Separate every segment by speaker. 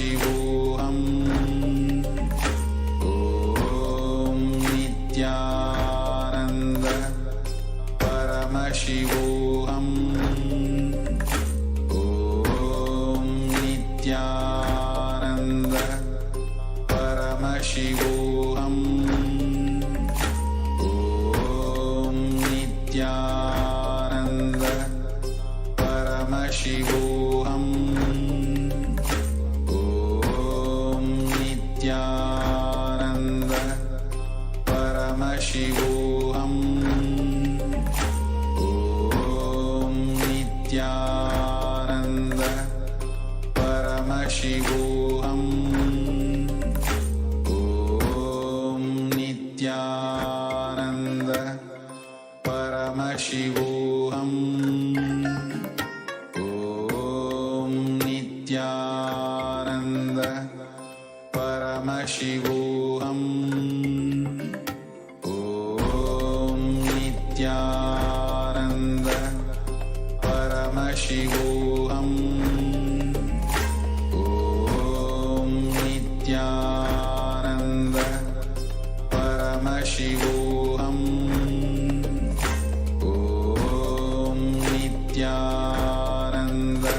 Speaker 1: Paramashivoham Om Nithyananda Paramashivoham Om Nithyananda Paramashivoham Om Nithyananda Paramashivoham Om Nithyananda Paramashivoham Om Nithyananda Paramashivoham Om Nithyananda Paramashivoham Om Nithyananda Paramashivoham Om Nithyananda Paramashivoham Om Nithyananda Paramashivoham Om Nithyananda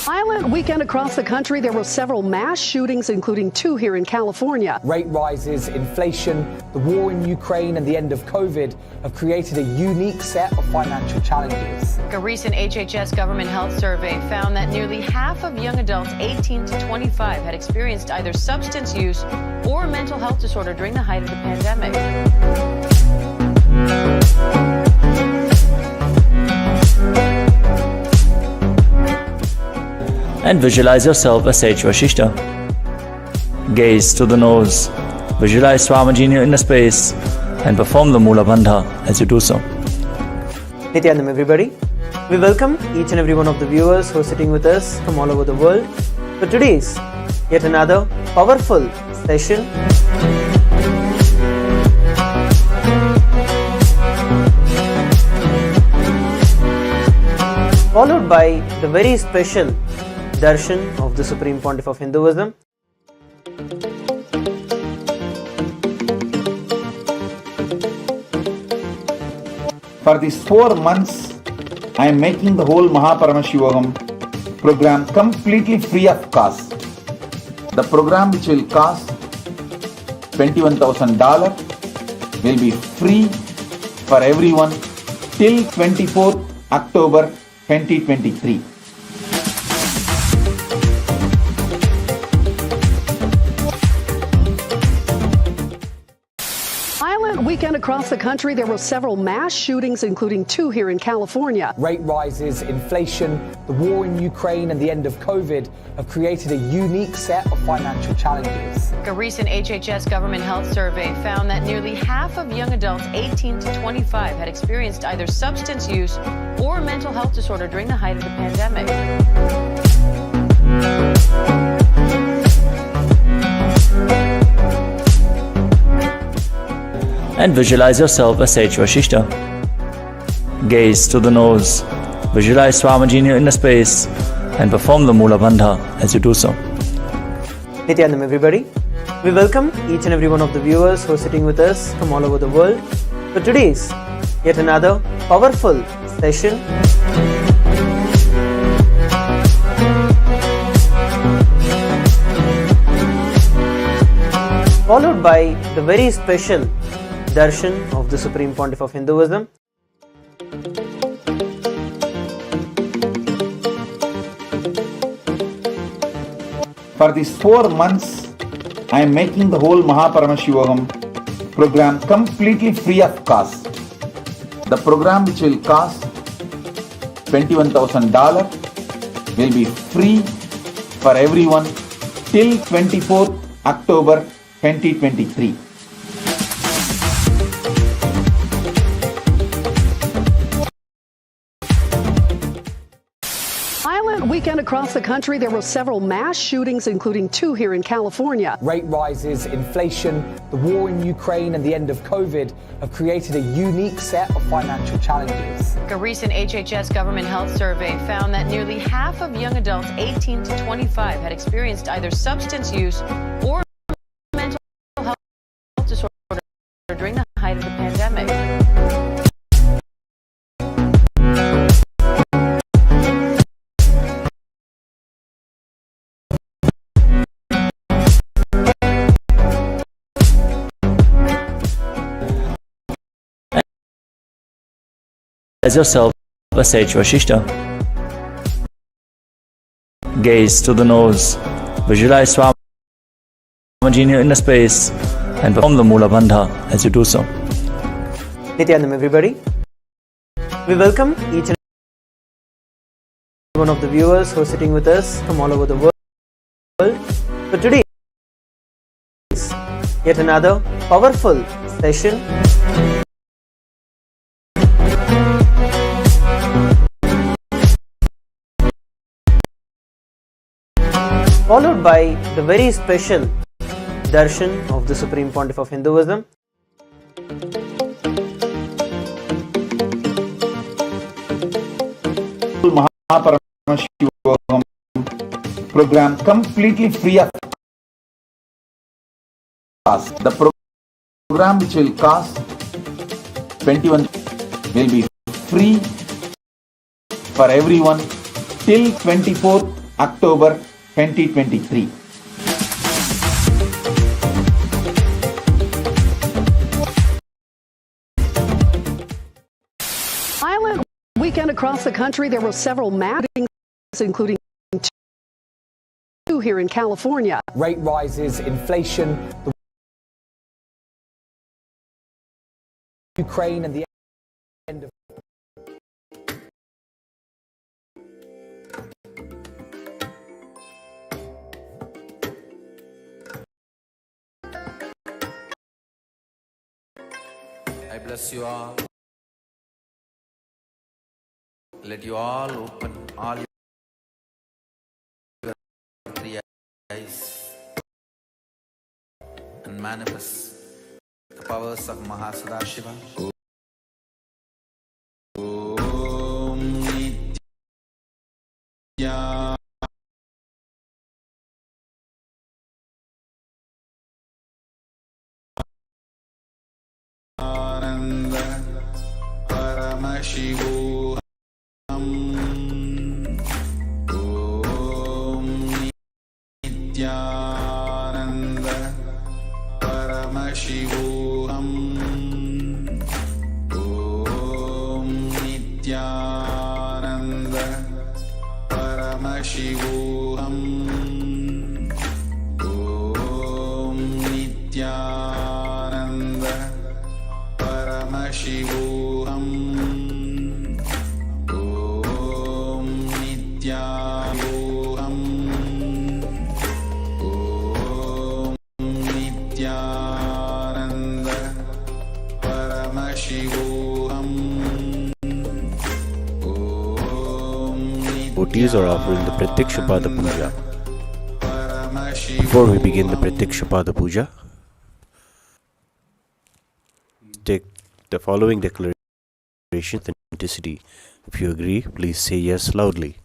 Speaker 2: Violent weekend across the country. There were several mass shootings, including 2 here in California.
Speaker 3: Rate rises, inflation, the war in Ukraine and the end of COVID have created a unique set of financial challenges.
Speaker 4: A recent HHS government health survey found that nearly half of young adults 18 to 25 had experienced either substance use or a mental health disorder during the height of the pandemic.
Speaker 5: And visualize yourself as Sage Vashishta. Gaze to the nose, visualize Swamiji in your inner space, and perform the Mula Bandha as you do so.
Speaker 6: Nithyanam everybody. We welcome each and every one of the viewers who are sitting with us from all over the world for today's yet another powerful session. Followed by the very special Darshan of the Supreme Pontiff of Hinduism.
Speaker 7: For these 4 months, I am making the whole Paramashivoham program completely free of cost. The program, which will cost $21,000, will be free for everyone till 24th October 2023.
Speaker 2: Violent weekend across the country. There were several mass shootings, including 2 here in California.
Speaker 3: Rate rises, inflation, the war in Ukraine and the end of COVID have created a unique set of financial challenges.
Speaker 4: A recent HHS government health survey found that nearly half of young adults 18 to 25 had experienced either substance use or a mental health disorder during the height of the pandemic.
Speaker 5: And visualize yourself as Sage Vashishta. Gaze to the nose, visualize Swamiji in your inner space, and perform the Mula Bandha as you do so.
Speaker 6: Nithyanam everybody. We welcome each and every one of the viewers who are sitting with us from all over the world for today's yet another powerful session. Followed by the very special Darshan of the Supreme Pontiff of Hinduism.
Speaker 7: For these 4 months, I am making the whole Paramashivoham program completely free of cost. The program, which will cost $21,000, will be free for everyone till 24th October 2023.
Speaker 2: Violent weekend across the country. There were several mass shootings, including 2 here in California.
Speaker 3: Rate rises, inflation, the war in Ukraine and the end of COVID have created a unique set of financial challenges.
Speaker 4: A recent HHS government health survey found that nearly half of young adults 18 to 25 had experienced either substance use or mental health disorder during the height of the pandemic.
Speaker 5: As yourself a sage Vashishta. Gaze to the nose. Visualize Swamiji in your inner space and perform the Mula Bandha as you do so.
Speaker 6: Nithyanam, everybody. We welcome each and one of the viewers who are sitting with us from all over the world. So today is yet another powerful session followed by the very special Darshan of the Supreme Pontiff of Hinduism.
Speaker 7: Paramashivoham program completely free of cost. The program which will cost 21 will be free for everyone till 24 October 2023.
Speaker 2: Violent weekend across the country. There were several mass shootings, including 2 here in California.
Speaker 3: Rate rises, inflation, the Ukraine and the end of
Speaker 1: I bless you all. Let you all open all your 3 eyes and manifest the powers of Mahasada Om Nitya Ananda Paramashivoham Om Nityananda Paramashivoham Om Nityananda Paramashivoham Om Nityananda Paramashivoham Om Nityanvoham Om Nityananda Paramashivoham Om
Speaker 8: Devotees are offering the Pratikshapada Puja.
Speaker 1: Paramashivoham
Speaker 8: Before we begin the Pratikshapada Puja, take the following declaration with authenticity. If you agree, please say yes loudly.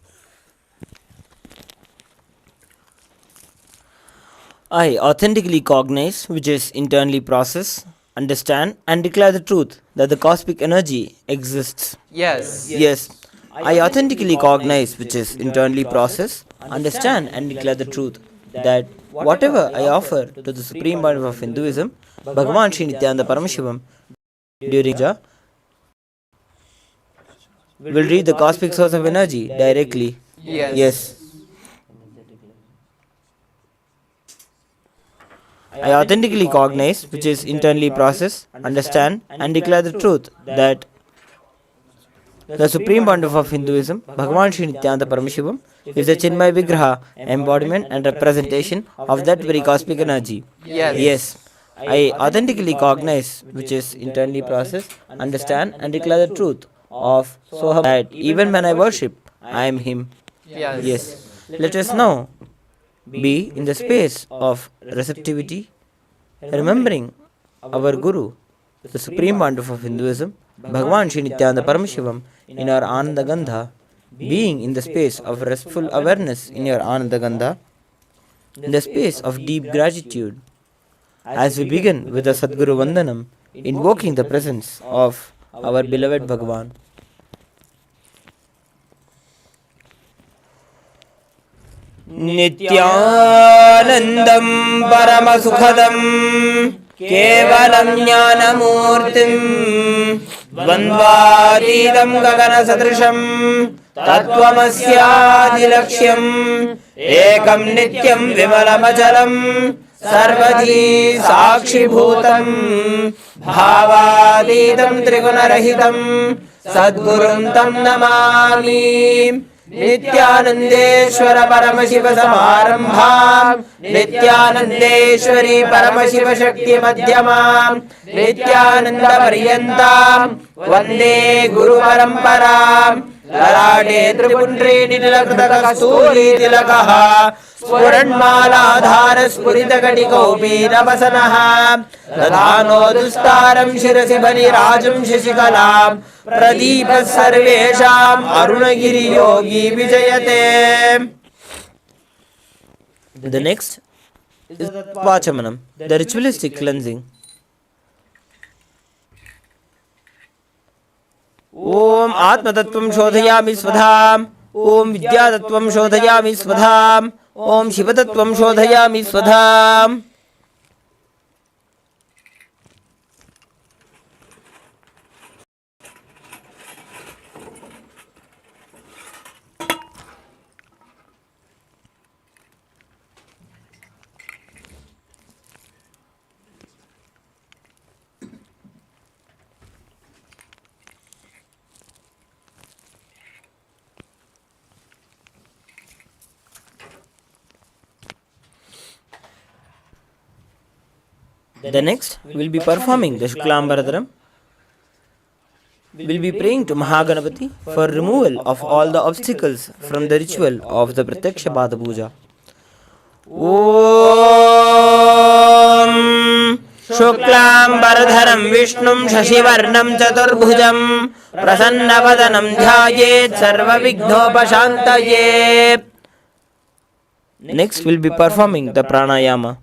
Speaker 9: I authentically cognize, which is internally process, understand and declare the truth that the cosmic energy exists. Yes. I authentically cognize, which is internally process, understand and declare the truth that whatever I offer to the Supreme Pontiff of Hinduism, Bhagavan Nithyananda Paramashivam, during Gaja, will reach the cosmic source of energy directly. Yes. I authentically cognize, which is internally process, understand and declare the truth that the Supreme Pontiff of Hinduism, Bhagavan Nithyananda Paramashivam, is the Chinmay Vigraha, embodiment and representation of that very cosmic energy. Yes. I authentically cognize, which is internally process, understand and declare the truth of Soham, that even when I worship, I am Him. Yes. Let us now be in the space of receptivity, remembering our Guru, the Supreme Pontiff of Hinduism, Bhagavan Sri Nithyananda Paramashivam, in our Ananda Gandha, being in the space of restful awareness in your Ananda Gandha, in the space of deep gratitude, as we begin with the Sadguru Vandanam, invoking the presence of our beloved Bhagavan. Nityanandam Paramasukhadam Kevalam Jnanamurtim Dvandvadidam Gagana Satrisham Tattvamasyaadilaksham Ekam Nityam Vimalamachalam Sarvadhi Sakshi Bhutam Bhavadidam Trigunarahitam Sadgurum Tam Namami Nityanandeshwara Paramashiva Samarambham Nityanandeshwari Paramashiva Shakti Madhyamam Nityananda Paryantam Vande Guru Paramparam Larade Tripundri Nidilakta Kasturi Tilakaha Spuranmala Dhara Spurita Katikopi Navasanaha Radhano Dustaram Shirasi Bani Rajam Shishikalam Pradeepa Sarvesham Arunagiri Yogi Vijayate. The next is Pachamanam, the ritualistic cleansing. Om Atma Tattvam Shodhayami Swadham Om Vidya Tattvam Shodhayami Swadham Om Shiva Tattvam Shodhayami Swadham. The next will be performing the Shuklambaradaram. Will be praying to Mahaganapati for removal of all the obstacles from the ritual of the Pratyaksha Pada Puja. Om Shuklambaradharam Vishnum Shashivarnam Chaturbhujam Prasannapadanam Dhyayet Sarva Vighnopashantaye. Next will be performing the Pranayama.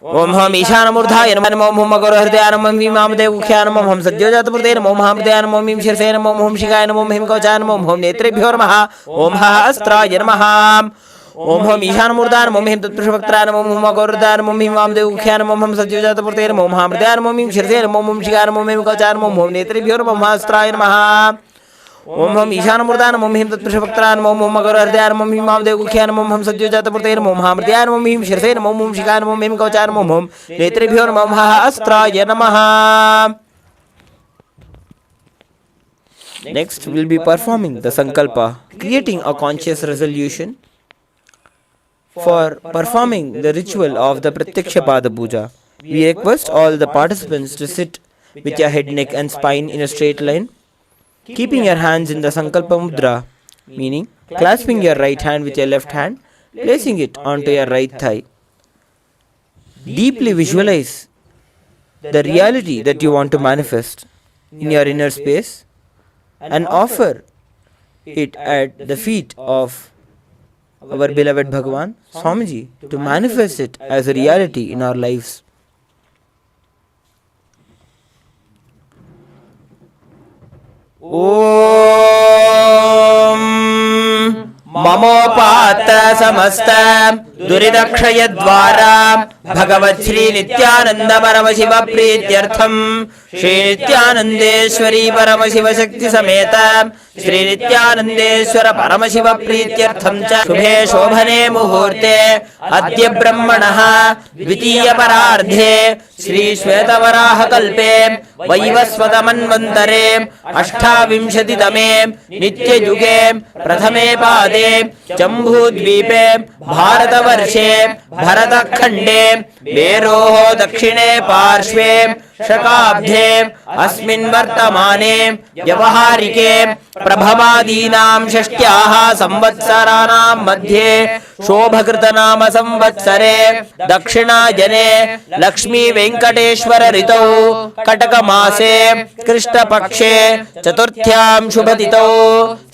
Speaker 9: Om Ham Ishanamurdhaya Namo Om Hum Agorahrdaya Namo Om Himamdev Ukhya Namo Om Hum Sadyojatapurte Namo Om Hamrdaya Namo Om Him Shirse Namo Om Hum Shikaya Namo Om Him Kauchaya Namo Om Hum Netrebhyo Namaha Om Ha Astraya Namaha Om Hum Ishanamurdhaya Namo Om Him Tatpurushavaktaya Namo Om Hum Agorahrdaya Namo Om Himamdev Ukhya Namo Om Hum Sadyojatapurte Namo Om Hamrdaya Namo Om Him Shirse Namo Om Hum Shikaya Namo Om Him Kauchaya Namo Om Hum Netrebhyo Namo Om Ha Astraya Namaha Om Hum Ishanamurdhaya Namo Om Him Tatpurushavaktaya Namo Om Hum Agorahrdaya Namo Om Himamdev Ukhya Namo Om Hum Sadyojatapurte Namo Om Hamrdaya Namo Om Him Shirse Namo Om Hum Shikaya Namo Om Him Kauchaya Namo Om Hum Netrebhyo Namo Om Ha Astraya Namaha. Next we will be performing the Sankalpa, creating a conscious resolution for performing the ritual of the Pratyaksha Pada Puja. We request all the participants to sit with your head, neck and spine in a straight line, keeping your hands in the Sankalpa Mudra, meaning clasping your right hand with your left hand, placing it onto your right thigh. Deeply visualize the reality that you want to manifest in your inner space and offer it at the feet of our beloved Bhagavan, Swamiji, to manifest it as a reality in our lives. Om Mamopatra Samasta Duridakshayadvara Bhagavat Sri Nithyananda Paramashiva Prityartham Sri Nithyanandeshwari Paramashiva Shakti Sameta Sri Nithyanandeshwara Paramashiva Prityartham Cha Shubhe Shobhane Muhurte Adya Brahmanaha Dvitiya Parardhe Sri Shvetavaraha Kalpe Vaivasvatamanvantare Ashtavimshatitame Nitya Yuge Prathame Pade Jambudvipe Bharatavarshe Bharatakhande Veroho Dakshine Parshve शकाब्धे अस्मिन् वर्तमाने व्यवहारिके प्रभवादीनां षष्ट्याः संवत्सराणां मध्ये शोभकृतनाम संवत्सरे दक्षिणायने लक्ष्मी वेंकटेश्वर ऋतौ कटकमासे कृष्णपक्षे चतुर्थ्यां शुभतिथौ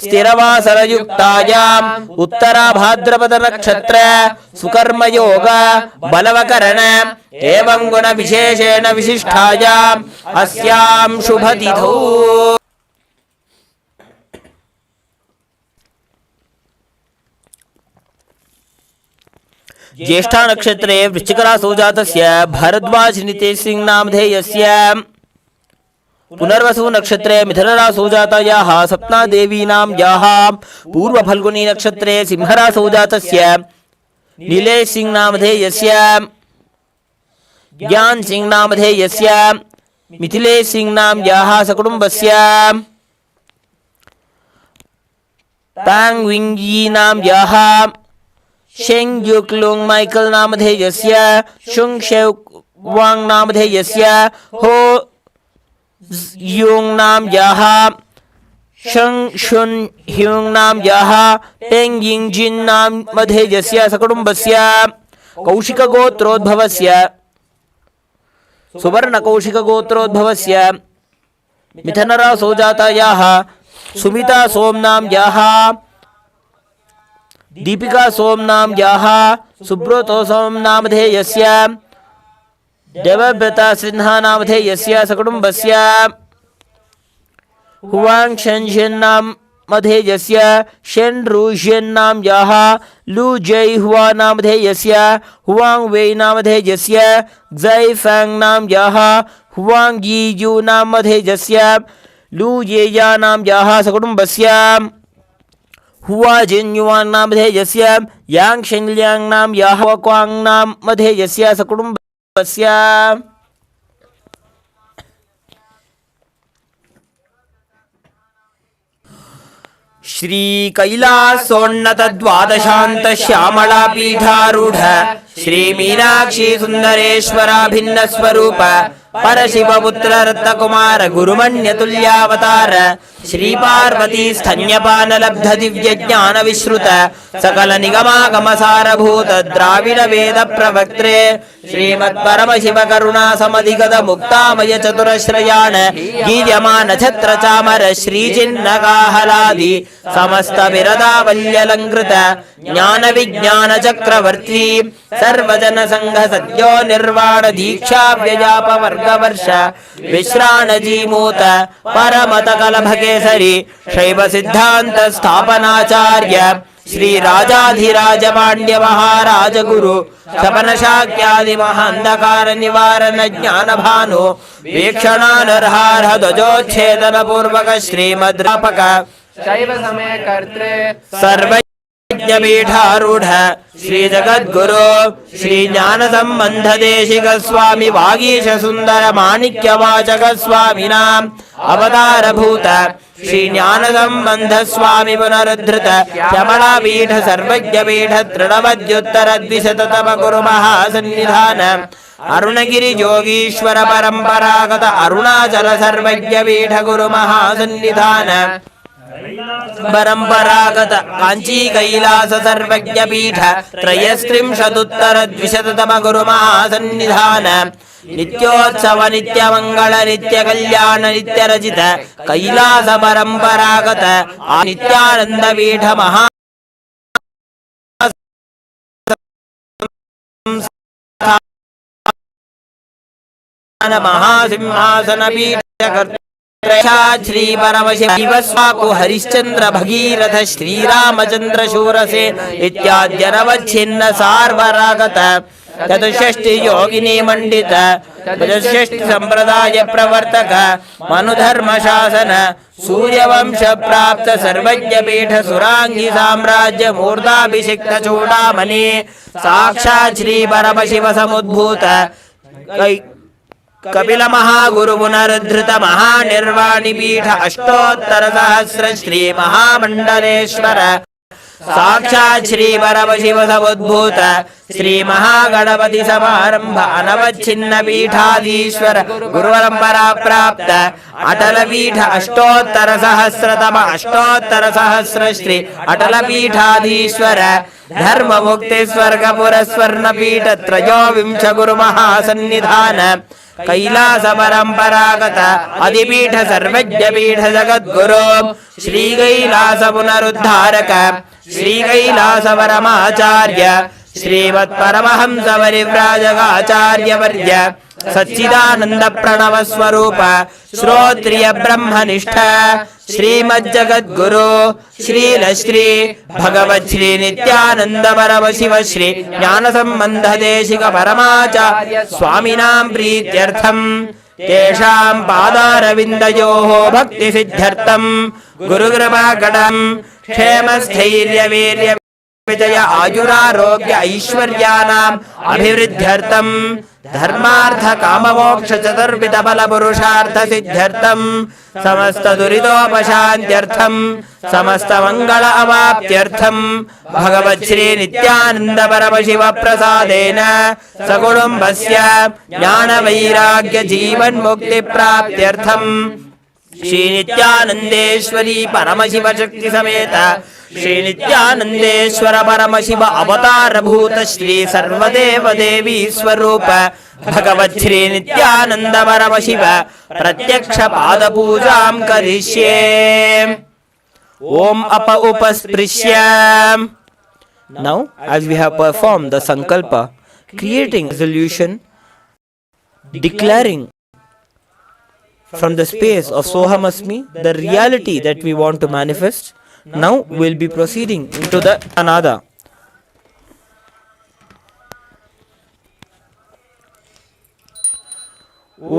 Speaker 9: स्थिरवासरयुक्तायाम् उत्तराभाद्रपद नक्षत्र सुकर्मयोग बलवकरण एवं गुण विशेषेण विशिष्टायाम् अस्यां शुभतिथौ ज्येष्ठा नक्षत्रे वृश्चिक राशौ जातस्य भरद्वाज नितेश सिंह नामधेयस्य पुनर्वसु नक्षत्रे मिथुन राशौ जातायाः सप्ना देवीनां याः पूर्व फल्गुनी नक्षत्रे सिंह राशौ जातस्य नीलेश सिंह नामधेयस्य ज्ञान सिंह नामधेयस्य मिथिलेश सिंह नाम याः सकुटुम्बस्य तांग विंगी नाम याः शेंग युक्लुंग माइकल नामधेयस्य शुंग शेव वांग नामधेयस्य हो युंग नाम याः शंग शुन ह्युंग नाम याः टेंग यिंग जिन नामधेयस्य सकुटुम्बस्य कौशिक गोत्रोद्भवस्य सुवर्ण कौशिक गोत्रोद्भवस्य मिथुन राशौ जातायाः सुमिता सोम नाम याः दीपिका सोम नाम याः सुब्रतो सोम नामधेयस्य देवव्रता सिन्हा नामधेयस्य सकुटुम्बस्य हुवांग शेनशेन नामधेयस्य शेन रुशेन नाम याः लू जय हुआ नामधेयस्य हुवांग वै नामधेयस्य जय फैंग नाम याः हुवांग यी यू नामधेयस्य लू येया नाम याः सकुटुम्बस्य हुआ जिन युवान नामधेयस्य यांग शेंगल्यां नाम याः क्वांग नामधेयस्य सकुटुम्बस्य श्री कैलासोन्नत द्वादशांत श्यामला पीठारूढ़ श्री मीनाक्षी सुंदरेश्वराभिन्न स्वरूप परशिव पुत्र रत्न कुमार गुरुमन्य तुल्यावतार श्री पार्वती स्तन्यपान लब्ध दिव्य ज्ञान विश्रुत सकल निगमागम सारभूत द्राविड वेद प्रवक्त्रे श्रीमत् परमशिव करुणा समधिगत मुक्तामय चतुरश्रयाण गीर्यमान छत्र चामर श्री चिन्नकाहलादि समस्त विरदावल्यलंकृत ज्ञान विज्ञान चक्रवर्ती सर्वजन संघ सद्यो निर्वाण दीक्षा व्यजाप वर्गवर्ष विश्राण जीमूत परमत कलभकेसरी शैव सिद्धांत स्थापनाचार्य श्री राजाधिराज पांड्य महाराज गुरु सपन शाक्यादि महांधकार निवारण ज्ञान भानु वीक्षणानर्हार्ह ध्वजोच्छेदन पूर्वक श्रीमद्रापक शैव समय कर्त्रे सर्व पीठारूढ़ श्री जगद्गुरु श्री ज्ञान संबंध देशिक स्वामी वागीश सुंदर माणिक्य वाचक स्वामिनाम अवतार भूत श्री ज्ञान संबंध स्वामी पुनरुद्धृत श्यामला पीठ सर्वज्ञ पीठ तृणवद्युत्तर द्विशततम गुरु महासन्निधान अरुणगिरि जोगीश्वर परंपरागत अरुणाचल सर्वज्ञ पीठ गुरु महासन्निधान परंपरागत कांची कैलास सर्वज्ञ पीठ त्रयस्त्रिंशदुत्तर द्विशततम गुरु महासन्निधान नित्योत्सव नित्य मंगल नित्य कल्याण नित्य रचित कैलास परंपरागत नित्यानंद पीठ महा महासिंहासन पीठ श्री परमशिव स्वाको हरिश्चंद्र भगीरथ श्रीरामचंद्र शूरसेन इत्याद्य नवच्छिन्न सार्वरागत चतुष्षष्टि योगिनी मंडित चतुष्षष्टि संप्रदाय प्रवर्तक मनुधर्म शासन सूर्यवंश प्राप्त सर्वज्ञ पीठ सुरांगी साम्राज्य मूर्धाभिषिक्त चूड़ामणि साक्षात् श्री परमशिव समुद्भूत कपिल महागुरु पुनरुद्धृत महानिर्वाणि पीठ अष्टोत्तर सहस्र श्री महामंडलेश्वर साक्षात् श्री परमशिव समुद्भूत श्री महागणपति समारंभ अनवच्छिन्न पीठाधीश्वर गुरुपरंपरा प्राप्त अटल पीठ अष्टोत्तर सहस्र श्री अटल पीठाधीश्वर धर्म मुक्ति स्वर्ग पुरस्वर्ण पीठ त्रयोविंश गुरु महासन्निधान कैलास परंपरागत अधिपीठ सर्वज्ञ पीठ जगद्गुरु श्री कैलास पुनरुद्धारक श्री कैलास परमाचार्य श्रीमत् परमहंस परिव्राजकाचार्य वर्य सच्चिदानंद प्रणव स्वरूप श्रोत्रिय ब्रह्मनिष्ठ श्रीमज्जगद्गुरु श्री भगवत् श्री नित्यानंद परमशिव श्री ज्ञान संबंध देशिक परमाचार्य स्वामिनां प्रीत्यर्थं तेषां पादारविन्दयोः भक्ति सिद्ध्यर्थं गुरुकृपाकटं क्षेमस्थैर्य वीर्य विजय आयुरारोग्य ऐश्वर्यानाम् अभिवृद्ध्यर्थं धर्मार्थ काममोक्ष चतुर्विध बल पुरुषार्थ सिद्ध्यर्थं समस्त दुरितोपशान्त्यर्थं समस्त मंगल अवाप्त्यर्थं भगवत् श्री नित्यानंद परमशिव प्रसादेन सकुटुम्बस्य ज्ञान वैराग्य जीवन मुक्ति प्राप्त्यर्थं श्री नित्यानंदेश्वरी परमशिव शक्ति समेत श्री नित्यानंदेश्वर परमशिव अवतार भूत श्री सर्वदेव देवी स्वरूप भगवत् श्री नित्यानंद परमशिव प्रत्यक्ष पाद पूजां करिष्ये ओम up उपस्पृश्य. Now, as we have performed the sankalpa, creating resolution, declaring from the space of Sohamasmi the reality that we want to manifest, now we will be proceeding into the Ananta. Om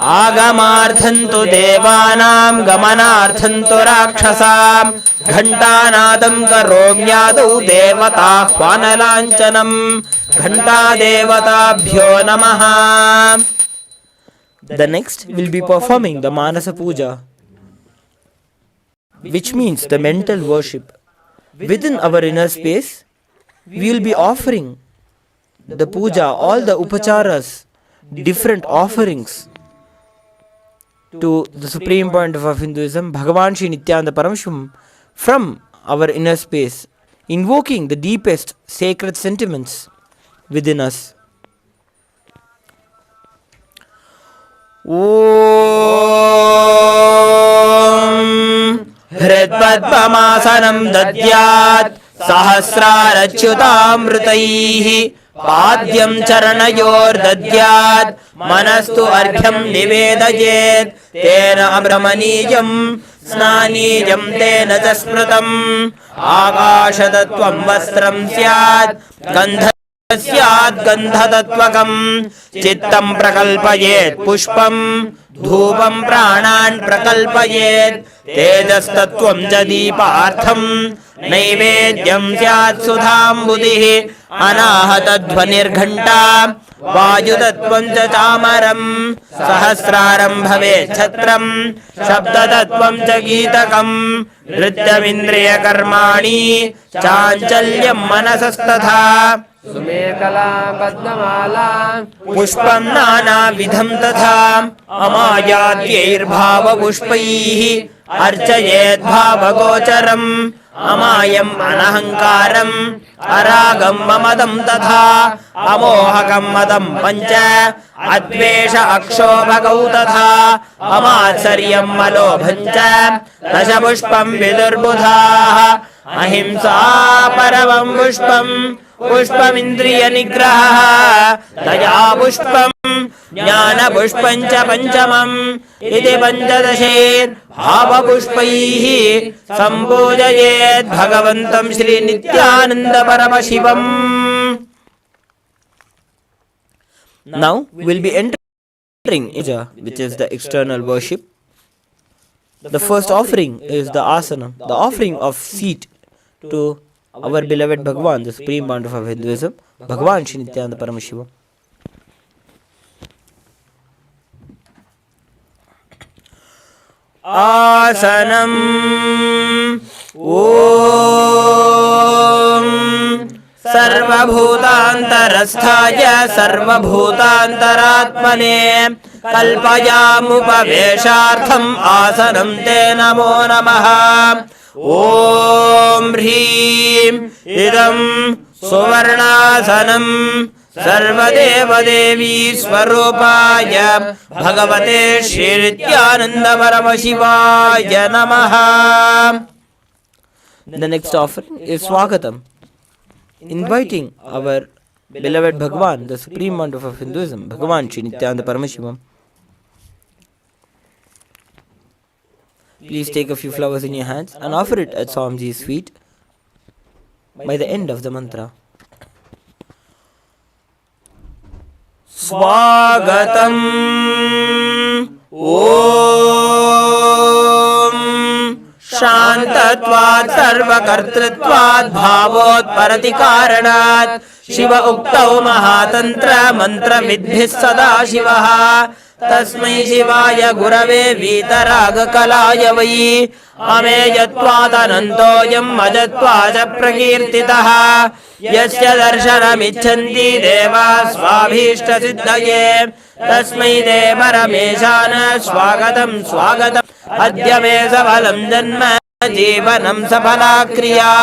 Speaker 9: Agamarthantu Devanam Gamanarthantu Rakshasam Ghantanadam Karomyadu Devata Hvanalanchanam Ghanta Devatabhyo Namaha. The next will be performing the Manasa Puja, which means the mental worship. Within our inner space, we will be offering the puja, all the upacharas, different offerings to the supreme point of Hinduism, Bhagavan Shri Nithyananda Paramashivam, from our inner space, invoking the deepest sacred sentiments within us. Om Hridpadpamasanam dadyat sahasrarachyutamrutaihi पाद्यं चरणयोर दद्यात् मनस्तु अर्घ्यं निवेदयेत् तेन अब्रमणीयं स्नानीयं तेन च स्मृतम् आकाशतत्त्वं वस्त्रं स्यात् स्यात् गन्धतत्त्वकम् चित्तं प्रकल्पयेत् पुष्पं धूपं प्राणान् प्रकल्पयेत् तेजस्तत्त्वं च दीपार्थं नैवेद्यं स्यात् सुधाम्बुधिः अनाहतध्वनिर्घण्टा वायुतत्त्वं च चामरं सहस्रारं भवेत् छत्रं शब्दतत्त्वं च गीतकं नृत्यमिन्द्रियकर्माणि चाञ्चल्यं मनसस्तथा सुमेखला पद्ममाला पुष्पं नानाविधं तथा अमायाद्यैर्भावपुष्पैः अर्चयेत् भावगोचरम् अमायम् अनहङ्कारम् अरागं ममदं तथा अमोहकं मदं पञ्च अद्वेष अक्षोभगौ तथा अमात्सर्यं मलोभं च दशपुष्पं विदुर्बुधाः अहिंसा परमं पुष्पं पुष्पमिन्द्रियनिग्रहः दया पुष्पं ज्ञानपुष्पं च पञ्चमम् इति पञ्चदशैर्भावपुष्पैः सम्पूजयेत् भगवन्तं Shri Nityanand Paramashivam. Now we will be entering Gaja, which is the external worship. The first offering is the asana, the offering of seat to our beloved Bhagavan, the supreme bountiful of Hinduism, Bhagavan Shri Nithyananda Paramashivam. आसनम् ॐ सर्वभूतान्तरस्थाय सर्वभूतान्तरात्मने कल्पयामुपवेशार्थम् आसनं ते नमो नमः ॐ ह्रीं इदं सुवर्णासनं सर्वदेवदेवी स्वरूपाय भगवते श्रीनित्यानंद परमशिवाय नमः. The next offering is Swagatam, inviting our beloved Bhagavan, the supreme monarch of Hinduism, Bhagavan Shri Nithyananda Paramashivam. Please take a few flowers in your hands and offer it at Swamiji's feet by the end of the mantra. Swagatam Om Shantatvat Sarvakartritvat Bhavot Paratikaranat Shiva Uktau Mahatantra Mantra Vidbhis Sada Shivaha Tasmai Shivaya Gurave Vitaraga Kalaya Vai Ameyatvat Anantoyam Majatvaja Prakirtitaha Yasya Darshanamichanti Deva Swabhishta Siddhaye Tasmai De Parameshana Swagatam Swagatam Adya Me Savalam Janma Jivanam Sapala Kriya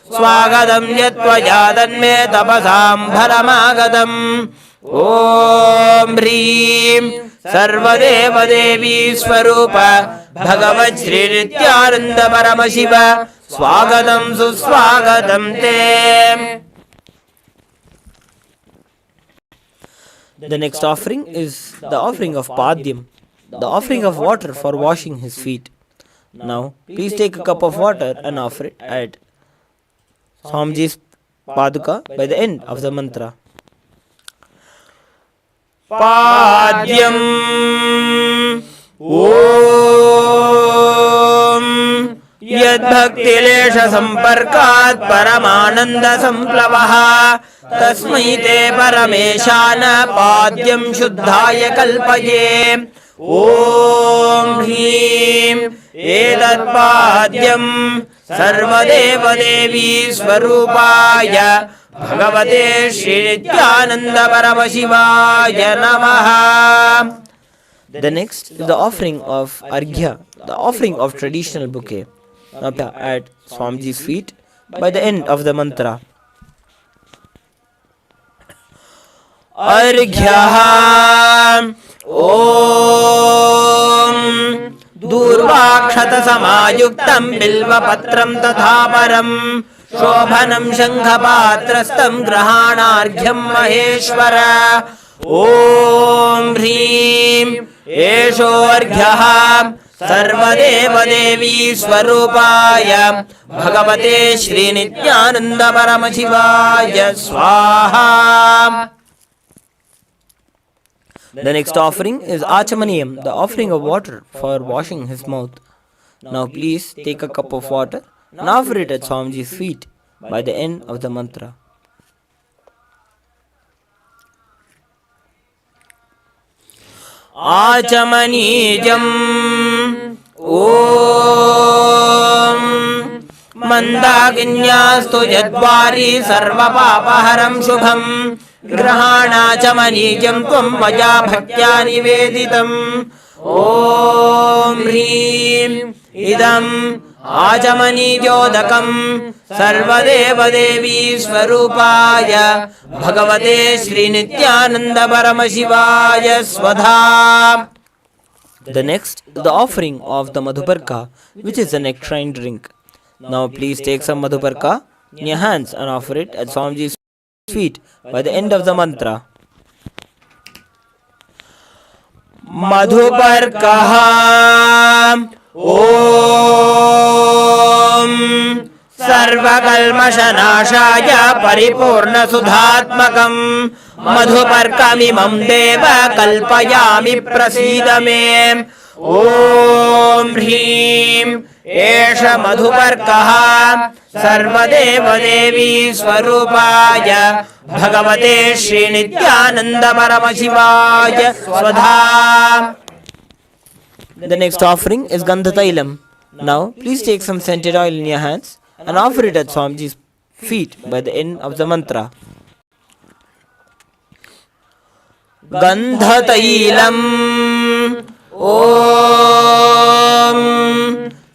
Speaker 9: Swagatam Yatvaya Tanme Tapasam Bharamagatam Om Hrim Sarvadeva Devi Swarupa Bhagavat Shri Nithyananda Paramashiva Swagatam Suswagatam Te. The next offering is the offering of Padyam, the offering of water for washing his feet. Now, please take a cup of water and offer it at Swamiji's Paduka by the end of the mantra. Padyam Om Yad Bhakti Lesha Samparkat Paramananda Samplavaha Tasmai Te Parameshana Padyam Shuddhaya Kalpaye Om Hrim Edat Padyam Sarvadeva Devi Swarupaya Bhagavate Shri Nithyananda Paramashivaya Namaha. The next is the offering of Arghya, the offering of traditional bouquet. Now at Swamiji's feet by the end of the mantra. Arghya Om Durvakshata Samayuktam Bilva Patram Tathaparam Shobhanam Shankhapatrastam Grahanarghyam Maheshwara Om Hrim Esho Arghyaha Sarvadeva Devi Swarupaya Bhagavate Shri Nithyananda Paramashivaya Swaha. The next offering is Achamaniyam, the offering of water for washing his mouth. Now please take a cup of water and offer it at Swamiji's feet by the end of the mantra. Achamanijam Om Mandaginyastu Yadvari Sarva Papaharam Shubham Grahanachamanijam Tvam Maja Bhaktya Niveditam Om Hrim Idam Achamanijodakam Sarvadeva Devi Swarupaya Bhagavate Shri Nithyananda Paramashivaya Swadha. The next, the offering of the Madhuparka, which is a nectarine drink. Now please take some Madhuparka in your hands and offer it at Swamiji's feet by the end of the mantra. Madhuparka Om Sarvakalmashanashaya Paripurna Sudhatmakam Madhuparkamimam Deva Kalpayami Prasidame Om Hrim Esha Madhuparkaha Sarvadeva Devi Swarupaya Bhagavate Shri Nithyananda Paramashivaya Swadha. The next offering is Gandha Tailam. Now, please take some scented oil in your hands and offer it at Swamiji's feet by the end of the mantra. Gandha Tailam Om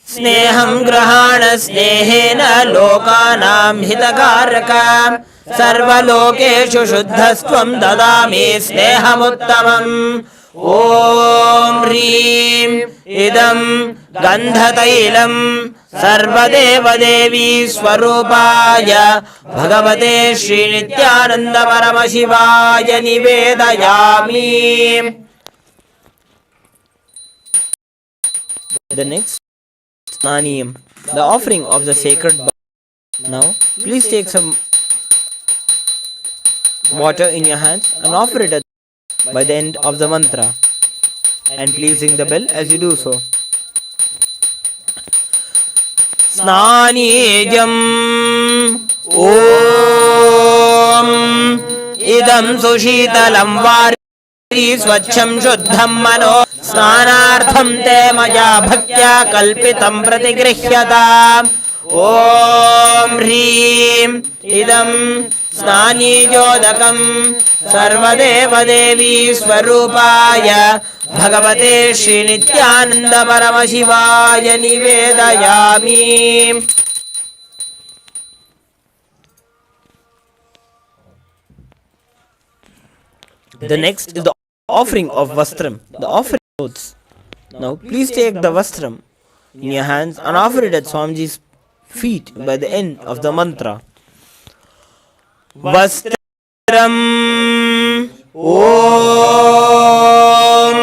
Speaker 9: Sneham Grahana Snehena Lokanam Hitakaraka Sarvalokeshu Shuddhastvam Dadami Snehamuttamam Om Hrim Idam Gandhatailam Sarvadeva Devi Swarupaya Bhagavate Shri Nithyananda Paramashivaya Nivedayami. The next, Snaniyam, the offering of the sacred bath. Now, please take some water in your hands and offer it by the end of the mantra. And please ring the bell as you do so. Snanijam Om Idam Sushitalam Vari Swacham Shuddham Mano Snanartham Te Maya Bhaktya Kalpitam Pratigrihyata Om Hrim Idam Snani Jodakam Sarvadeva Devi Swarupaya Bhagavate Shri Nithyananda Paramashivaya Nivedayami. The next is the offering of Vastram, the offering of clothes. Now please take the Vastram in your hands and offer it at Swamiji's feet by the end of the mantra. Vastram Om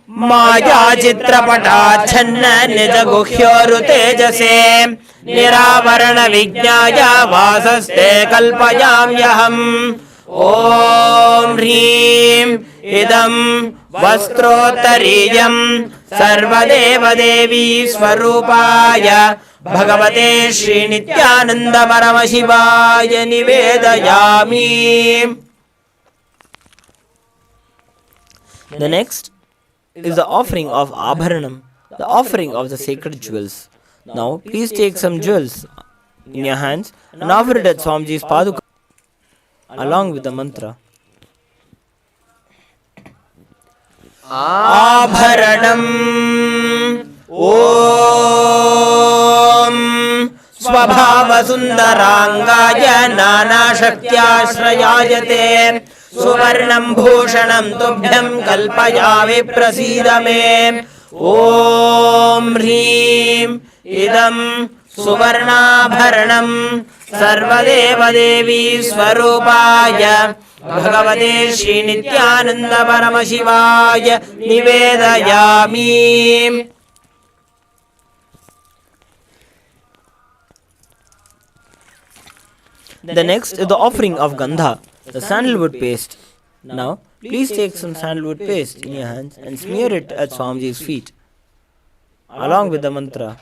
Speaker 9: Maya Chitrapata Channa Nija Guhyoru Tejase Niravarana Vijnaya Vasaste Kalpayam Yaham Om Hrim Idam Vastrotariyam Sarvadeva Devi Swarupaya Bhagavate Shri Nithyananda Paramashivaya Nivedayami. The next is the offering of Abharanam, the offering of the sacred jewels. Now, please take some jewels in your hands and offer it at Swamiji's Paduka along with the mantra. Abharanam Om Swabhava Sundarangaya Nana Shaktyashrayajate Suvarnam Bhushanam Tubhyam Kalpayami Prasidame Om Hrim Idam Suvarnabharanam Sarvadeva Devi Swarupaya Bhagavate Shri Nithyananda Paramashivaya Nivedayami. The next is the offering of Gandha, the sandalwood paste. Now, please take some sandalwood paste in your hands and smear it at Swamiji's feet, along with the mantra.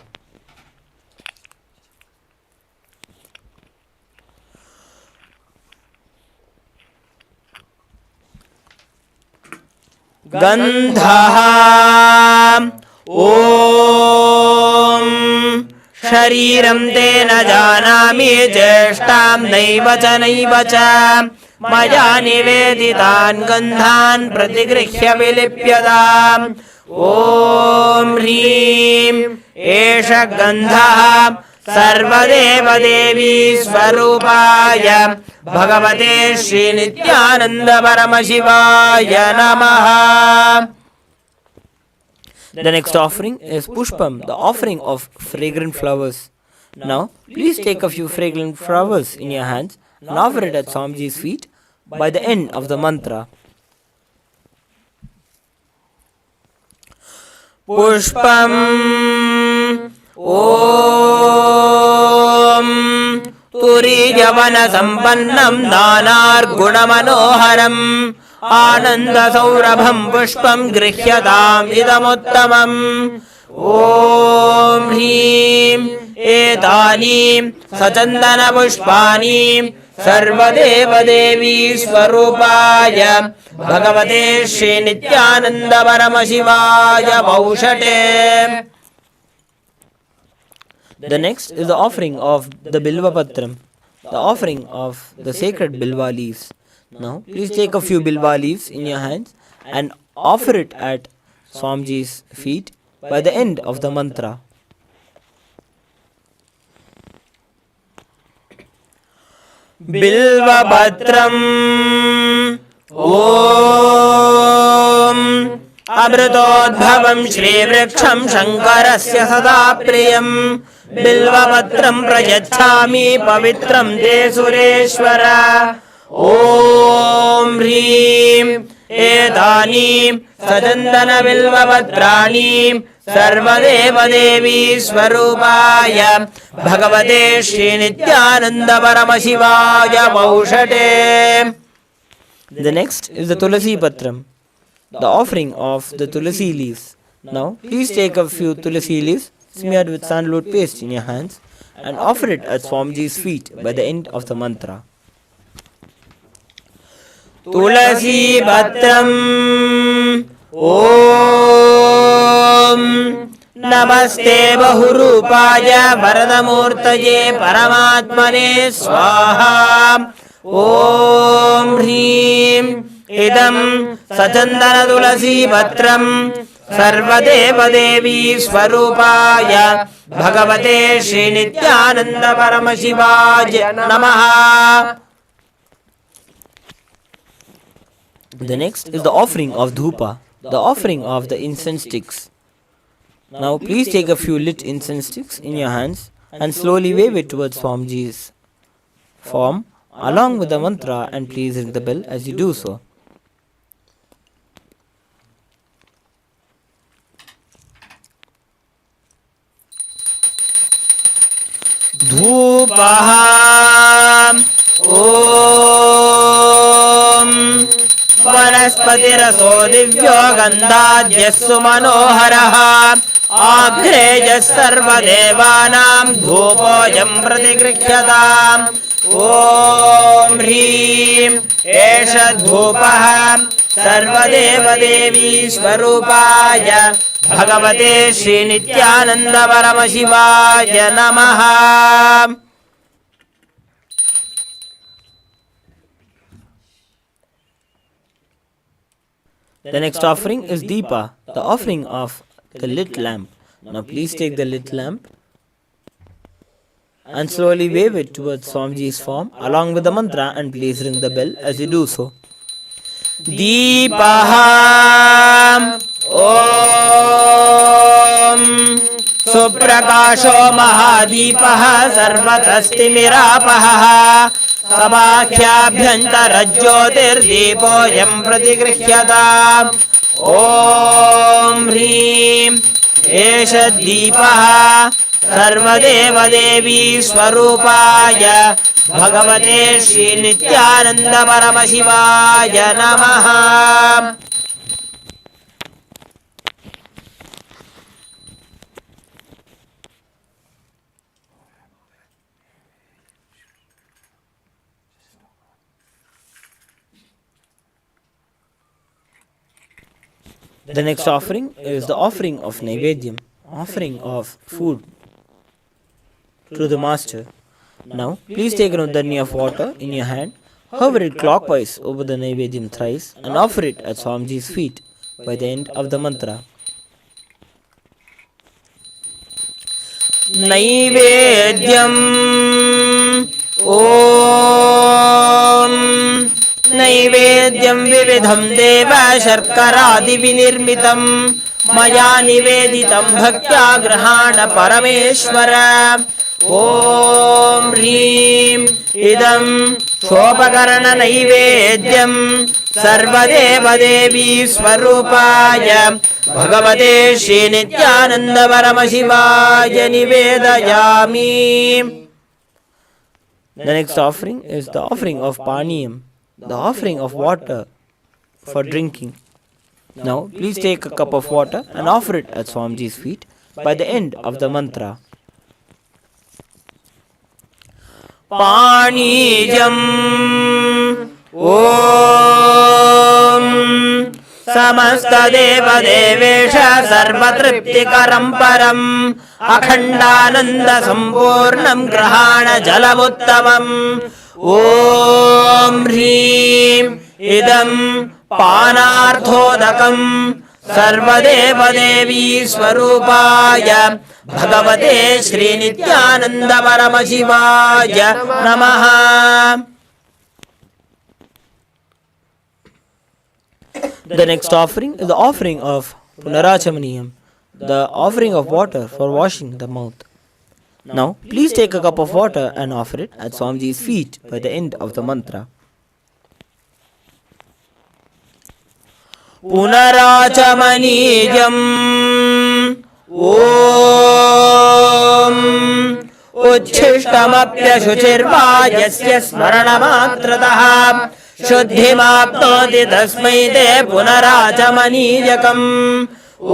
Speaker 9: Gandha Om Shariram Tena Janami Jeshtam Naiva Cha Maya Niveditan Gandhan Pratigrihya Vilipyadam Om Hrim Esha Gandha Sarvadeva Devi Swarupaya Bhagavate Shri Nithyananda Paramashivaya Namaha. The next offering is Pushpam, the offering of fragrant flowers. Now, please take a few fragrant flowers in your hands and offer it at Swamiji's feet by the end of the mantra. Pushpam Om Turiyavana Sampannam Nanar Gunamanoharam Ananda Saurabham Pushpam Grihyatam Idamuttamam Om Hrim Etani Sachandana Pushpani सर्वदेवदेवी स्वरूपाय भगवते Shri Nityanand परमशिवाय वौषटे. The next is the offering of the Bilva Patram, the offering of the sacred Bilva leaves. Now, please take a few Bilva leaves in your hands and offer it at Swamiji's feet by the end of the mantra. Bilva Patram Om Abratodbhavam Shri Vriksham Shankarasya Sada Priyam Bilvapatram Prayachami Pavitram Te Sureshwara. Om Hrim Etanim Sadandana Bilvapatranim Sarvadeva Devi Swarupaya Bhagavate Shri Nityananda Paramashivaya Vaushate. The next is the Tulasi Patram, the offering of the Tulasi leaves. Now, please take a few Tulasi leaves smeared with sandalwood paste in your hands and offer it at Swamiji's feet by the end of the mantra. Tulasi Patram Om Namaste Bahurupaya Varadamurtaye Paramatmane Swaha. Om Hrim Idam Satandana Tulasi Patram Sarvadeva Devi Swarupaya Bhagavate Shri Nityananda Paramashivaya Namaha. The next is the offering of Dhupa, the offering of the incense sticks. Now please take a few lit incense sticks in your hands and slowly wave it towards Swamiji's form along with the mantra, and please ring the bell as you do so. Dhupaham Om Vanaspatiraso Divyo Gandhadyasu Manoharaha Agrejas Sarvadevanam Dhupoyam Pratikrikhyatam. Om Hrim Esha Dhupaham Sarvadeva Devi Swarupaya Bhagavate Shri Nityananda Paramashivaya Namaha. The next offering is Deepa, the offering of the lit lamp. Now please take the lit lamp and slowly wave it towards Swamiji's form along with the mantra, and please ring the bell as you do so. Deepaham Om Suprakasho Mahadeepaha Sarvatastimiراpaha Sabakhyabhyantarajyotirdeepoyam Pratikrikhyatam. Om Hrim Esha Deepaha Sarvadeva Devi Swarupaya Bhagavate Shri Nityananda Paramashivaya Namaha. The next offering is the offering of Naivedyam, offering of food to the Master. Now, please take an udani of water in your hand, hover it clockwise over the Naivedyam thrice, and offer it at Swamiji's feet by the end of the mantra. Naivedyam Om Naivedyam Vividham Deva Sharkaradi Vinirmitam Maya Niveditam Bhaktya Grahana Parameshwara. Om Hrim Idam Shopakarana Naivedyam Sarvadeva Devi Swarupaya Bhagavate Shri Nityananda Paramashivaya Nivedayami. The next offering is the offering of Paniyam, the offering of water for drinking. Now, please take a cup of water and offer it at Swamiji's feet by the end of the mantra. पाणिजम् ॐ समस्तदेवदेवेश सर्वतृप्तिकरं परम् अखण्डानन्दसम्पूर्णं ग्रहाणजलमुत्तमम् ॐ ह्रीं इदं पानार्थोदकं सर्वदेवदेवी स्वरूपाय भगवते श्रीनित्यानन्द परमशिवाय नमः। The next offering is the offering of Punarachamaniyam, the offering of water for washing the mouth. Now, please take a cup of water and offer it at Swamiji's feet by the end of the mantra. Punarachamaniyam Om Uchchishtamapya Shuchirva Yasya Smaranamatrataha शुद्धिमाप्नोति तस्मै ते पुनराचमनीयकम् ॐ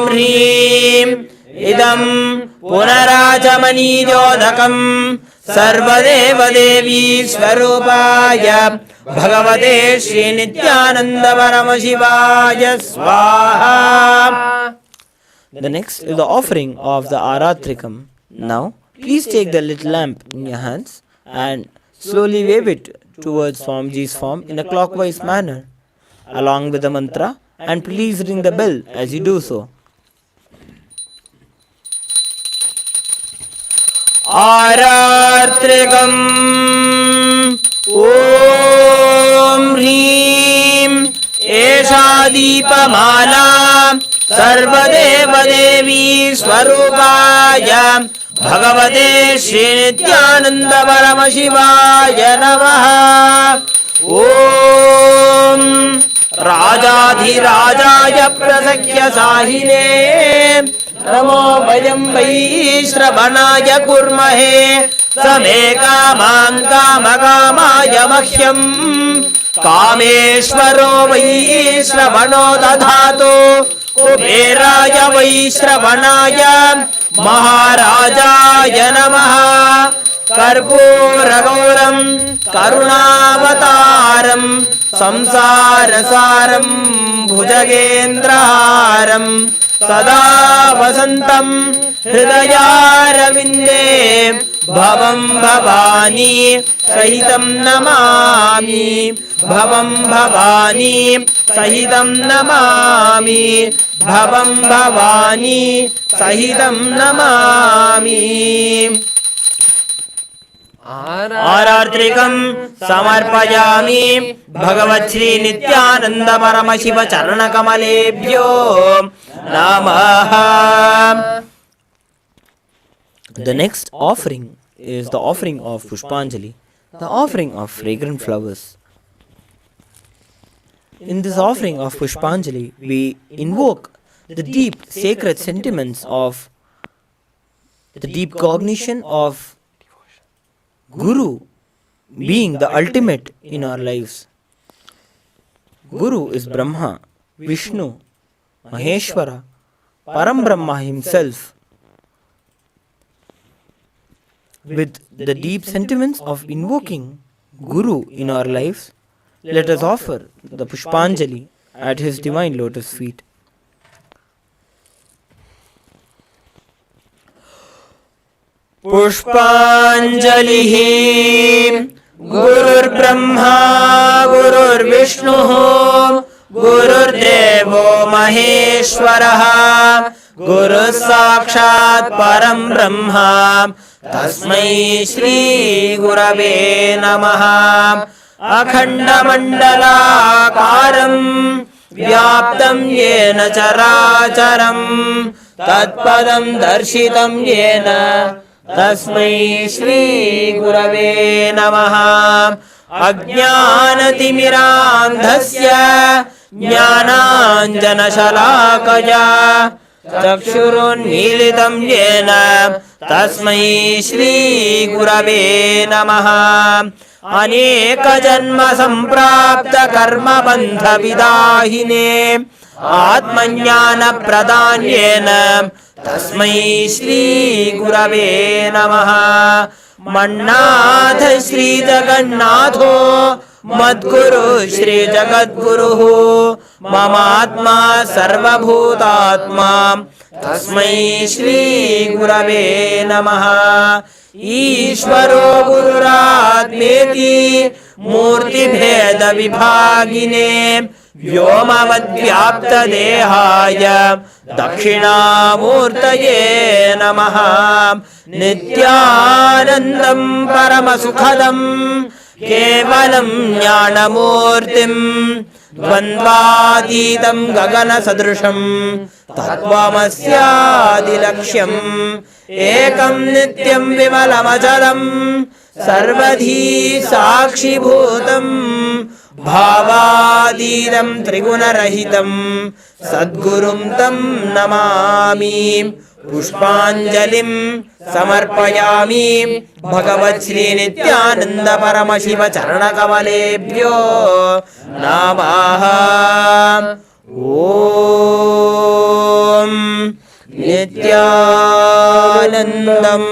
Speaker 9: ह्रीं इदं पुनराचमनीयोदकम् सर्वदेवदेवी स्वरूपाय भगवते श्रीनित्यानन्द परमशिवाय स्वाहा. The next is the offering of the Aratrikam. Now, please take the little lamp in your hands and slowly wave it towards Swamiji's form in a clockwise manner, along with the mantra, and please ring the bell as you do so. Aratrikam Om Hreem Esha Deepamala Sarvadeva Devi Swarupaya Bhagavate Shrinityananda Paramashivaya Namaha. Om Rajadhirajaya Prasakya Sahine Namo Vayam Vaishravanaya Kurmahe Same Kamam Kamakamaya Mahyam Kameshwaro Vaishravano Dadhato Kuberaya Vaishravanaya Maharajaya Namaha. Karpuragauram Karunavataram Samsarasaram Bhujagendraharam Sada Vasantam Hridayarvinde Bhavam Bhavani Sahitam Namami Bhavam Bhavani Sahitam Namami Bhavam Bhavani Sahitam Namami. Aratrikam Samarpayami Bhagavat Shri Nityananda Paramashiva Charanakamaleebhyo Namaha. The next offering is the offering of Pushpanjali, the offering of fragrant flowers. In this offering of Pushpanjali, we invoke the deep sacred sentiments of the deep cognition of Guru being the ultimate in our lives. Guru is Brahma, Vishnu, Maheshwara, Param Brahma himself. With the deep sentiments of invoking Guru in our lives, let us offer the Pushpanjali at his divine lotus feet. Pushpanjalihi Gurur Brahma Gurur Vishnu Gurur Devo Maheshwaraha Guru Sakshat Param Brahma Tasmai Shri Gurave Namaha. Akhanda Mandala Karam Vyaptam Yena Characharam Tatpadam Darshitam Yena Tasmai Shri Gurave Namaha. Ajnanatimirandhasya Jnananjana Shalakaya Chakshurunmilitam Yena Tasmai Shri Gurave Namaha. Aneka Janma Samprapta Karma Bandha Vidahine Atmanyana Pradanyena Tasmai Shri Gurave Namaha. मन्नाथ Shri जगन्नाथो मद्गुरु Shri जगद्गुरुः ममात्मा सर्वभूतात्मा तस्मै श्री गुरवे नमः। ईश्वरो गुरुरात्मेति मूर्तिभेद विभागिने व्योमवद्व्याप्तदेहाय दक्षिणामूर्तये नमः। नित्यानन्दं परमसुखदं केवलं ज्ञानमूर्तिं द्वन्द्वातीतं गगनसदृशं तत्त्वमस्यादिलक्ष्यम् एकं नित्यं विमलमचलं सर्वधी साक्षिभूतं भावातीतं त्रिगुणरहितं सद्गुरुं तं नमामि। पुष्पाञ्जलिं समर्पयामि भगवत्श्री नित्यानन्द परमशिव चरणकमलेभ्यो नमः। ॐ नित्यानन्दम्।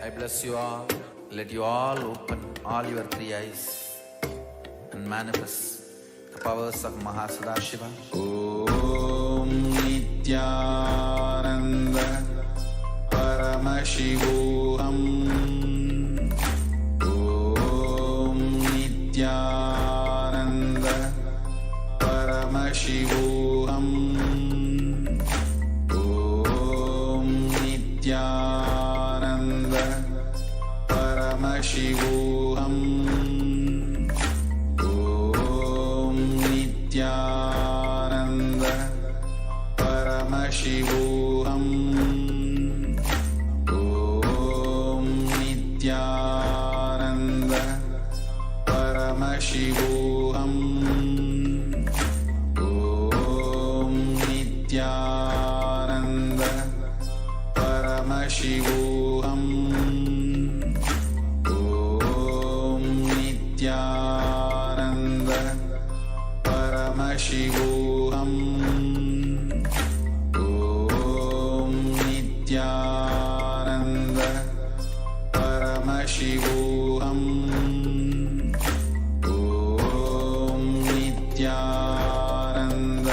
Speaker 1: I bless you all. Let you all open all your three eyes and manifest the powers of Mahasada
Speaker 7: Om Nithyananda Paramashivoham. Om Nithyananda Paramashivoham. Om Nithyananda Paramashivoham. Om Nithyananda Paramashivoham. Om Nithyananda Paramashivoham. Om Nithyananda Paramashivoham. Om Nithyananda Paramashivoham. Om Nithyananda Paramashivoham. Om Nithyananda Paramashivoham. Om Nithyananda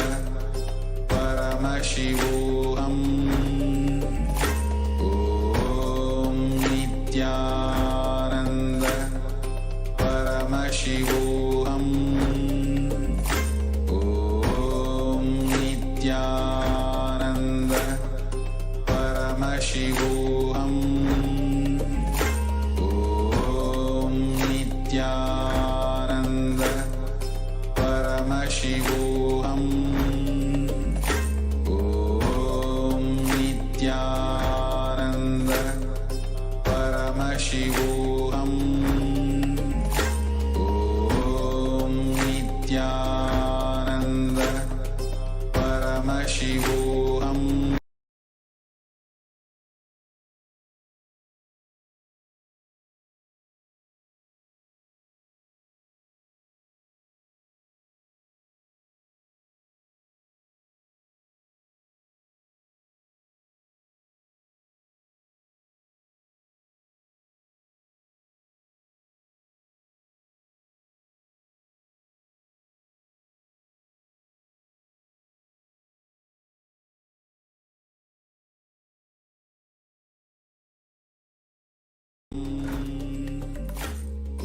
Speaker 7: Paramashivoham. Om Nithyananda Paramashivoham. Om Nithyananda Paramashivoham. Om Nithyananda Paramashivoham. Om Nithyananda Paramashivoham.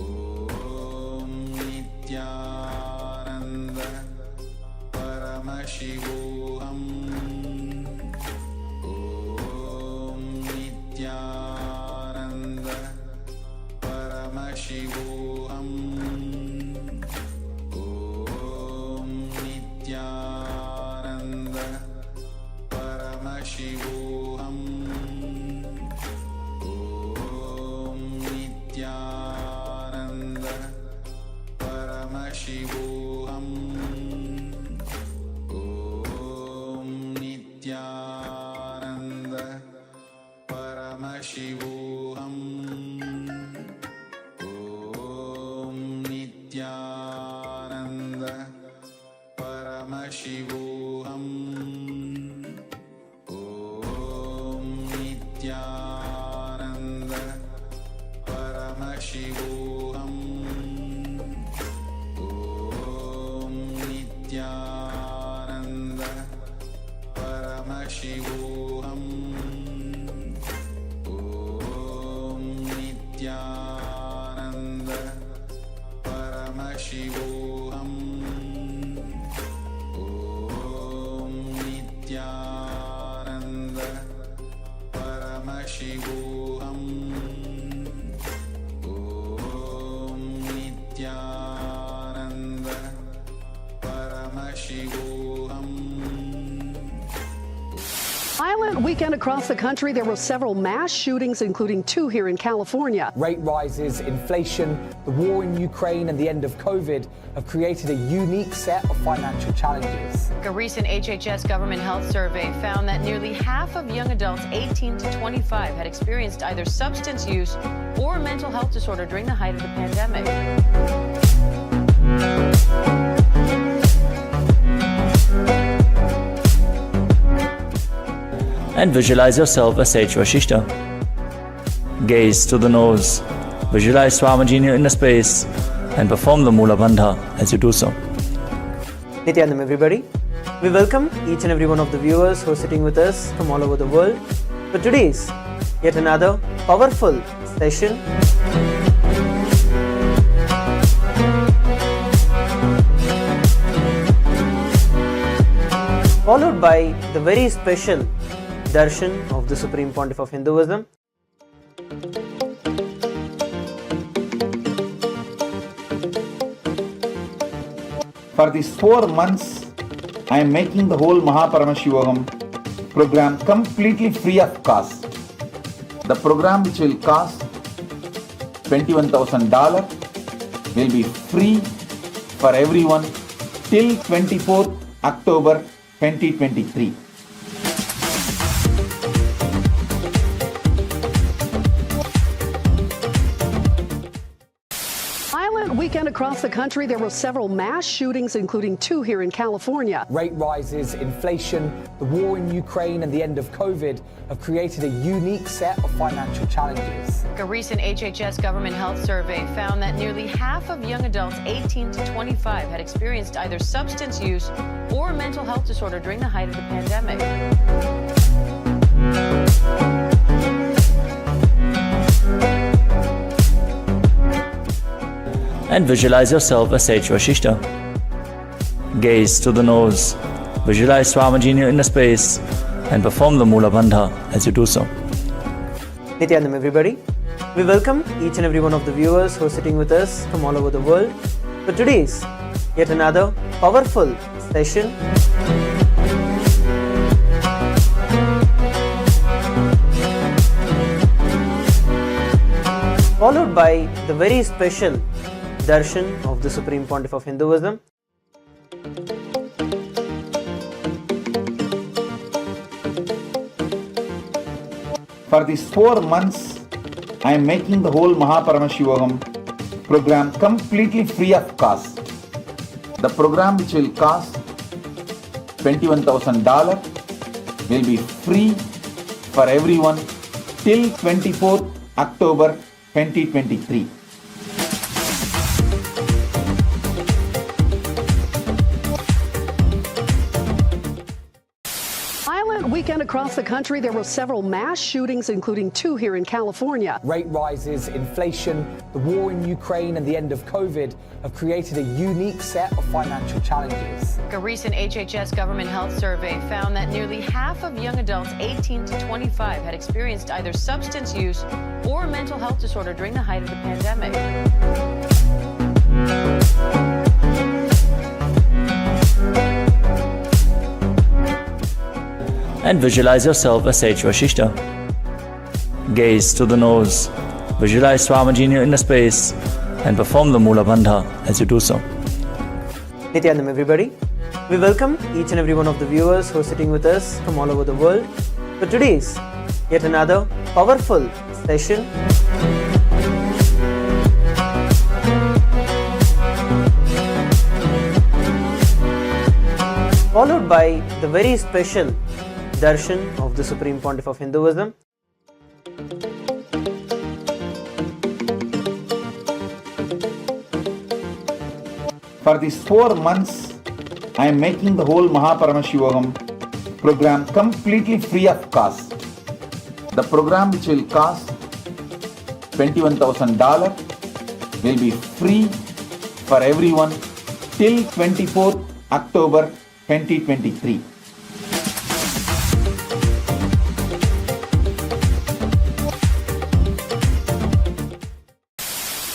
Speaker 7: Om Nithyananda Paramashivoham. Om Nithyananda Paramashivoham. Om Nithyananda Paramashivoham. Om Nithyananda Paramashivoham. Om Nithyananda Paramashivoham. Nithyananda Paramashivoham Nithyananda Paramashivoham Nithyananda Paramashivoham Nithyananda Paramashivoham Nithyananda Paramashivoham.
Speaker 2: Violent weekend across the country. There were several mass shootings, including 2 here in California.
Speaker 3: Rate rises, inflation, the war in Ukraine and the end of COVID have created a unique set of financial challenges.
Speaker 4: A recent HHS government health survey found that nearly half of young adults 18 to 25 had experienced either substance use or a mental health disorder during the height of the pandemic.
Speaker 5: And visualize yourself as Sage Vashishta. Gaze to the nose, visualize Swamiji in your inner space, and perform the Mula Bandha as you do so.
Speaker 6: Nithyanam, everybody. We welcome each and every one of the viewers who are sitting with us from all over the world for today's yet another powerful session. Followed by the very special Darshan of the Supreme Pontiff of Hinduism.
Speaker 7: For these 4 months, I am making the whole Paramashivoham program completely free of cost. The program, which will cost $21,000, will be free for everyone till 24th October 2023.
Speaker 2: Weekend across the country, there were several mass shootings, including 2 here in California.
Speaker 3: Rate rises, inflation, the war in Ukraine and the end of COVID have created a unique set of financial challenges.
Speaker 4: A recent HHS government health survey found that nearly half of young adults 18 to 25 had experienced either substance use or a mental health disorder during the height of the pandemic.
Speaker 5: And visualize yourself as Sage Vashishta. Gaze to the nose, visualize Swamiji in your inner space, and perform the Mula Bandha as you do so.
Speaker 6: Nithyanam, everybody. We welcome each and every one of the viewers who are sitting with us from all over the world for today's yet another powerful session. Followed by the very special Darshan of the Supreme Pontiff of Hinduism.
Speaker 7: For these 4 months, I am making the whole Paramashivoham program completely free of cost. The program, which will cost $21,000, will be free for everyone till 24th October 2023.
Speaker 2: Weekend across the country, there were several mass shootings, including 2 here in California.
Speaker 3: Rate rises, inflation, the war in Ukraine and the end of COVID have created a unique set of financial challenges.
Speaker 4: A recent HHS government health survey found that nearly half of young adults 18 to 25 had experienced either substance use or a mental health disorder during the height of the pandemic.
Speaker 5: And visualize yourself as Sage Vashishta. Gaze to the nose, visualize Swamiji in your inner space, and perform the Mula Bandha as you do so.
Speaker 6: Nithyanam, everybody. We welcome each and every one of the viewers who are sitting with us from all over the world for today's yet another powerful session. Followed by the very special Darshan of the Supreme Pontiff of Hinduism.
Speaker 7: For these 4 months, I am making the whole Paramashivoham program completely free of cost. The program, which will cost $21,000, will be free for everyone till 24th October 2023.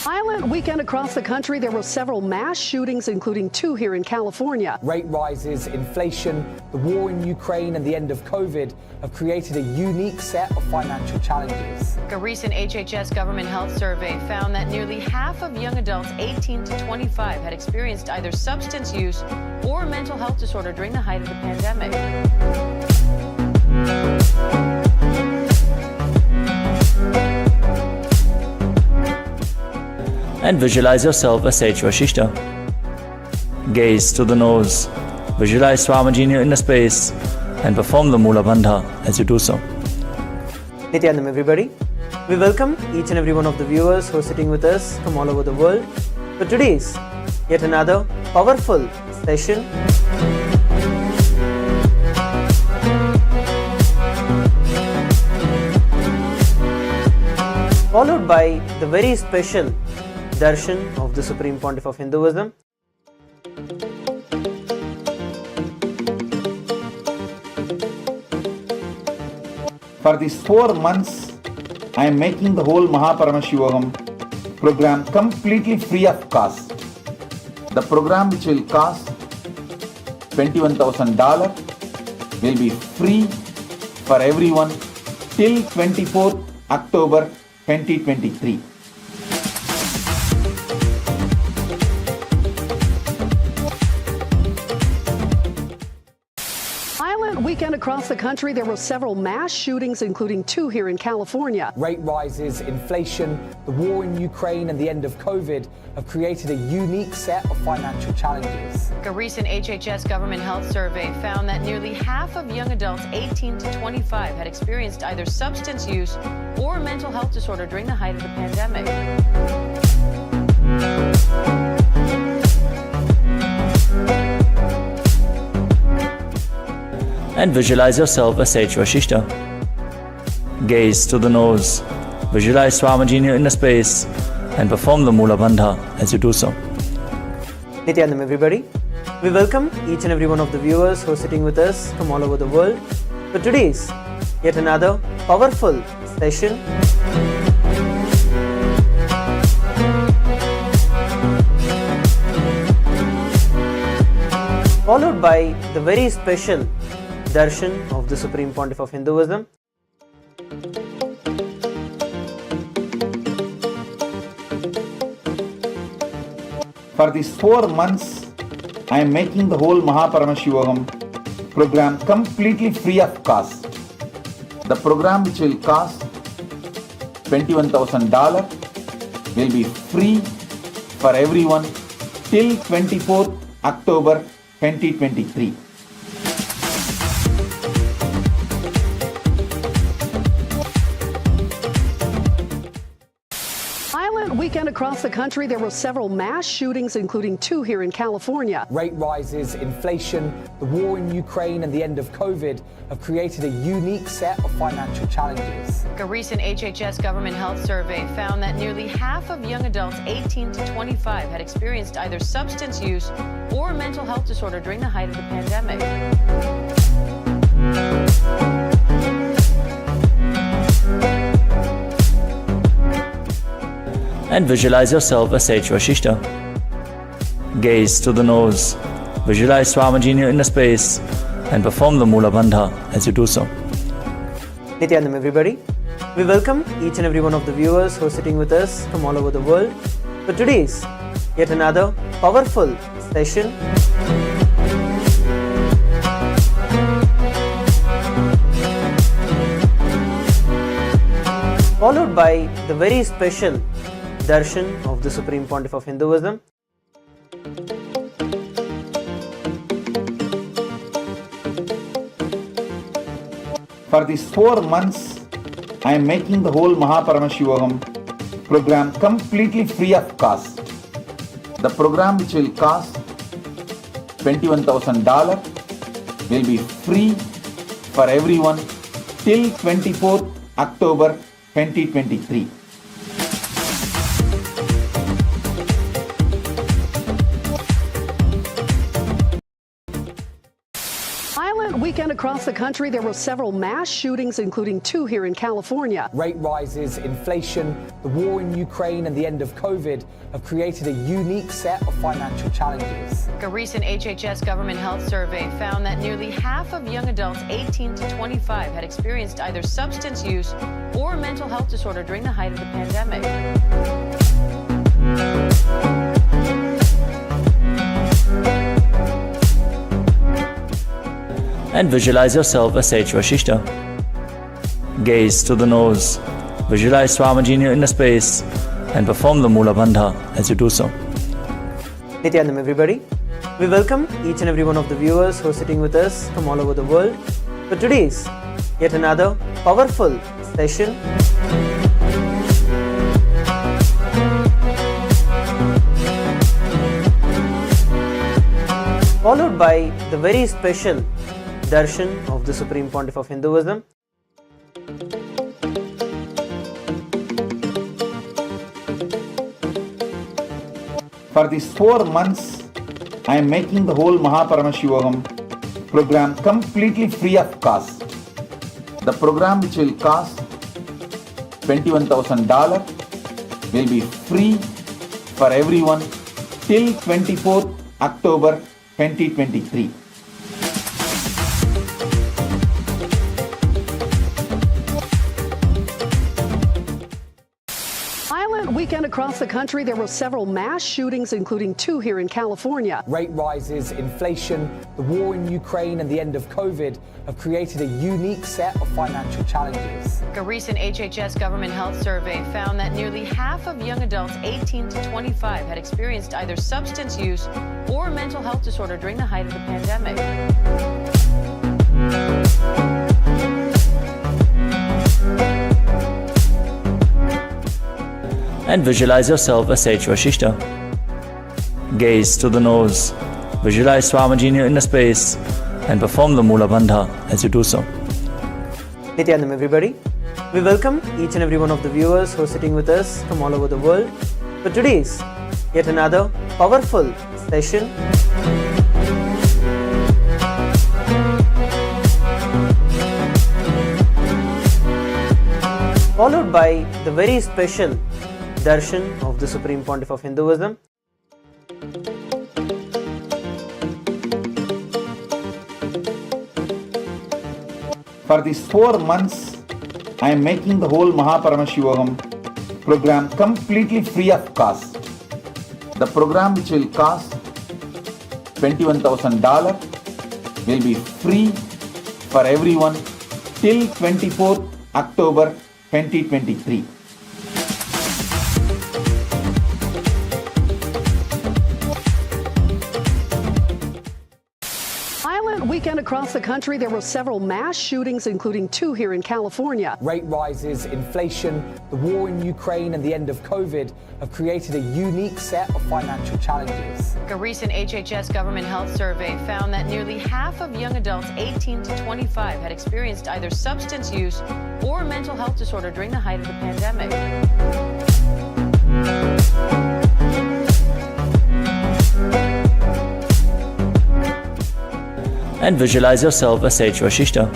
Speaker 2: Violent weekend across the country. There were several mass shootings, including 2 here in California.
Speaker 3: Rate rises, inflation, the war in Ukraine, and the end of COVID have created a unique set of financial challenges.
Speaker 4: A recent HHS government health survey found that nearly half of young adults 18 to 25 had experienced either substance use or a mental health disorder during the height of the pandemic.
Speaker 5: And visualize yourself as Sage Vashishta. Gaze to the nose, visualize Swamiji in your inner space, and perform the Mula Bandha as you do so.
Speaker 6: Nithyanam, everybody. We welcome each and every one of the viewers who are sitting with us from all over the world for today's yet another powerful session. Followed by the very special Darshan of the Supreme Pontiff of Hinduism.
Speaker 7: For these 4 months, I am making the whole Paramashivoham program completely free of cost. The program, which will cost $21,000, will be free for everyone till 24th October 2023.
Speaker 2: Violent weekend across the country. There were several mass shootings, including 2 here in California.
Speaker 3: Rate rises, inflation, the war in Ukraine, and the end of COVID have created a unique set of financial challenges.
Speaker 4: A recent HHS government health survey found that nearly half of young adults 18 to 25 had experienced either substance use or a mental health disorder during the height of the pandemic.
Speaker 5: And visualize yourself as Sage Vashishta. Gaze to the nose, visualize Swamiji in your inner space, and perform the Mula Bandha as you do so.
Speaker 6: Nithyanam, everybody. We welcome each and every one of the viewers who are sitting with us from all over the world for today's yet another powerful session. Followed by the very special Darshan of the Supreme Pontiff of Hinduism.
Speaker 7: For these 4 months, I am making the whole Paramashivoham program completely free of cost. The program, which will cost $21,000, will be free for everyone till 24th October 2023.
Speaker 2: Violent weekend across the country. There were several mass shootings, including 2 here in California.
Speaker 3: Rate rises, inflation, the war in Ukraine, and the end of COVID have created a unique set of financial challenges.
Speaker 4: A recent HHS government health survey found that nearly half of young adults 18 to 25 had experienced either substance use or a mental health disorder during the height of the pandemic.
Speaker 5: And visualize yourself as Sage Vashishta. Gaze to the nose, visualize Swamiji in your inner space, and perform the Mula Bandha as you do so.
Speaker 6: Nithyanam, everybody. We welcome each and every one of the viewers who are sitting with us from all over the world for today's yet another powerful session. Followed by the very special Darshan of the Supreme Pontiff of Hinduism.
Speaker 7: For these 4 months, I am making the whole Paramashivoham program completely free of cost. The program, which will cost $21,000, will be free for everyone till 24th October 2023.
Speaker 2: Violent weekend across the country. There were several mass shootings, including 2 here in California.
Speaker 3: Rate rises, inflation, the war in Ukraine and the end of COVID have created a unique set of financial challenges.
Speaker 4: A recent HHS government health survey found that nearly half of young adults 18 to 25 had experienced either substance use or a mental health disorder during the height of the pandemic.
Speaker 5: And visualize yourself as Sage Vashishta. Gaze to the nose, visualize Swamiji in your inner space, and perform the Mula Bandha as you do so.
Speaker 6: Nithyanam, everybody. We welcome each and every one of the viewers who are sitting with us from all over the world for today's yet another powerful session. Followed by the very special Darshan of the Supreme Pontiff of Hinduism.
Speaker 7: For these 4 months, I am making the whole Paramashivoham program completely free of cost. The program, which will cost $21,000, will be free for everyone till 24th October 2023.
Speaker 2: Violent weekend across the country. There were several mass shootings, including 2 here in California.
Speaker 3: Rate rises, inflation, the war in Ukraine and the end of COVID have created a unique set of financial challenges.
Speaker 4: A recent HHS government health survey found that nearly half of young adults 18 to 25 had experienced either substance use or a mental health disorder during the height of the pandemic.
Speaker 5: And visualize yourself as Sage Vashishta. Gaze to the nose, visualize Swamiji in your inner space, and perform the Mula Bandha as you do so.
Speaker 6: Nithyanam, everybody. We welcome each and every one of the viewers who are sitting with us from all over the world for today's yet another powerful session. Followed by the very special Darshan of the Supreme Pontiff of Hinduism.
Speaker 7: For these 4 months, I am making the whole Paramashivoham program completely free of cost. The program, which will cost $21,000, will be free for everyone till 24th October 2023.
Speaker 2: Violent weekend across the country. There were several mass shootings, including 2 here in California.
Speaker 3: Rate rises, inflation, the war in Ukraine and the end of COVID have created a unique set of financial challenges.
Speaker 4: A recent HHS government health survey found that nearly half of young adults 18 to 25 had experienced either substance use or a mental health disorder during the height of the pandemic.
Speaker 5: And visualize yourself as Sage Vashishta.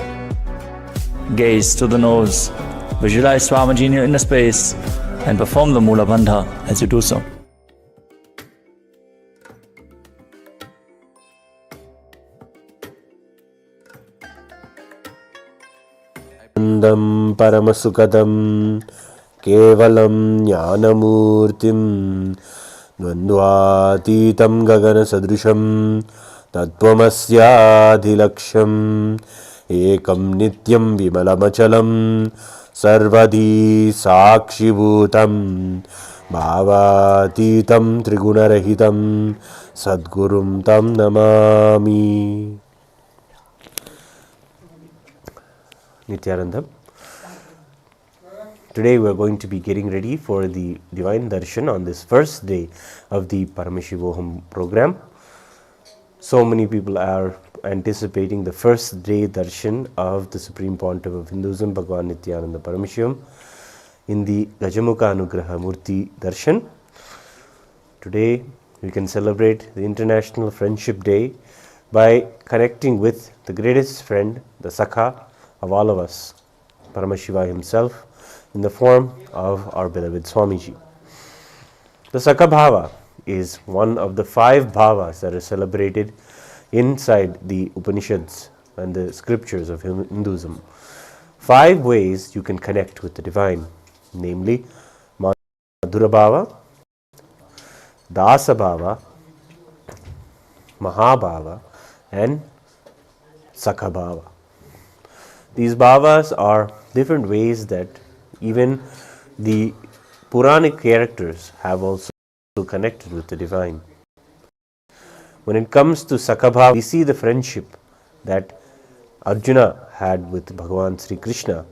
Speaker 5: Gaze to the nose, visualize Swamiji in your inner space, and perform the Mula Bandha as you do so.
Speaker 8: Paramasukadam Kevalam Jnanamurtim Dvandvatitam Gagana Sadrisham Tattvamasyaadhilaksham Ekam Nityam Vimalamachalam Sarvadhi Sakshibhutam Bhavatitam Trigunarahitam Sadgurum Tam Namami. Nityananda. Today we are going to be getting ready for the Divine Darshan on this first day of the Paramashivoham program. So many people are anticipating the first day Darshan of the Supreme Pontiff of Hinduism, Bhagavan Nithyananda Paramashivam, in the Gaja Anugraha Murti Darshan. Today we can celebrate the International Friendship Day by connecting with the greatest friend, the Sakha of all of us, Paramashiva himself, in the form of our beloved Swamiji. The Sakha Bhava is one of the 5 bhavas that are celebrated inside the Upanishads and the scriptures of Hinduism. 5 ways you can connect with the divine, namely Madhura Bhava, Dasa Bhava, Mahabhava and Sakha Bhava. These bhavas are different ways that even the Puranic characters have also connected with the divine. When it comes to Sakha Bhava, we see the friendship that Arjuna had with Bhagavan Sri Krishna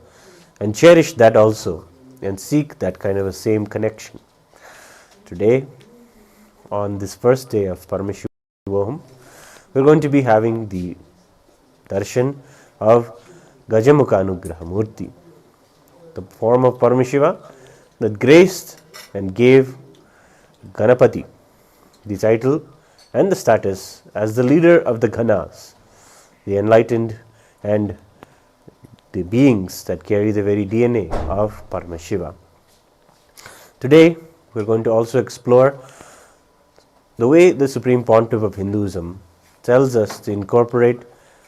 Speaker 8: and cherish that also and seek that kind of a same connection. Today, on this first day of Paramashivoham, we are going to be having the darshan of Gaja Anugraha Murti, the form of Paramashiva that graced and gave Ganapati the title and the status as the leader of the Gunas, the enlightened and the beings that carry the very DNA of Paramashiva. Today we are going to also explore the way the Supreme Pontiff of Hinduism tells us to incorporate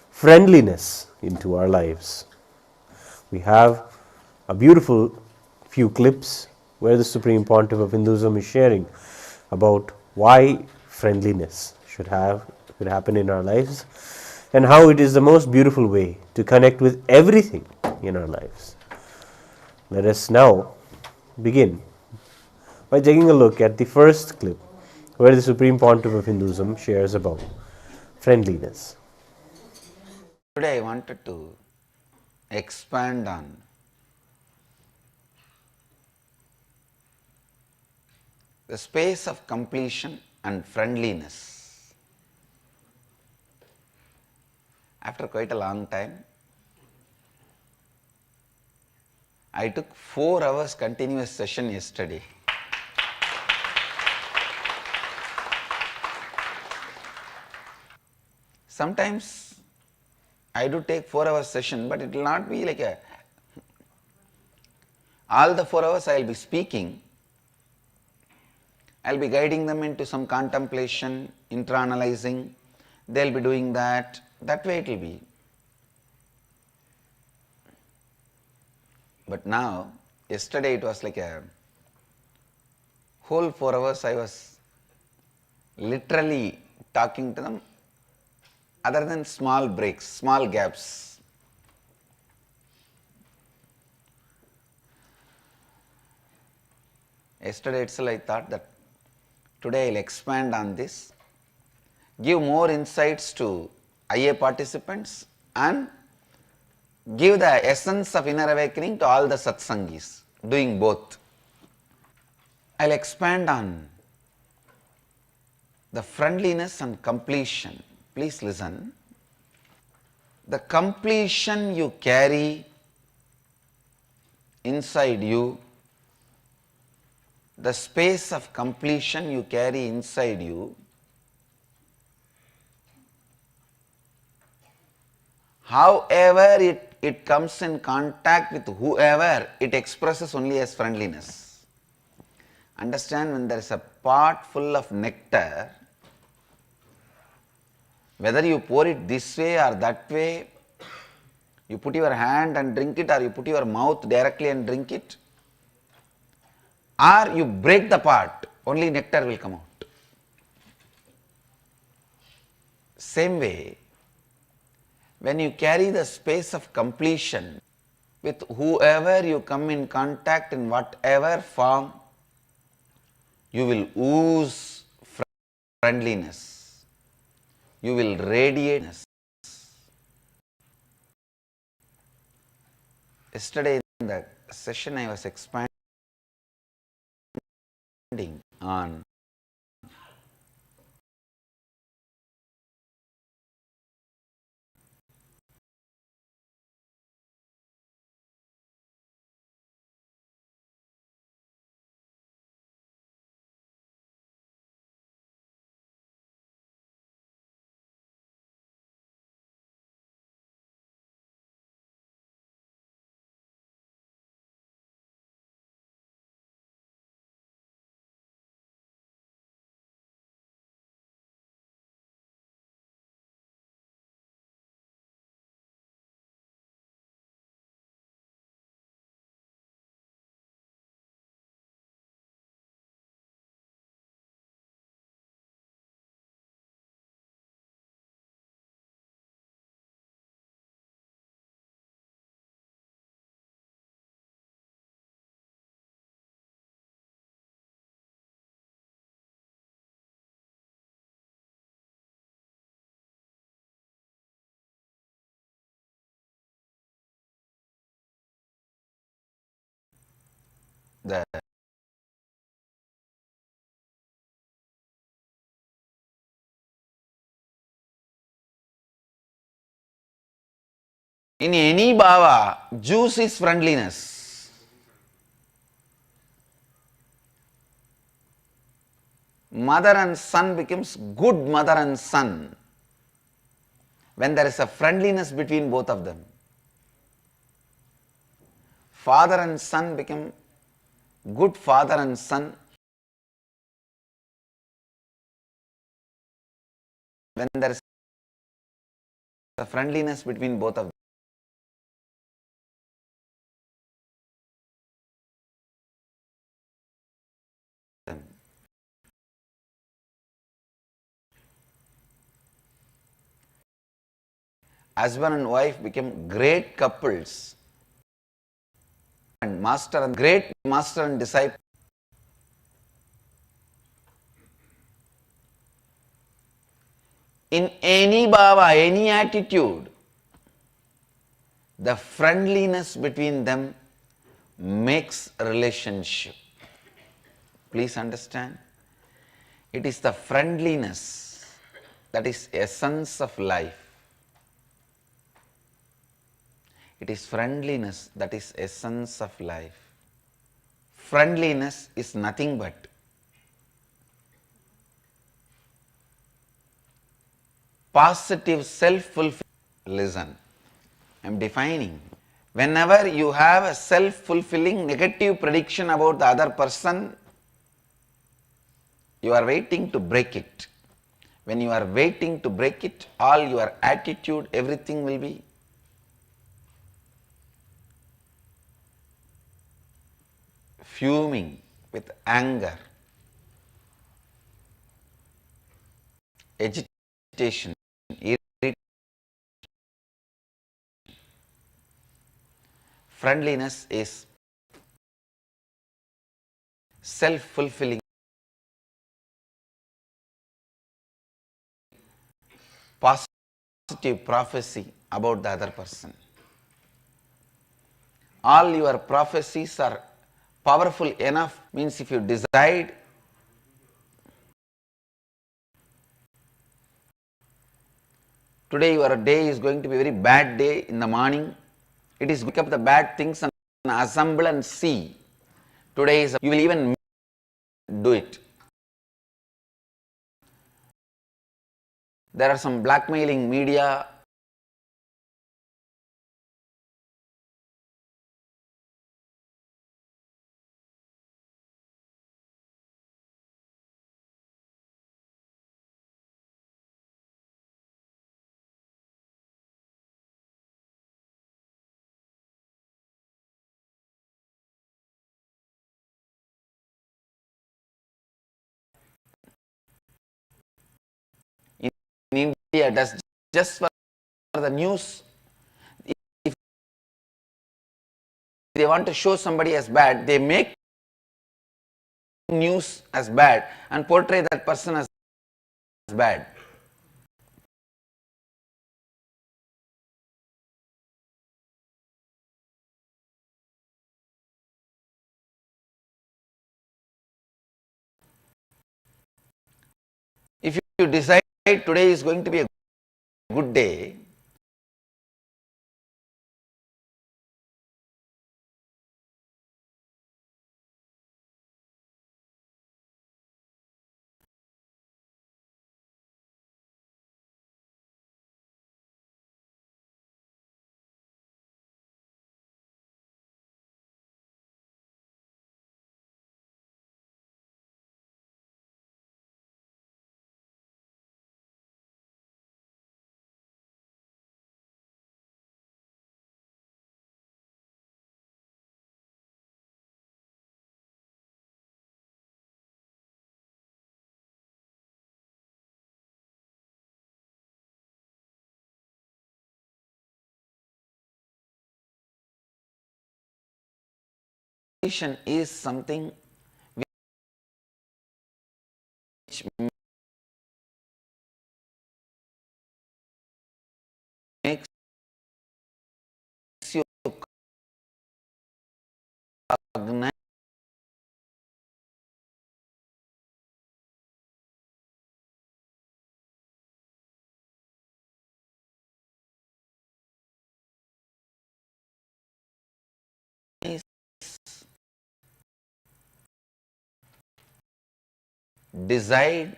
Speaker 8: friendliness into our lives. We have a beautiful few clips where the Supreme Pontiff of Hinduism is sharing about why friendliness should happen in our lives and how it is the most beautiful way to connect with everything in our lives. Let us now begin by taking a look at the first clip where the Supreme Pontiff of Hinduism shares about friendliness.
Speaker 1: Today I wanted to expand on the space of completion and friendliness. After quite a long time, I took 4 hours continuous session yesterday. Sometimes I do take 4 hours session, but it will not be like all the 4 hours I will be speaking. I will be guiding them into some contemplation, intra-analyzing. They will be doing that. That way it will be. But now, yesterday it was like a whole 4 hours I was literally talking to them, other than small breaks, small gaps. Yesterday itself I thought that today I will expand on this, give more insights to IA participants and give the essence of inner awakening to all the satsangis, doing both. I will expand on the friendliness and completion. Please listen. The completion you carry inside you, the space of completion you carry inside you, however it comes in contact with whoever, it expresses only as friendliness. Understand, when there is a pot full of nectar, whether you pour it this way or that way, you put your hand and drink it, or you put your mouth directly and drink it, or you break the pot, only nectar will come out. Same way, when you carry the space of completion with whoever you come in contact in whatever form, you will ooze friendliness. You will radiate. Yesterday in the session I was expanding on the in any bhava, juice is friendliness. Mother and son becomes good mother and son when there is a friendliness between both of them. Father and son become good father and son when there is a friendliness between both of them. Husband and wife become great couples and great master and disciple. In any bhava, any attitude, the friendliness between them makes a relationship. Please understand. It is the friendliness that is essence of life. It is friendliness that is essence of life. Friendliness is nothing but positive self-fulfillment. Listen, I am defining. Whenever you have a self-fulfilling negative prediction about the other person, you are waiting to break it. When you are waiting to break it, all your attitude, everything will be fuming with anger, agitation, irritation. Friendliness is self-fulfilling, positive prophecy about the other person. All your prophecies are powerful enough, means if you decide today your day is going to be a very bad day in the morning, it is pick up the bad things and assemble and see. Today is, you will even do it. There are some blackmailing media. In India, does just for the news. If they want to show somebody as bad, they make news as bad and portray that person as bad. If you decide today is going to be a good day, completion is something which makes you cognize decide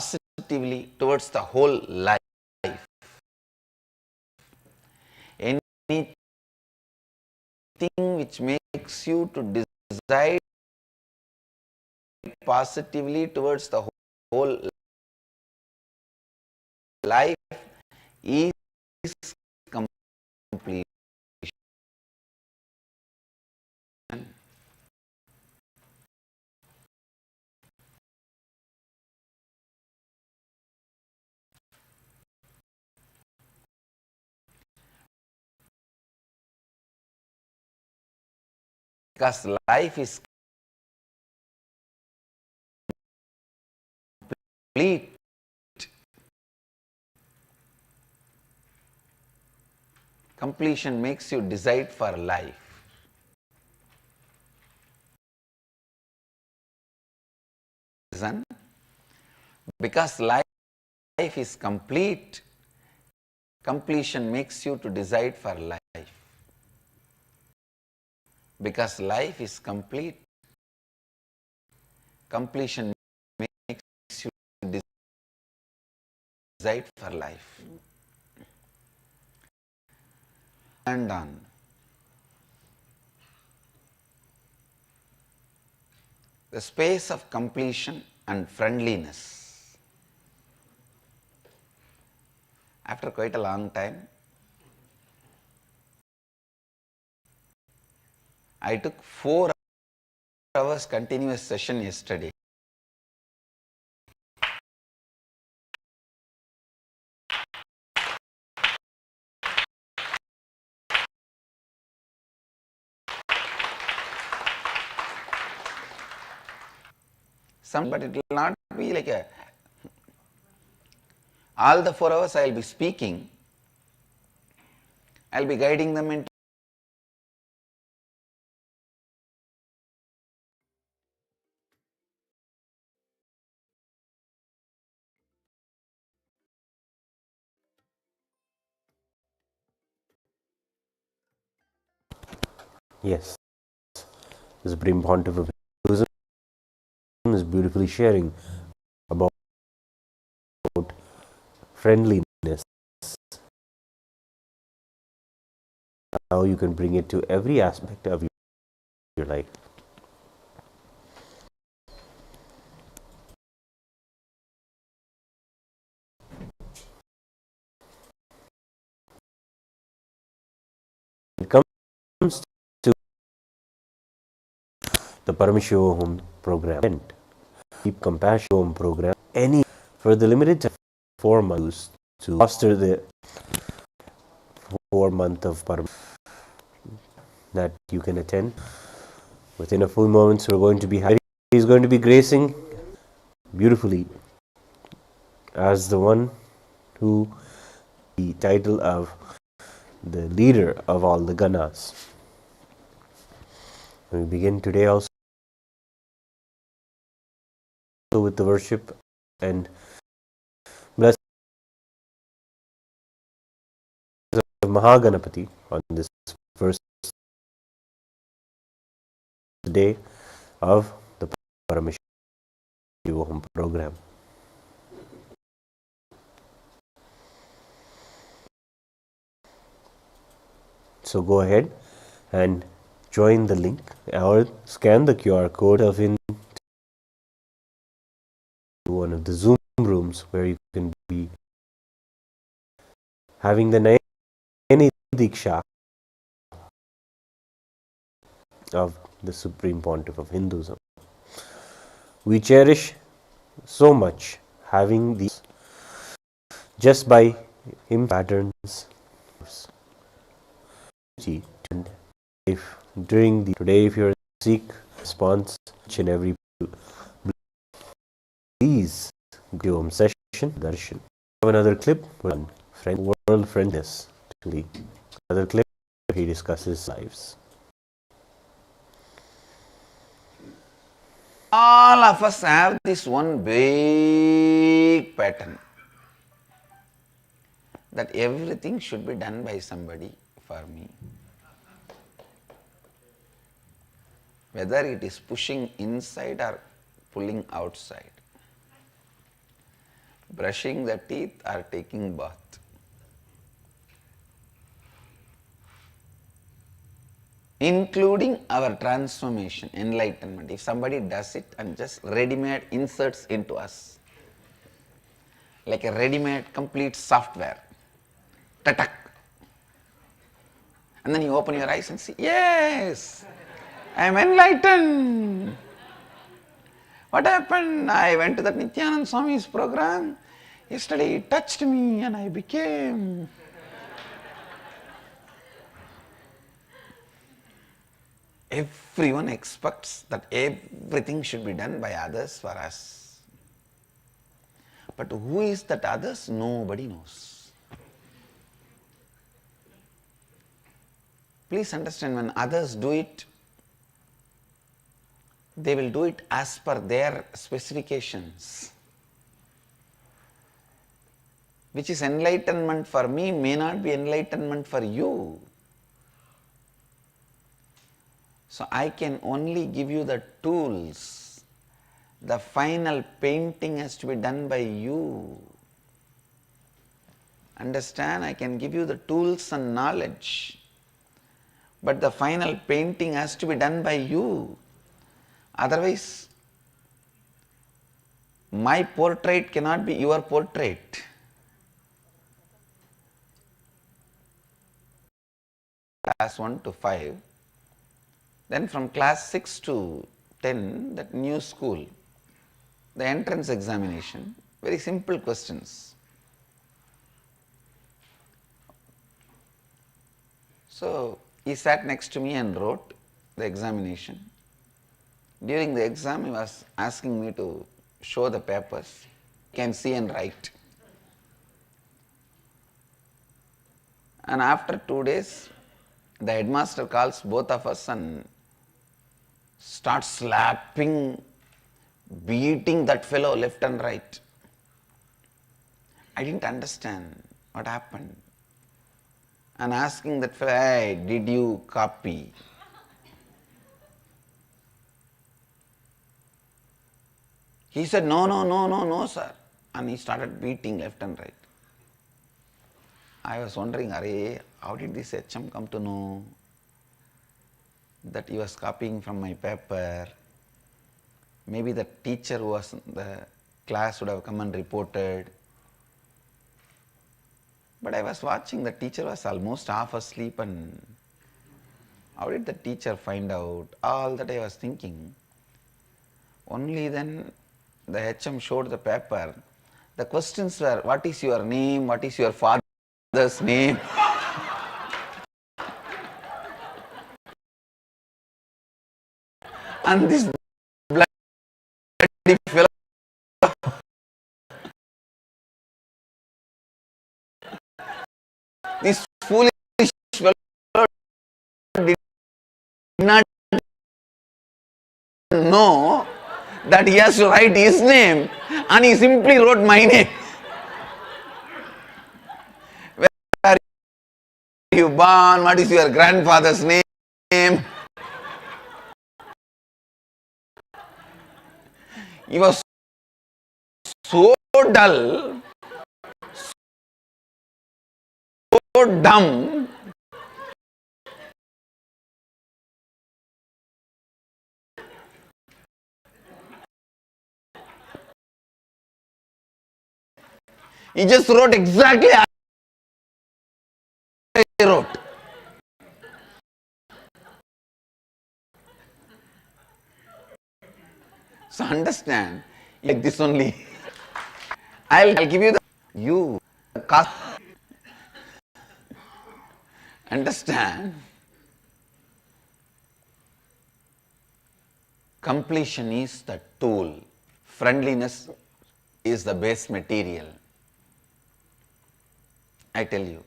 Speaker 1: positively towards the whole life. Anything which makes you to decide positively towards the whole life is completion. Because life is complete. Completion makes you decide for life. Reason, because life is complete, completion makes you to decide for life. Because life is complete, completion makes you decide for life. And on. The space of completion and friendliness. After quite a long time, I took 4 hours continuous session yesterday. But it will not be like a, all the 4 hours I will be speaking, I will be guiding them into
Speaker 8: Yes, this Supreme Pontiff of Hinduism is beautifully sharing about friendliness, how you can bring it to every aspect of your life. It comes to the Paramashivoham program, Deep Compassion program, for the limited time 4 months to foster the 4 month of Paramashiva that you can attend. Within a few moments, we're going to be having. He's going to be gracing beautifully as the one who the title of the leader of all the Gunas. We begin today also with the worship and blessings of Mahaganapati on this first day of the Paramashivoham program. So go ahead and join the link or scan the QR code of in one of the Zoom rooms where you can be having the Shiva Deeksha of the Supreme Pontiff of Hinduism. We cherish so much having these just by him patterns. And if during the today, if you seek response each and every, please give him session Darshan. Have another clip on world friendness. To the other clip, he discusses lives.
Speaker 1: All of us have this one big pattern that everything should be done by somebody for me. Whether it is pushing inside or pulling outside, brushing the teeth or taking bath. Including our transformation, enlightenment. If somebody does it and just ready-made inserts into us, like a ready-made complete software, tatak. And then you open your eyes and see, yes, I am enlightened. What happened? I went to that Nithyananda Swami's program. Yesterday he touched me and I became. Everyone expects that everything should be done by others for us. But who is that others? Nobody knows. Please understand, when others do it, they will do it as per their specifications. Which is enlightenment for me may not be enlightenment for you. So I can only give you the tools. The final painting has to be done by you. Understand? I can give you the tools and knowledge. But the final painting has to be done by you. Otherwise, my portrait cannot be your portrait. Class 1 to 5. Then from class 6 to 10, that new school, the entrance examination, very simple questions. So he sat next to me and wrote the examination. During the exam, he was asking me to show the papers. You can see and write. And after 2 days, the headmaster calls both of us and starts slapping, beating that fellow left and right. I didn't understand what happened. And asking that fellow, hey, did you copy? He said, no, sir. And he started beating left and right. I was wondering, how did this HM come to know that he was copying from my paper? Maybe the teacher who was in the class would have come and reported. But I was watching, the teacher was almost half asleep, and how did the teacher find out? All that I was thinking. Only then the HM showed the paper. The questions were, what is your name? What is your father's name? And this bloody fellow, this foolish fellow did not know that he has to write his name and he simply wrote my name. Where are you born? What is your grandfather's name? He was so dull, so dumb. He just wrote exactly as I wrote. So understand, like this only. I'll give you you understand. Completion is the tool. Friendliness is the base material. I tell you,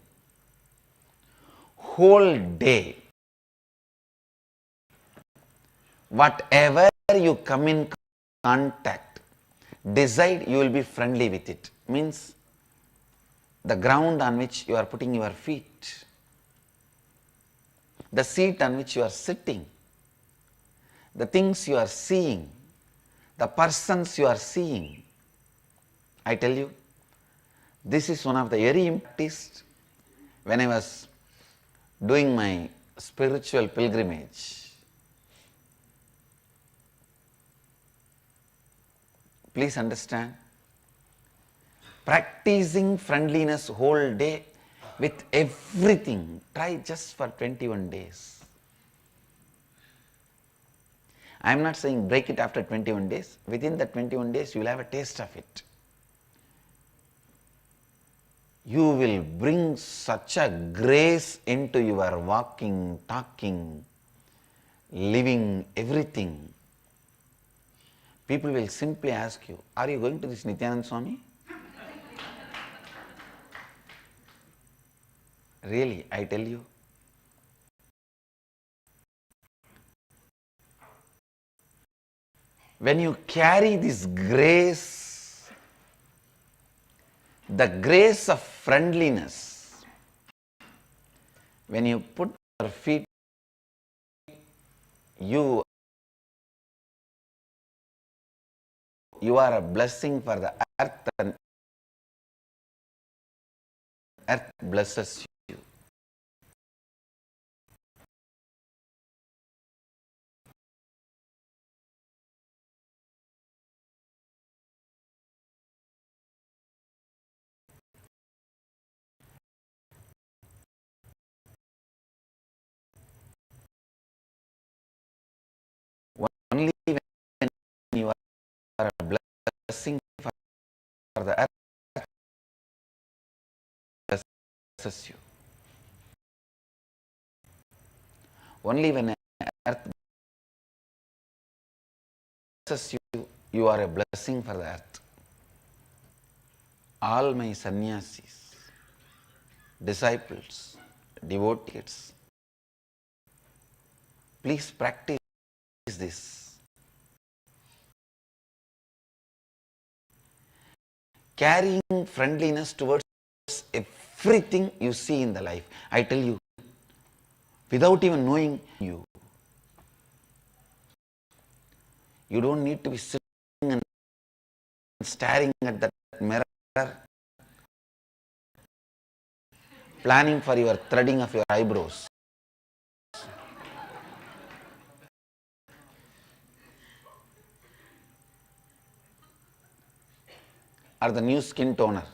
Speaker 1: whole day, whatever you come in contact, decide you will be friendly with it. Means the ground on which you are putting your feet, the seat on which you are sitting, the things you are seeing, the persons you are seeing. I tell you, this is one of the very practiced when I was doing my spiritual pilgrimage. Please understand, practicing friendliness whole day with everything, try just for 21 days. I am not saying break it after 21 days. Within the 21 days, you will have a taste of it. You will bring such a grace into your walking, talking, living, everything. People will simply ask you, are you going to this Nithyananda Swami? Really, I tell you. When you carry this grace, the grace of friendliness, when you put your feet, you are a blessing for the earth and earth blesses you. Only when you are a blessing for the earth blesses you. Only when earth blesses you, you are a blessing for the earth. All my sannyasis, disciples, devotees, please practice this. Carrying friendliness towards everything you see in the life. I tell you, without even knowing you, you don't need to be sitting and staring at that mirror, planning for your threading of your eyebrows. Or the new skin toner.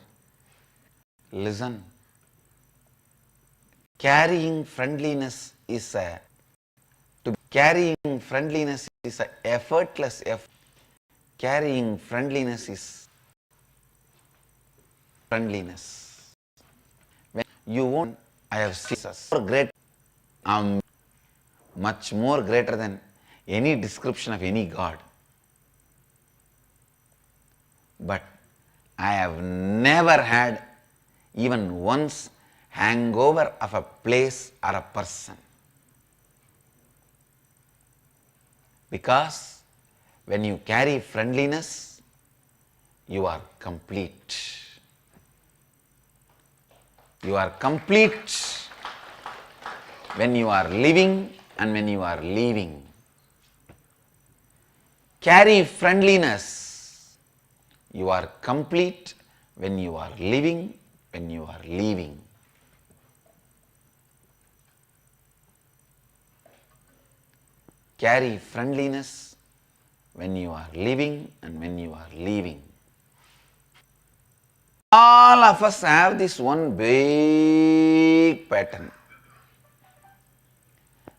Speaker 1: Listen. Carrying friendliness is a effortless effort. Carrying friendliness is friendliness. When you won't, I have seen more great, much more greater than any description of any God. But I have never had even once hangover of a place or a person. Because When you carry friendliness, you are complete. You are complete when you are living and when you are leaving. Carry friendliness. You are complete when you are living, when you are leaving. Carry friendliness when you are living and when you are leaving. All of us have this one big pattern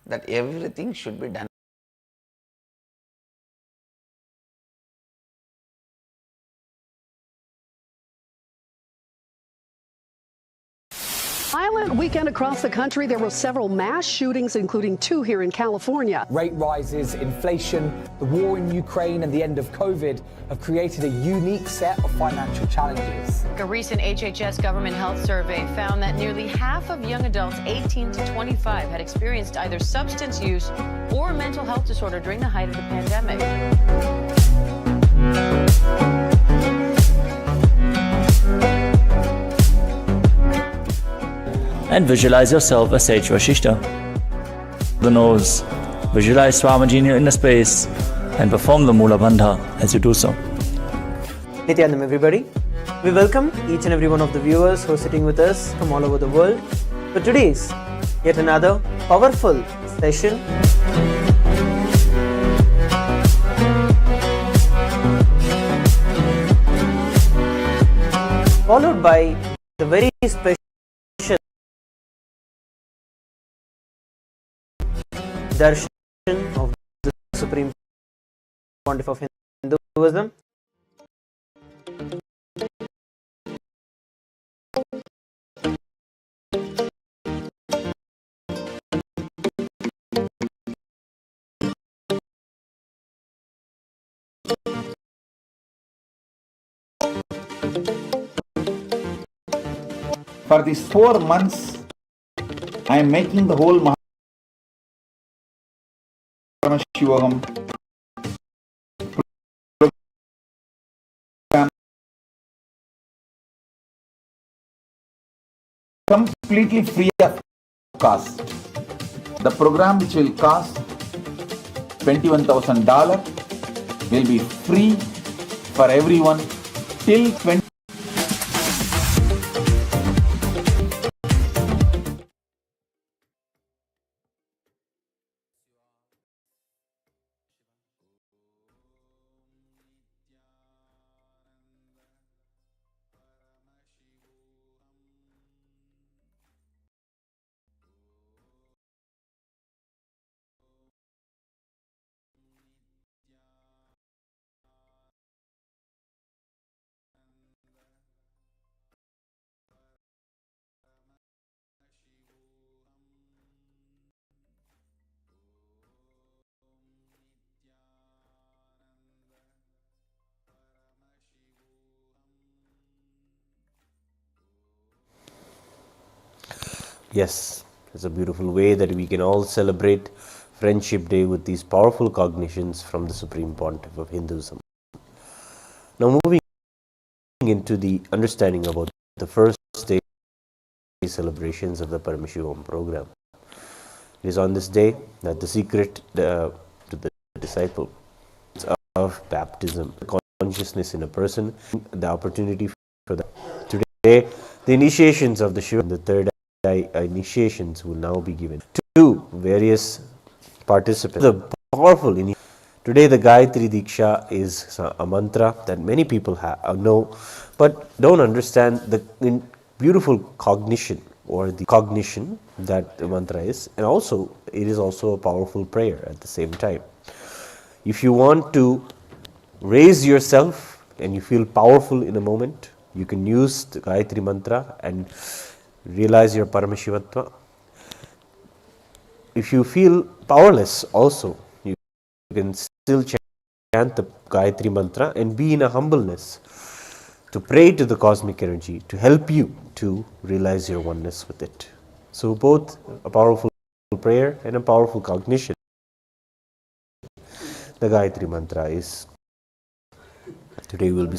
Speaker 1: that everything should be done.
Speaker 2: Violent weekend across the country. There were several mass shootings, including 2 here in California.
Speaker 3: Rate rises, inflation, the war in Ukraine, and the end of COVID have created a unique set of financial challenges.
Speaker 4: A recent HHS government health survey found that nearly half of young adults 18 to 25 had experienced either substance use or a mental health disorder during the height of the pandemic.
Speaker 5: And visualize yourself as Sage Vashishta. The nose. Visualize Swamiji in your inner space and perform the Mula Bandha as you do so.
Speaker 6: Nithyanam, everybody. We welcome each and every one of the viewers who are sitting with us from all over the world for today's yet another powerful session. Followed by the very special Darshan of the Supreme Pontiff of Hinduism.
Speaker 7: For these 4 months, I am making the whole Paramashivoham program completely free of cost. The program, which will cost $21,000, will be free for everyone till 20.
Speaker 8: Yes, it's a beautiful way that we can all celebrate Friendship Day with these powerful cognitions from the Supreme Pontiff of Hinduism. Now moving into the understanding about the first day celebrations of the Paramashivoham program. It is on this day that the secret to the disciple of baptism, consciousness in a person, the opportunity for that. Today, the initiations of the Shiva, the third eye initiations will now be given to various participants. The powerful today, the Gayatri Deeksha is a mantra that many people know, but don't understand the beautiful cognition or the cognition that the mantra is, and also it is also a powerful prayer at the same time. If you want to raise yourself and you feel powerful in a moment, you can use the Gayatri mantra and realize your Paramashivatva. If you feel powerless also, you can still chant the Gayatri mantra and be in a humbleness to pray to the cosmic energy to help you to realize your oneness with it. So both a powerful prayer and a powerful cognition. the Gayatri mantra is. Today we will be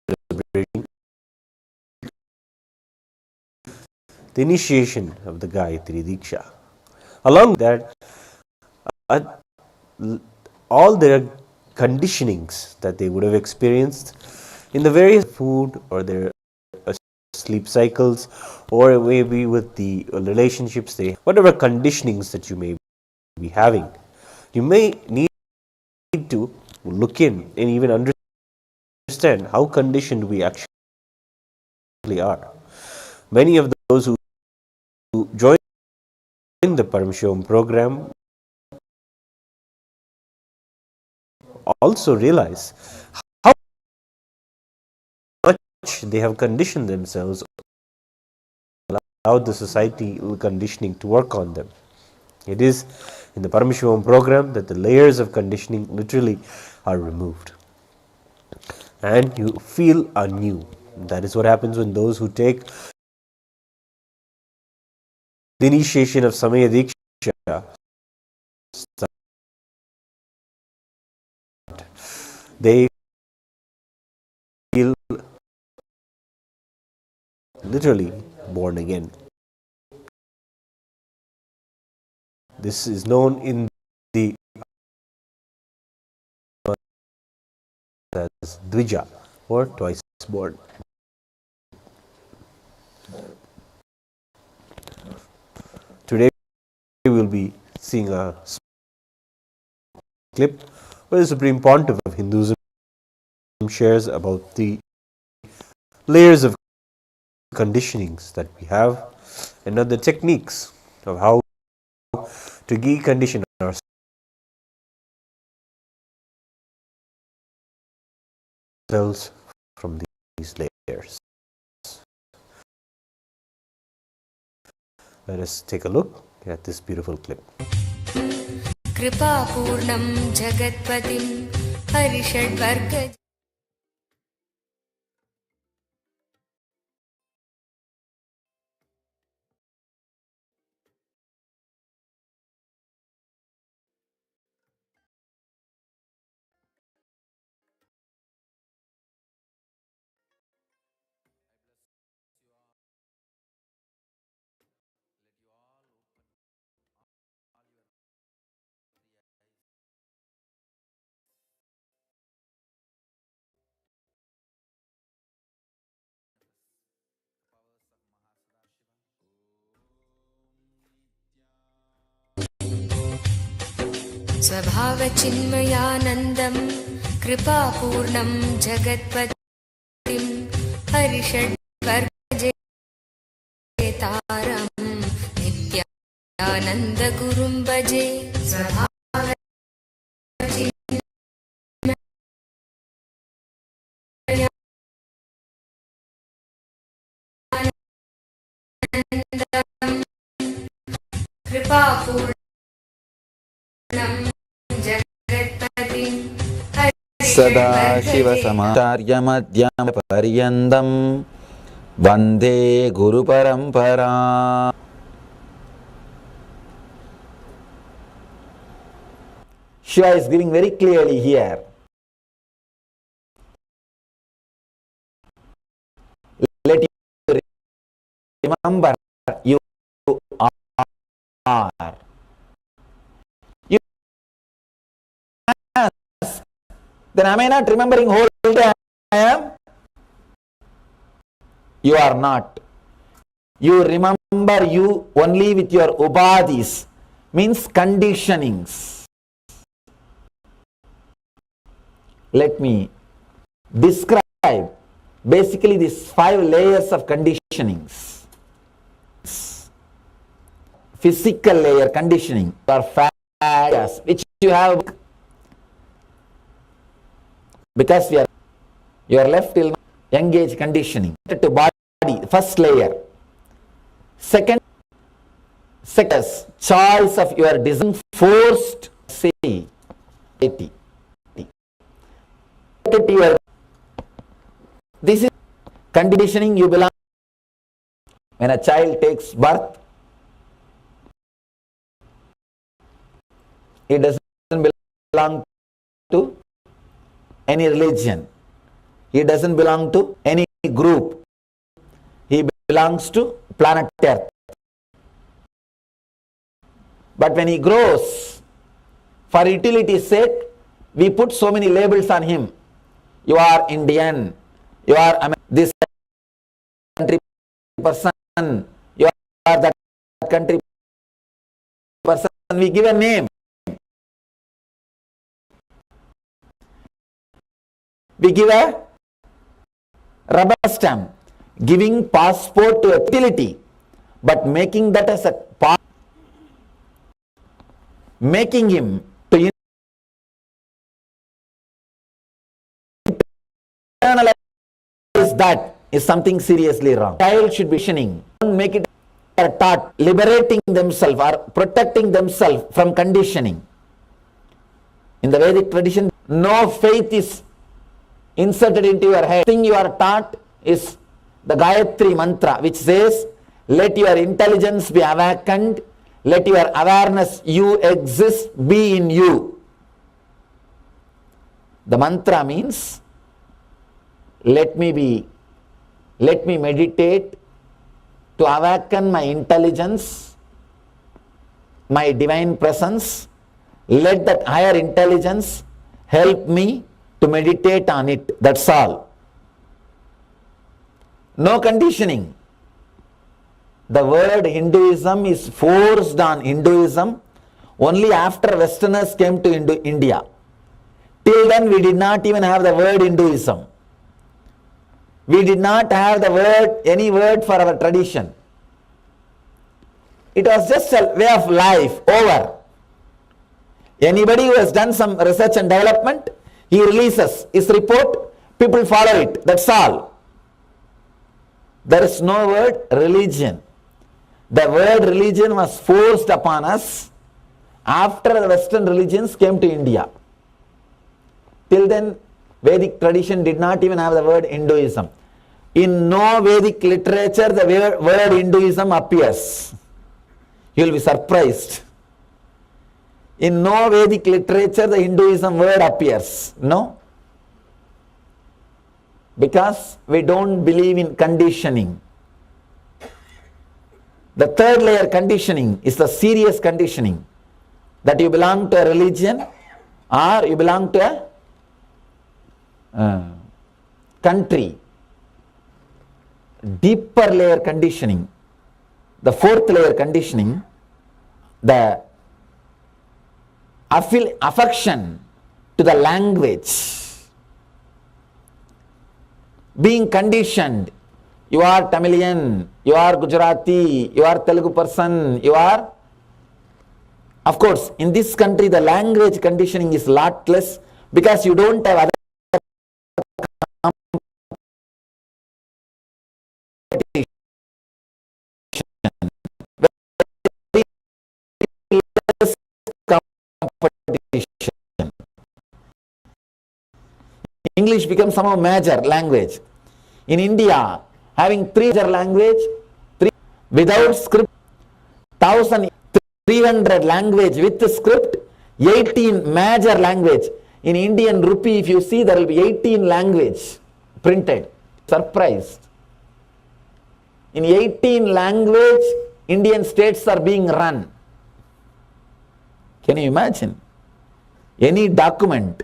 Speaker 8: celebrating the initiation of the Gayatri Deeksha. Along with that, all their conditionings that they would have experienced in the various food or their sleep cycles, or maybe with the relationships, whatever conditionings that you may be having, you may need to look in and even understand how conditioned we actually are. Many of those who join the Paramashivoham program also realize how much they have conditioned themselves, allowed the societal conditioning to work on them. It is in the Paramashivoham program that the layers of conditioning literally are removed and you feel anew. That is what happens when those who take the initiation of Samaya Deeksha start. They feel literally born again. This is known in the as Dvija, or twice born. Today we will be seeing a clip where the Supreme Pontiff of Hinduism shares about the layers of conditionings that we have and other techniques of how to decondition ourselves from these layers. Let us take a look at this beautiful clip.
Speaker 10: Kripa Purnam Jagatpatim Harishad Varga. Svabhava-chinmayanandam Kripa-purnam Jagatpatim Harishad-vargajetaram Nithyananda-gurum bhaje. Svabhava-chinmayanandam Kripa-purnam
Speaker 1: Sada Shiva Samacharya Madhyam Paryandam Vande Guru Parampara. Shiva is giving very clearly here. Let you remember you are. You ask, then am I not remembering whole day I am? You are not. You remember you only with your ubadhis, means conditionings. Let me describe basically these 5 layers of conditionings. Physical layer conditioning or fat which you have, because you are left till young age conditioning to body, first layer. Second choice of your design, forced say this is conditioning you belong. When a child takes birth, He doesn't belong to any religion. He doesn't belong to any group. He belongs to planet Earth. But when he grows, for utility's sake, we put so many labels on him. You are Indian, you are this country person, you are that country person. We give a name. We give a rubber stamp, giving passport to a utility, but making that as a part, making him to internalize that is something seriously wrong. Child should be conditioning. Don't make it a taught, liberating themselves or protecting themselves from conditioning. In the Vedic tradition, no faith is inserted into your head. The thing you are taught is the Gayatri mantra, which says, let your intelligence be awakened, let your awareness, you exist, be in you. The mantra means, let me meditate to awaken my intelligence, my divine presence. Let that higher intelligence help me to meditate on it. That's all. No conditioning. The word Hinduism is forced on Hinduism only after Westerners came to India. Till then we did not even have the word Hinduism. We did not have the word, any word for our tradition. It was just a way of life, over. Anybody who has done some research and development, he releases his report, people follow it, that's all. There is no word religion. The word religion was forced upon us after the Western religions came to India. Till then, Vedic tradition did not even have the word Hinduism. In no Vedic literature, the word Hinduism appears. You will be surprised. In no Vedic literature, the Hinduism word appears. No. Because we don't believe in conditioning. The third layer conditioning is the serious conditioning. That you belong to a religion or you belong to a country. Deeper layer conditioning. The fourth layer conditioning, the affection to the language. Being conditioned. You are Tamilian, you are Gujarati, you are Telugu person, you are... Of course, in this country the language conditioning is lot less because you don't have other competition. Less competition. English becomes somehow major language. In India, having three major language, without script, 1300 language with script, 18 major language. In Indian rupee, if you see, there will be 18 language printed. Surprised. In 18 language, Indian states are being run. Can you imagine? Any document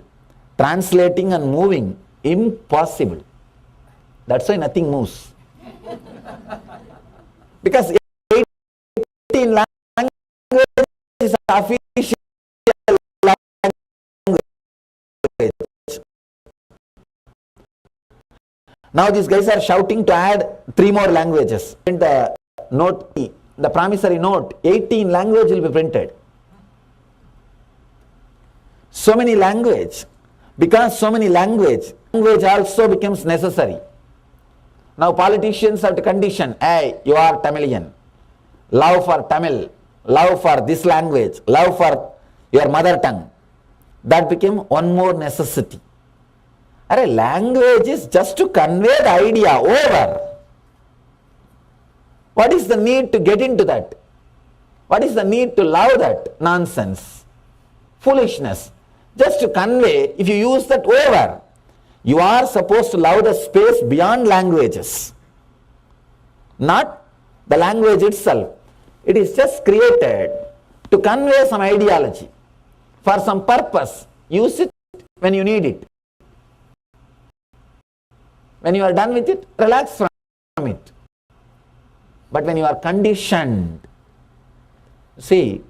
Speaker 1: translating and moving, impossible. That's why nothing moves. Because 18 language is official language. Now these guys are shouting to add 3 more languages. In the note, the promissory note, 18 language will be printed. So many language. Because so many language also becomes necessary. Now politicians have to condition, hey, you are Tamilian, love for Tamil, love for this language, love for your mother tongue. That became one more necessity. Arey, language is just to convey the idea, over. What is the need to get into that? What is the need to love that nonsense?
Speaker 7: foolishness. Just to convey, if you use that over, you are supposed to love the space beyond languages, not the language itself. It is just created to convey some ideology for some purpose. Use it when you need it. When you are done with it, relax from it. But when you are conditioned, see,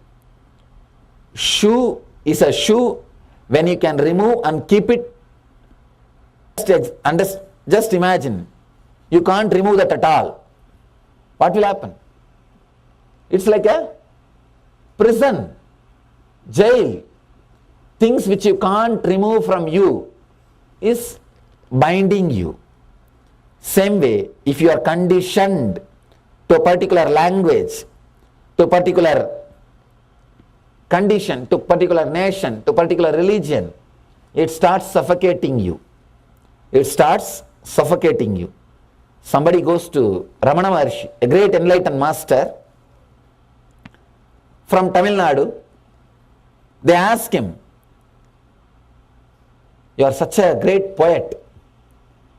Speaker 7: shoe is a shoe when you can remove and keep it. Just imagine, you can't remove that at all. What will happen? It's like a prison, jail. Things which you can't remove from you is binding you. Same way, if you are conditioned to a particular language, to a particular condition, to a particular nation, to a particular religion, it starts suffocating you. It starts suffocating you. Somebody goes to Ramana Maharshi, a great enlightened master from Tamil Nadu. They ask him, "You are such a great poet,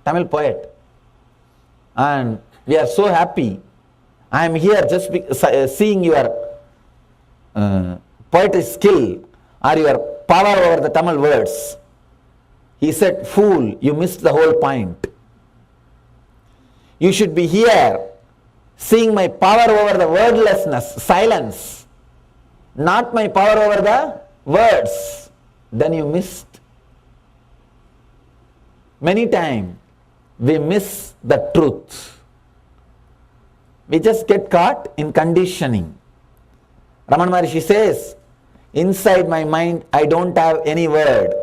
Speaker 7: Tamil poet, and we are so happy. I am here just seeing your poetry skill or your power over the Tamil words." He said, "Fool, you missed the whole point. You should be here seeing my power over the wordlessness, silence, not my power over the words. Then you missed." Many times we miss the truth. We just get caught in conditioning. Ramana Maharshi says, inside my mind I don't have any word,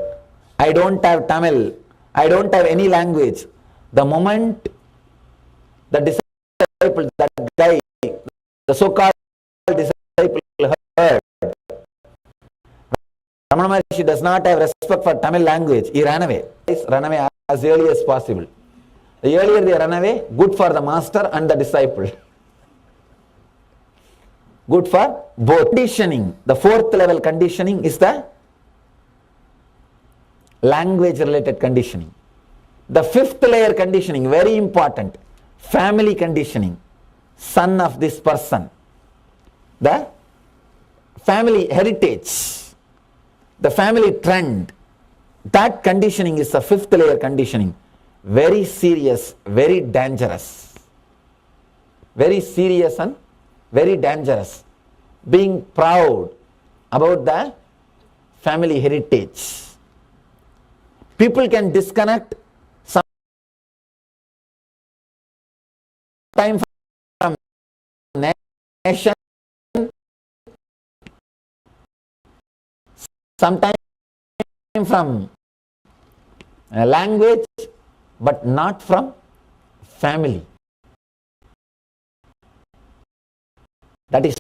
Speaker 7: I don't have Tamil, I don't have any language. The moment the disciple, that guy, the so-called disciple heard, Ramana Maharshi does not have respect for Tamil language, he ran away. Run away as early as possible. The earlier they run away, good for the master and the disciple. Good for both. Conditioning, the fourth level conditioning is the language related conditioning. The fifth layer conditioning, very important, family conditioning. Son of this person, the family heritage, the family trend, that conditioning is the fifth layer conditioning. Very serious, very dangerous. Very serious and very dangerous. Being proud about the family heritage. People can disconnect sometimes from nation, sometimes from language, but not from family. That is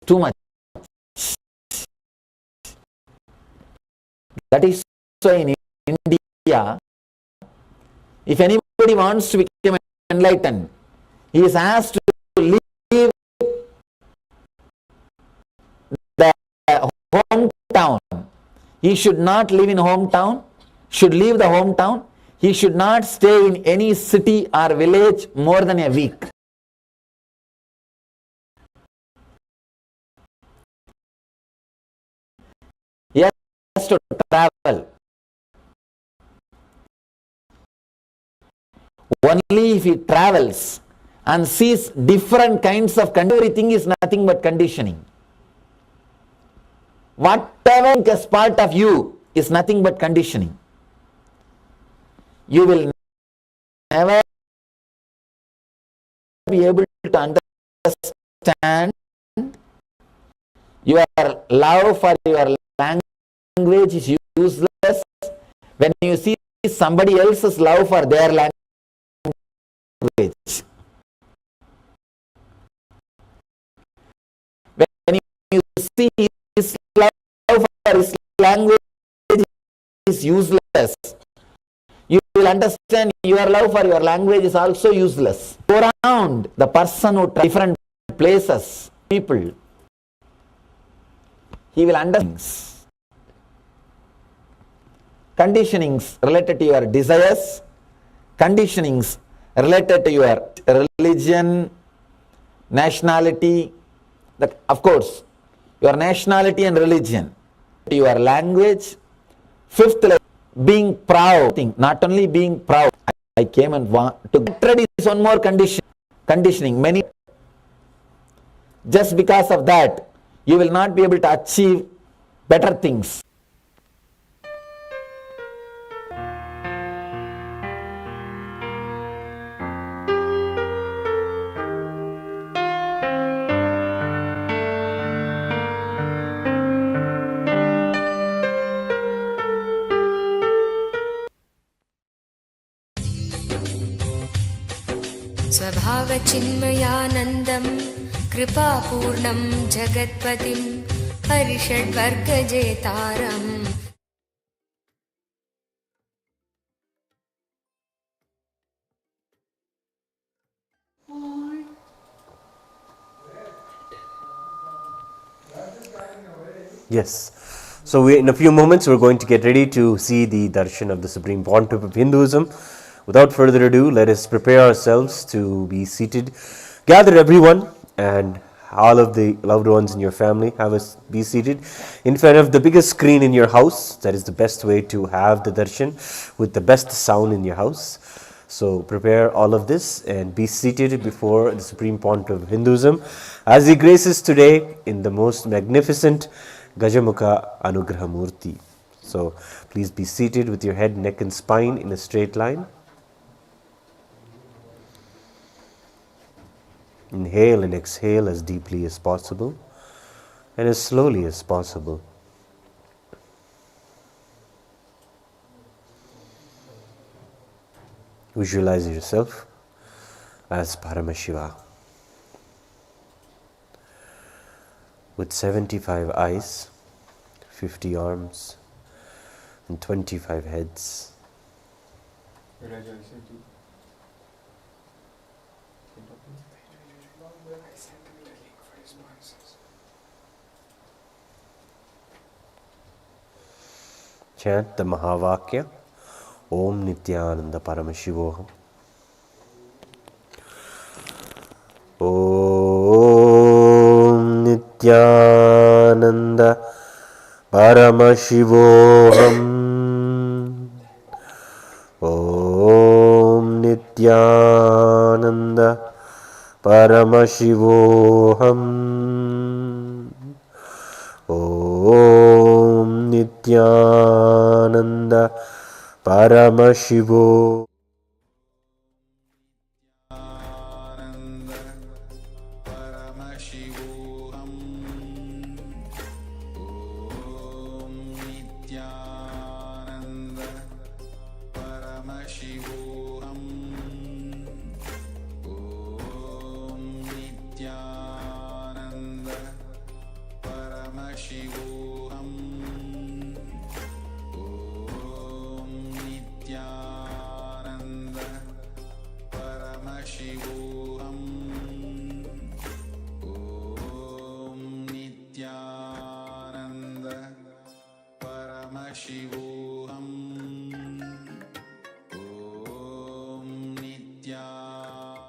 Speaker 7: too much. That is so in India, if anybody wants to become enlightened, he is asked to leave the hometown. He should not live in hometown, should leave the hometown. He should not stay in any city or village more than a week. He has to travel. Only if he travels and sees different kinds of conditioning, everything is nothing but conditioning. Whatever is part of you is nothing but conditioning. You will never be able to understand your love for your language is useless when you see somebody else's love for their language. When you see his love for his language is useless, you will understand your love for your language is also useless. Go around the person who tries different places, people, he will understand. conditionings related to your desires, conditionings related to your religion, nationality, of course, your nationality and religion, your language. Fifth level, being proud, not only being proud, I came and want to get ready is one more conditioning. Many, just because of that, you will not be able to achieve better things.
Speaker 10: स्वभावचिन्मयानन्दं कृपापूर्णं जगत्पतिं हरिषड्वर्गजेतारम्
Speaker 8: Yes. So in a few moments we're going to get ready to see the darshan of the Supreme Pontiff of Hinduism. Without further ado, let us prepare ourselves to be seated. Gather everyone and all of the loved ones in your family, have us be seated in front of the biggest screen in your house. That is the best way to have the darshan with the best sound in your house. So prepare all of this and be seated before the Supreme Pontiff of Hinduism as he graces today in the most magnificent Gajamukha Anugraha Murti. So please be seated with your head, neck and spine in a straight line. Inhale and exhale as deeply as possible and as slowly as possible. Visualize yourself as Paramashiva with 75 eyes, 50 arms and 25 heads. Chant the Mahavakya, Om Nithyananda Paramashivoham. Om Nithyananda Paramashivoham. Om Nithyananda Paramashivoham. Om Nithyananda Paramashivo.
Speaker 1: Paramashivoham. Om Nithyananda Paramashivoham. Om Nithyananda Paramashivoham. Om Nithyananda Paramashivoham. Om Nithyananda Paramashivoham. Om Nithyananda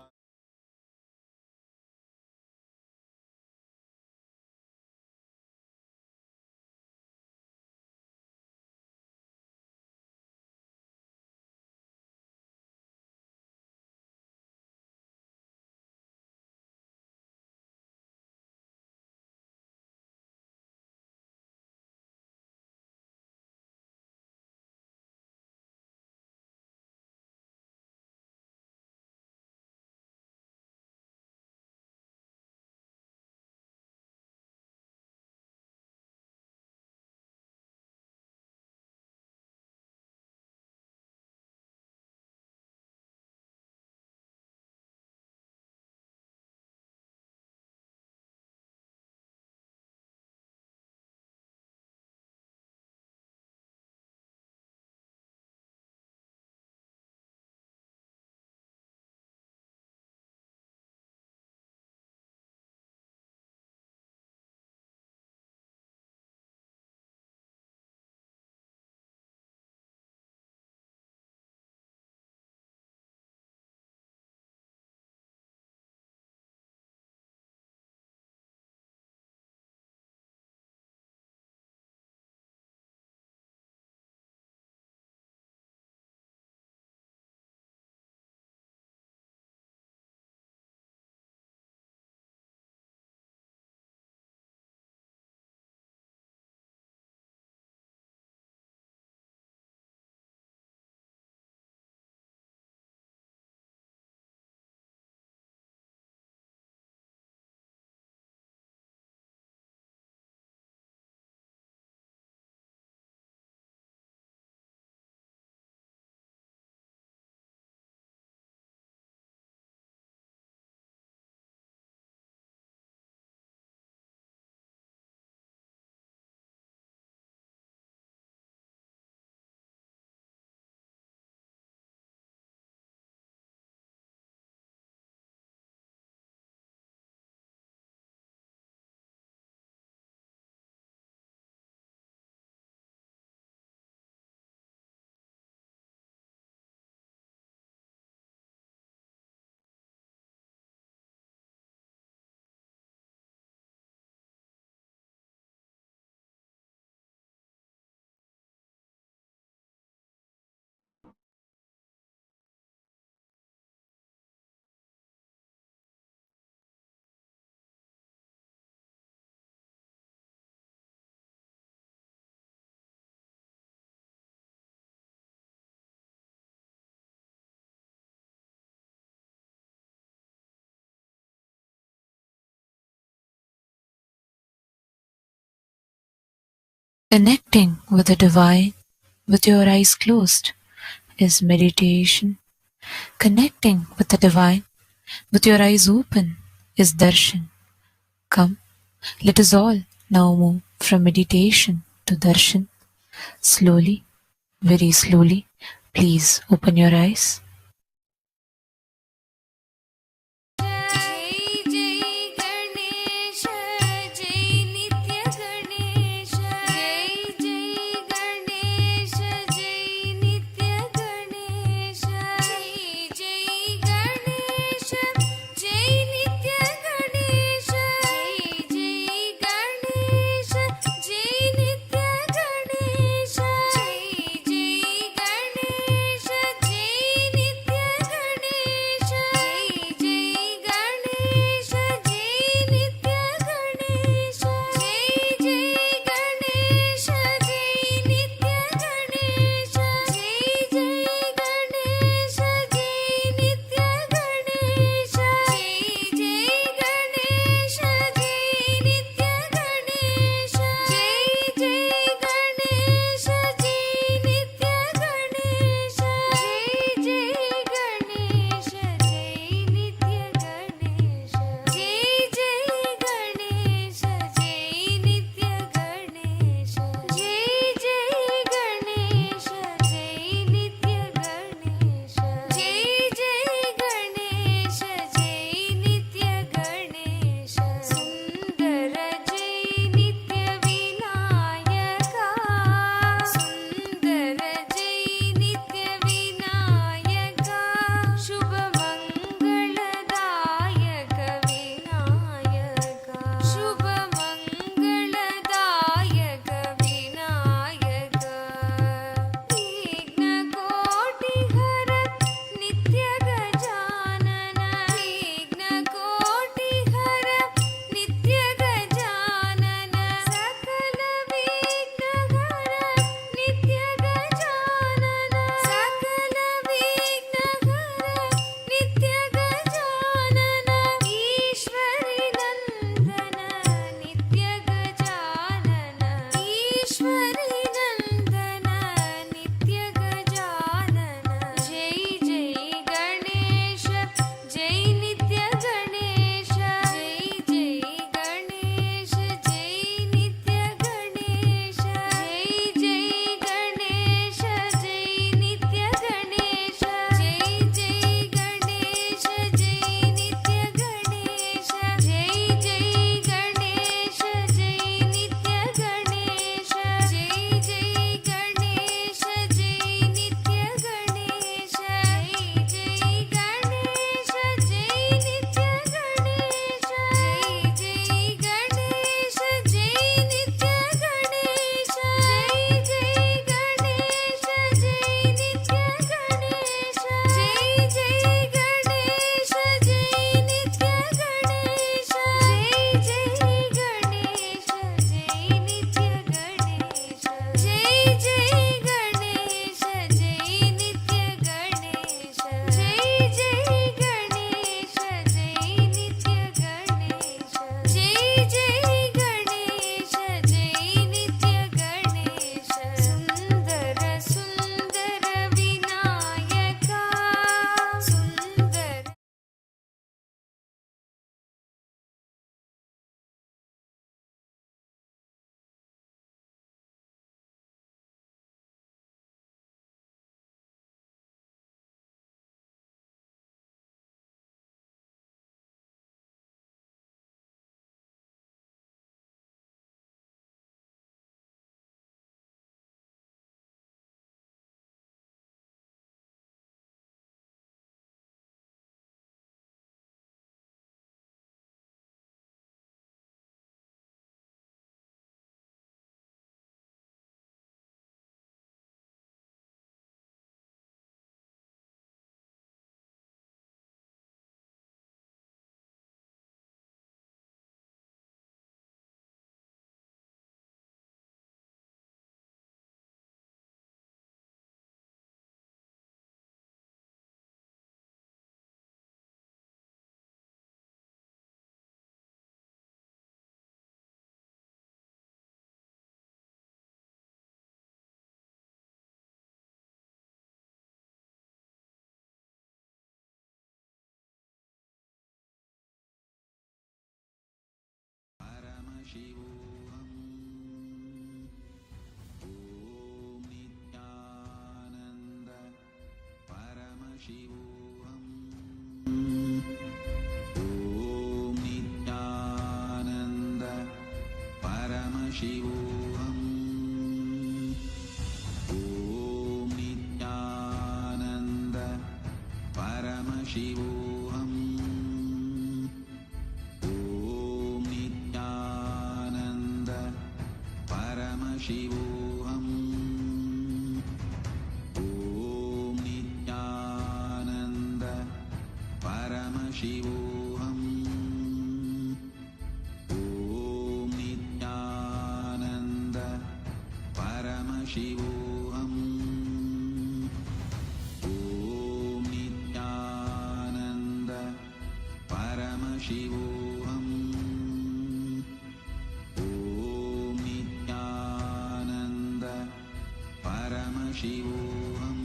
Speaker 10: Connecting with the divine with your eyes closed is meditation. Connecting with the divine with your eyes open is darshan. Come, let us all now move from meditation to darshan. Slowly, very slowly, please open your eyes.
Speaker 1: Paramashivoham Om Nithyananda Paramashivoham Om Nithyananda Paramashivoham Om Nithyananda Paramashivoham Om Nithyananda Paramashivoham Om Nithyananda Paramashivoham Om Nithyananda Paramashivoham Om Nithyananda Paramashivoham Om Nithyananda Paramashivoham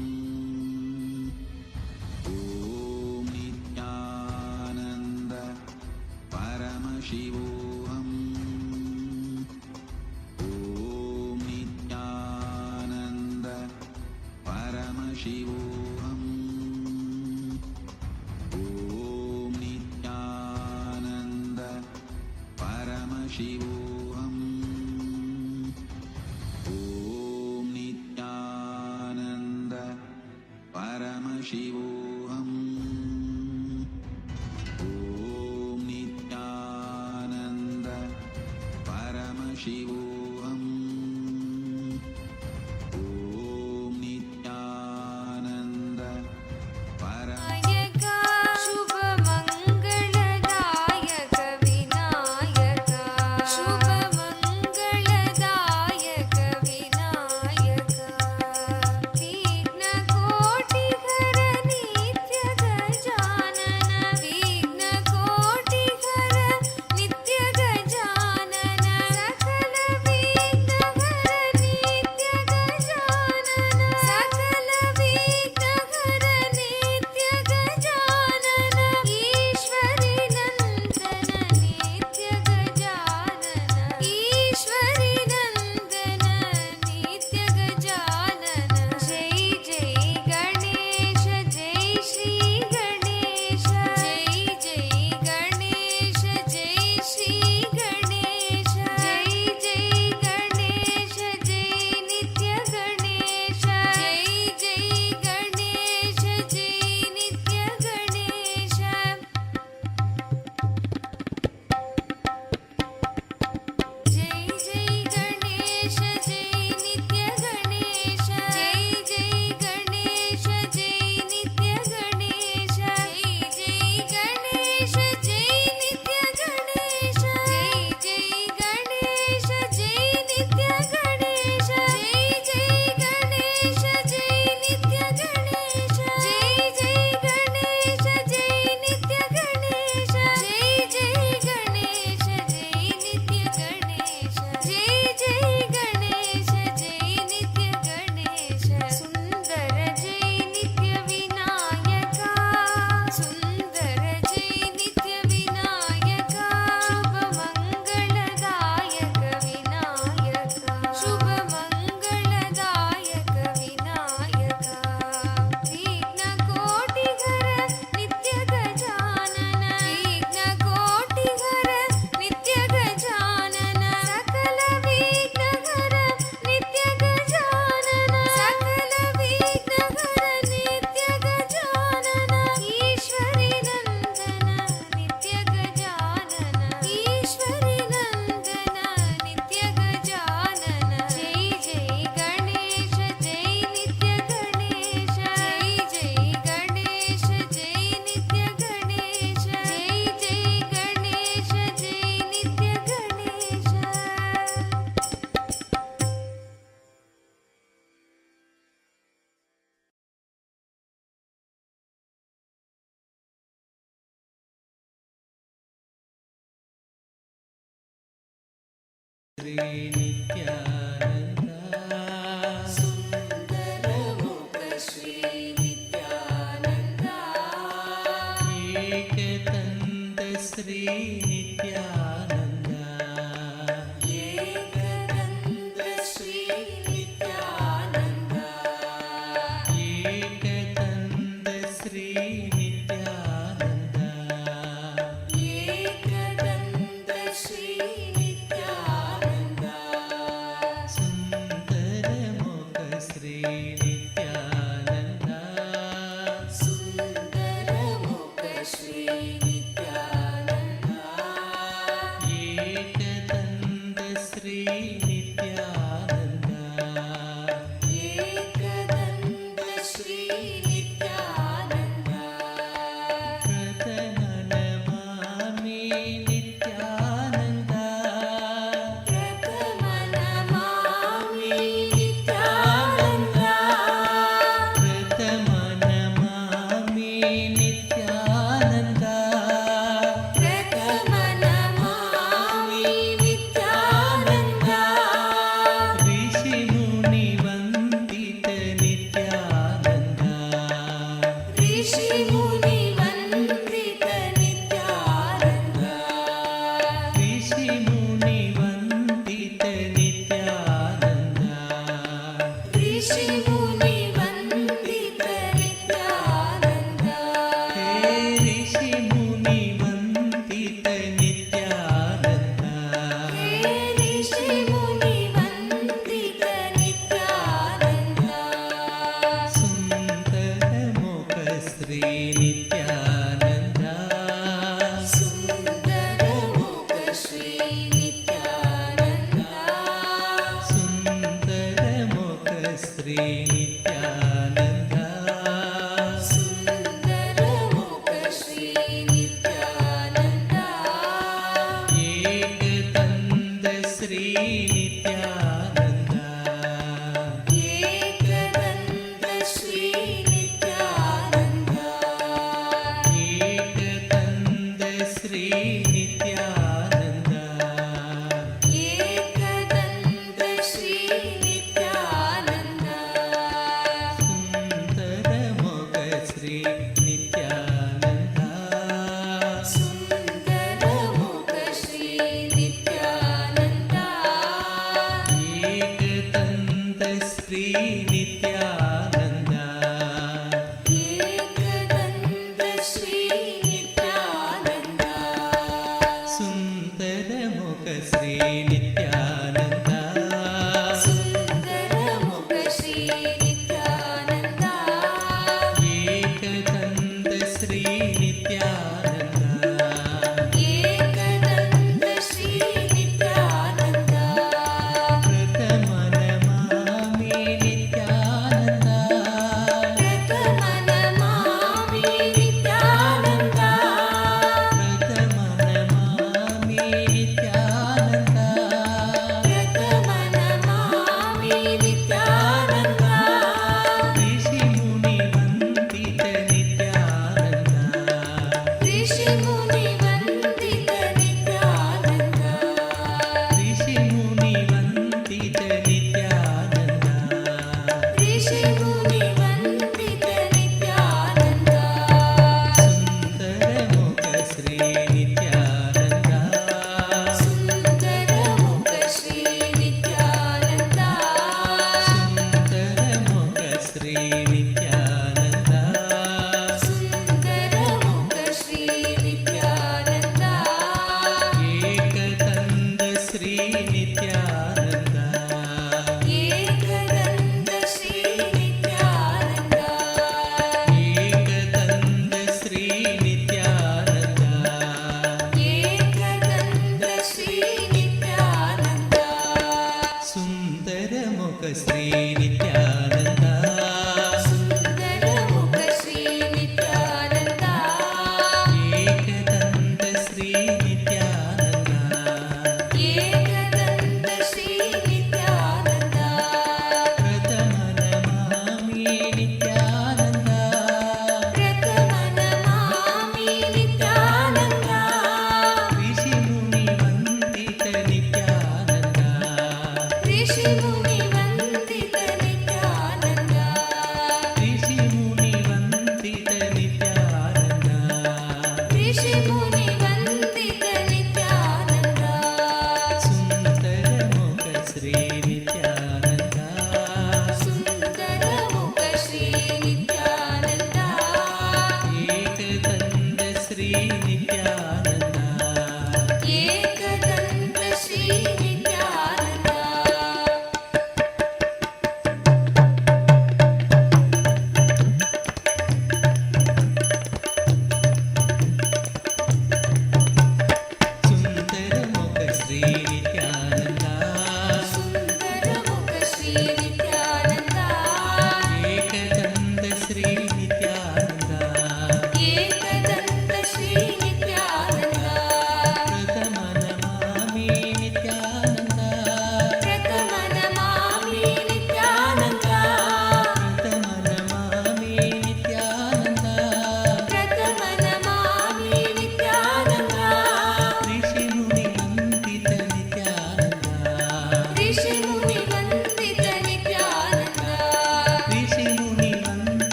Speaker 1: Om Nithyananda Paramashivoham Om Nithyananda Paramashivoham Om Nithyananda Paramashivoham Om Nithyananda Paramashivoham Om Nithyananda Paramashivoham Om Nithyananda
Speaker 11: शुभमङ्गलदायक Vinayak शुभमङ्गलदायक Vinayak विघ्नकोटिघर नित्य गजानन विघ्नकोटिघर नित्य गजानन सकल विघ्नहर नित्य गजानन सकल विघ्नहर नित्य गजानन ईश्वरी नन्दन नित्य गजानन ईश्वरी नन्दन नित्य गजानन जय जय गणेश जय श्री गणेश जय जय गणेश जय श्री गणेश जय जय गणेश जय नित्य गणेश जय जय गणेश जय नित्य गणेश जय जय गणेश जय नित्य गणेश जय जय गणेश जय नित्य गणेश जय जय गणेश जय नित्य गणेश जय जय गणेश जय नित्य गणेश जय जय गणेश जय नित्य गणेश जय जय गणेश जय नित्य गणेश जय जय गणेश जय नित्य गणेश जय जय गणेश जय नित्य गणेश सुंदर जय नित्य विनायक सुंदर जय नित्य विनायक शुभमङ्गलदायक विनायक शुभमङ्गलदायक विनायक विघ्नकोटिघर नित्य गजानन विघ्नकोटिघर नित्य गजानन सकल विघ्नहर नित्य गजानन सकल विघ्नहर नित्य गजानन ईश्वरी नन्दन नित्य गजानन ईश्वरी नन्दन नित्य गजानन जय जय गणेश जय नित्य गणेश जय जय गणेश जय नित्य गणेश जय जय गणेश जय नित्य गणेश सुन्दरमुख श्री नित्यानन्द
Speaker 12: एकदन्त श्री नित्यानन्द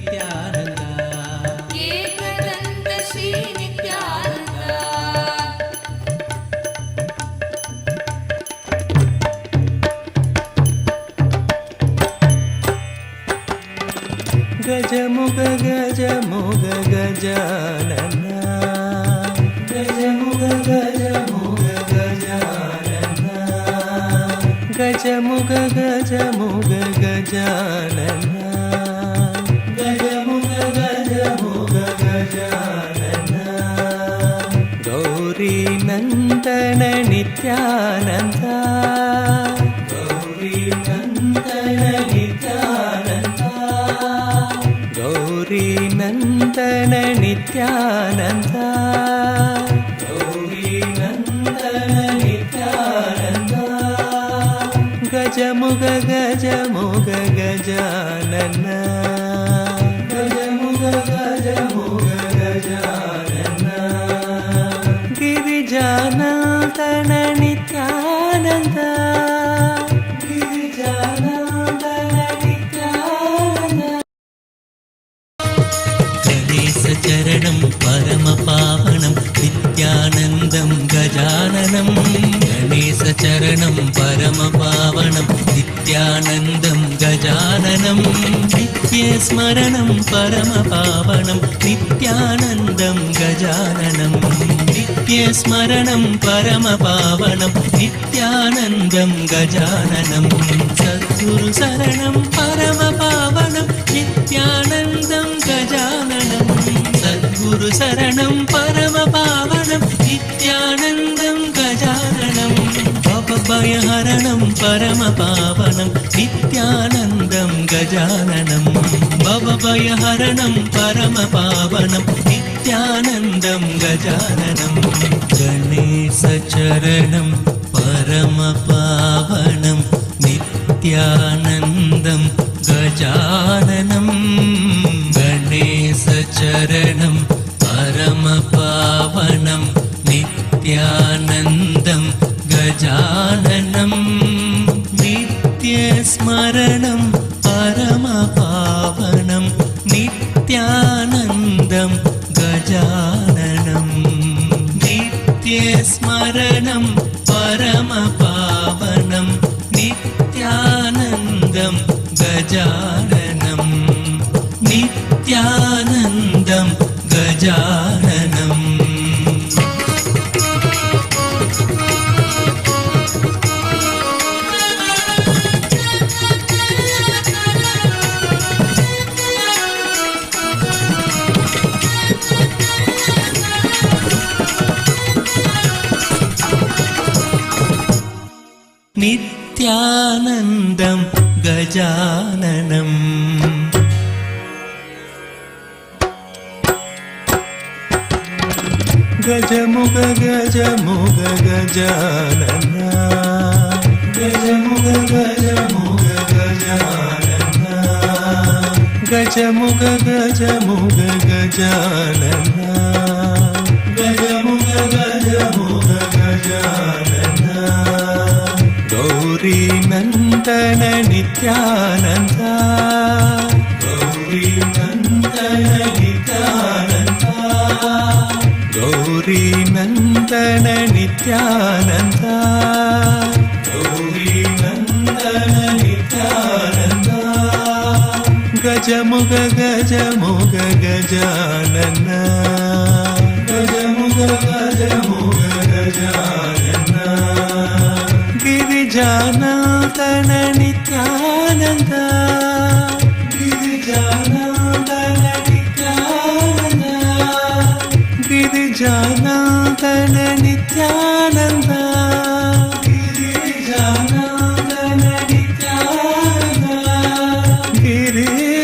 Speaker 11: नित्यानन्द एकदन्त श्री नित्यानन्द
Speaker 12: गजमुग गजमुग गजानन गजमुग गजमुग गजानन गजमुग गजमुग गजानन गजमुग गजमुग गजानन गौरी नन्दन नित्यानन्द गौरी नन्दन नित्यानन्द गौरी नन्दन नित्यानन्द गौरी नन्दन नित्यानन्द गजमुग गजमुग गजानन गजमुग गजमुग गजानन गिरिजानन्दन नित्यानन्द गिरिजानन्दन नित्यानन्द चरणं परमपावनं नित्यानन्दं गजाननं गणेशचरणं परमपावनं नित्यानन्दं गजाननं नित्यस्मरणं परमपावनं नित्यानन्दं गजाननं नित्यस्मरणं परमपावनं नित्यानन्दं गजाननं सद्गुरुशरणं परमपावनं नित्यानन्दं गजाननं सद्गुरुशरणं परमपावनं नित्यानन्दं गजाननं भवभयहरणं परमपावनं नित्यानन्दं गजाननं भवभयहरणं परमपावनं नित्यानन्दं गजाननं गणेशचरणं परमपावनं नित्यानन्दं गजाननं गणेशचरणं परमपावनं नित्यानन्दं गजाननं नित्यस्मरणं परमपावनं नित्यानन्दं गजाननं नित्यस्मरणं परमपावनं नित्यानन्दं गजाननं नित्यानन्दं गजाननम् नित्यानन्दं गजाननम् गजमुग गजमुग गजानन गजमुग गजमुग गजानन गजमुग गजमुग गजानन गजमुग गजमुग गजानन गौरी नन्दन नित्यानन्द गौरी नन्दन नित्यानन्द गौरी नन्दन नित्यानन्द गौरी नन्दन Nityanand गजमुग गजमुग Gajanan गजमुग गजमुग Gajanan गिरिजानन्दन Nityanand गिरिजानन्दन Nityanand गिरिजानन्दन Nityanand गिरिजानन्दन Nityanand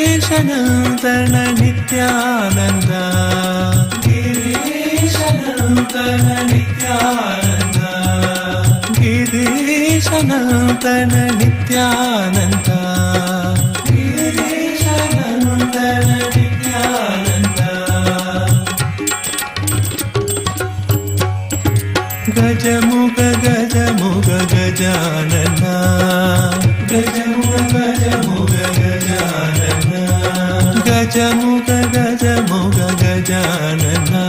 Speaker 12: गिरीशनन्दन Nityanand गिरीशनन्दन Nityanand गिरीशनन्दन Nityanand गिरीशनन्दन Nityanand गजमुग गजमुग Gajanan गजमुग गजमुग Gajanan गजमुग Gajamuga Gajamuga Gajanana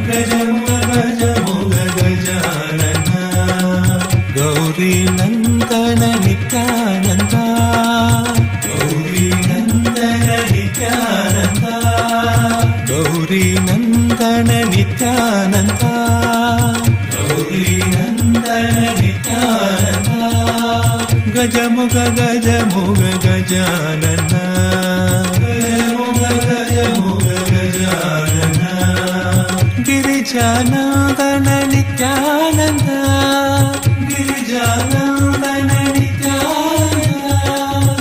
Speaker 12: Gajamuga Gajamuga Gajanana Gauri Nandana Nityananda Gauri Nandana Nityananda Gauri Nandana Nityananda Gauri Nandana Nityananda Gajamuga Gajamuga Gajanana Gajamuga Gajamuga Gajanana Girijanandana Nityananda Girijanandana Nityananda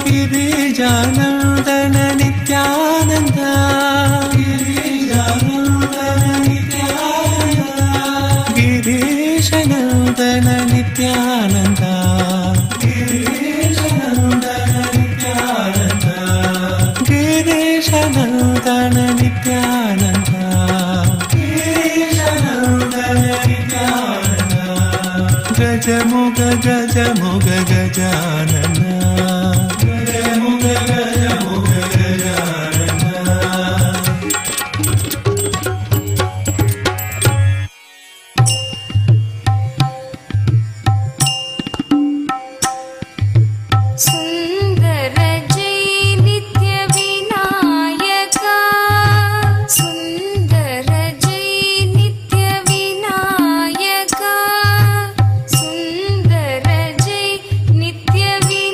Speaker 12: Girijanandana Nityananda Girijanandana Nityananda Girishanandana Nityananda Girishanandana Nityananda Girishanandana Nityananda Gajamuga Gajamuga Gajanana Gajamuga Gajamuga Gajanana
Speaker 11: सुंदर जय नित्य विनायका सुंदर जय नित्य विनायका सुंदर जय नित्य विनायका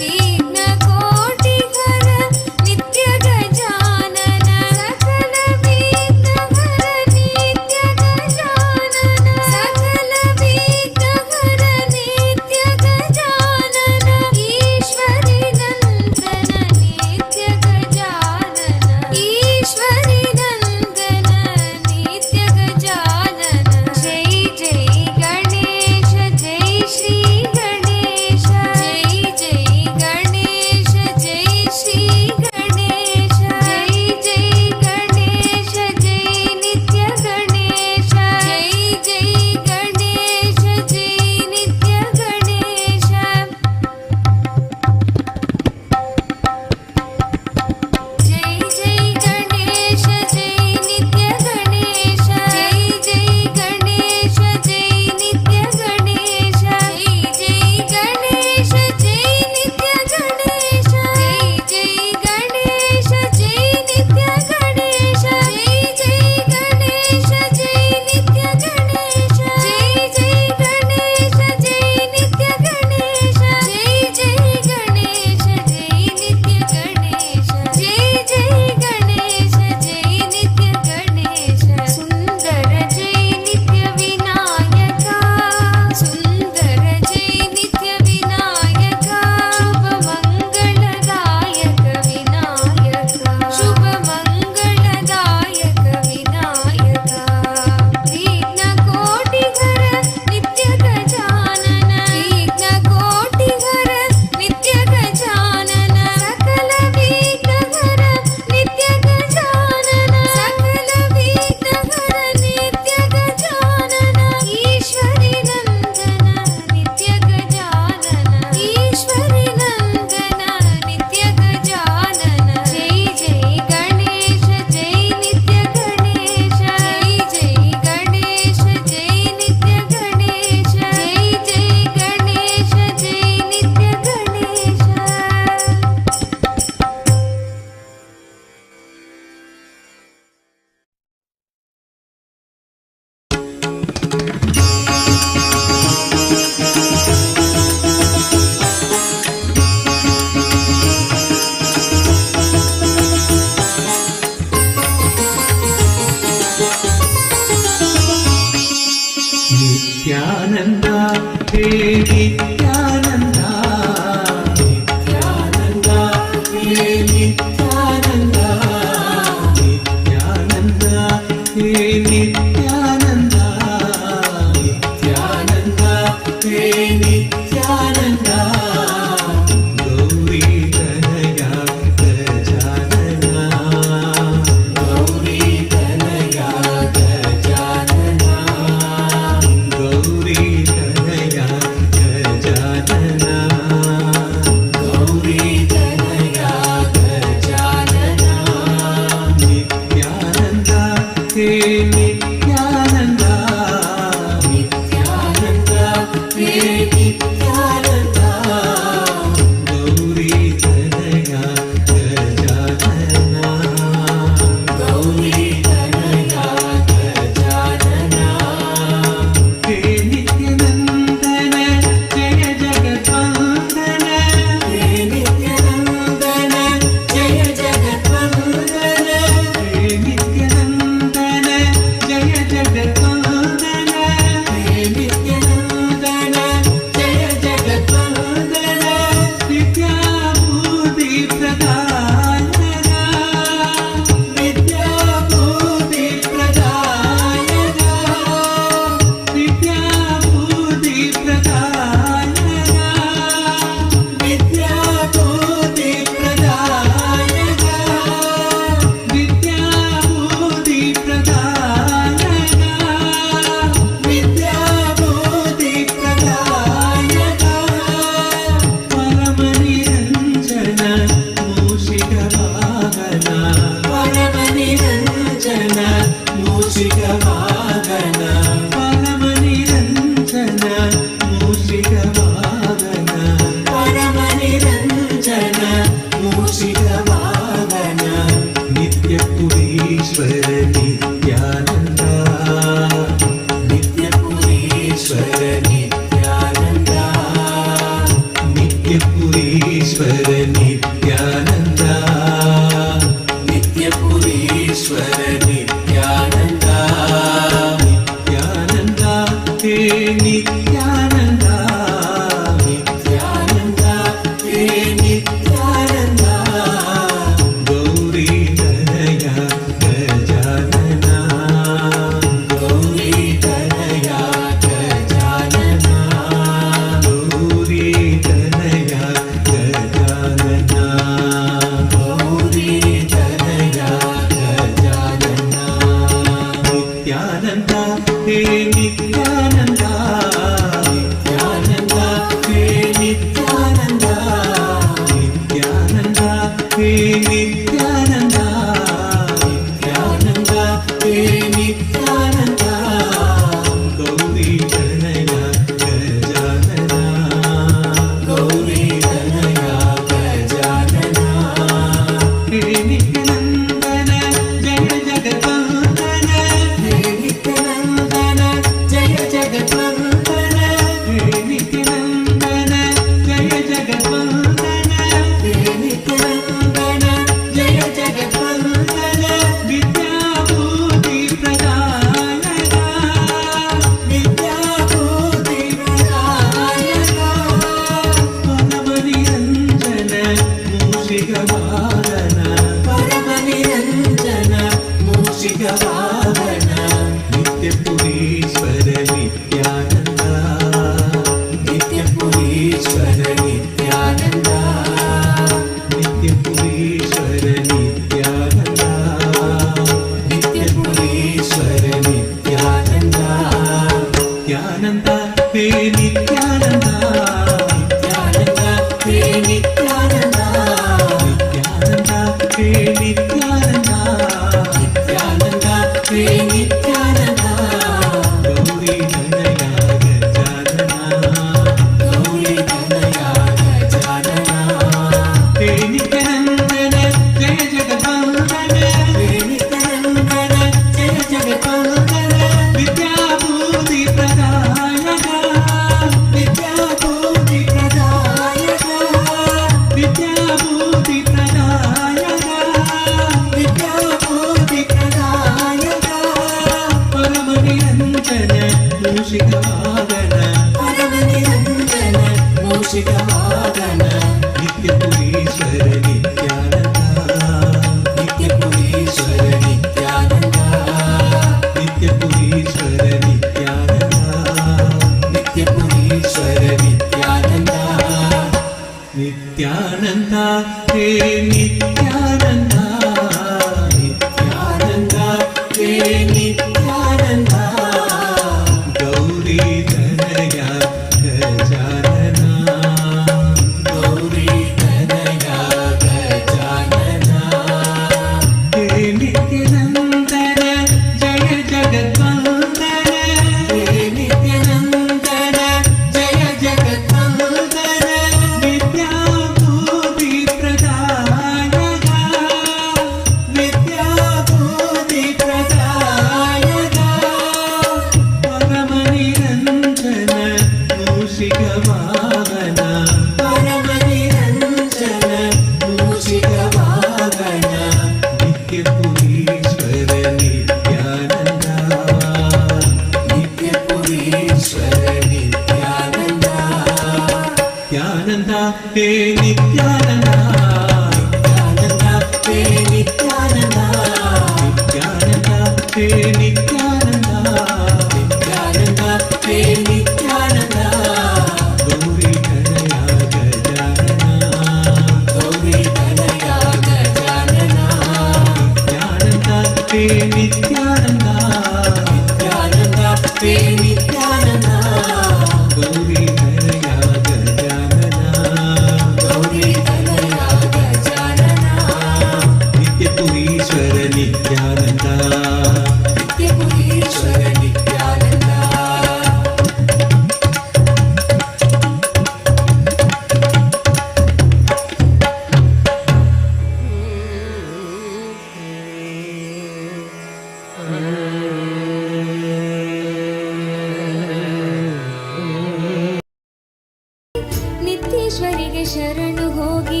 Speaker 11: ನಿತ್ಯೇಶ್ವರಿಗೆ ಶರಣು ಹೋಗಿ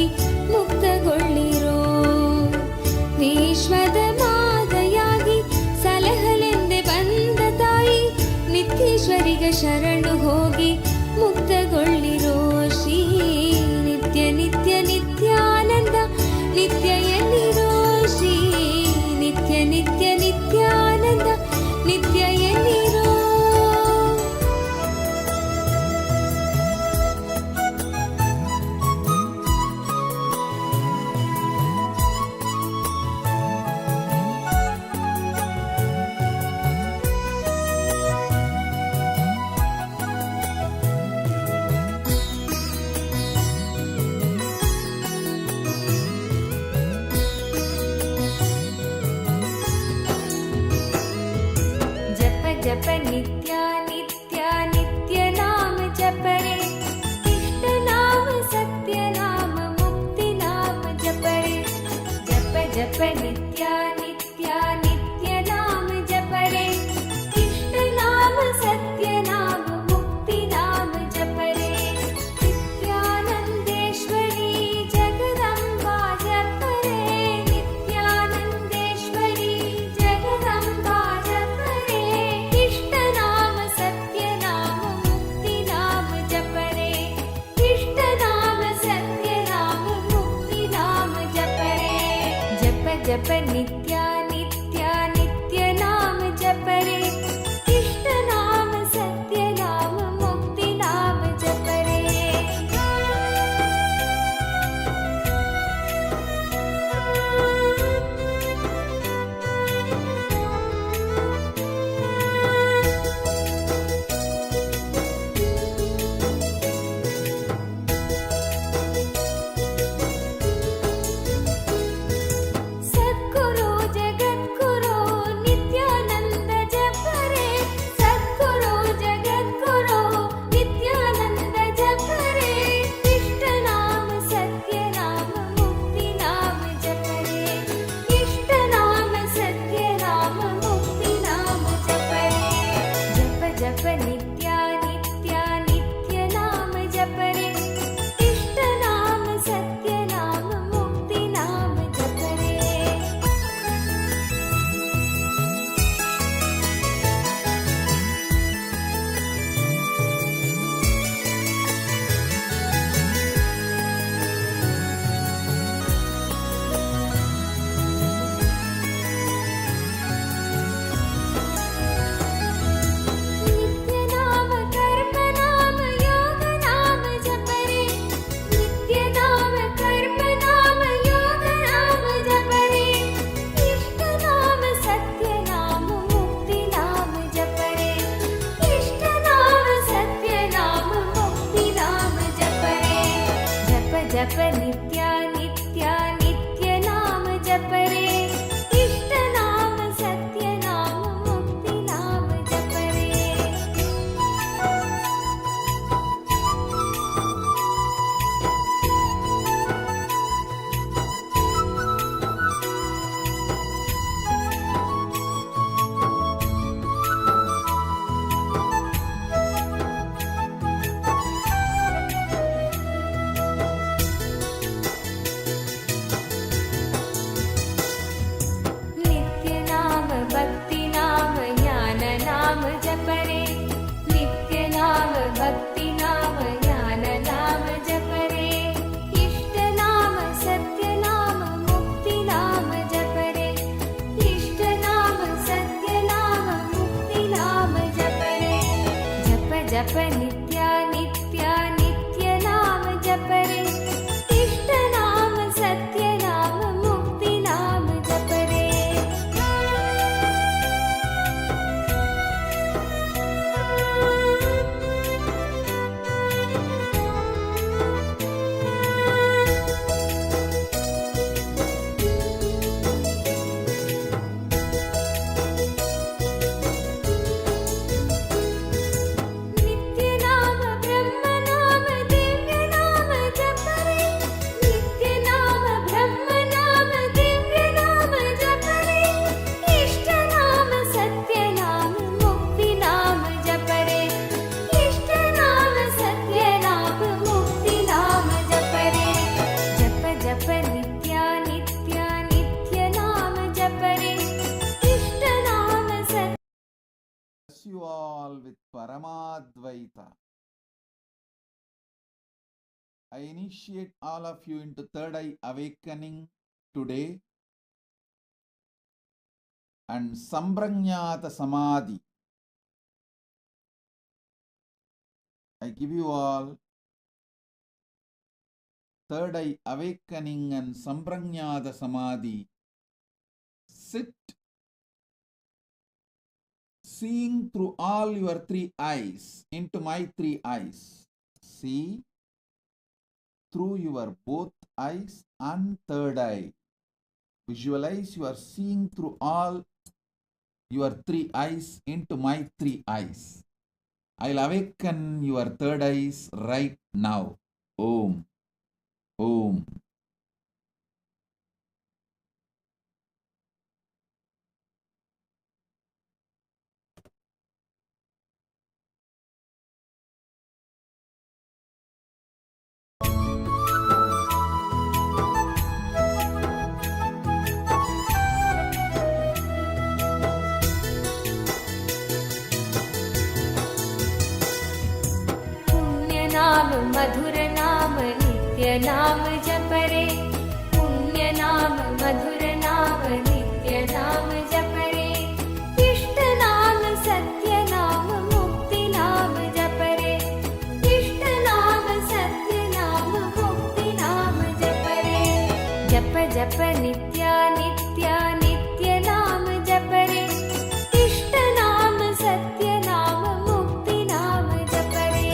Speaker 11: ಮುಕ್ತಗೊಳ್ಳಿರೋ ವಿಶ್ವದ ಮಾದಯಾಗಿ ಸಲಹಲೆಂದೆ ಬಂದ ತಾಯಿ ನಿತ್ಯೇಶ್ವರಿಗೆ ಶರಣು ಹೋಗಿ ಮುಕ್ತಗೊಳ್ಳಿರೋ ಶ್ರೀ ನಿತ್ಯ ನಿತ್ಯ ನಿತ್ಯಾನಂದ ನಿತ್ಯ ಎನ್ನಿರೋ ಶ್ರೀ ನಿತ್ಯ ನಿತ್ಯ ನಿತ್ಯಾನಂದ ನಿತ್ಯ ಎನ್ನಿರೋ जप नित्या नित्या नित्य नाम जप रे इष्ट नाम सत्य नाम मुक्ति नाम जप रे जप जप नित्या नित्या नित्य नाम जप रे इष्ट नाम सत्य नाम मुक्ति नाम जप रे नित्यानंदेश्वरी जगदंबा जप रे नित्यानंदेश्वरी जगदंबा जप रे इष्ट नाम सत्य नाम मुक्ति नाम जप रे इष्ट नाम सत्य नाम मुक्ति नाम जप रे जप जप नित्या नित्या नित्य नाम जप रे इष्ट नाम सत्य नाम मुक्ति नाम जप रे जप नित्या नित्या नित्य नाम जप रे इष्ट नाम सत्य नाम मुक्ति नाम जप रे नित्य नाम भक्ति नाम ज्ञान नाम जप रे नित्य नाम भक्ति नाम ज्ञान नाम जप रे इष्ट नाम सत्य नाम मुक्ति नाम जप रे इष्ट नाम सत्य नाम मुक्ति नाम जप रे जप जप नित्या नित्या नित्य नाम जप रे इष्ट नाम सत्य नाम मुक्ति नाम जप रे नित्य नाम ब्रह्म नाम दिव्य नाम जप रे नित्य नाम ब्रह्म नाम दिव्य नाम जप रे इष्ट नाम सत्य नाम मुक्ति नाम जप रे इष्ट नाम सत्य नाम मुक्ति नाम जप रे जप जप नित्या नित्या नित्य नाम जप रे इष्ट नाम सत्य
Speaker 1: Bless you all with Paramadvaita. I initiate all of you into third eye awakening today and Sambranyata Samadhi. I give you all third eye awakening and Sambranyata Samadhi. Sit seeing through all your three eyes into my three eyes. See through your both eyes and third eye. Visualize you are seeing through all your three eyes into my three eyes. I'll awaken your third eyes right now. Om. Om.
Speaker 11: पुण्य नाम मधुर नाम नित्य नाम जप रे पुण्य नाम मधुर नाम नित्य नाम जप रे इष्ट नाम सत्य नाम मुक्ति नाम जप रे इष्ट नाम सत्य नाम मुक्ति नाम जप रे जप जप नित्या नित्या नित्य नाम जप रे इष्ट नाम सत्य नाम मुक्ति नाम जप रे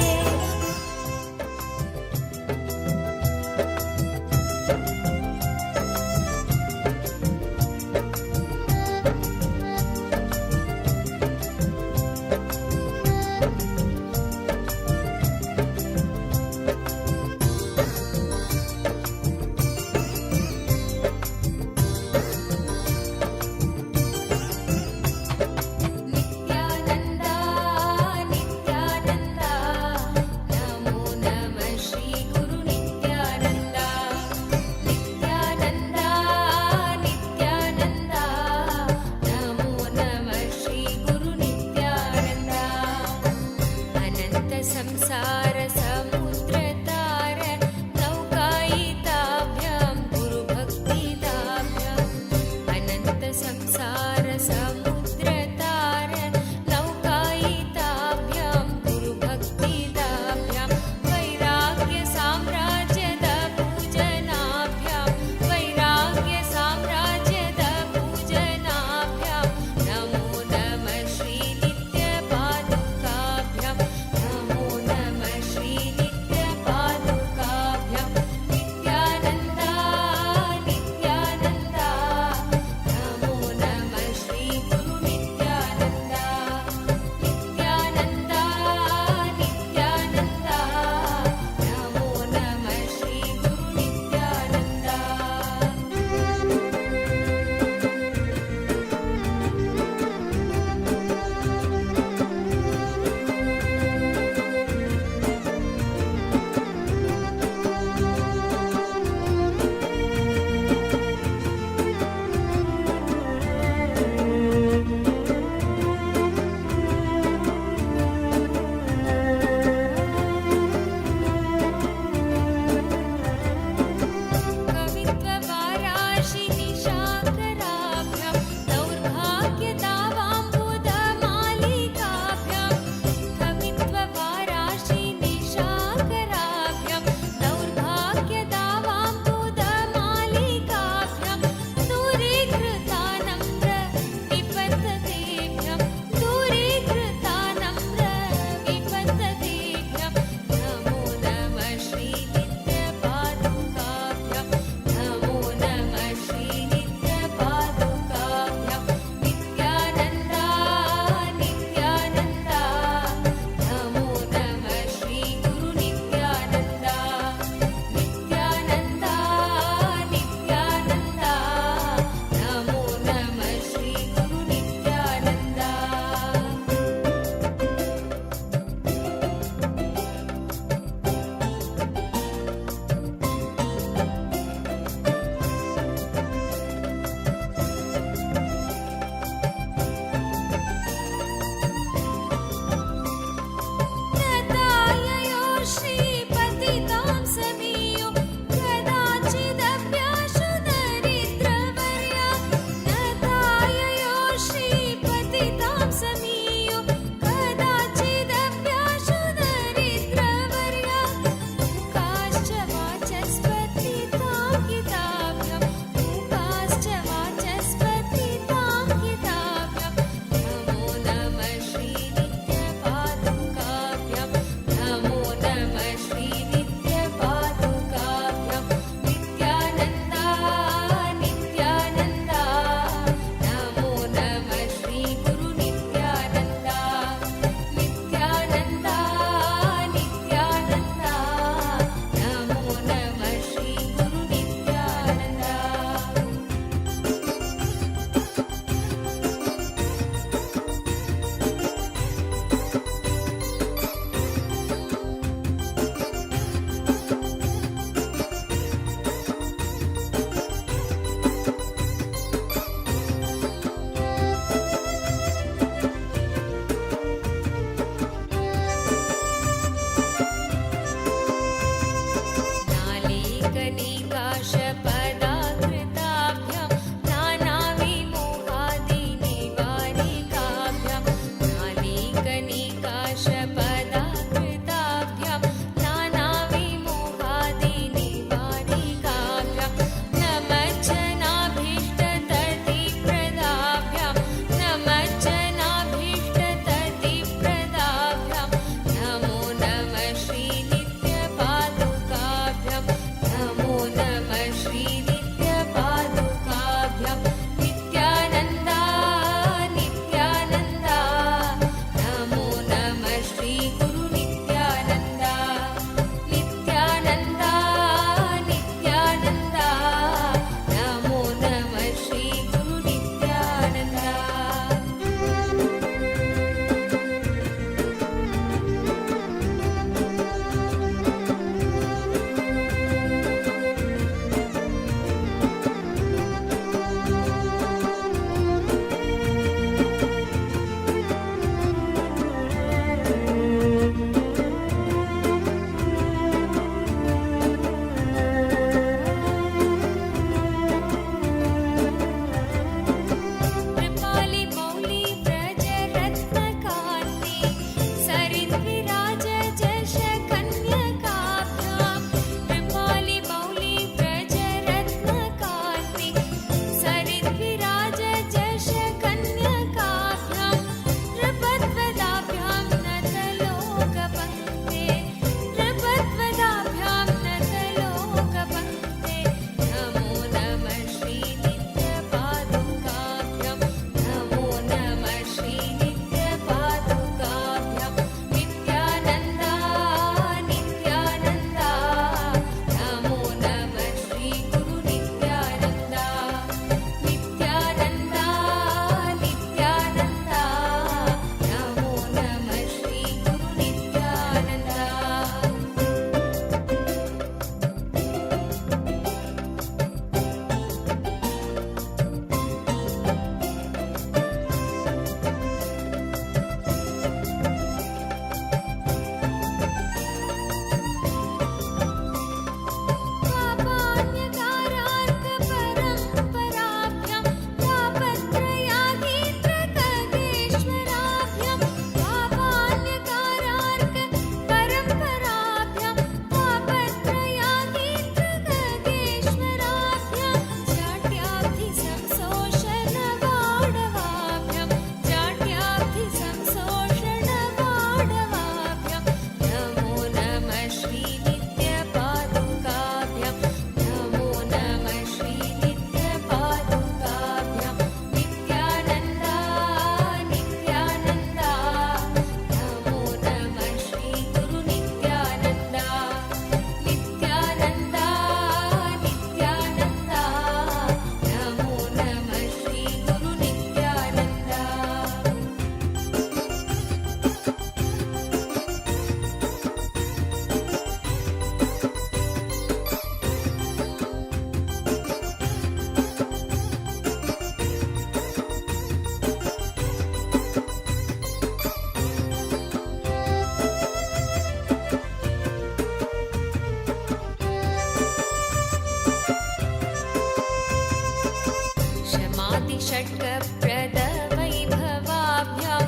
Speaker 11: समाधिषट्कप्रदवैभवाभ्यां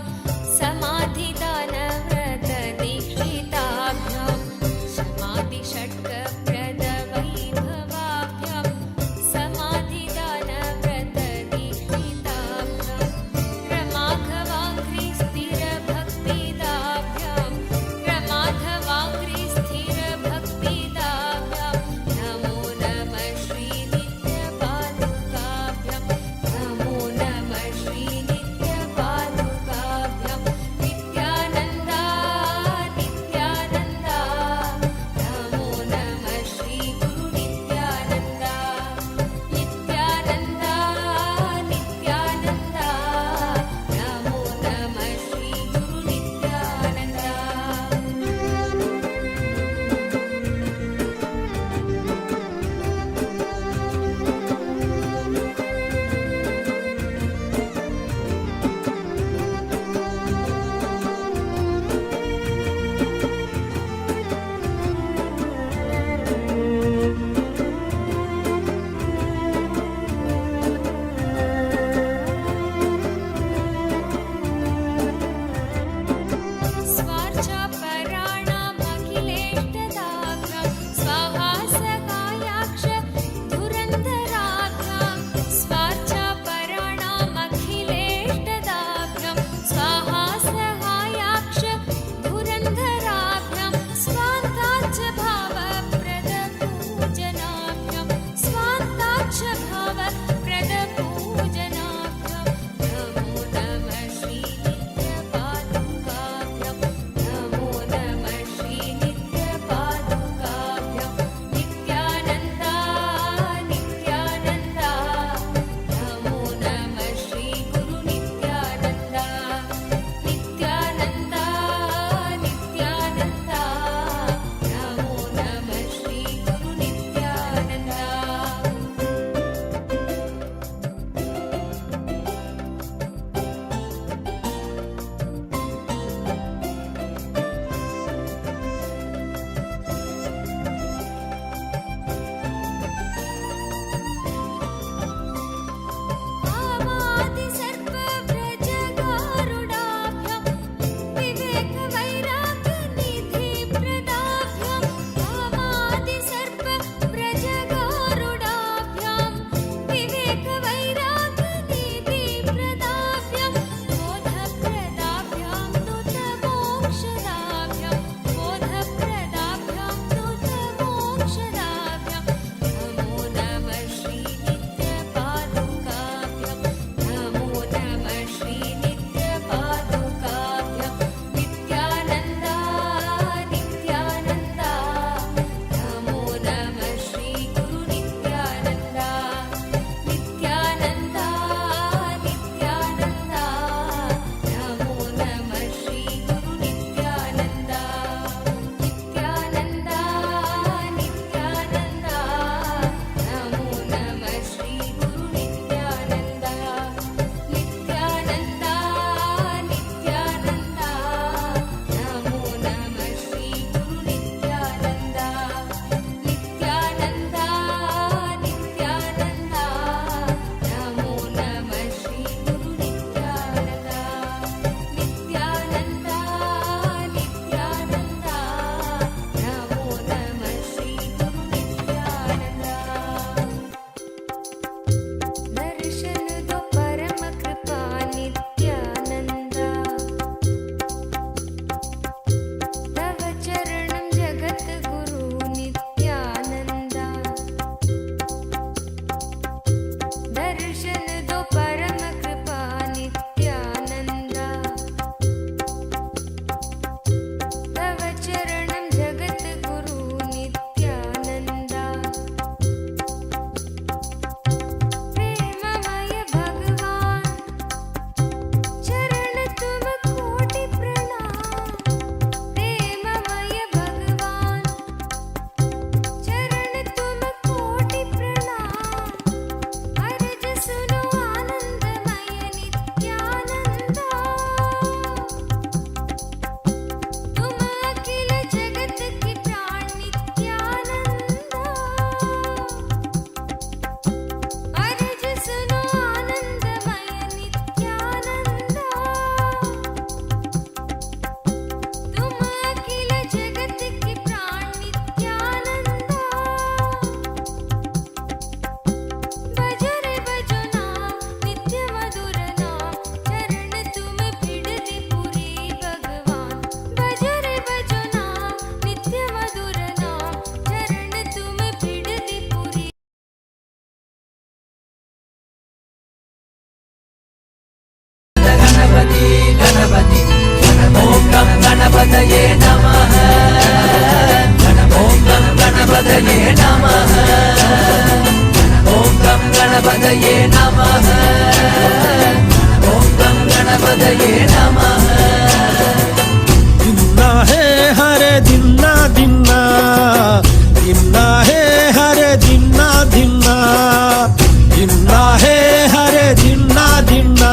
Speaker 11: समाधिदानव्रतदीक्षिताभ्यां समाधिषट्कप्रदवैभवाभ्यां समाधिदानव्रतदीक्षिताभ्यां रमाघवाङ्घ्रिस्थिरभक्तिदाभ्यां रमाघवाङ्घ्रिस्थिरभक्तिदाभ्यां नमो नमः श्रीनित्यपादुकाभ्यां नमो नमः
Speaker 13: गणपतये नमः ॐ गं गणपतये नमः
Speaker 12: दिन्ना है हरे दिन्ना दिन्ना दिन्ना है हरे दिन्ना दिन्ना दिन्ना है हरे दिन्ना दिन्ना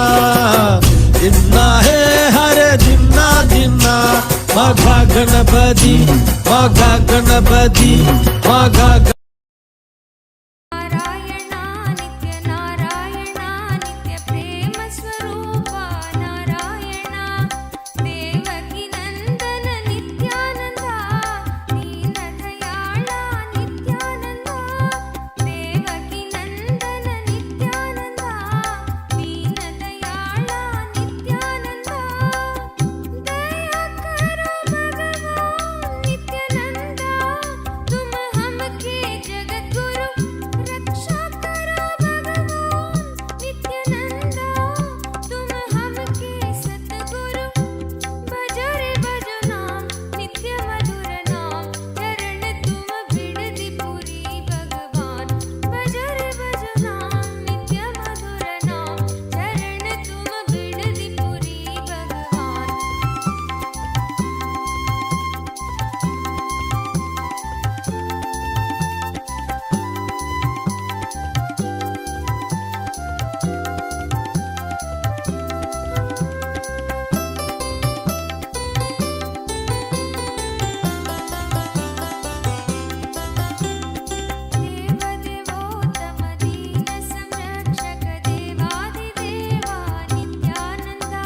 Speaker 12: दिन्ना है हरे दिन्ना दिन्ना मघा गणपति मघा गणपति मघा
Speaker 11: नारायणा नित्य नारायणा नित्य प्रेम स्वरूपा नारायणा देवकी नंदन नित्यानंदा दीनदयाळा नित्यानंदा देवकी नंदन नित्यानंदा दीनदयाळा नित्यानंदा दया करो भगवान नित्यानंदा तुम हमके जगत गुरु रक्षा करो भगवान नित्यानंदा तुम हमके सतगुरु भजो रे भजो नाम नित्य मधुर नाम चरण तुम बिड़दी पुरी भगवान भजो रे भजो नाम नित्य मधुर नाम चरण तुम बिड़दी पुरी भगवान देवदेवोत्तम दीन संरक्षक देवादिदेवा नित्यानंदा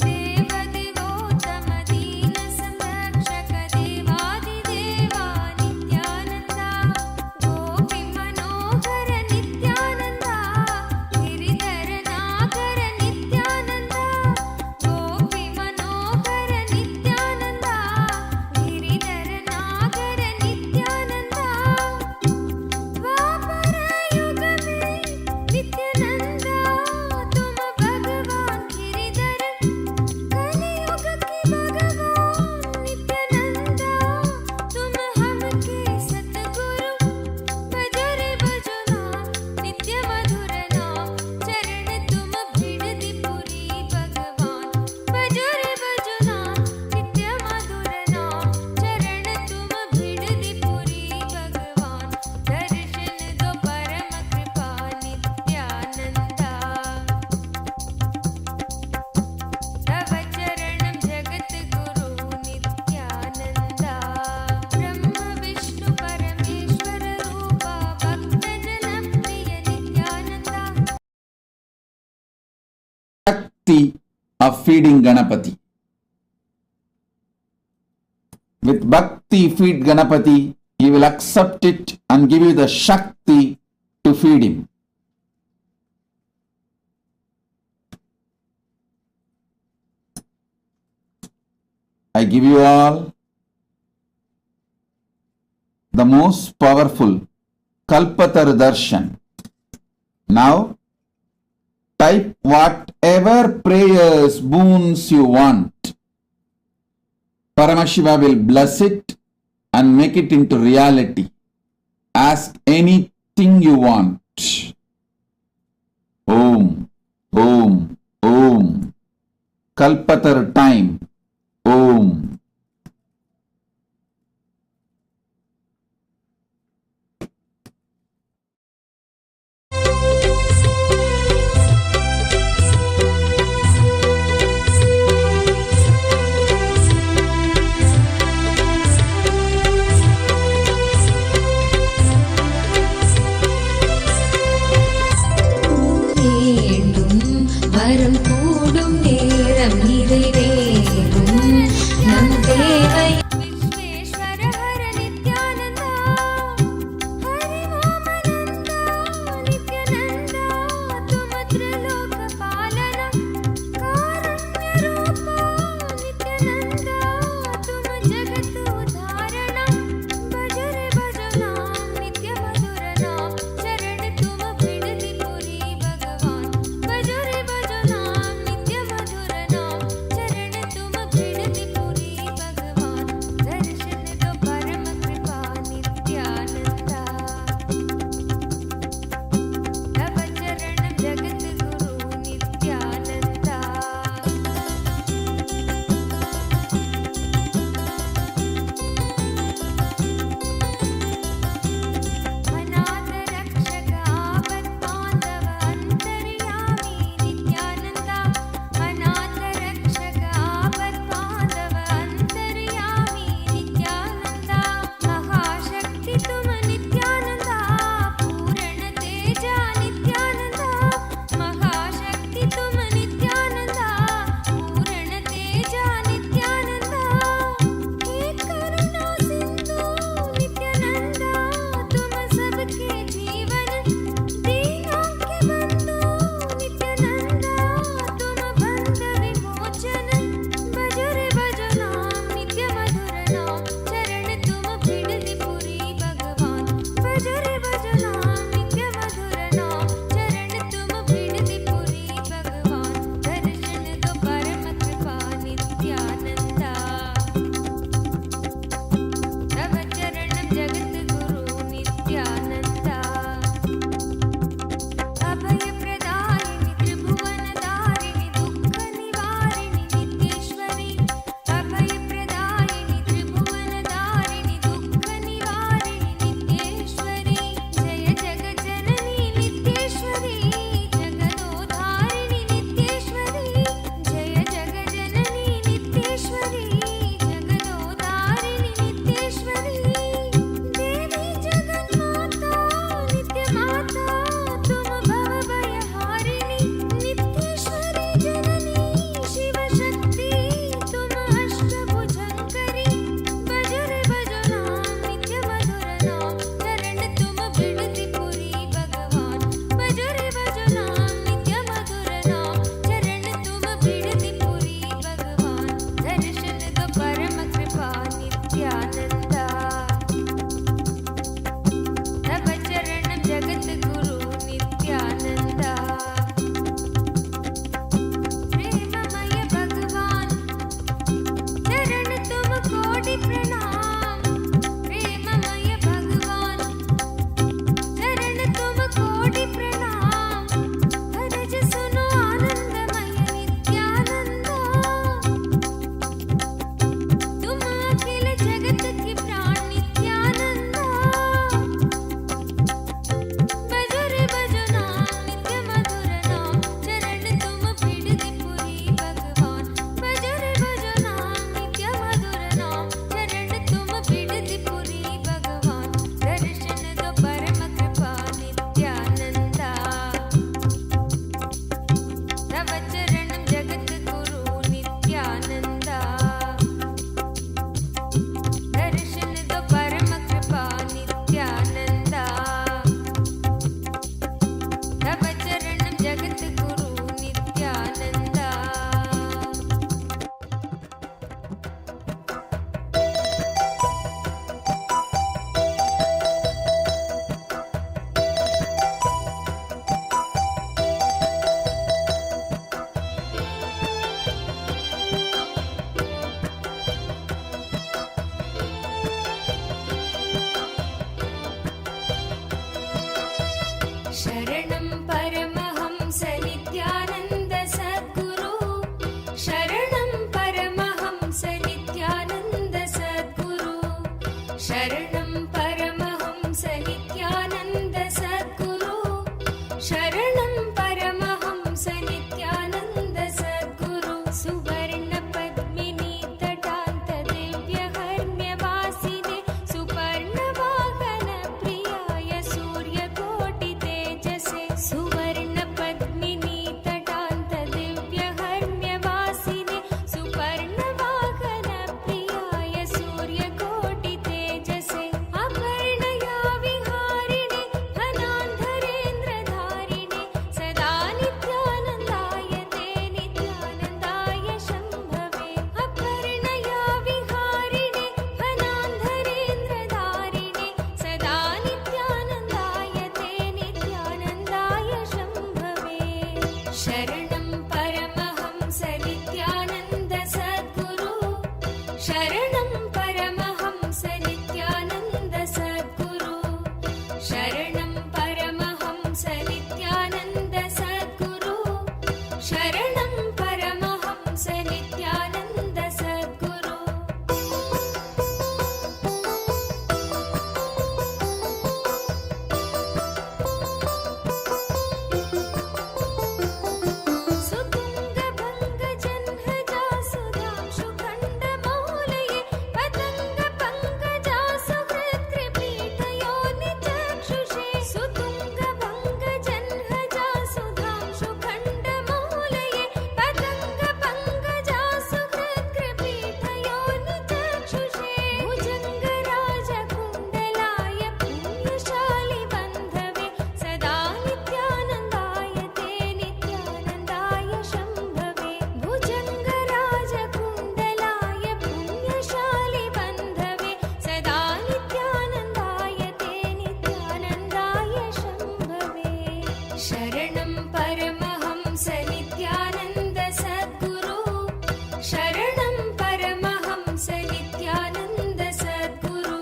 Speaker 11: देवदेवोत्तम दीन संरक्षक देवादिदेवा नित्यानंदा गोपी मनोहर नित्यानंदा गिरिधर नागर नित्यानंदा गोपी मनोहर नित्यानंदा गिरिधर नागर नित्यानंदा द्वापर युग में नित्यानंदा तुम भगवान गिरिधर कलियुग की भगवान नित्यानंदा तुम हमके सतगुरु भजो रे भजो नाम नित्य मधुर नाम चरण तुम बिड़दी पुरी भगवान भजो रे भजो नाम नित्य मधुर नाम चरण तुम बिड़दी पुरी भगवान दर्शन दो परम कृपा नित्यानंदा तव चरणं जगत गुरु नित्यानंदा ब्रह्म विष्णु परमेश्वर रूपा भक्त जन प्रिय Nityananda
Speaker 7: Shakti of feeding Ganapati. With Bhakti feed Ganapati, he will accept it and give you the Shakti to feed him. I give you all the most powerful Kalpatar Darshan. Now, type whatever prayers, boons you want. Paramashiva will bless it and make it into reality. Ask anything you want. Om, Om, Om. Kalpatar time. Om.
Speaker 11: வேண்டும் வரம் கூடும் நேரம் நிறைவேறும் நம் शरणं परमहंस नित्यानन्द सद्गुरु शरणं परमहंस नित्यानन्द सद्गुरु शरणं परमहंस नित्यानन्द सद्गुरु शरणं परमहंस नित्यानन्द सद्गुरु सुवर्ण पद्मिनी तटान्त दिव्यहर्म्यवासिने सुपर्णवाहन प्रियाय सूर्यकोटि तेजसे सुवर्ण पद्मिनी तटान्त दिव्यहर्म्यवासिने सुपर्णवाहन प्रियाय सूर्यकोटि तेजसे अपर्णया विहारिणे धनान्धरेन्द्रधारिणे सदा नित्यानन्दाय ते नित्यानन्दाय शम्भवे अपर्णया विहारिणे धनान्धरेन्द्रधारिणे सदा नित्यानन्दाय ते नित्यानन्दाय शम्भवे शरणं परमहंस नित्यानन्द सद्गुरु शरणं परमहंस नित्यानन्द सद्गुरु शरणं परमहंस नित्यानन्द सद्गुरु शरणं परमहंस नित्यानन्द सद्गुरु सुतुङ्गभङ्गजह्नजा सुधांशुखण्डमौलये पतङ्गपङ्कजासु हृत्कृपीठयोनिचक्षुषे सुतुङ्गभङ्गजह्नजा सुधांशुखण्डमौलये पतङ्गपङ्कजासु हृत्कृपीठयोनिचक्षुषे भुजङ्गराजकुण्डलाय पुण्यशालि बन्धवे सदा नित्यानन्दाय ते नित्यानन्दाय शम्भवे भुजङ्गराजकुण्डलाय पुण्यशालि बन्धवे सदा नित्यानन्दाय ते नित्यानन्दाय शम्भवे शरणं परमहंस नित्यानन्द सद्गुरु शरणं परमहंस नित्यानन्द सद्गुरु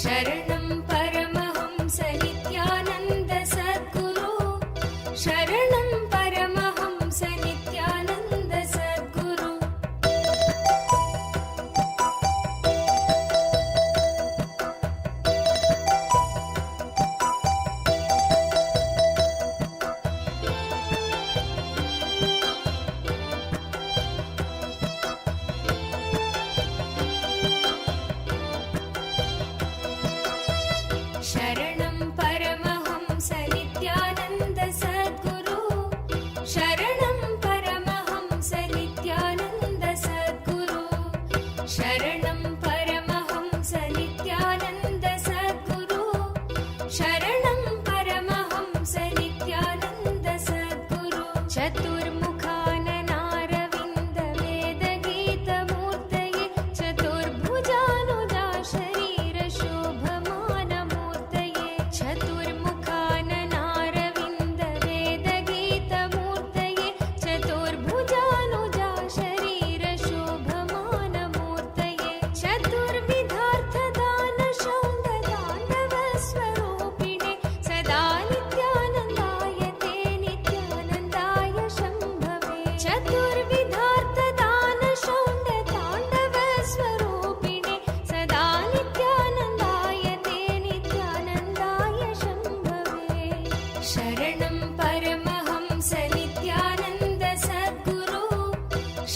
Speaker 11: शरणं परमहंस नित्यानन्द सद्गुरु शरणं परमहंस नित्यानन्द सद्गुरु शरणं परमहंस नित्यानन्द सद्गुरु शरणं परमहंस नित्यानन्द सद्गुरु शरणं परमहंस नित्यानन्द सद्गुरु शरणं परमहंस नित्यानन्द सद्गुरु चतुर्मुखाननारविन्द वेदगीतमूर्तये चतुर्भुजानुजा शरीर शोभमानमूर्तये चतुर्मुखाननारविन्द वेदगीतमूर्तये चतुर्भुजानुजा शरीर शोभमानमूर्तये चतुर्विधार्थदानशौण्डताण्डवस्वरूपिणे सदा नित्यानन्दाय ते नित्यानन्दाय शम्भवे चतुर्विधार्थदानशौण्डताण्डवस्वरूपिणे सदा नित्यानन्दाय ते नित्यानन्दाय शम्भवे शरणं परमहंस नित्यानन्द सद्गुरु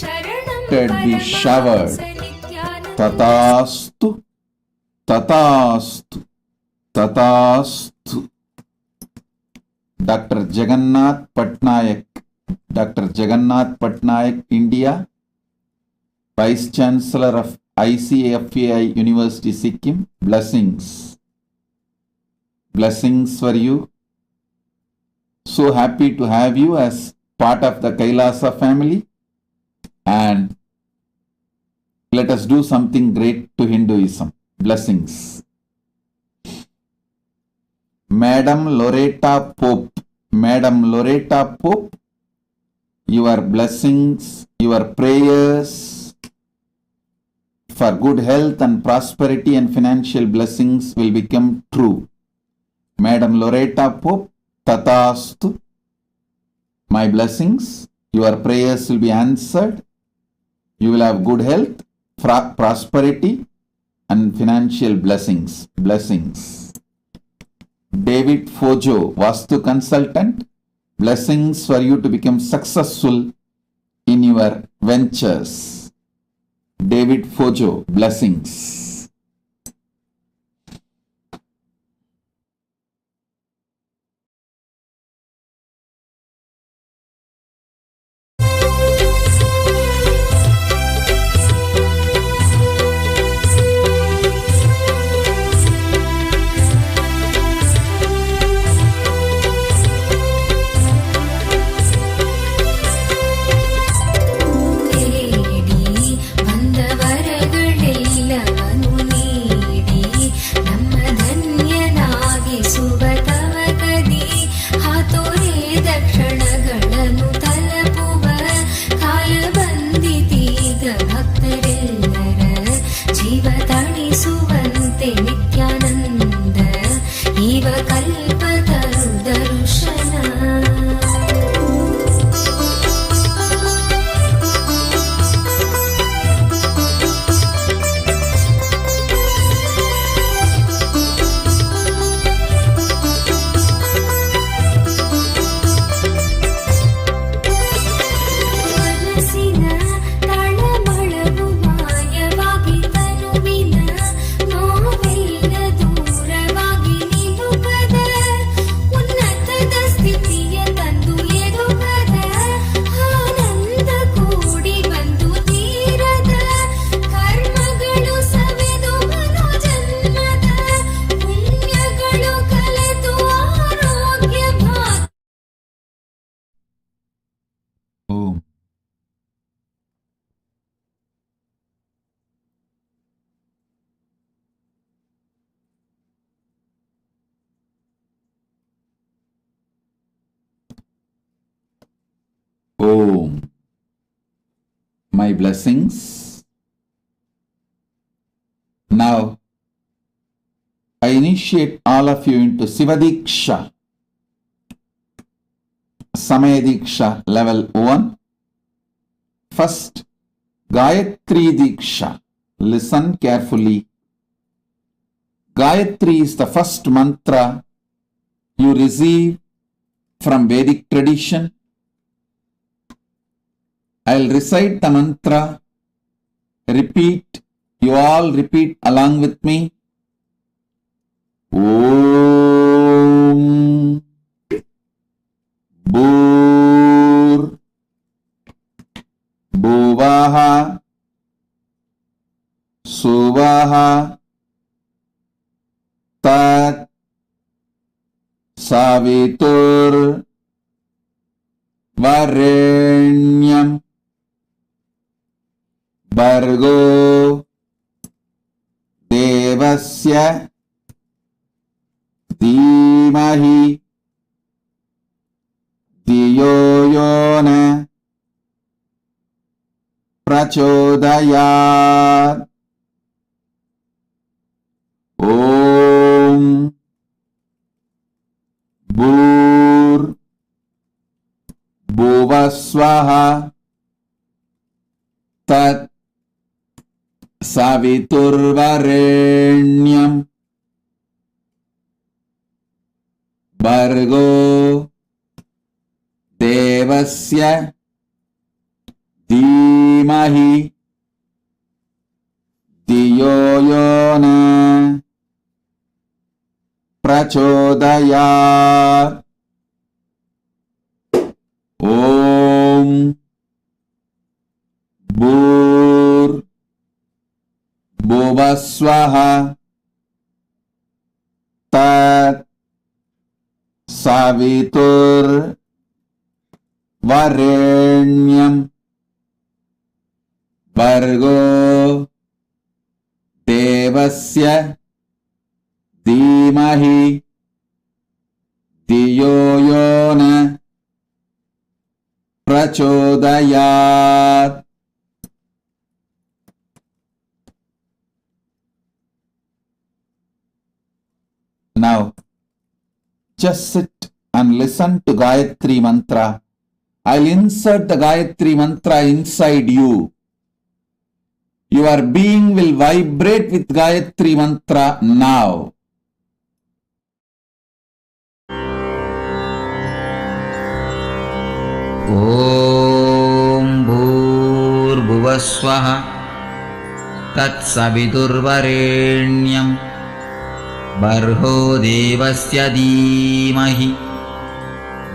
Speaker 11: शरणं
Speaker 14: Let be showered.
Speaker 11: Paramhans Nityanand
Speaker 14: Tatastu, Tatastu, Tatastu. Dr. Jagannath Patnaik, Dr. Jagannath Patnaik, India, Vice Chancellor of ICFAI University, Sikkim. Blessings. Blessings for you. So happy to have you as part of the Kailasa family. And let us do something great to Hinduism. Blessings. Madam Loretta Pope, Madam Loretta Pope, your blessings, your prayers for good health and prosperity and financial blessings will become true. Madam Loretta Pope, Tatastu. My blessings, your prayers will be answered. You will have good health, prosperity, and financial blessings. David Fojo, Vastu Consultant, blessings for you to become successful in your ventures. David Fojo, blessings. Om. My blessings. Now, I initiate all of you into Shiva Deeksha, Samaya Deeksha level 1. First, Gayatri Deeksha. Listen carefully. Gayatri is the first mantra you receive from Vedic tradition. I'll recite the mantra. Repeat. You all repeat along with me. Om Bhur Bhuvaha Suvaha Tat Savitur Varenyam Bhargo Devasya Dhimahi Dhiyo Yona Prachodayat. Om Bhur Bhuvaswaha Tat Saviturvarenyam Bhargo Devasya Dhimahi Dhiyo Yona Prachodayat. Om Bhur Bhuvaswaha Tat Savitur Varenyam Bhargo Devasya Dhimahi Dhiyo Yona Prachodayat. Now, just sit and listen to Gayatri mantra. I'll insert the Gayatri mantra inside you. Your being will vibrate with Gayatri mantra now.
Speaker 13: ॐ भूर्भुवस्वः तत्सवितुर्वरेण्यं भर्गो देवस्य धीमहि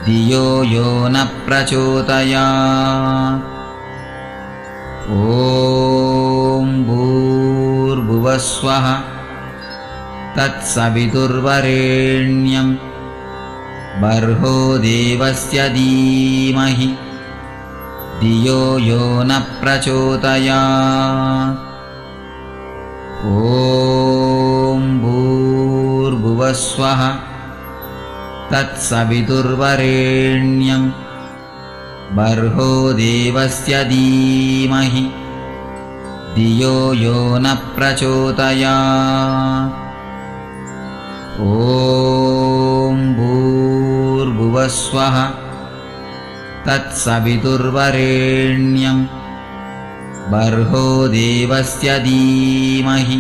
Speaker 13: धियो यो न प्रचोदयात् ॐ भूर्भुवस्वः तत्सवितुर्वरेण्यं भर्गो देवस्य धीमहि धियो यो न प्रचोदयात् ॐ भूर्भुवस्वः तत्सवितुर्वरेण्यं भर्गो देवस्य धीमहि धियो यो न प्रचोदयात् ॐ भूर्भुवस्वः तत्सवितुर्वरेण्यं भर्गो देवस्य धीमहि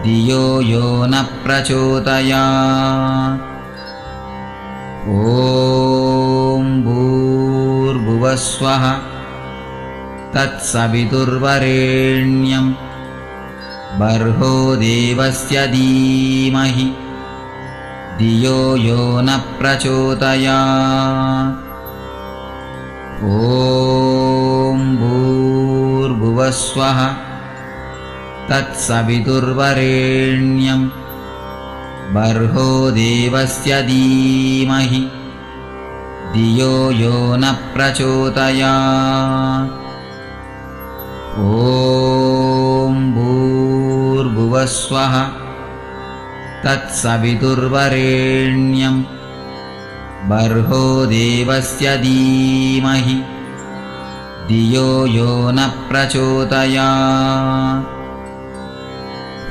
Speaker 13: धियो यो न प्रचोदयात् ॐ भूर्भुवस्वः तत्सवितुर्वरेण्यं भर्गो देवस्य धीमहि धियो यो न प्रचोदयात् ॐ भूर्भुवस्वः तत्सवितुर्वरेण्यं भर्गो देवस्य धीमहि धियो यो न प्रचोदयात् ॐ भूर्भुवस्वः तत्सवितुर्वरेण्यं भर्गो देवस्य धीमहि धियो यो न प्रचोदयात्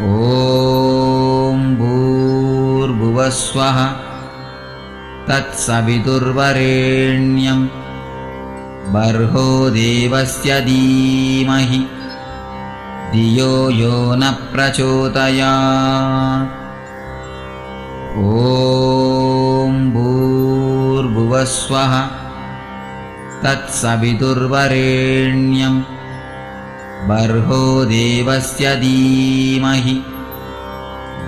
Speaker 13: ॐ भूर्भुवस्वः तत्सवितुर्वरेण्यं भर्गो देवस्य धीमहि धियो यो न प्रचोदयात् ॐ भूर्भुवस्वः तत्सवितुर्वरेण्यं भर्गो देवस्य धीमहि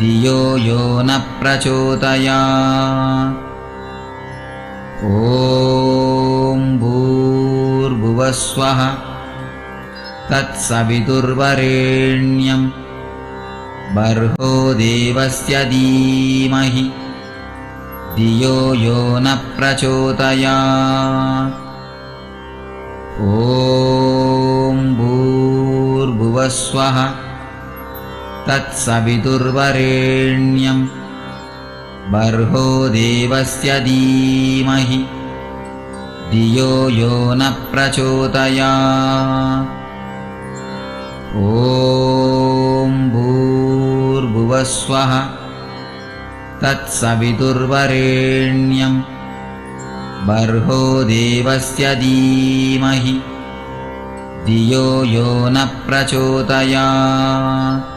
Speaker 13: धियो यो न प्रचोदयात् ॐ भूर्भुवस्वः तत्सवितुर्वरेण्यं भर्गो देवस्य धीमहि धियो यो न प्रचोदयात् ॐ भूर्भुवस्वः तत्सवितुर्वरेण्यं भर्गो देवस्य धीमहि धियो यो न प्रचोदयात् ॐ भूर्भुवस्वः तत्सवितुर्वरेण्यं भर्गो देवस्य धीमहि धियो यो न प्रचोदयात्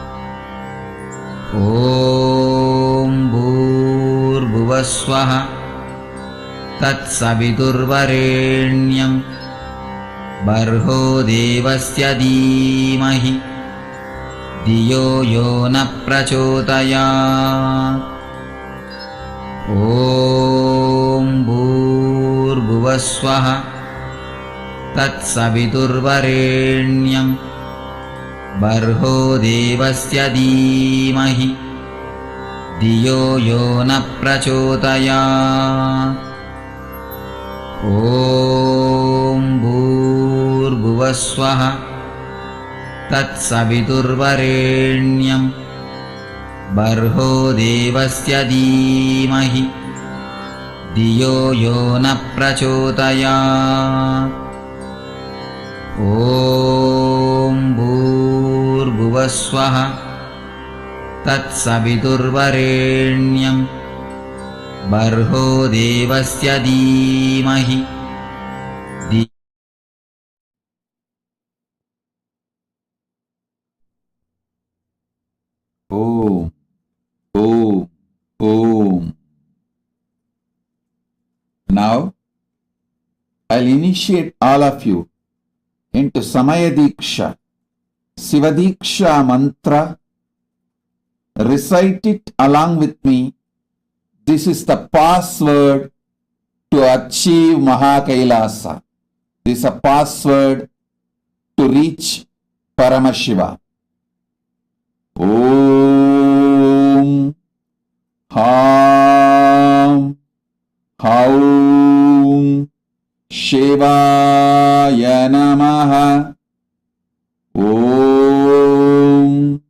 Speaker 13: ॐ भूर्भुवस्वः तत्सवितुर्वरेण्यं भर्गो देवस्य धीमहि धियो यो न प्रचोदयात् ॐ भूर्भुवस्वः तत्सवितुर्वरेण्यं भर्गो देवस्य धीमहि धियो यो न प्रचोदयात् ॐ भूर्भुवस्वः तत्सवितुर्वरेण्यं भर्गो देवस्य धीमहि धियो यो न प्रचोदयात् ॐ भूर्भुवस्वः तत्सवितुर्वरेण्यं बर्हो देवस्य धीमहि
Speaker 14: Om, Om, Om. Now, I'll initiate all of you into Samaya Deeksha, Shiva Deeksha mantra. Recite it along with me. This is the password to achieve Mahakailasa. This is a password to reach Paramashiva. Om Ham Haum Shivaya Namaha. Om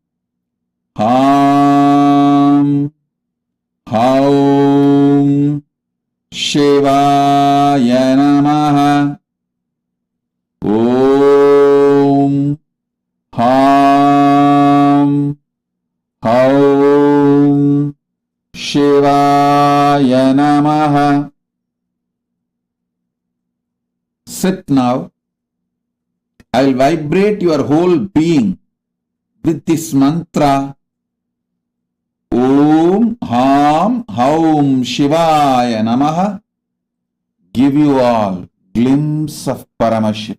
Speaker 14: Ham Haum Shivaya Namaha. Om Ham Haum Shivaya Namaha. Sit now. I'll vibrate your whole being with this mantra. Om Ham Haum Shivaya Namaha. Give you all glimpse of Paramashiva.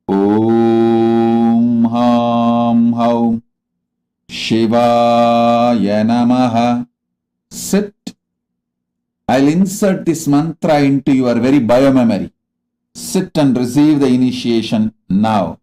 Speaker 14: Om Ham Haum Shivaya Namaha. Sit. I'll insert this mantra into your very biomemory. Sit and receive the initiation now.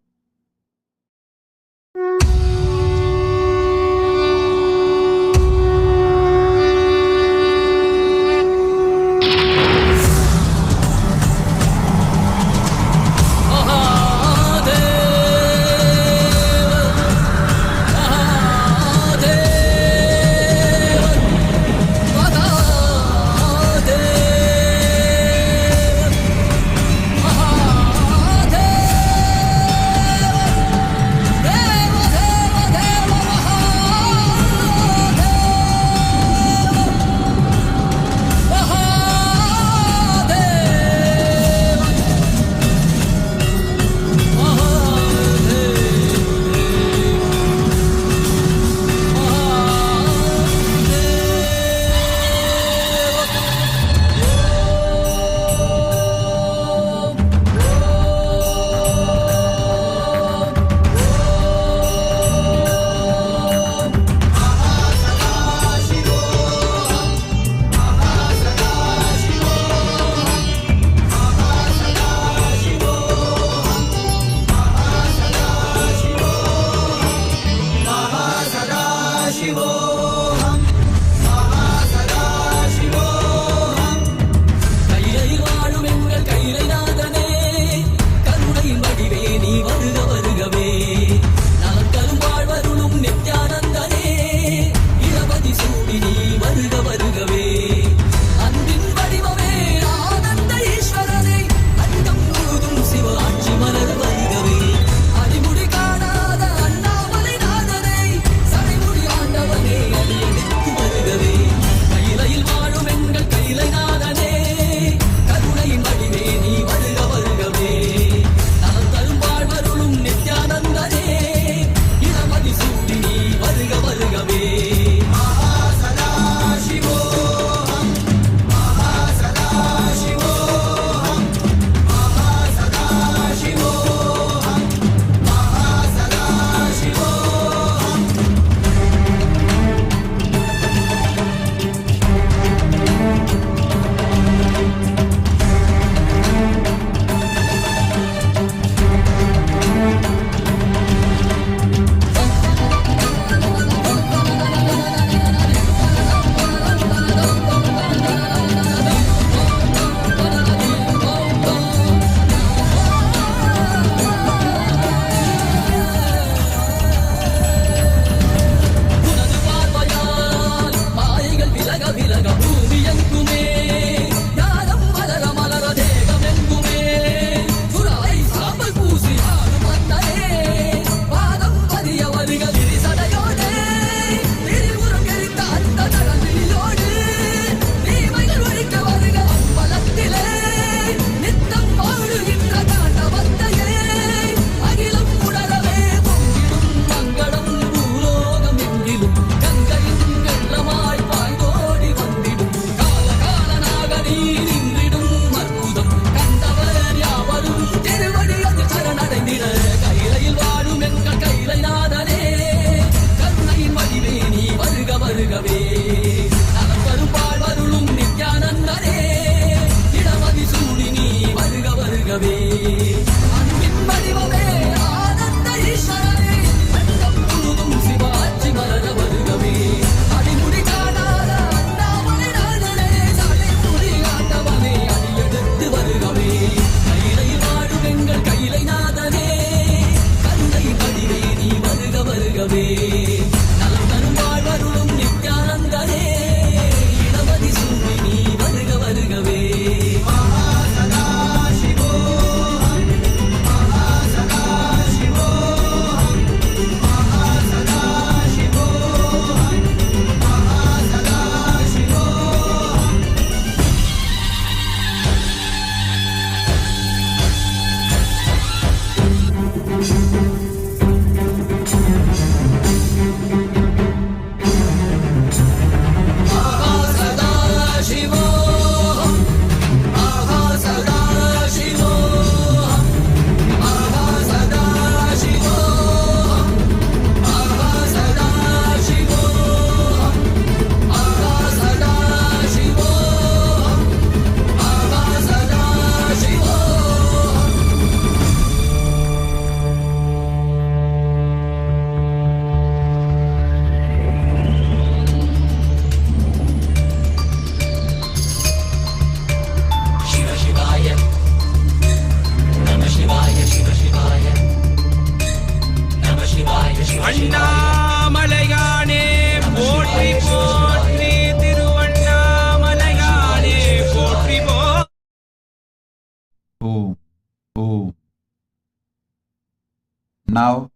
Speaker 14: Now,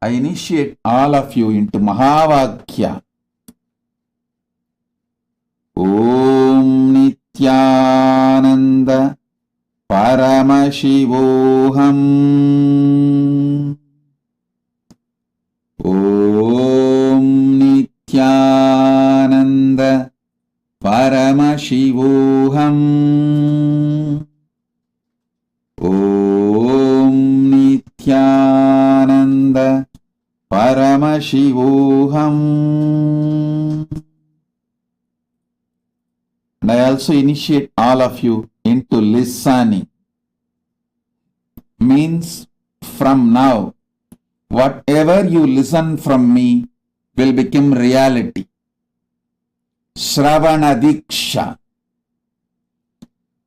Speaker 14: I initiate all of you into Mahavakya. Om Nithyananda Paramashivoham. Om Nithyananda Paramashivoham. Om Nithyananda Paramashivoham. And I also initiate all of you into listening. Means from now, whatever you listen from me will become reality. Shiva Deeksha.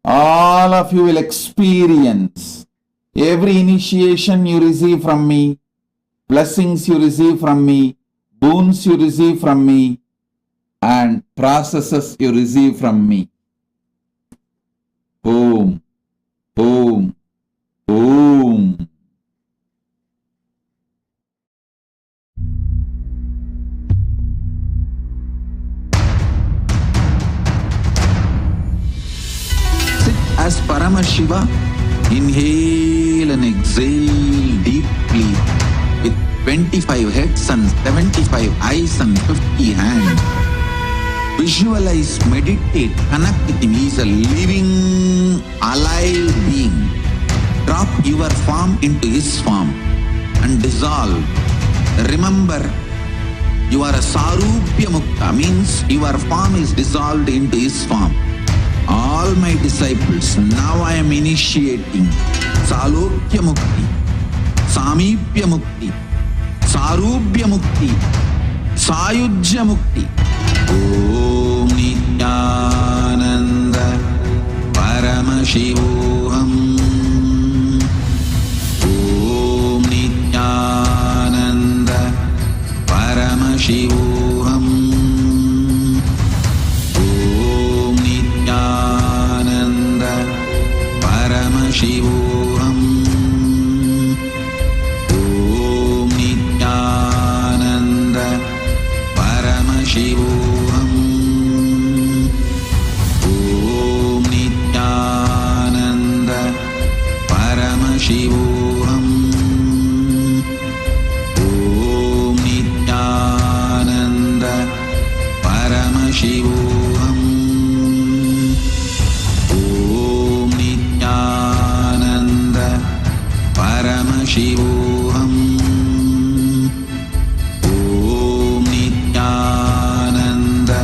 Speaker 14: All of you will experience every initiation you receive from me, blessings you receive from me, boons you receive from me, and processes you receive from me. Boom, boom, boom. Sit as Paramashiva. Inhale and exhale deeply with 25 heads and 75 eyes and 50 hands. Visualize, meditate, connect with him. He is a living, alive being. Drop your form into his form and dissolve. Remember, you are a Sarupya Mukha, means your form is dissolved into his form. All my disciples, now I am initiating Salokya Mukti, Samipya Mukti, Sarupya Mukti, Sayujya Mukti. Om Nithyananda Paramashivoham. Om Nithyananda Paramashivoham. Om Nithyananda Paramashivoham. Om Nithyananda Paramashivoham. Shivoham. Om Nithyananda Paramashivoham. Om Nithyananda Paramashivoham. Om Nithyananda Paramashivoham. Paramashivoham. Om Nithyananda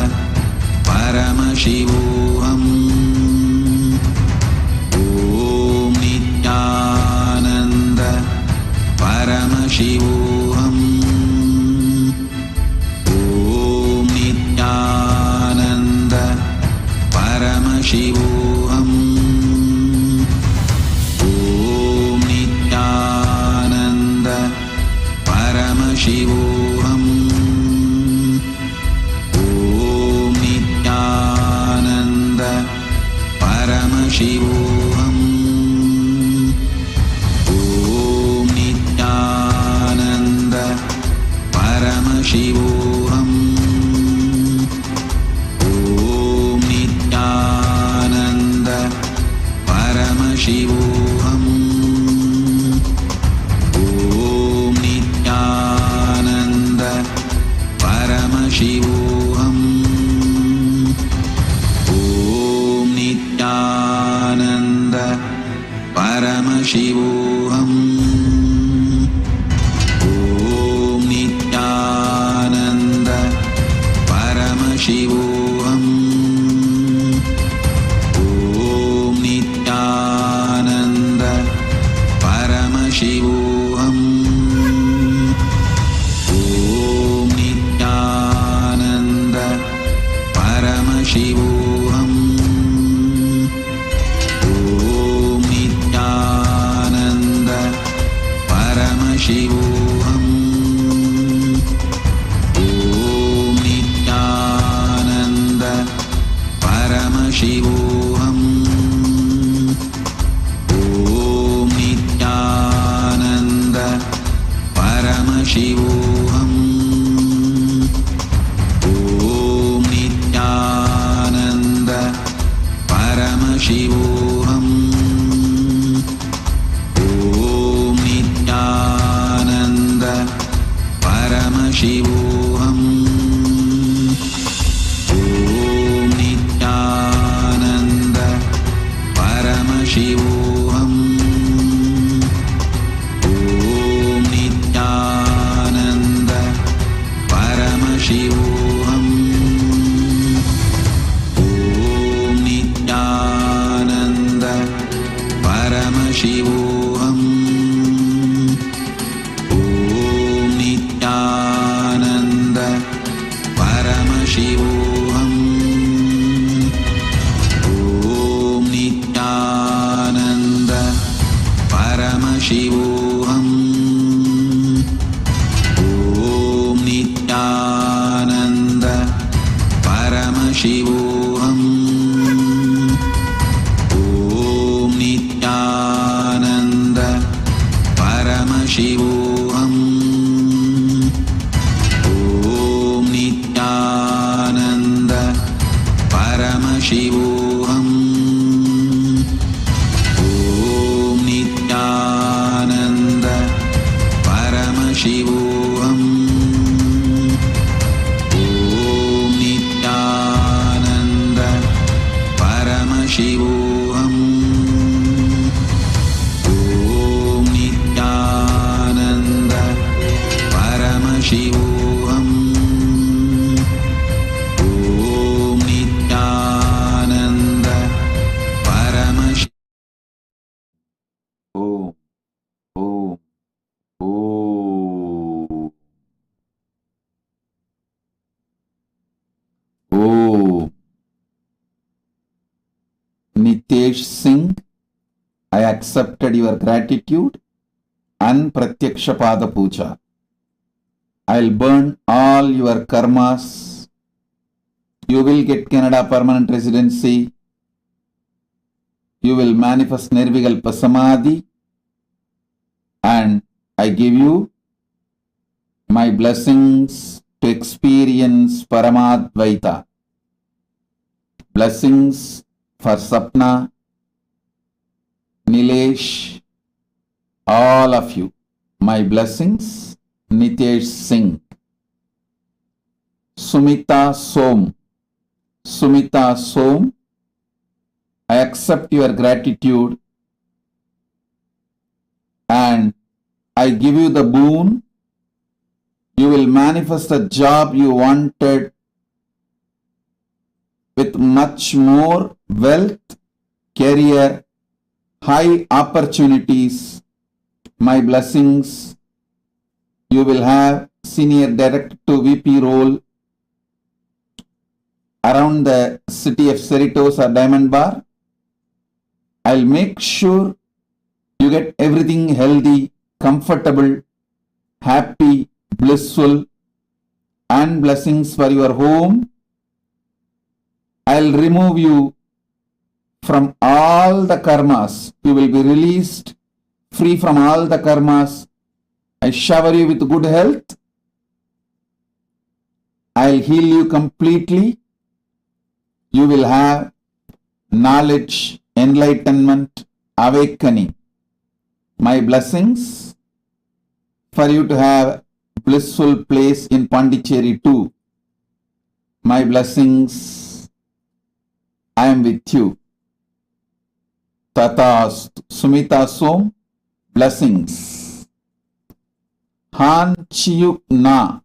Speaker 14: Paramashivoham. Om Nithyananda Paramashivoham. Om Nithyananda Paramashivoham. Paramashivoham. Om Nithyananda Paramashivoham. Om Nithyananda Paramashivoham. Om Nithyananda Paramashivoham. Shivoham. Om Nithyananda Paramashivoham. Om Nithyananda Paramashivoham. Om Nithyananda Paramashivoham. Paramashivoham. Om Nithyananda
Speaker 13: Paramashivoham Om Nithyananda Paramashivoham Om Nithyananda Paramashivoham Om Nithyananda Paramashivoham Om Nithyananda Paramashivoham Om Nithyananda Paramashivoham Om Nithyananda Paramashivoham Om Nithyananda Paramashivoham Om Nithyananda Paramashivoham Om Nithyananda Paramashivoham
Speaker 14: Om, Om, Om. Om. Nitesh Singh, I accepted your gratitude and Pratyaksha Pada Puja. I'll burn all your karmas. You will get Canada permanent residency. You will manifest Nirvikalpa Samadhi. And I give you my blessings to experience Paramadvaita. Blessings for Sapna, Nilesh, all of you. My blessings, Nitesh Singh. Sumita Som. Sumita Som, I accept your gratitude and I give you the boon. You will manifest a job you wanted with much more wealth, career, high opportunities. My blessings. You will have senior director to VP role around the city of Cerritos or Diamond Bar. I'll make sure you get everything healthy, comfortable, happy, blissful, and blessings for your home. I'll remove you from all the karmas. You will be released, free from all the karmas. I shower you with good health. I'll heal you completely. You will have knowledge, enlightenment, awakening. My blessings for you to have blissful place in Pondicherry too. My blessings, I am with you. Tatast. Sumita Som, blessings. Han Chiyuk Na.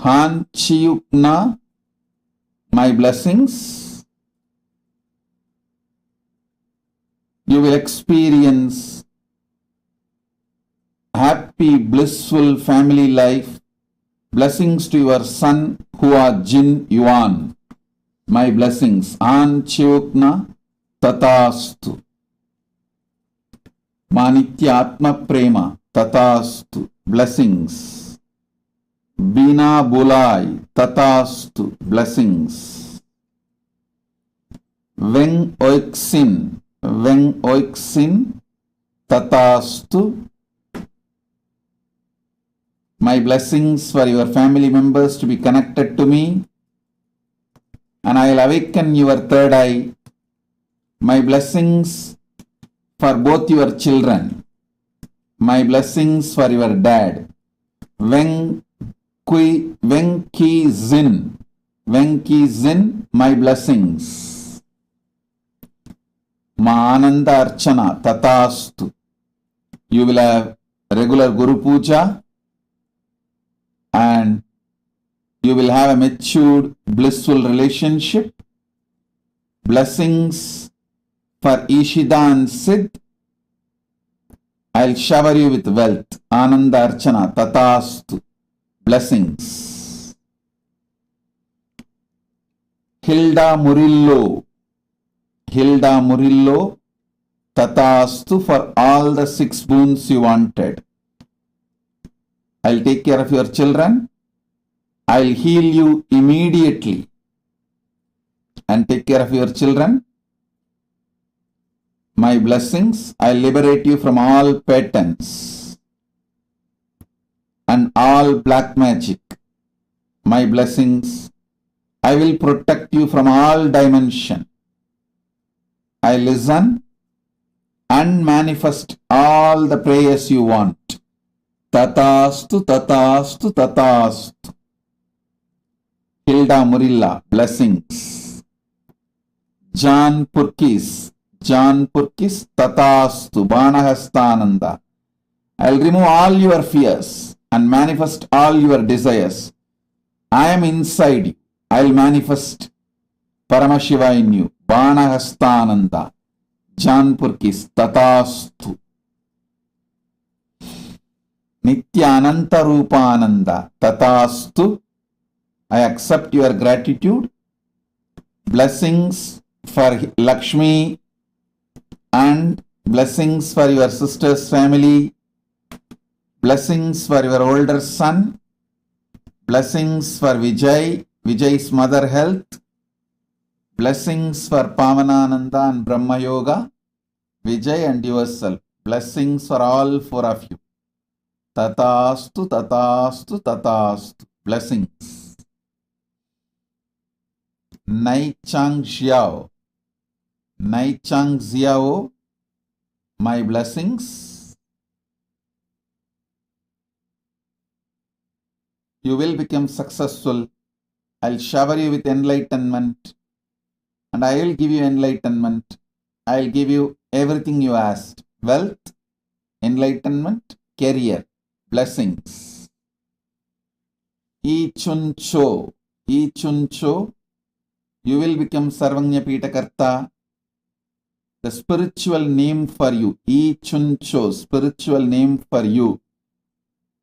Speaker 14: Han Chiyuk Na, my blessings. You will experience happy, blissful family life. Blessings to your son Hua Jin Yuan. My blessings. An Chiyukna Tatastu. Manitya Atma Prema Tatastu. Blessings. Bina Bulai Tatastu. Blessings. Weng Oiksin. Weng Oiksin Tatastu. My blessings for your family members to be connected to me, and I will awaken your third eye. My blessings for both your children. My blessings for your dad. Weng Ki Zin. Weng Ki Zin, my blessings. Ma Ananda Archana Tatastu. You will have regular Guru Puja and you will have a matured, blissful relationship. Blessings for Ishida and Sid. I'll shower you with wealth. Ananda Archana Tatastu. Blessings. Hilda Murillo. Tatastu for all the 6 boons you wanted. I'll take care of your children. I'll heal you immediately and take care of your children. My blessings, I'll liberate you from all patterns and all black magic. My blessings, I will protect you from all dimension. I listen and manifest all the prayers you want. Tatastu, tatastu, tatastu. Hilda Murilla, blessings. John Purkis, tatastu, Banahastananda. I'll remove all your fears and manifest all your desires. I am inside you. I'll manifest Paramashiva in you. Banahastananda. John Purkis, tatastu. Nityananta Rupananda, tatastu. I accept your gratitude. Blessings for Lakshmi and blessings for your sister's family. Blessings for your older son. Blessings for Vijay's mother health. Blessings for Pavanananda and Brahma Yoga. Vijay and yourself. Blessings for all 4 of you. Tatastu, tatastu, tatastu. Blessings. Nai Chang Xiao, my blessings. You will become successful. I'll shower you with enlightenment and I will give you enlightenment. I'll give you everything you asked. Wealth, enlightenment, career, blessings. Ichuncho, you will become Sarvanya Pitakarta. The spiritual name for you, Ichuncho, spiritual name for you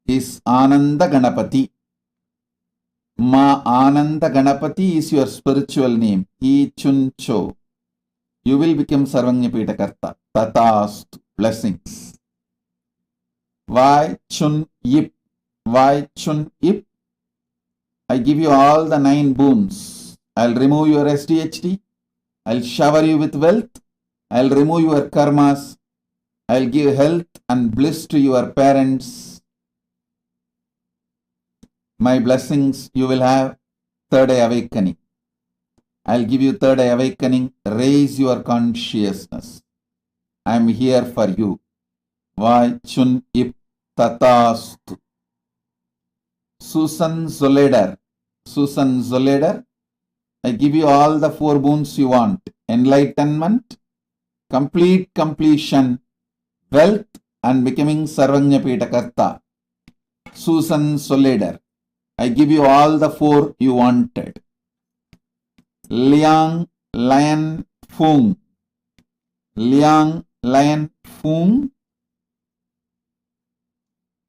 Speaker 14: is Ananda Ganapati. Ma Ananda Ganapati is your spiritual name, Ichuncho. You will become Sarvanya Pitakarta. Tatastu, blessings. Vai Chun Yip, I give you all the 9 boons. I'll remove your SDHD. I'll shower you with wealth. I'll remove your karmas. I'll give health and bliss to your parents. My blessings, you will have 3rd eye awakening. I'll give you 3rd eye awakening. Raise your consciousness. I'm here for you. Vai Chun Ip Tatastu. Susan Zoleder, I give you all the 4 boons you want. Enlightenment, complete completion, wealth and becoming Sarvanya Pitakarta. Susan Soleder, I give you all the 4 you wanted. Liang Lion Fung,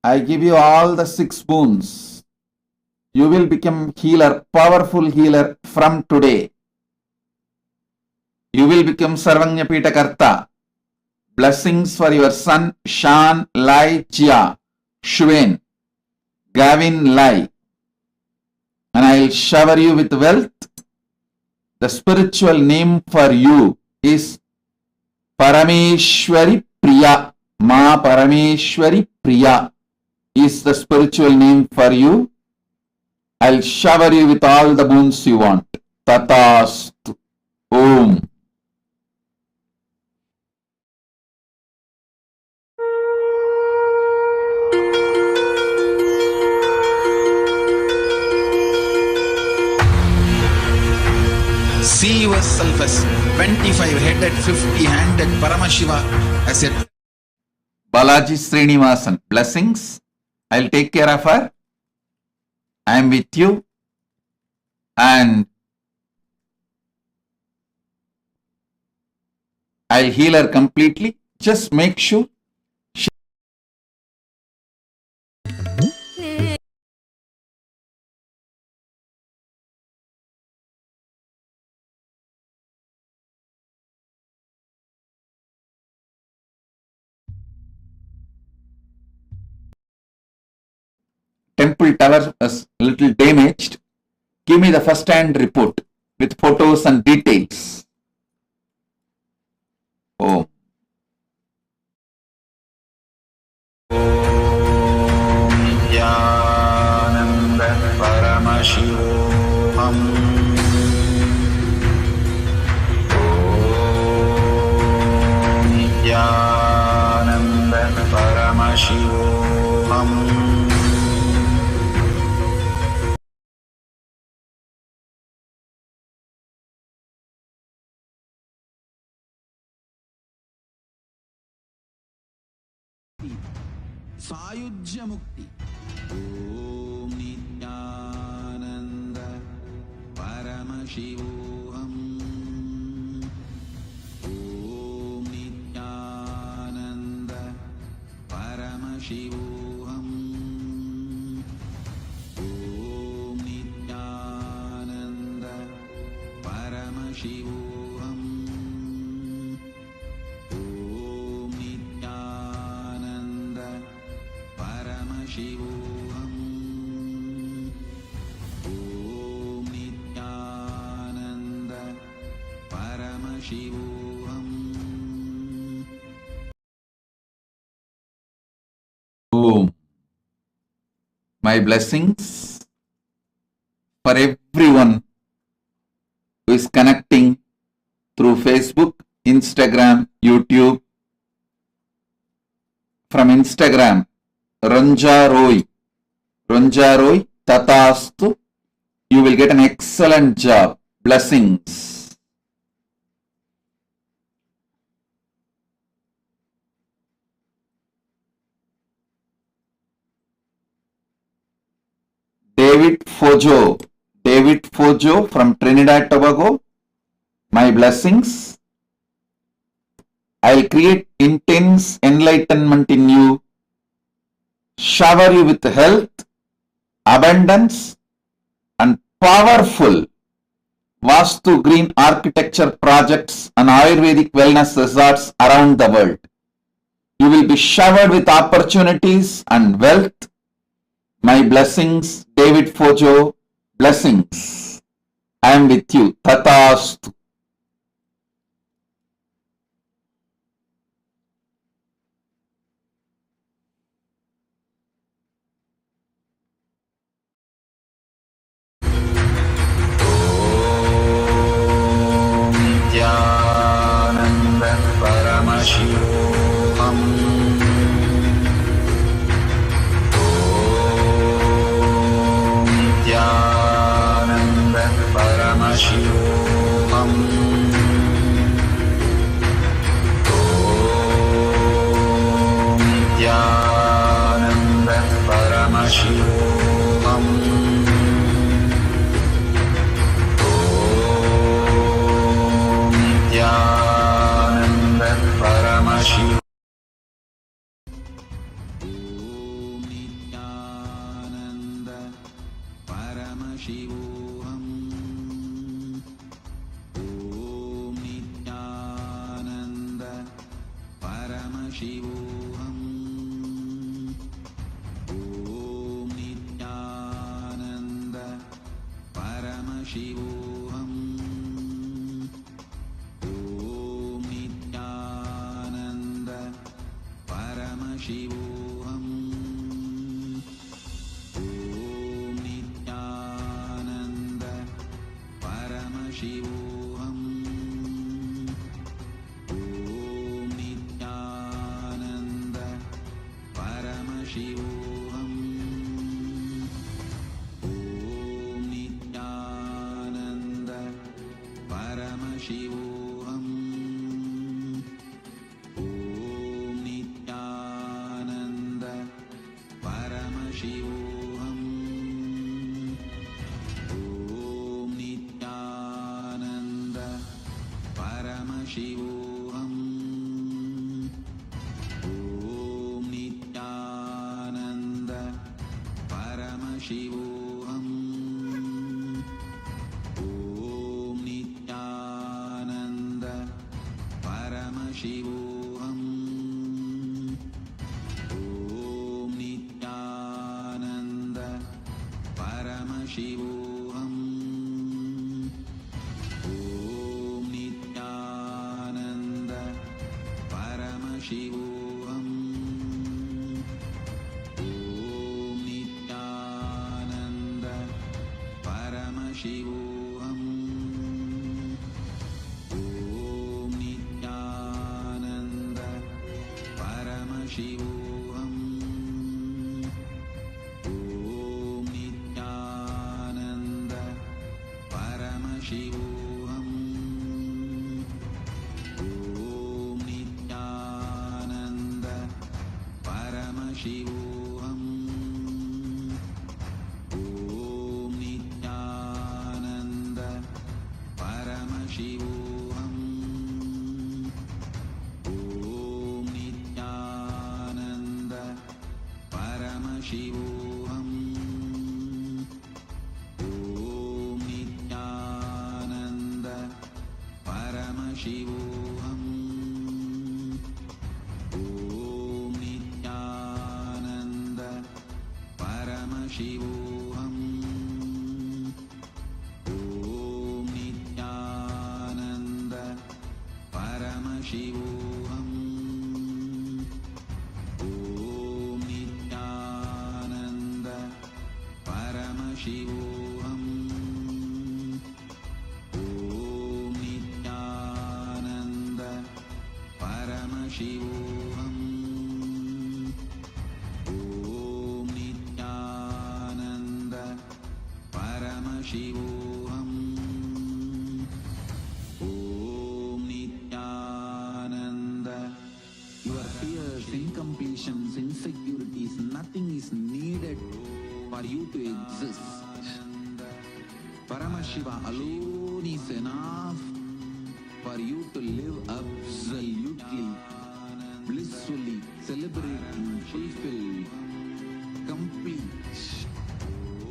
Speaker 14: I give you all the 6 boons. You will become healer, powerful healer from today. You will become Sarvanya Pitakarta. Blessings for your son Shan Lai Chia, Shuen, Gavin Lai. And I will shower you with wealth. The spiritual name for you is Parameshwari Priya. Ma Parameshwari Priya is the spiritual name for you. I'll shower you with all the boons you want. Tatastu. Om.
Speaker 13: See yourself as 25-headed, 50-handed Paramashiva as a
Speaker 14: Balaji Srinivasan, blessings. I'll take care of her. I am with you and I'll heal her completely. Just make sure temple tower was a little damaged. Give me the first hand report with photos and details. Om.
Speaker 13: Nithyananda Paramashivoham. Nithyananda Paramashivoham. सायुज्य मुक्ति ओम नित्यानंद परमशिवोहम ओम नित्यानंद परमशिवोहम ओम नित्यानंद परमशिवोहम ओम Nityanand Paramashivoham. Om Nithyananda Paramashivoham.
Speaker 14: Om. My blessings for everyone who is connecting through Facebook, Instagram, YouTube. From Instagram, Ranjaroy, Tatastu, you will get an excellent job. Blessings. David Fojo from Trinidad Tobago, my blessings. I'll create intense enlightenment in you, shower you with health, abundance, and powerful Vastu green architecture projects and Ayurvedic wellness resorts around the world. You will be showered with opportunities and wealth. My blessings, David Fojo, blessings. I am with you. Tatastu.
Speaker 13: Nithyananda Paramashivoham. Om Nithyananda Paramashivoham. Om Nithyananda Paramashivoham. Nithyananda Paramashiva. Om Nithyananda Paramashivoham. Om Nithyananda Paramashivoham. Om Nithyananda Paramashivoham. Om Nithyananda Paramashivoham. Om Nithyananda Paramashivoham. Om Nithyananda Paramashivoham. Om Nithyananda Paramashivoham. Om Nithyananda Paramashivoham. Om Nithyananda Paramashivoham. Om Nithyananda Paramashivoham. Om Nithyananda Paramashivoham. Om Nithyananda Paramashivoham Om Nithyananda Paramashivoham Om Nithyananda Paramashivoham Om Nithyananda Paramashivoham Om Nithyananda Paramashivoham Om Nithyananda Paramashivoham Om Nithyananda Paramashivoham Om Nithyananda Paramashivoham Om Nithyananda Paramashivoham Om Nithyananda Paramashivoham Om Nithyananda Paramashivoham Om Nithyananda Paramashivoham Om Nithyananda Paramashivoham Om Nithyananda Paramashivoham Om Nithyananda. Your fears, incompletions, insecurities, nothing is needed for you to exist. Paramashiva alone is enough for you to live absolutely, blissfully, celebrating, fulfilled, complete,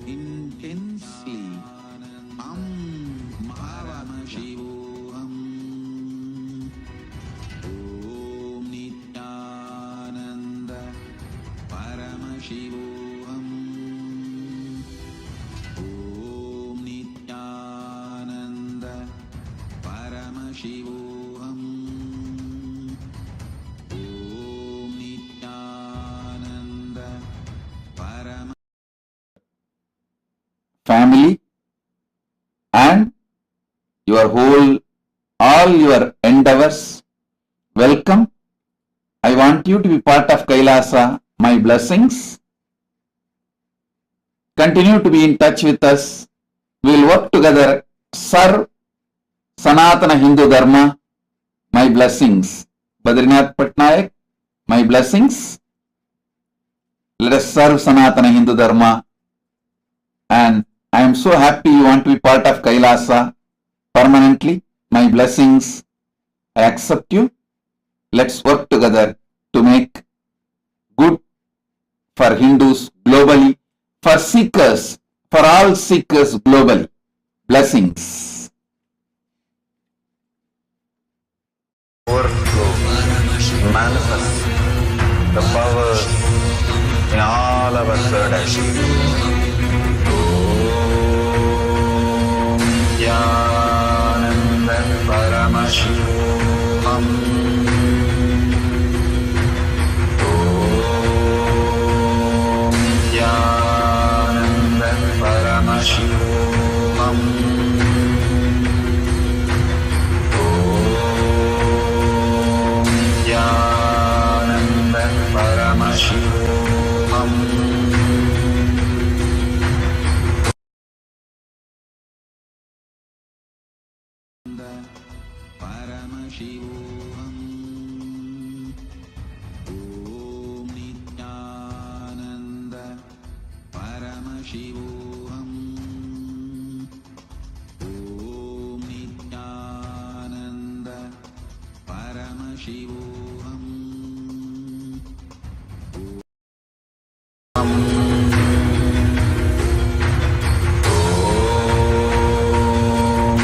Speaker 13: intensely. Paramashivoham Om Nithyananda Paramashivoham Om Nithyananda Paramashivoham Om Nithyananda Paramashivoham.
Speaker 14: Family and all your endeavors. Welcome. I want you to be part of Kailasa. My blessings. Continue to be in touch with us. We will work together. Serve Sanatana Hindu Dharma. My blessings. Badrinath Patnaik. My blessings. Let us serve Sanatana Hindu Dharma. And I am so happy you want to be part of Kailasa permanently. My blessings. I accept you. Let's work together to make good for Hindus globally, for seekers, for all seekers globally. Blessings.
Speaker 1: Overflow, manifest the power in all our third eye. Nithyananda Paramashivoham Om Nithyananda Paramashivoham Om Nithyananda Paramashivoham Paramashivoham Om Nithyananda Paramashivoham Om Nithyananda Paramashivoham Om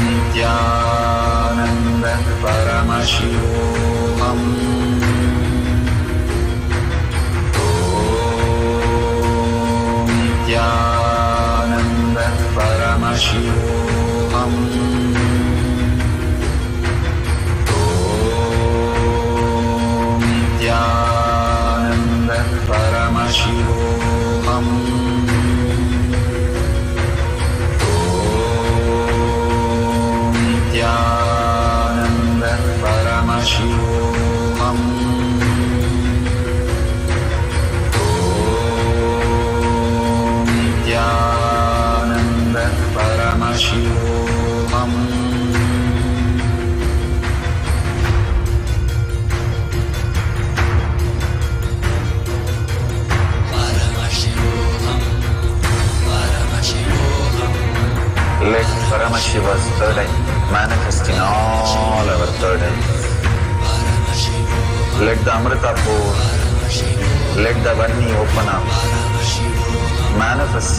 Speaker 1: Nithyananda Paramashivoham Om Nithyananda Paramashivoham. Om Nithyananda Paramashivoham. Om Nithyananda Paramashivoham. Nithyananda Paramashivoham. Let Paramashiva's third eye manifest in all our third eyes. Let the Amrita pour, let the Varni open up, manifest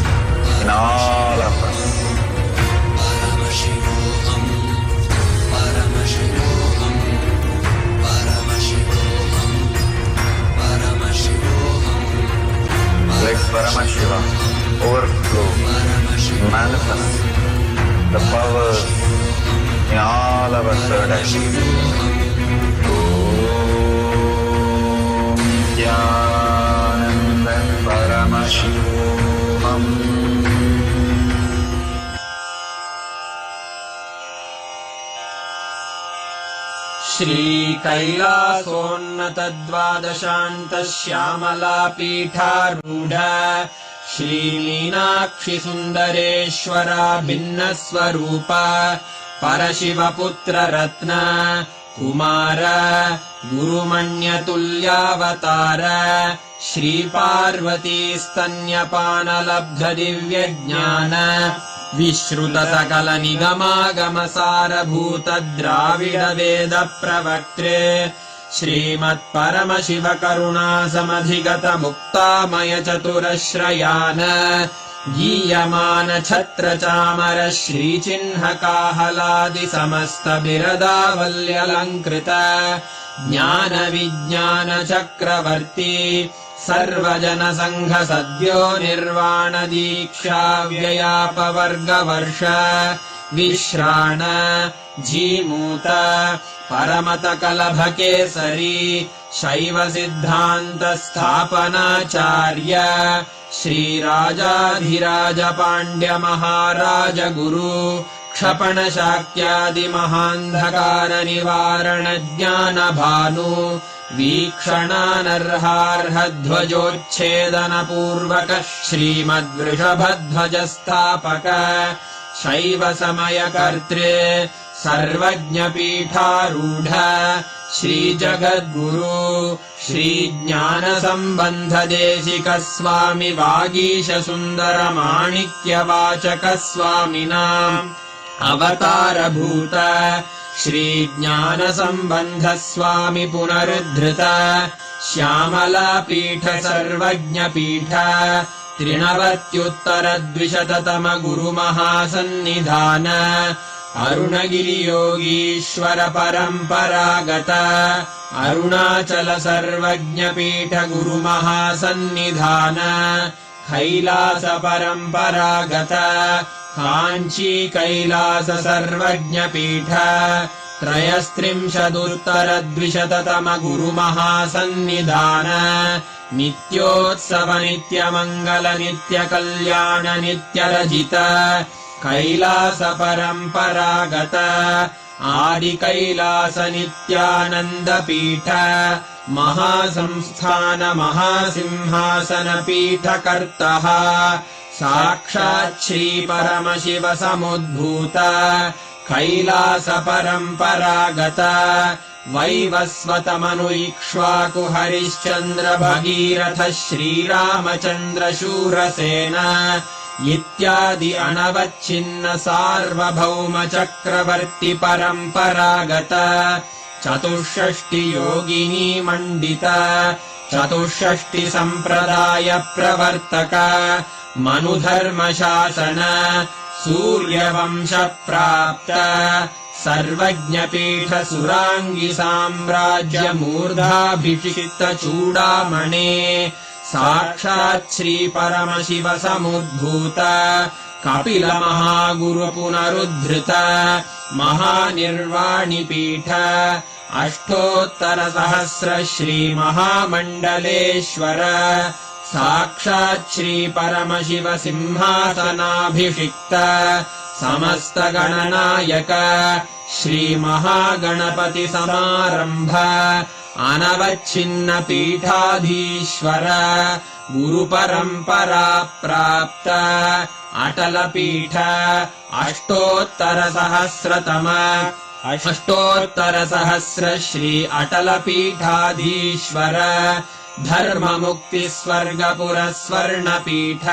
Speaker 1: in all of us. Let Paramashiva overflow, manifest the power in all our third eyes. Om Nithyananda Paramashivoham.
Speaker 15: श्रीकैलासोन्नतद्वादशान्तश्यामलापीठारूढ श्रीमीनाक्षि सुन्दरेश्वरा भिन्नस्वरूप परशिवपुत्ररत्न Kumar गुरुमण्यतुल्यावतार श्रीपार्वतीस्तन्यपानलब्धदिव्यज्ञान विश्रुतसकलनिगमागमसारभूत द्राविडवेदप्रवक्त्रे श्रीमत्परमशिवकरुणासमधिगत मुक्तामय चतुरश्रयान गीयमान छत्रचामर श्रीचिह्नकाहलादि समस्त बिरदावल्यलङ्कृत ज्ञान विज्ञान चक्रवर्ती सर्वजनसङ्घ सद्यो निर्वाण दीक्षा व्ययापवर्गवर्ष विश्राण जीमूत परमतकलभकेसरी शैव सिद्धान्त स्थापनाचार्य श्रीराजाधिराज पाण्ड्य महाराज गुरु क्षपण शाक्यादि महान्धकार निवारण ज्ञान भानु वीक्षणानर्हार्हध्वजोच्छेदन पूर्वक श्रीमद्वृषभध्वज स्थापक शैव समय कर्त्रे सर्वज्ञपीठारूढ श्रीजगद्गुरु श्रीज्ञानसम्बन्ध देशिक स्वामि वागीश सुन्दर माणिक्यवाचक स्वामिनाम् अवतारभूत श्रीज्ञानसम्बन्ध स्वामि पुनरुद्धृत श्यामलापीठ सर्वज्ञपीठ त्रिनवत्युत्तरद्विशततम गुरुमहासन्निधान अरुणगिरियोगीश्वर परम्परागत अरुणाचल सर्वज्ञपीठ गुरुमहासन्निधान कैलास परम्परागत काञ्ची कैलास सर्वज्ञपीठ त्रयस्त्रिंशदुत्तरद्विशततम गुरुमहासन्निधान नित्योत्सव नित्यमङ्गल नित्यकल्याण नित्यरजित कैलास परम्परागत आदिकैलास नित्यानन्दपीठ महासंस्थान महासिंहासन पीठकर्तः साक्षात् श्री परमशिव समुद्भूत कैलास परम्परागत वैवस्वतमनु इक्ष्वाकु हरिश्चन्द्र भगीरथ श्रीरामचन्द्र शूरसेन इत्यादि अनवच्छिन्न सार्वभौम चक्रवर्ति परम्परागत चतुष्षष्टि योगिनी मण्डित चतुष्षष्टि सम्प्रदाय प्रवर्तक मनुधर्म शासन सूर्यवंश प्राप्त सर्वज्ञपीठ सुराङ्गि साम्राज्य मूर्धाभिषिक्त चूडामणे साक्षात् श्री परमशिव समुद्भूत कपिल महागुरु पुनरुद्धृत महानिर्वाणिपीठ अष्टोत्तर सहस्र श्री महामण्डलेश्वर साक्षात् श्री परमशिव सिंहासनाभिषिक्त समस्त गणनायक श्री महागणपति समारंभ अनवच्छिन्न पीठाधीश्वर गुरु परंपरा प्राप्त अटल पीठ अष्टोत्तर सहस्र श्री अटल पीठाधीश्वर धर्म मुक्ति स्वर्ग पुरस्वर्ण पीठ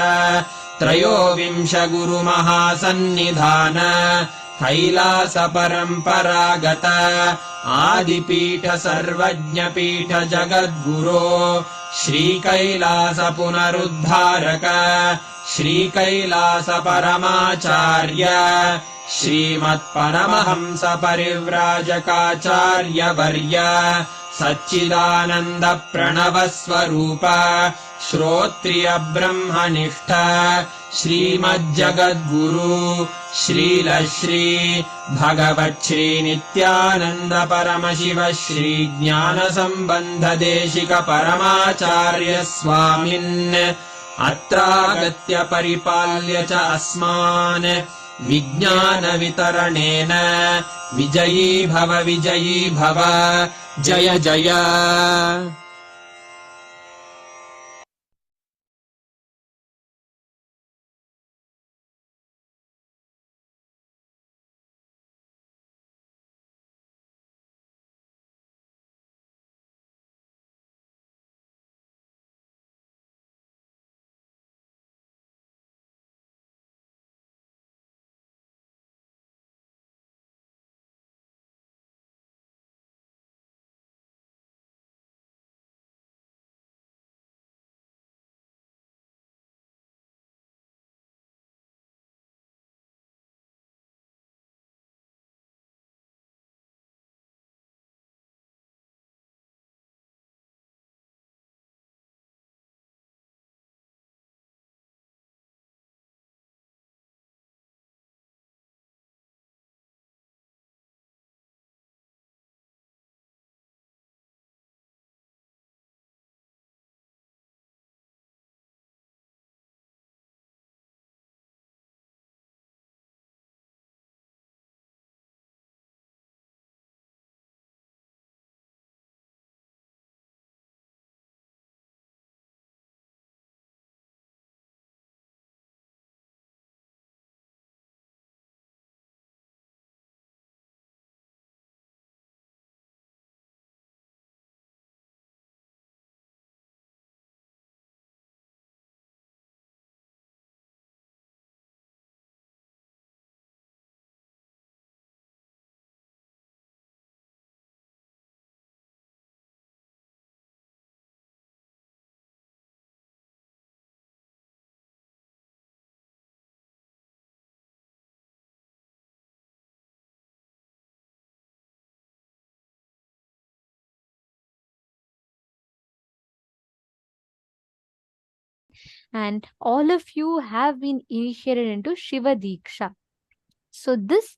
Speaker 15: त्रयोविंश गुरु महासन्निधान कैलास परंपरागत आदिपीठ सर्वज्ञ पीठ जगद्गुरो श्री कैलास पुनरुद्धारक श्री कैलास परमाचार्य श्रीमत्परमहंस परिव्राजकाचार्य वर्य सच्चिदानंद प्रणव स्वरूप श्रोत्रिय ब्रह्मनिष्ठ श्रीमज्जगद्गुरु श्रील श्री भगवत् श्री नित्यानंद परमशिव श्री ज्ञान संबंध देशिक परमाचार्य स्वामिन् अत्रागत्य परिपाल्य च अस्मान् विज्ञान वितरणेन विजयी भव जय जय।
Speaker 16: And all of you have been initiated into Shiva Deeksha. So this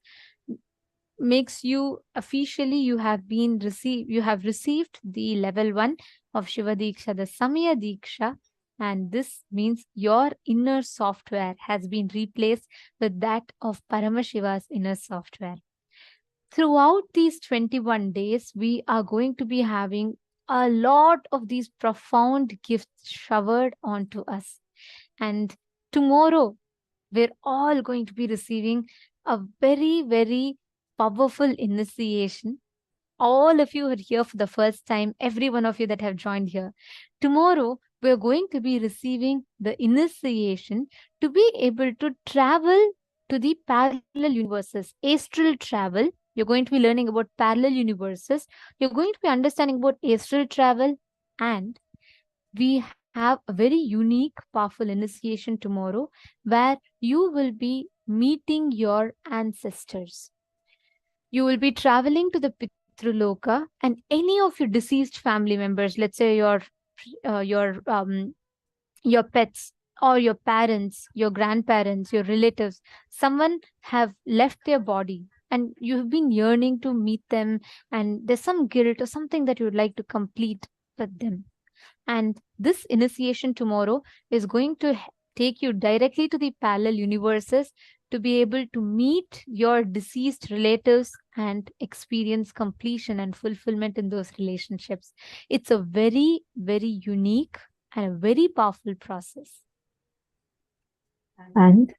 Speaker 16: makes you officially you have received the level 1 of Shiva Deeksha, the Samya Deeksha, and this means your inner software has been replaced with that of Paramashiva's inner software. Throughout these 21 days, we are going to be having a lot of these profound gifts showered onto us. And tomorrow, we're all going to be receiving a very, very powerful initiation. All of you are here for the first time, every one of you that have joined here. Tomorrow, we're going to be receiving the initiation to be able to travel to the parallel universes, astral travel. You're going to be learning about parallel universes. You're going to be understanding about astral travel, and we have a very unique, powerful initiation tomorrow where you will be meeting your ancestors. You will be traveling to the Pitruloka, and any of your deceased family members, let's say your pets or your parents, your grandparents, your relatives, someone have left their body and you have been yearning to meet them, and there's some guilt or something that you would like to complete with them. And this initiation tomorrow is going to take you directly to the parallel universes to be able to meet your deceased relatives and experience completion and fulfillment in those relationships. It's a very, very unique and a very powerful process.
Speaker 17: And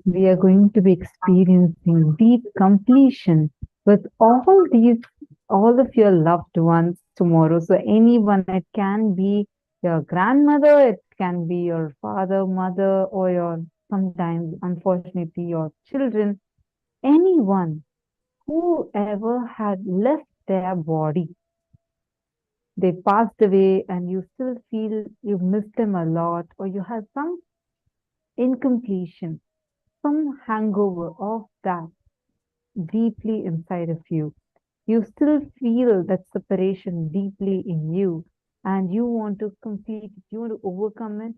Speaker 17: we are going to be experiencing deep completion with all of your loved ones tomorrow. So anyone, it can be your grandmother, it can be your father, mother, or your sometimes, unfortunately, your children, anyone, whoever had left their body. They passed away and you still feel you miss them a lot, or you have some incompletion, some hangover of that deeply inside of you. You still feel that separation deeply in you and you want to complete it, you want to overcome it.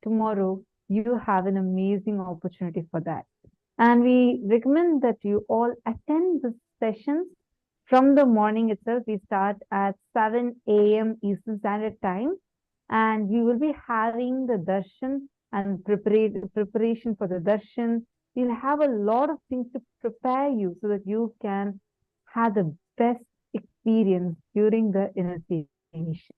Speaker 17: Tomorrow, you have an amazing opportunity for that. And we recommend that you all attend the sessions from the morning itself. We start at 7 a.m. Eastern Standard Time, and we will be having the darshan and preparation for the darshan. We'll have a lot of things to prepare you so that you can have the best experience during the initiation.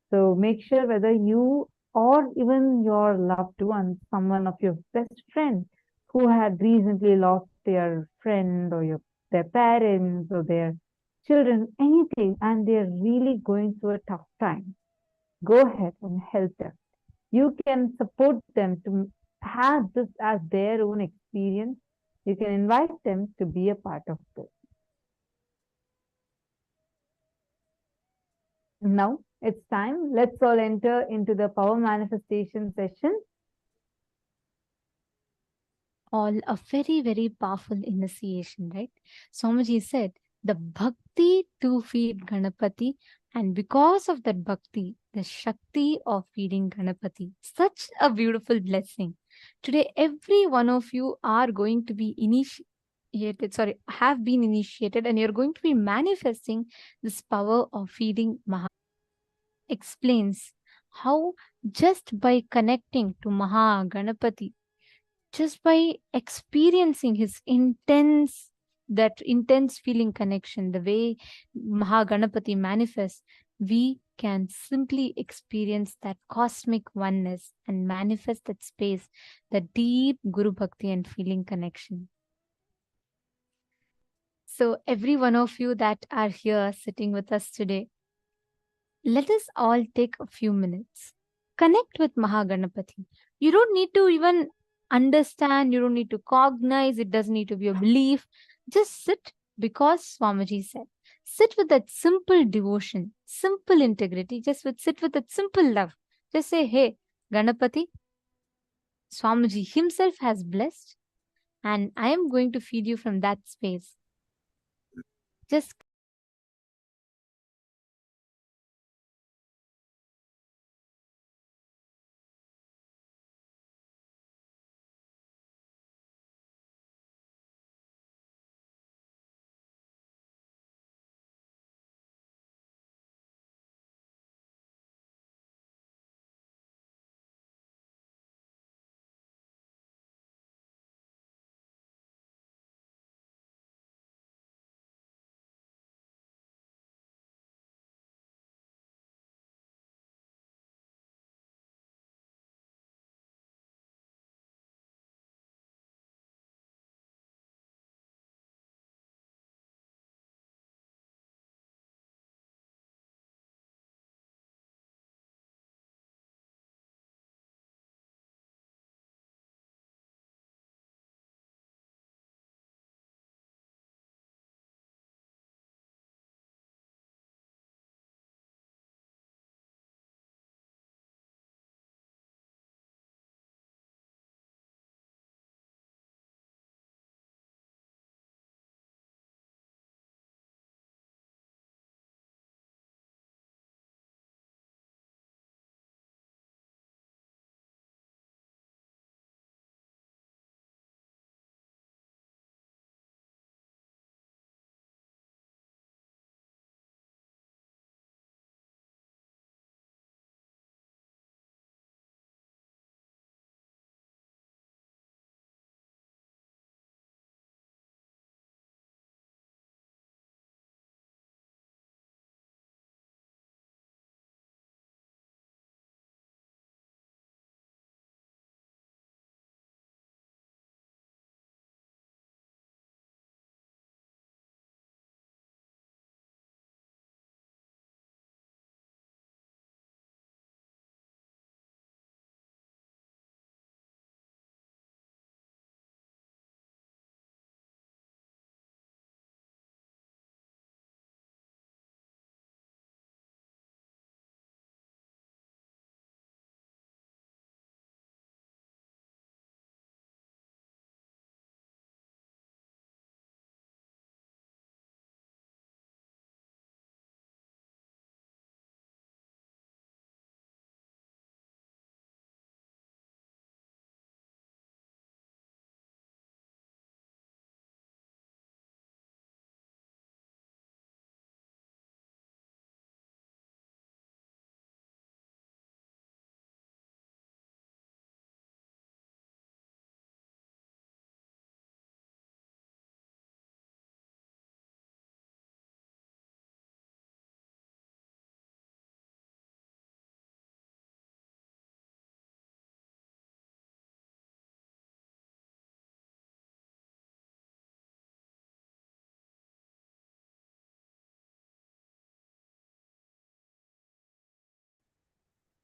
Speaker 17: So make sure whether you or even your loved one, someone of your best friend who had recently lost their friend or their parents or their children, anything, and they're really going through a tough time, go ahead and help them. You can support them to have this as their own experience. You can invite them to be a part of this. Now it's time. Let's all enter into the power manifestation session.
Speaker 16: All a very, very powerful initiation, right? Swamiji said the bhakti to feed Ganapati, and because of that bhakti, the Shakti of feeding Ganapati. Such a beautiful blessing. Today, every one of you are going to be have been initiated, and you're going to be manifesting this power of feeding Maha. Explains how just by connecting to Maha Ganapati, just by experiencing his intense feeling connection, the way Mahaganapati manifests, we can simply experience that cosmic oneness and manifest that space, the deep Guru Bhakti and feeling connection. So every one of you that are here sitting with us today, let us all take a few minutes. Connect with Mahaganapati. You don't need to even understand, you don't need to cognize, it doesn't need to be a belief. Just sit, because Swamiji said. Sit with that simple devotion, simple integrity, sit with that simple love. Just say, hey, Ganapati, Swamiji himself has blessed, and I am going to feed you from that space. Just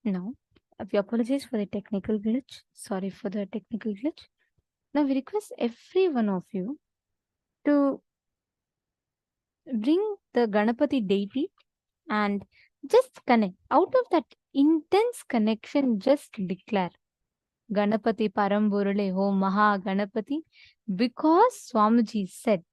Speaker 16: Now, we apologize for the technical glitch. Sorry for the technical glitch. Now, we request every one of you to bring the Ganapati deity and just connect. Out of that intense connection, just declare Ganapati Paramburale Ho Maha Ganapati, because Swamiji said,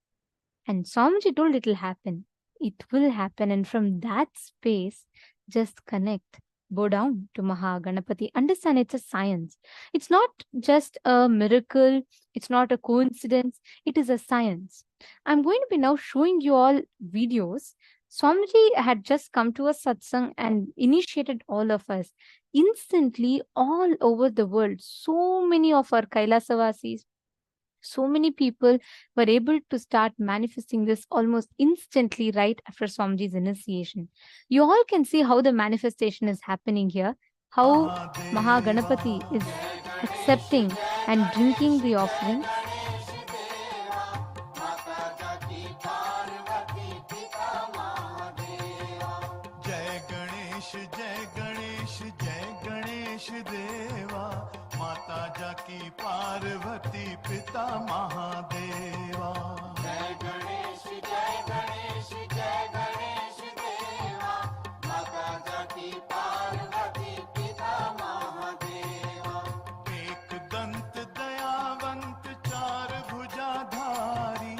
Speaker 16: and Swamiji told it will happen. It will happen, and from that space, just connect. Bow down to Maha Ganapati. Understand it's a science. It's not just a miracle. It's not a coincidence. It is a science. I'm going to be now showing you all videos. Swamiji had just come to a satsang and initiated all of us. Instantly, all over the world, so many of our Kailasavasis, so many people were able to start manifesting this almost instantly right after Swamiji's initiation. You all can see how the manifestation is happening here, how Maha Ganapati is accepting and drinking the offering.
Speaker 18: की पार्वती पिता महादेवा जय गणेश देवा माता जाकी पार्वती पिता महादेवा एक दंत दयावंत चार भुजाधारी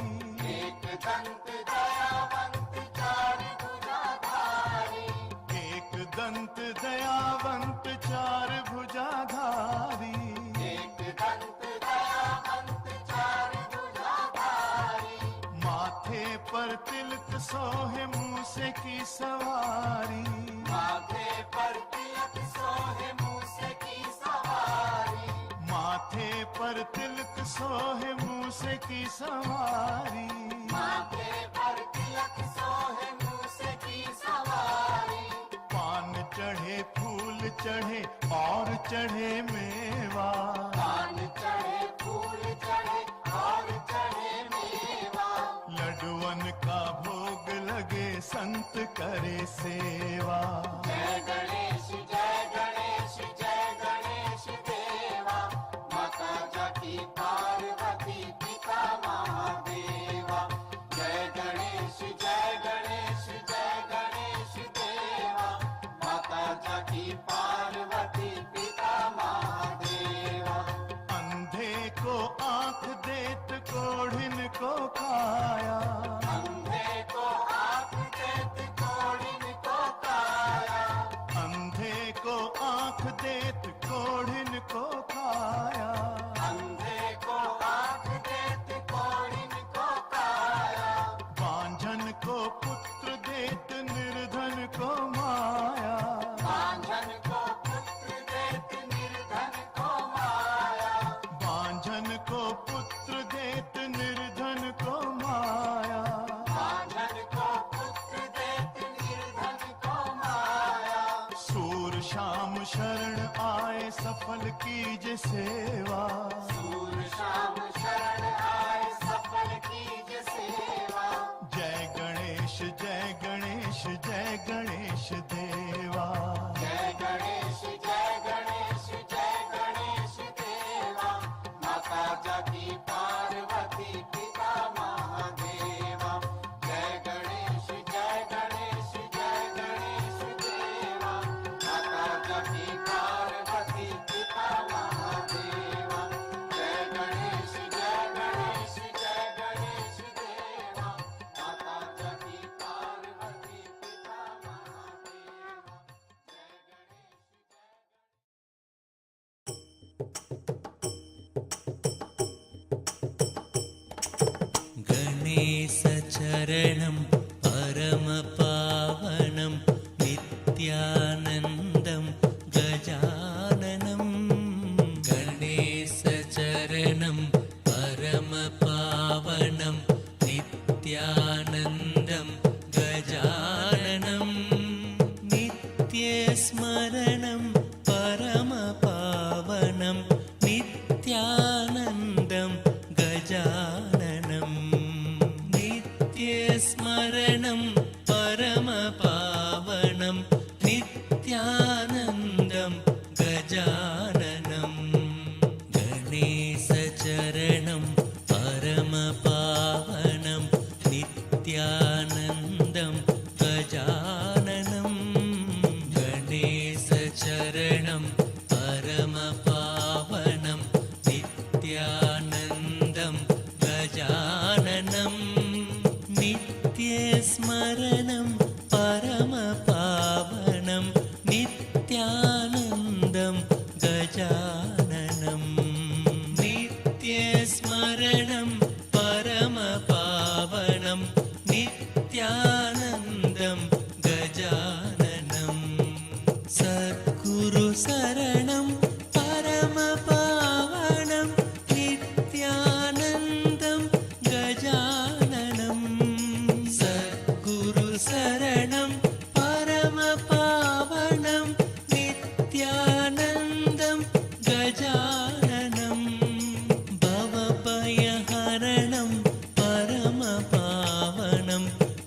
Speaker 18: एक दंत दयावंत चार भुजाधारी एक दंत दयावंत चार भुजाधारी पर तिलक सोहे मूसे की सवारी माथे पर तिलक सोहे मूसे की सवारी माथे पर तिलक सोहे मूसे की सवारी माथे पर तिलक सोहे मूसे की सवारी पान चढ़े फूल चढ़े और चढ़े मेवा पान चढ़े फूल चढ़े और चढ़े मेवा लड्डुअन का भोग लगे संत करे सेवा जय गणेश देवा माता जाकी पार्वती पिता महादेवा जय गणेश देवा माता जाकी पार्वती पिता महादेवा अंधे को आंख देत कोढ़िन को काया अंधे को आंख देत कोढ़िन को काया अंधे को आंख देत कोढ़िन को काया अंधे को आंख देत कोढ़िन को काया बांझन को पुत्र देत निर्धन को माया बांझन को पुत्र देत निर्धन को माया बांझन को पुत्र देत निर्धन को माया बांझन को पुत्र देत निर्धन को माया सूर शाम शरण आए सफल कीजे सेवा सूर शाम शरण आए सफल कीजे सेवा जय गणेश देवा जय गणेश देवा माता जाकी पार्वती पिता महादेवा जय गणेश देवा माता जाकी पार्वती पिता महादेवा जय गणेश देवा माता जाकी पार्वती पिता महादेवा
Speaker 19: गणेशचरणं परमपावनं नित्यानन्दं गजाननं गणेशचरणं परमपावनं नित्यानन्दं गजाननं नित्यस्मरणं परमपावनं नित्यानन्दं गजाननं नित्यस्मरणं परमपावनं नित्यानन्दं पावनं नित्यानन्दं गजाननं सद्गुरु शरणं परमपावनं नित्यानन्दं गजाननं सद्गुरु शरणं परमपावनं नित्यानन्दं गजाननं भवभयहरणं परमपावनं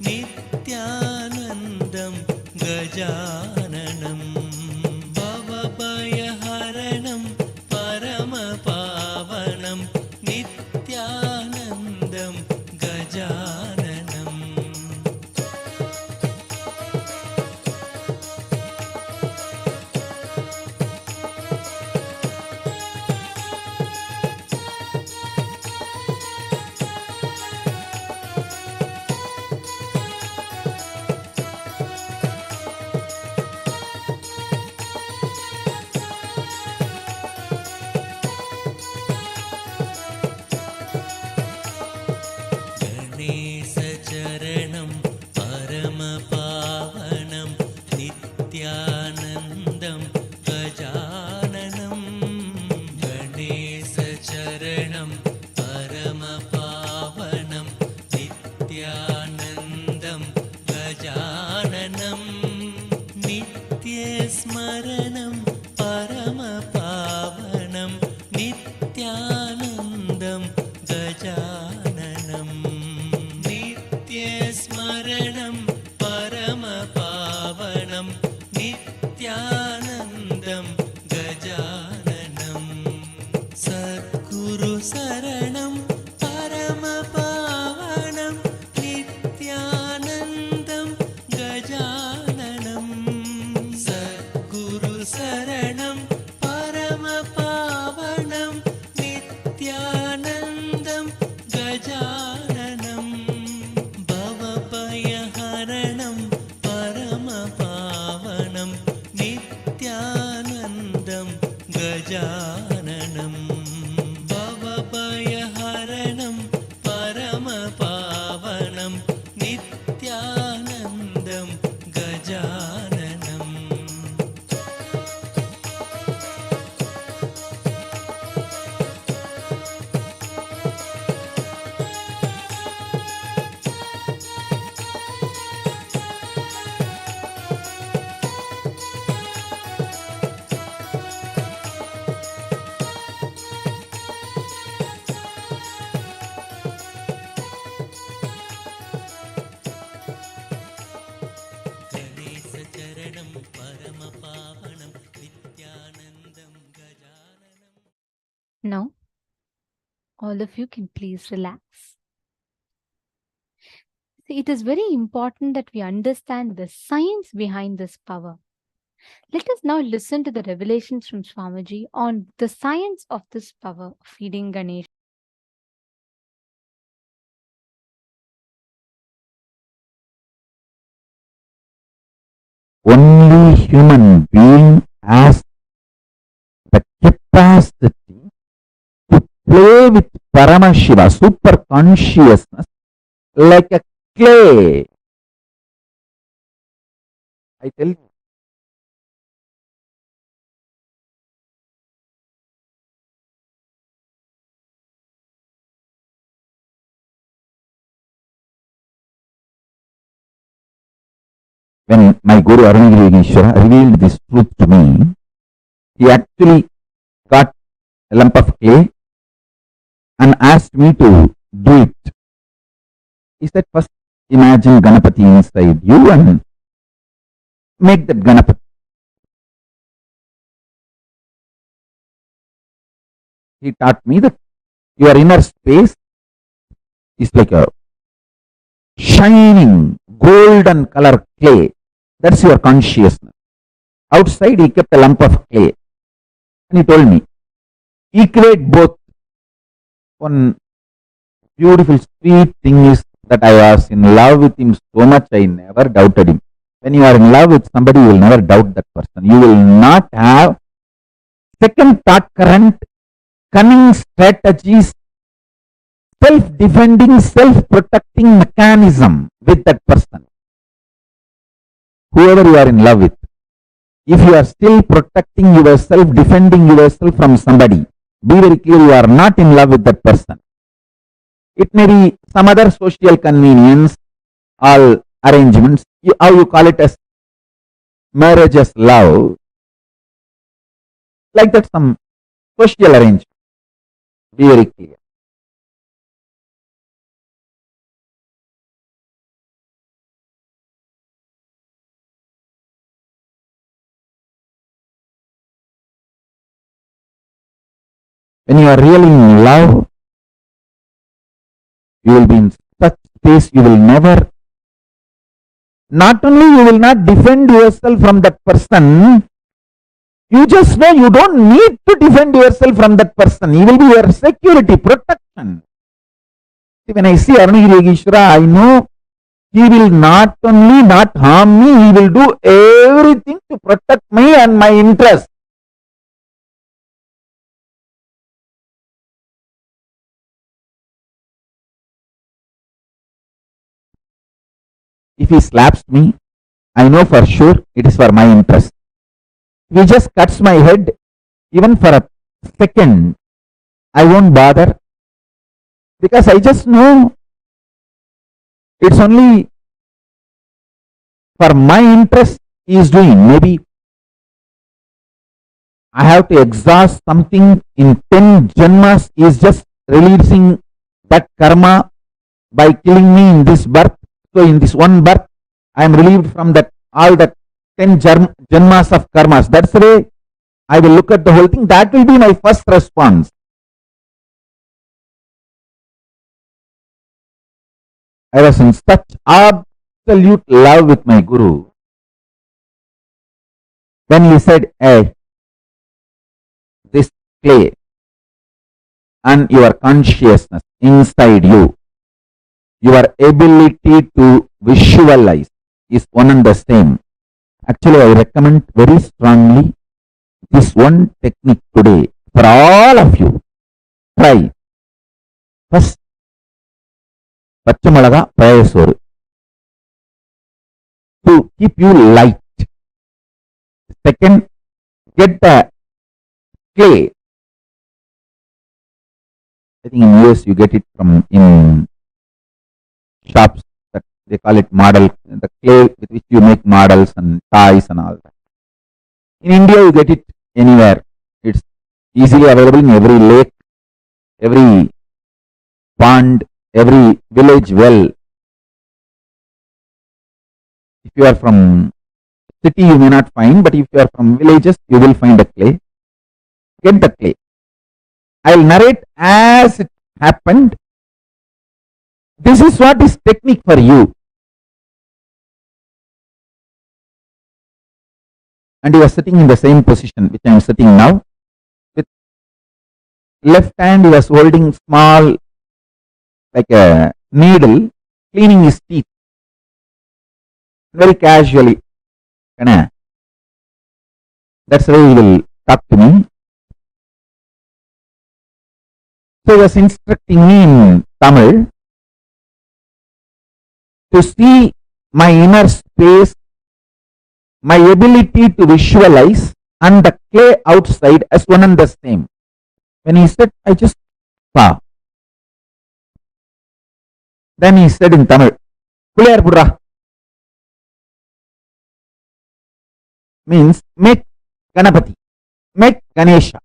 Speaker 19: नित्यानन्दं गजाननं भवभयहरणं परमपावनं नित्यानन्दं गजाननं गणेशचरणं परमपावनं नित्यानन्दं गजाननं गणेशचरणं परमपावनं नित्यानन्दं गजाननं नित्यस्मरणं परमपावनं नित्यानन्दं गजाननं नित्यस्मरणं परमपावनं नित्यानन्दं गजाननं सद्गुरु शरणं परमपावनं नित्यानन्दं गजाननं सद्गुरु शरणं परमपावनं नित्यानन्दं गजाननं भवभयहरणं परमपावनं नित्यानन्दं गजाननं भवभयहरणं परमपावनं नित्यानन्दं गजाननं गणेशचरणं परमपावनं नित्यानन्दं गजाननं
Speaker 16: Now, all of you can please relax. See, it is very important that we understand the science behind this power. Let us now listen to the revelations from Swamiji on the science of this power of feeding Ganesh.
Speaker 14: Only human being has the capacity to play with Paramashiva, super consciousness, like a clay. I tell you. When my Guru Arunagiri revealed this truth to me, he actually got a lump of clay and asked me to do it. He said, first imagine Ganapati inside you and make that Ganapati. He taught me that your inner space is like a shining golden color clay. That's your consciousness. Outside he kept a lump of clay. And he told me, equate both. One beautiful sweet thing is that I was in love with him so much I never doubted him. When you are in love with somebody, you will never doubt that person. You will not have second thought current, cunning strategies, self-defending, self-protecting mechanism with that person, whoever you are in love with. If you are still protecting yourself, defending yourself from somebody, be very clear, you are not in love with that person. It may be some other social convenience, all arrangements, how you call it as marriage as love, like that, some social arrangement. Be very clear. When you are really in love, you will be in such space, you will never, not only you will not defend yourself from that person, you just know you don't need to defend yourself from that person. He will be your security, protection. See, when I see Arunagiri Yogeshwara, I know he will not only not harm me, he will do everything to protect me and my interest. If he slaps me, I know for sure it is for my interest. If he just cuts my head, even for a second, I won't bother, because I just know it's only for my interest he is doing. Maybe I have to exhaust something in 10 janmas, he is just releasing that karma by killing me in this birth. So in this one birth, I am relieved from that, all that 10 janmas of karmas. That's the way I will look at the whole thing. That will be my first response. I was in such absolute love with my Guru. When he said, hey, this clay and your consciousness inside you, your ability to visualize is one and the same. Actually, I recommend very strongly this one technique today for all of you. Try. First, Pachamalaga Prayasoru to keep you light. Second, get the clay. I think in US you get it from in shops, that they call it model, the clay with which you make models and toys and all that. In India you get it anywhere. It's easily available in every lake, every pond, every village well. If you are from city you may not find, but if you are from villages you will find a clay. Get the clay. I will narrate as it happened. This is what is technique for you. And you are sitting in the same position which I am sitting now. With left hand he was holding small, like a needle, cleaning his teeth. Very casually. That's the way he will talk to me. So he was instructing me in Tamil to see my inner space, my ability to visualize, and the clay outside as one and the same. When he said, I just saw. Then he said in Tamil, Puliyar Pudra, means make Ganapati, make Ganesha.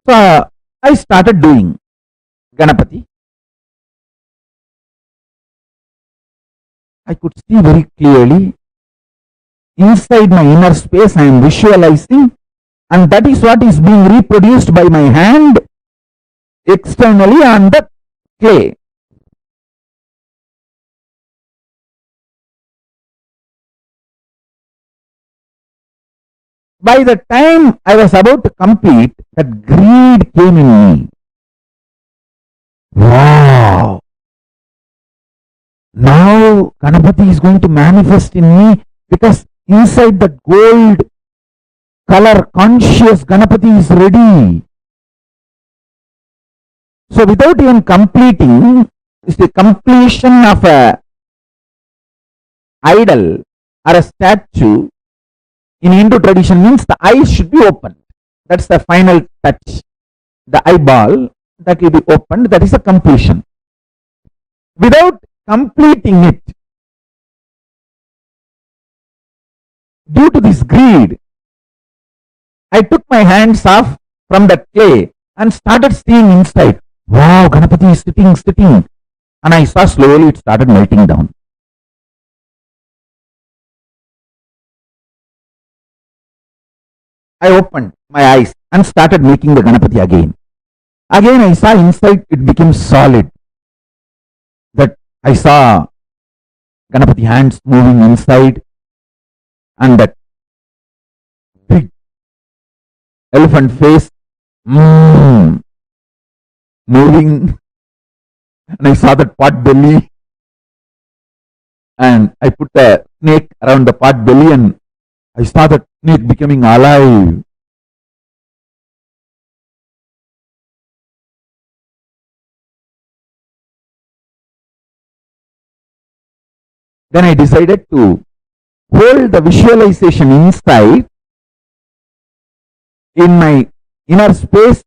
Speaker 14: So I started doing Ganapati. I could see very clearly inside my inner space I am visualizing, and that is what is being reproduced by my hand externally on the clay. By the time I was about to complete, that greed came in me. Wow! Now Ganapati is going to manifest in me, because inside that gold
Speaker 7: color conscious Ganapati is ready. So without even completing, it's the completion of a idol or a statue in Hindu tradition means the eyes should be opened. That's the final touch. The eyeball that will be opened, that is a completion. Without completing it, due to this greed, I took my hands off from the clay and started seeing inside. Wow, Ganapati is sitting. And I saw slowly it started melting down. I opened my eyes and started making the Ganapati again. Again I saw inside it became solid. That I saw Ganapati hands moving inside and that big elephant face moving, and I saw that pot belly, and I put a snake around the pot belly and I saw that snake becoming alive. Then I decided to hold the visualization inside in my inner space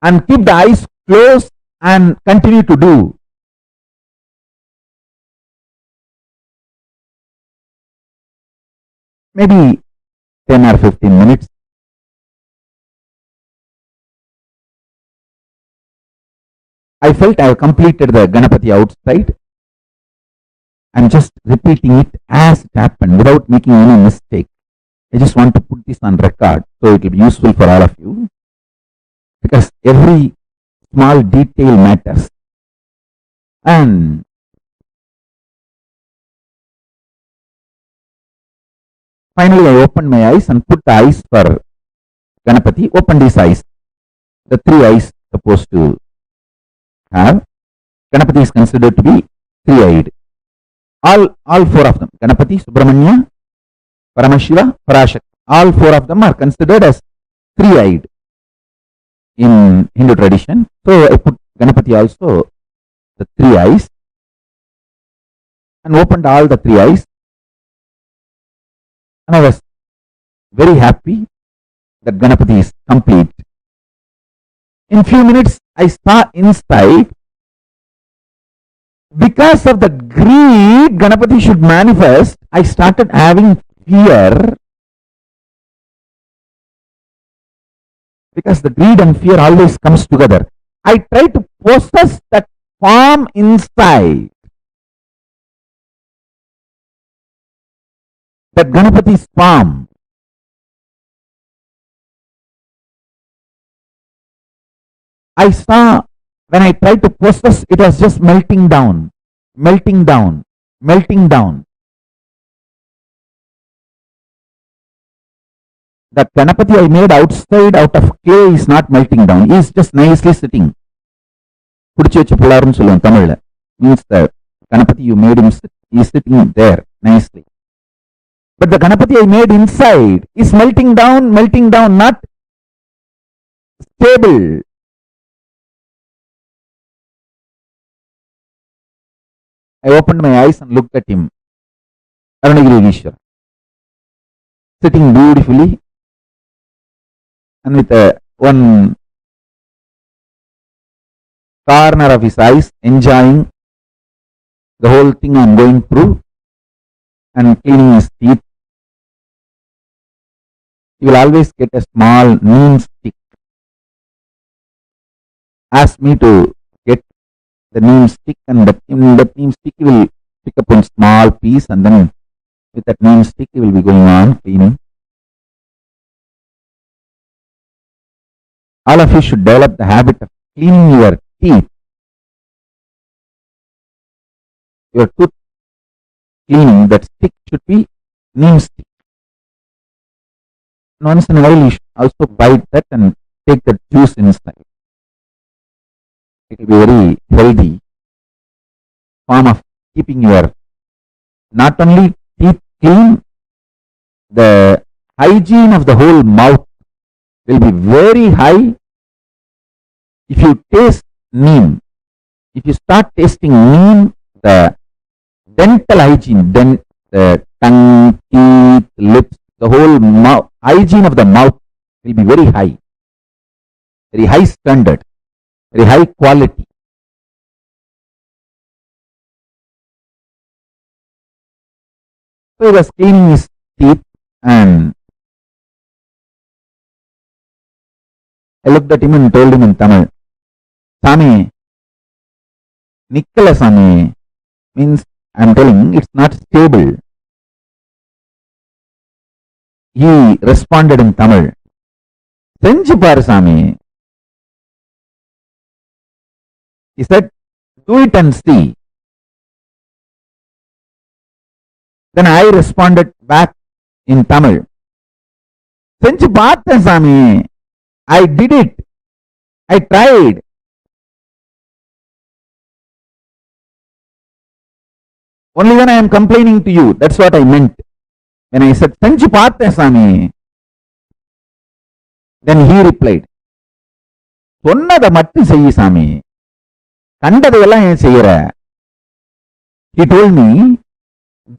Speaker 7: and keep the eyes closed and continue to do. Maybe 10 or 15 minutes. I felt I have completed the Ganapati outside. I'm just repeating it as it happened without making any mistake. I just want to put this on record so it will be useful for all of you, because every small detail matters. And finally I opened my eyes and put the eyes for Ganapati, opened his eyes. The three eyes supposed to have. Ganapati is considered to be three-eyed. All four of them, Ganapati, Subramanya, Paramashiva, Parashakti, all four of them are considered as three-eyed in Hindu tradition. So I put Ganapati also the three eyes and opened all the three eyes, and I was very happy that Ganapati is complete. In few minutes I saw inside, because of the greed Ganapati should manifest, I started having fear, because the greed and fear always comes together. I tried to possess that form inside, that Ganapati's form. I saw when I tried to possess, it was just melting down. That Ganapati I made outside out of clay is not melting down. He is just nicely sitting. Means the Ganapati you made him sit, he is sitting there nicely. But the Ganapati I made inside is melting down, not stable. I opened my eyes and looked at him, Arunagiri, sitting beautifully and with one corner of his eyes enjoying the whole thing I am going through and cleaning his teeth. He will always get a small neem stick. Ask me to get the neem stick, and that neem stick he will pick up one small piece, and then with that neem stick he will be going on cleaning. All of you should develop the habit of cleaning your teeth. Your tooth cleaning, that stick should be neem stick. Once in a while you should also bite that and take the juice inside. It will be very healthy form of keeping your not only teeth clean, the
Speaker 14: hygiene of the whole mouth will be very high. If you taste neem, if you start tasting neem, the dental hygiene, then the tongue, teeth, lips, the whole mouth, hygiene of the mouth will be very high standard, very high quality. So he was cleaning his teeth and I looked at him and told him in Tamil, Sami, Nikkala Sami, means I am telling it's not stable. He responded in Tamil, Senju paru Sami. He said, do it and see. Then I responded back in Tamil, Senju paathen Sami. I did it. I tried. Only when I am complaining to you, that's what I meant. When I said, Senju paathen Sami. Then he replied, சொன்னதை மட்டும் செய்ய சாமி, கண்டதையெல்லாம் ஏன் செய்யற? He told me,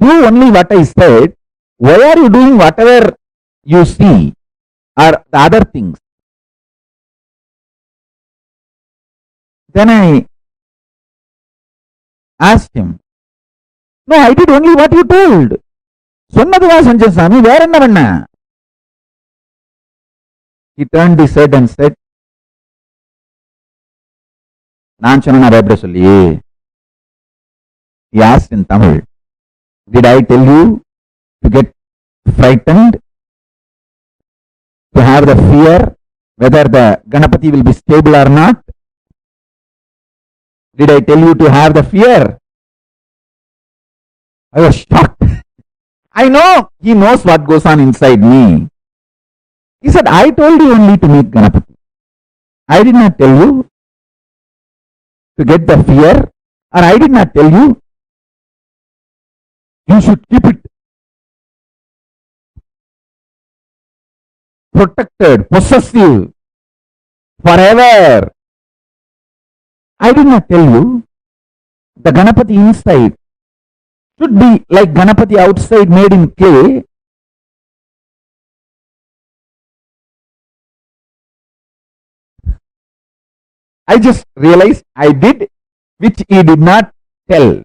Speaker 14: do only what I said. Why are you doing whatever you see or the other things? Then I asked him, no, I did only what you told. சொன்னதுதான் செஞ்ச சாமி, வேற என்ன பண்ண? He turned his head and said, நான் சொன்ன பயப்பட சொல்லி. He asked in Tamil, did I tell you to get frightened, to have the fear whether the Ganapati will be stable or not? Did I tell you to have the fear? I was shocked. I know he knows what goes on inside me. He said, I told you only to meet Ganapati. I did not tell you to get the fear, or I did not tell you you should keep it protected, possessive, forever. I did not tell you the Ganapati inside should be like Ganapati outside made in clay. I just realized I did which he did not tell.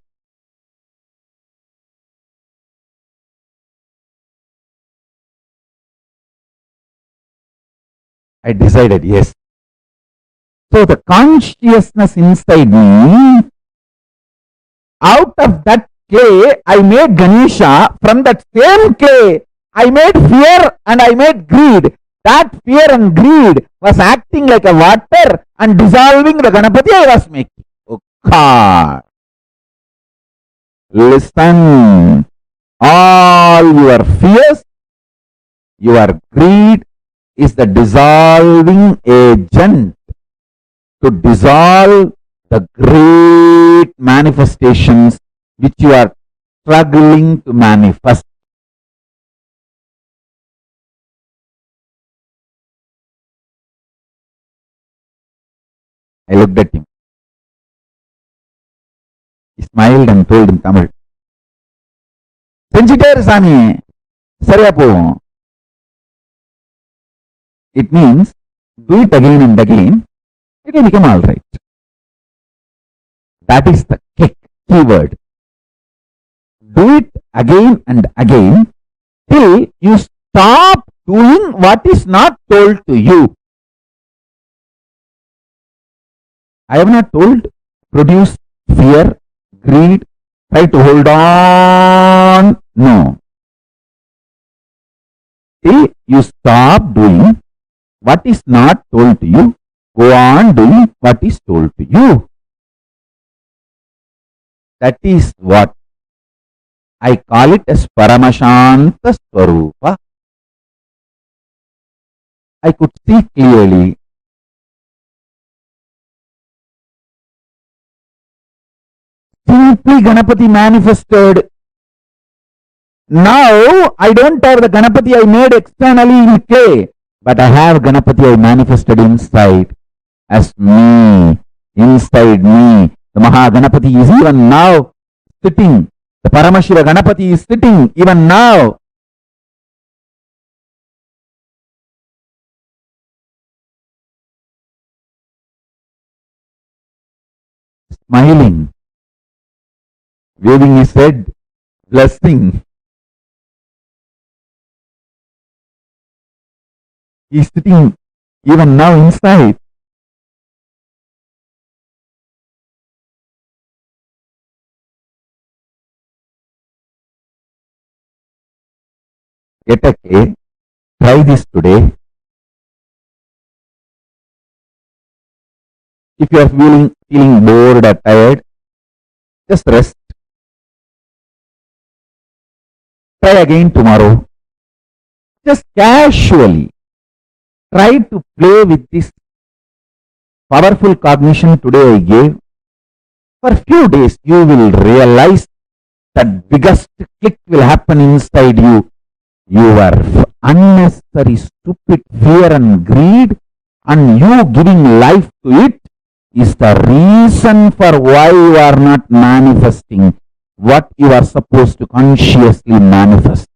Speaker 14: I decided, yes. So the consciousness inside me, out of that clay, I made Ganesha. From that same clay, I made fear and I made greed. That fear and greed was acting like a water and dissolving the Ganapati I was making. Oh God! Listen, all your fears, your greed is the dissolving agent to dissolve the great manifestations which you are struggling to manifest. I looked at him. He smiled and told in Tamil, செஞ்சிட்டே இரு சாமி, சரியா போகும். It means do it again and again, it will become all right. That is the keyword. Do it again and again till you stop doing what is not told to you. I have not told produce fear, greed, try to hold on. No. Till you stop doing what is not told to you, go on doing what is told to you. That is what I call it as Paramashanta Swarupa. I could see clearly. Simply Ganapati manifested Now I don't have the Ganapati I made externally in clay, but I have Ganapati I manifested inside as me, inside me. The Maha Ganapati is even now sitting. The Paramashiva Ganapati is sitting even now. Smiling, waving his head, blessing. He is sitting even now inside. Get a K, try this today. If you are feeling bored or tired, just rest. Try again tomorrow. Just casually try to play with this powerful cognition today I gave. For a few days, you will realize that biggest click will happen inside you. Your unnecessary stupid fear and greed, and you giving life to it, is the reason for why you are not manifesting what you are supposed to consciously manifest.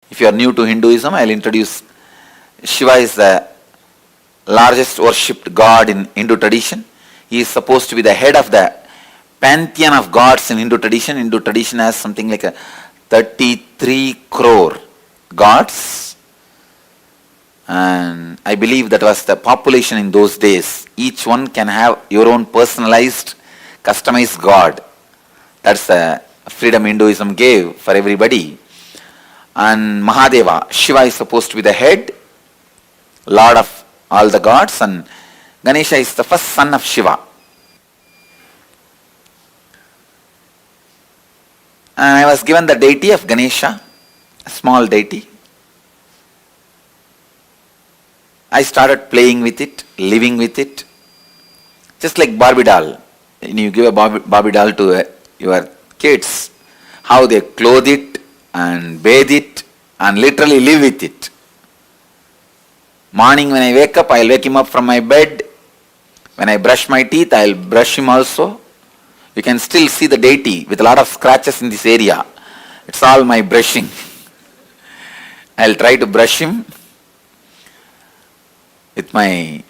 Speaker 14: If you are new to Hinduism, I will introduce Shiva is the largest worshipped god in Hindu tradition. He is supposed to be the head of the pantheon of gods in Hindu tradition. Hindu tradition has something like a 33 crore gods. And I believe that was the population in those days. Each one can have your own personalized, customized god. That's the freedom Hinduism gave for everybody. And Mahadeva, Shiva is supposed to be the head, lord of all the gods, and Ganesha is the first son of Shiva. And I was given the deity of Ganesha, a small deity. I started playing with it, living with it, just like Barbie doll. When you give a Barbie doll to your kids, how they clothe it and bathe it and literally live with it. Morning when I wake up, I'll wake him up from my bed. When I brush my teeth, I'll brush him also. You can still see the deity with a lot of scratches in this area. It's all my brushing. I'll try to brush him with my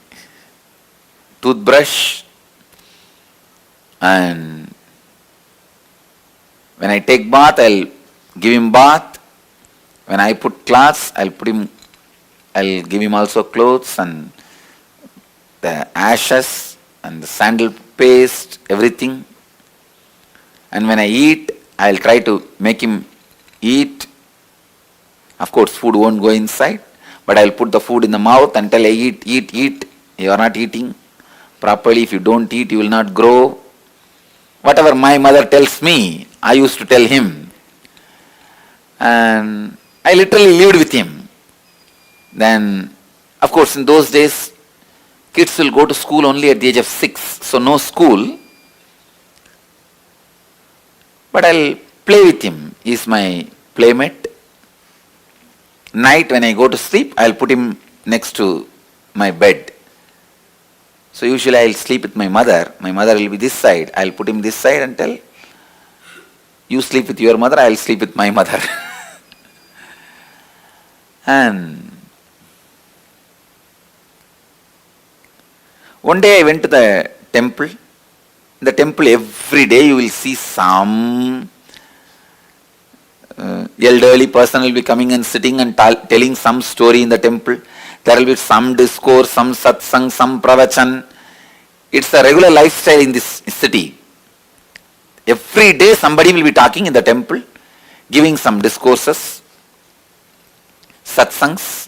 Speaker 14: toothbrush, and when I take bath, I'll give him bath. When I put clothes, I'll give him also clothes, and the ashes and the sandal paste, everything. And when I eat, I'll try to make him eat. Of course, food won't go inside, but I'll put the food in the mouth and tell, eat, eat, eat. You are not eating properly. If you don't eat, you will not grow. Whatever my mother tells me, I used to tell him. And I literally lived with him. Then, of course, in those days, kids will go to school only at the age of 6, so no school. But I'll play with him. He's my playmate. Night when I go to sleep, I'll put him next to my bed. So usually I'll sleep with my mother. My mother will be this side. I'll put him this side and tell, you sleep with your mother, I'll sleep with my mother. And one day I went to the temple. In the temple every day you will see some elderly person will be coming and sitting and telling some story in the temple. There will be some discourse, some satsang, some pravachan. It's a regular lifestyle in this city. Every day somebody will be talking in the temple, giving some discourses, satsangs.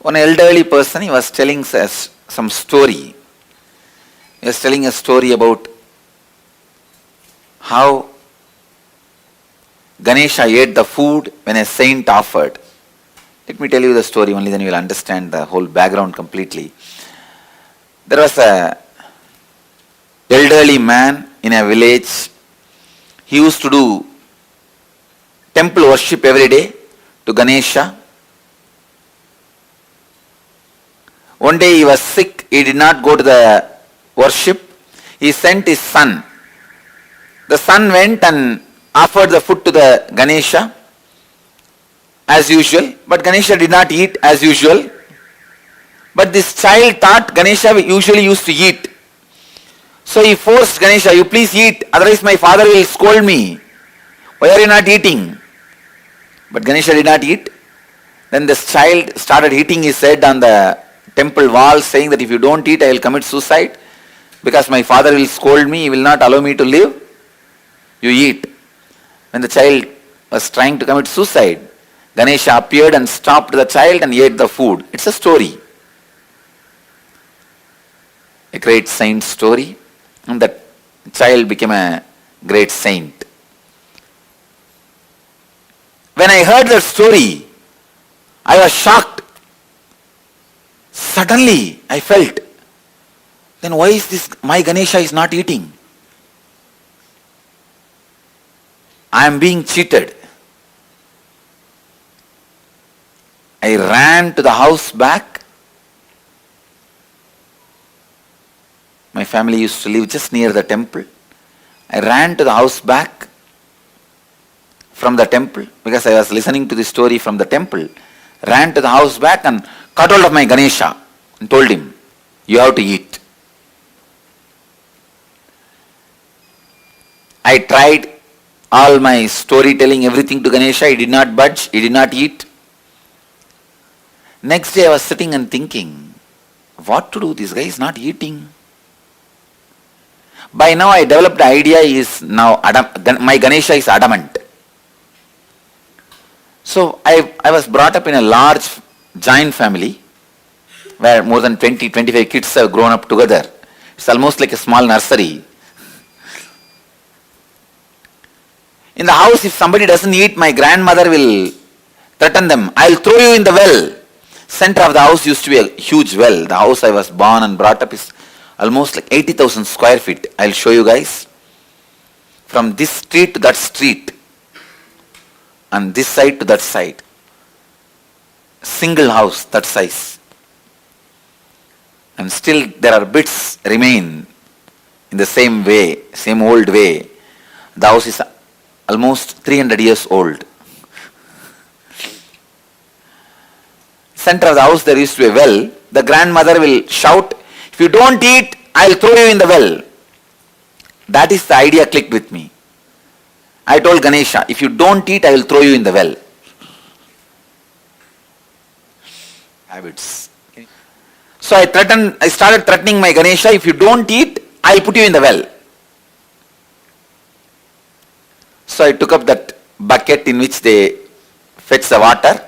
Speaker 14: One elderly person, he was telling us some story. He was telling a story about how Ganesha ate the food when a saint offered. Let me tell you the story only, then you will understand the whole background completely.
Speaker 1: There was a elderly man in a village. He used to do temple worship every day to Ganesha. One day he was sick, he did not go to the worship. He sent his son. The son went and offered the food to the Ganesha as usual, but Ganesha did not eat as usual. But this child thought Ganesha usually used to eat. So he forced Ganesha, you please eat, otherwise my father will scold me. Why are you not eating? But Ganesha did not eat. Then this child started hitting his head on the temple wall, saying that if you don't eat, I will commit suicide because my father will scold me, he will not allow me to live. You eat. When the child was trying to commit suicide, Ganesha appeared and stopped the child and ate the food. It's a story. A great saint story. And that child became a great saint. When I heard that story, I was shocked. Suddenly, I felt, then why is this, my Ganesha is not eating? I am being cheated. I ran to the house back. My family used to live just near the temple. I ran to the house back from the temple because I was listening to the story from the temple. Ran to the house back and caught hold of my Ganesha and told him, you have to eat. I tried all my storytelling, everything to Ganesha. He did not budge, he did not eat. Next day I was sitting and thinking, what to do? This guy is not eating. By now I developed the idea is now my Ganesha is adamant. So I was brought up in a large giant family where more than 20-25 kids have grown up together. It's almost like a small nursery. In the house, if somebody doesn't eat, my grandmother will threaten them. I'll throw you in the well. Center of the house used to be a huge well. The house I was born and brought up is almost like 80,000 square feet. I'll show you guys. From this street to that street. And this side to that side. Single house, that size. And still there are bits remain in the same way, same old way. The house is almost 300 years old. Center of the house there used to be a well. The grandmother will shout, if you don't eat, I'll throw you in the well. That is the idea clicked with me. I told Ganesha, if you don't eat, I will throw you in the well. Habits. So I started threatening my Ganesha, if you don't eat, I'll put you in the well. So I took up that bucket in which they fetch the water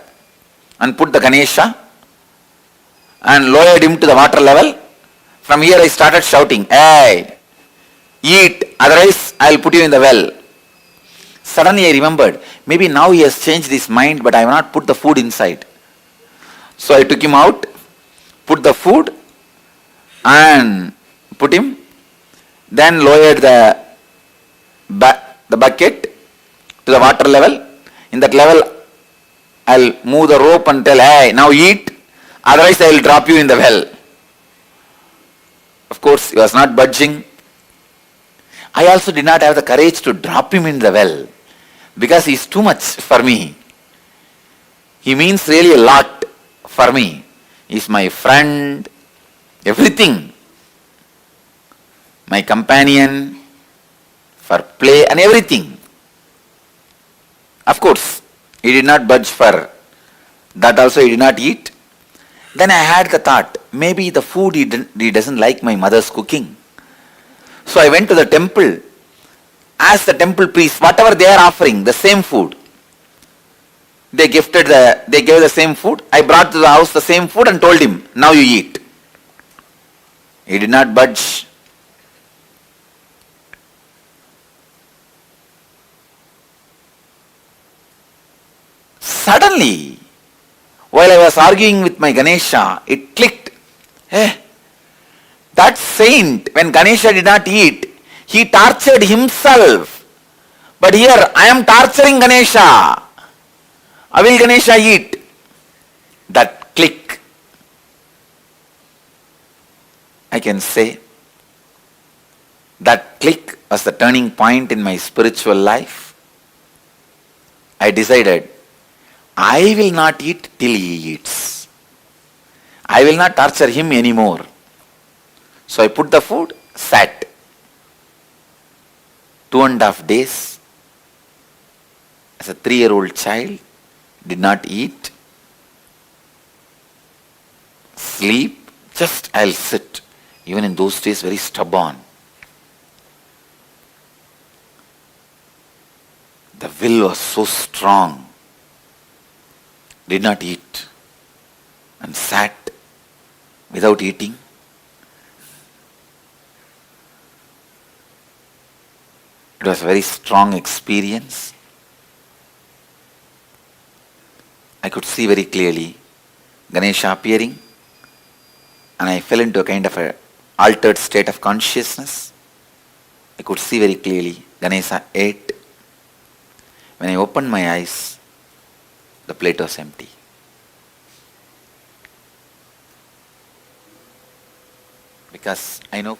Speaker 1: and put the Ganesha and lowered him to the water level. From here I started shouting, hey, eat, otherwise I'll put you in the well. Suddenly I remembered, maybe now he has changed his mind, but I have not put the food inside. So I took him out, put the food and put him, then lowered the bucket to the water level. In that level, I'll move the rope and tell, hey, now eat, otherwise I will drop you in the well. Of course, he was not budging. I also did not have the courage to drop him in the well because he is too much for me. He means really a lot for me. He is my friend, everything. My companion, for play and everything. Of course, he did not budge for that also, he did not eat. Then I had the thought, maybe the food he doesn't like my mother's cooking. So I went to the temple, asked the temple priest, whatever they are offering, the same food. They gave the same food. I brought to the house the same food and told him, now you eat. He did not budge. Suddenly, while I was arguing with my Ganesha, it clicked. Hey,
Speaker 7: saint, when Ganesha did not eat, he tortured himself. But here I am torturing Ganesha. How will Ganesha eat? That click, I can say, that click was the turning point in my spiritual life. I decided, I will not eat till he eats. I will not torture him anymore. So I put the food, sat. 2.5 days, as a 3-year-old child, did not eat, sleep, just I'll sit. Even in those days, very stubborn. The will was so strong. Did not eat and sat without eating. It was a very strong experience. I could see very clearly Ganesha appearing, and I fell into a kind of a altered state of consciousness. I could see very clearly Ganesha ate. When I opened my eyes, the plate was empty. Because I know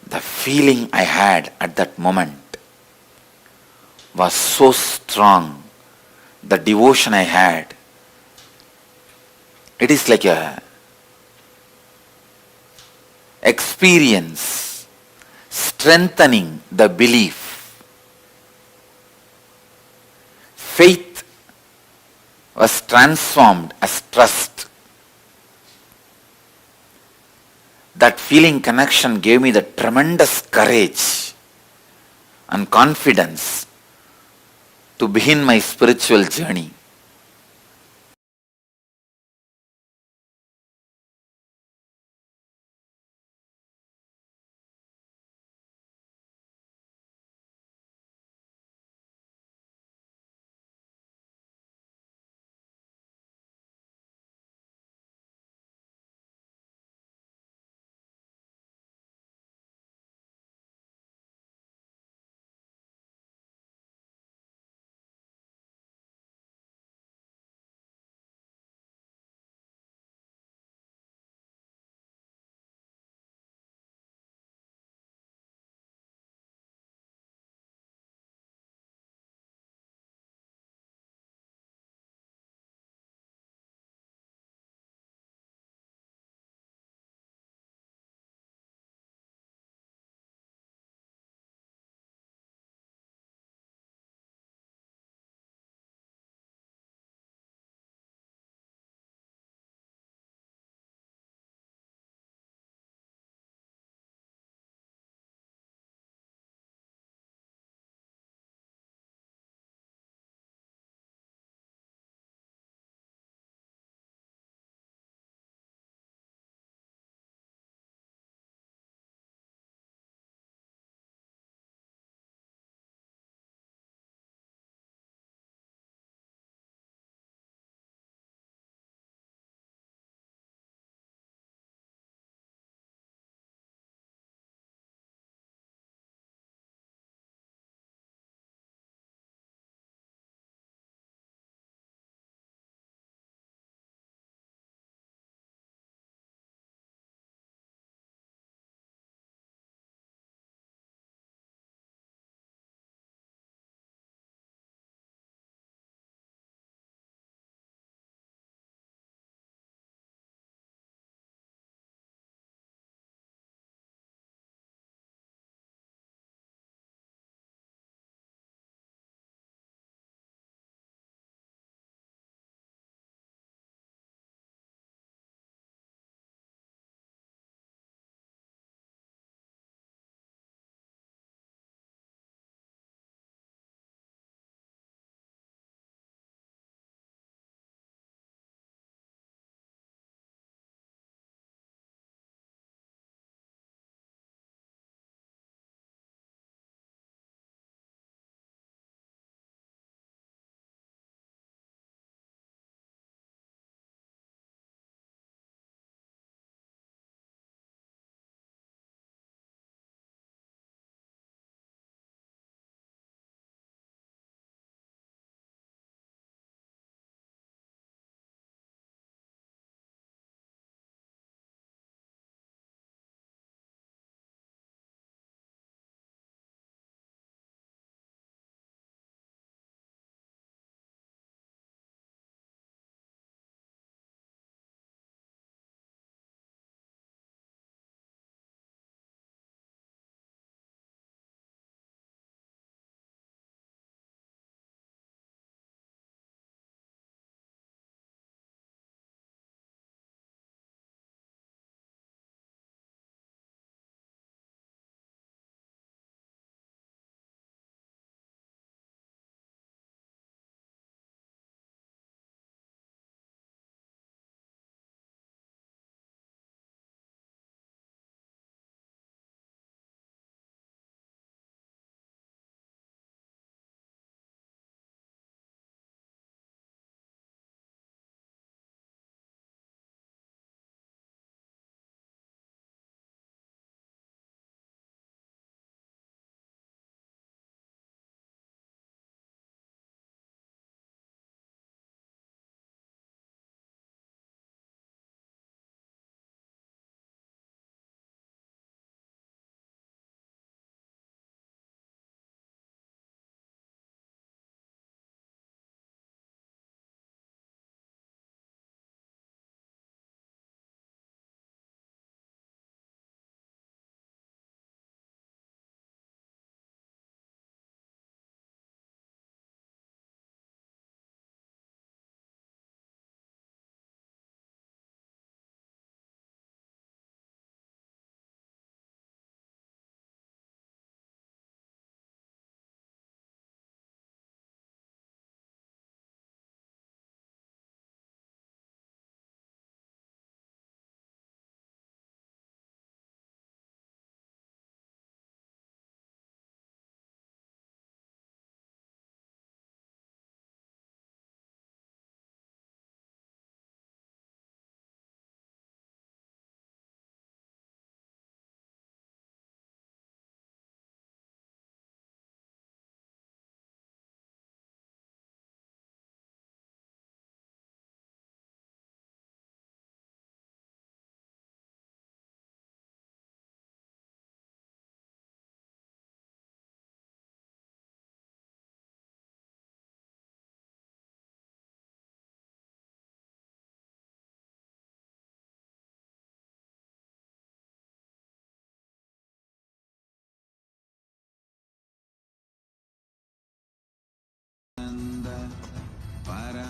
Speaker 7: the feeling I had at that moment was so strong. The devotion I had, it is like a experience strengthening the belief. Faith was transformed as trust. That feeling connection gave me the tremendous courage and confidence to begin my spiritual journey.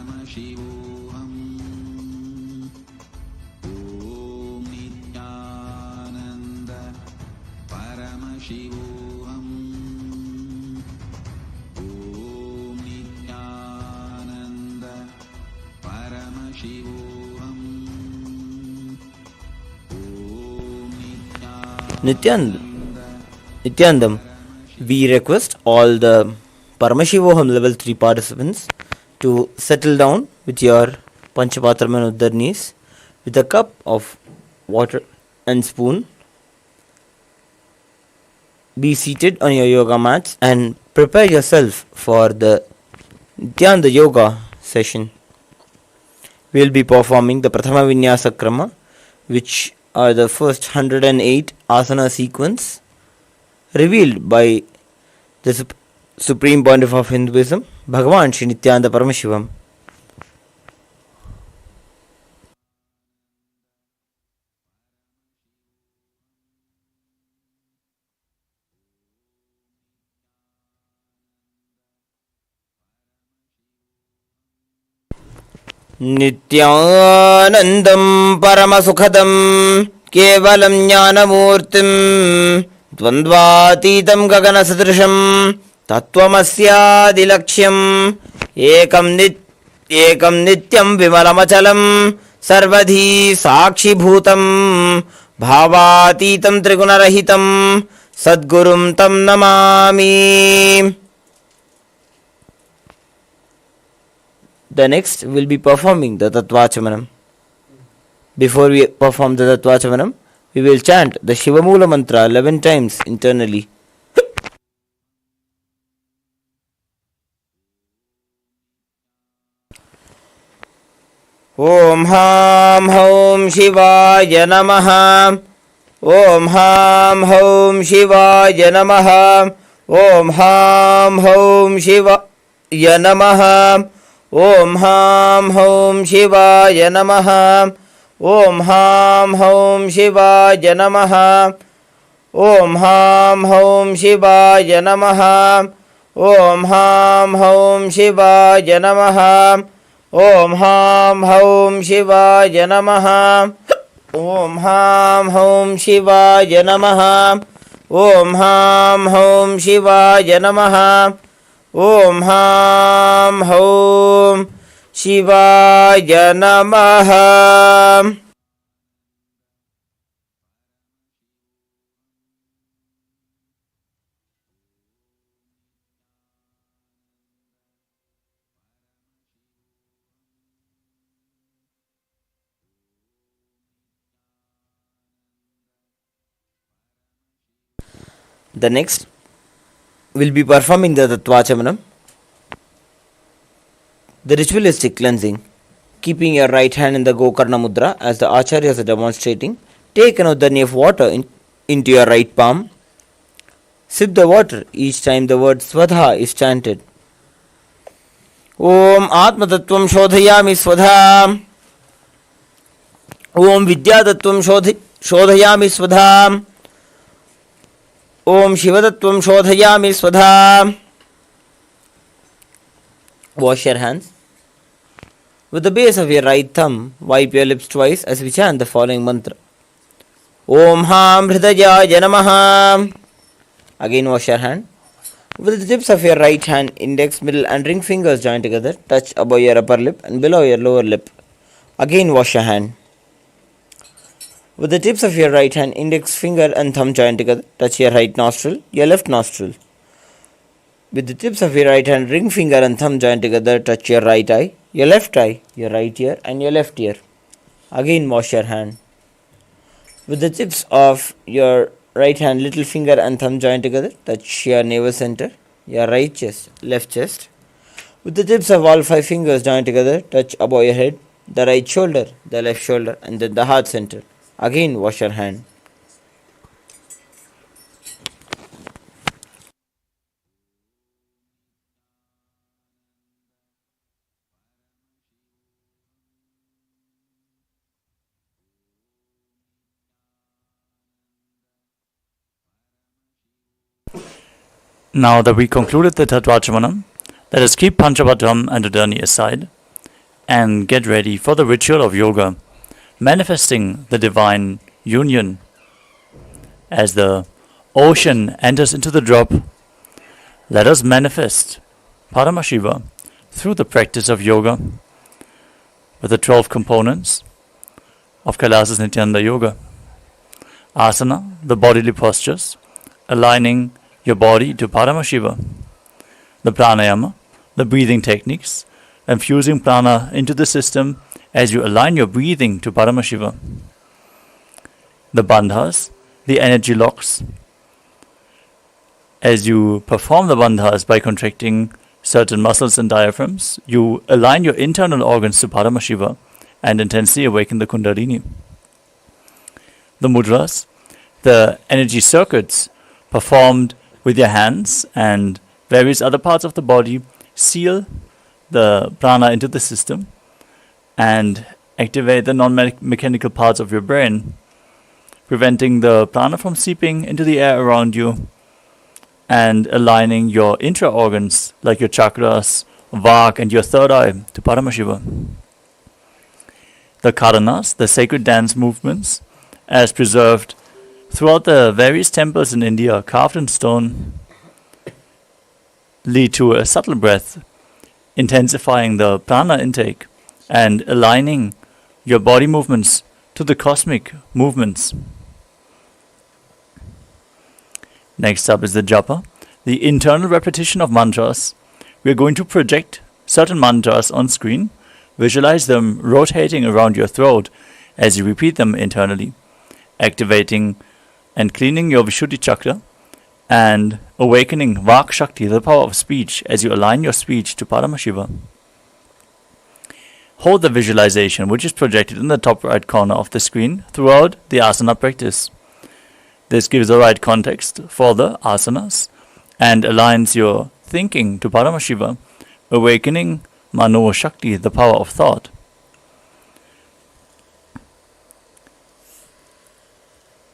Speaker 13: Paramashivoham Om Nithyananda Paramashivoham Om Nithyananda Paramashivoham
Speaker 9: Nityanandam, we request all the Paramashivoham level 3 participants to settle down with your Panchapatram and Uddar with a cup of water and spoon. Be seated on your yoga mats and prepare yourself for the Nityananda yoga session. We will be performing the Prathama Vinyasa Krama, which are the first 108 asana sequence revealed by the Supreme Pontiff of Hinduism, Bhagavan Shri Nithyananda Paramashivam. Nityanandam Paramasukhadam Kevalam Jnanamurtim Dvandvatitam Gagana Sadrisham Tattvamasyaadilaksham Ekam Nityam Vimalamachalam Sarvadhi Sakshi Bhutam Bhavatitam Trigunarahitam Sadgurum Tam Namami. The next will be performing the Tattvachamanam. Before we perform the Tattvachamanam, we will chant the Shiva Mula mantra 11 times internally. Om Ham Hom Shivaya Namaha. Om Ham Hom Shivaya Namaha. Om Ham Hom Shivaya Namaha. Om Ham Hom Shivaya Namaha. Om Ham Hom Shivaya Namaha. Om Ham Hom Shivaya Namaha. Om Ham Hom Shivaya Namaha. Om Ham Hom Shivaya Namaha. Om Ham Hom Shivaya Namaha. Om Ham Hom Shivaya Namaha. Om Ham Hom Shivaya Namaha. The next will be performing the Tattvachamanam, the ritualistic cleansing. Keeping your right hand in the Gokarna Mudra as the Acharyas are demonstrating, take an Uddani of water into your right palm. Sip the water each time the word Swadha is chanted. Om Atma Tattvam Shodhayami Swadha. Om Vidya Tattvam Shodhayami Swadha. Om Shiva Tattvam Shodhayami Swadha. Wash your hands. With the base of your right thumb, wipe your lips twice as we chant the following mantra. Om Ham Hridayaya Namaha. Again wash your hand. With the tips of your right hand, index, middle and ring fingers join together, touch above your upper lip and below your lower lip. Again wash your hand. With the tips of your right hand, index finger and thumb join together, touch your right nostril, your left nostril. With the tips of your right hand, ring finger and thumb join together, touch your right eye, your left eye, your right ear and your left ear. Again wash your hand. With the tips of your right hand, little finger and thumb join together, touch your navel center, your right chest, left chest. With the tips of all 5 fingers join together, touch above your head, the right shoulder, the left shoulder and then the heart center. Again wash your hand.
Speaker 5: Now that we concluded the Tattvachamanam, let us keep Panchapatram and Udani aside and get ready for the ritual of yoga, manifesting the divine union. As the ocean enters into the drop, let us manifest Paramashiva through the practice of yoga with the 12 components of Kailasa's Nithyananda Yoga. Asana, the bodily postures, aligning your body to Paramashiva. The pranayama, the breathing techniques, infusing prana into the system as you align your breathing to Paramashiva. The bandhas, the energy locks. As you perform the bandhas by contracting certain muscles and diaphragms, you align your internal organs to Paramashiva and intensely awaken the Kundalini. The mudras, the energy circuits performed with your hands and various other parts of the body, seal the prana into the system and activate the non-mechanical parts of your brain, preventing the prana from seeping into the air around you and aligning your intra-organs like your chakras, vak and your third eye to Paramashiva. The karanas, the sacred dance movements, as preserved throughout the various temples in India, carved in stone, lead to a subtle breath, intensifying the prana intake and aligning your body movements to the cosmic movements. Next up is the japa, the internal repetition of mantras. We are going to project certain mantras on screen, visualize them rotating around your throat as you repeat them internally, activating and cleaning your Vishuddhi chakra and awakening Vak Shakti, the power of speech, as you align your speech to Paramashiva. Hold the visualization, which is projected in the top right corner of the screen, throughout the asana practice. This gives the right context for the asanas and aligns your thinking to Paramashiva, awakening Mano Shakti, the power of thought.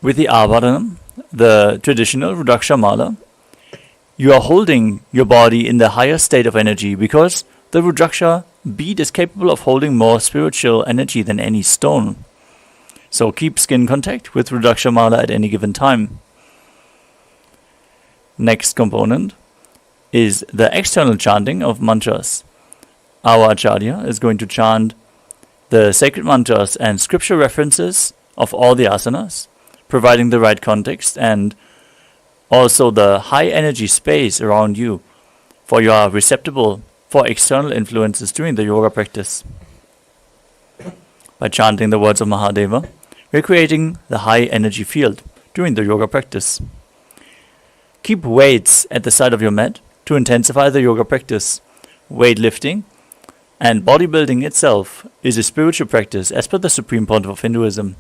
Speaker 5: With the Avaranam, the traditional Rudraksha Mala, you are holding your body in the higher state of energy because the Rudraksha bead is capable of holding more spiritual energy than any stone. So keep skin contact with Rudraksha Mala at any given time. Next component is the external chanting of mantras. Our Acharya is going to chant the sacred mantras and scripture references of all the asanas, providing the right context and also the high energy space around you for you are receptible for external influences during the yoga practice. By chanting the words of Mahadeva, we are creating the high energy field during the yoga practice. Keep weights at the side of your mat to intensify the yoga practice. Weightlifting and bodybuilding itself is a spiritual practice as per the Supreme Pontiff of Hinduism.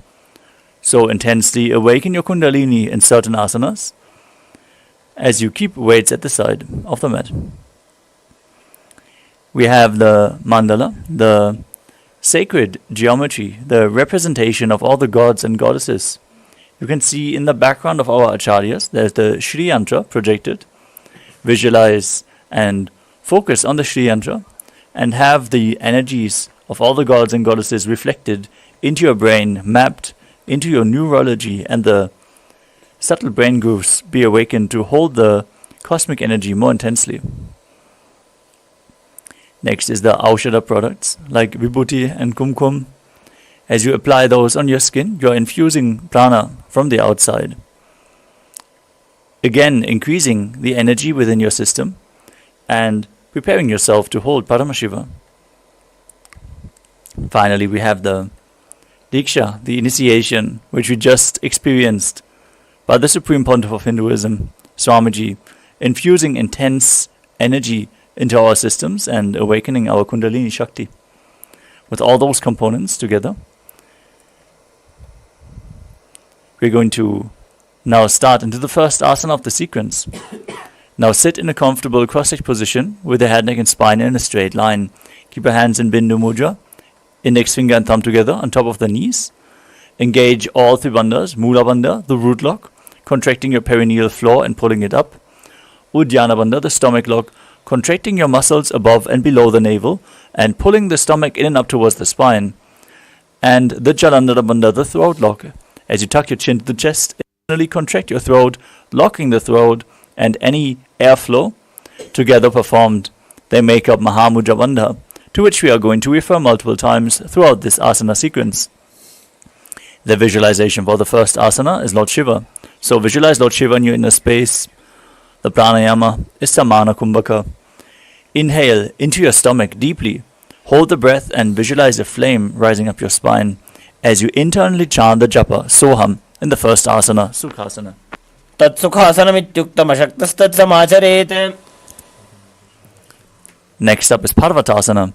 Speaker 5: So intensely awaken your Kundalini in certain asanas as you keep weights at the side of the mat. We have the mandala, the sacred geometry, the representation of all the gods and goddesses. You can see in the background of our acharyas, there's the Shri Yantra projected. Visualize and focus on the Shri Yantra and have the energies of all the gods and goddesses reflected into your brain, mapped into your neurology, and the subtle brain grooves be awakened to hold the cosmic energy more intensely. Next is the Aushadha products like Vibhuti and Kumkum. As you apply those on your skin, you're infusing prana from the outside. Again, increasing the energy within your system and preparing yourself to hold Paramashiva. Finally, we have the Deeksha, the initiation, which we just experienced by the Supreme Pontiff of Hinduism, Swamiji, infusing intense energy into our systems and awakening our Kundalini Shakti. With all those components together, we're going to now start into the first asana of the sequence. Now sit in a comfortable cross-legged position with the head, neck and spine in a straight line. Keep your hands in Bindu Mudra, index finger and thumb together on top of the knees. Engage all three bandhas, Mula bandha, the root lock, contracting your perineal floor and pulling it up. Uddiyana bandha, the stomach lock, contracting your muscles above and below the navel and pulling the stomach in and up towards the spine. And the Jalandhara Bandha, the throat lock. As you tuck your chin to the chest, internally contract your throat, locking the throat and any airflow together performed. They make up Mahamudra Bandha, to which we are going to refer multiple times throughout this asana sequence. The visualization for the first asana is Lord Shiva. So visualize Lord Shiva in your inner space. The pranayama is Samana Kumbhaka. Inhale into your stomach deeply. Hold the breath and visualize a flame rising up your spine as you internally chant the japa, Soham, in the first asana, Sukhasana.
Speaker 9: Tat Sukhasanam ityuktam ashaktastat samacharet.
Speaker 5: Next up is Parvatasana.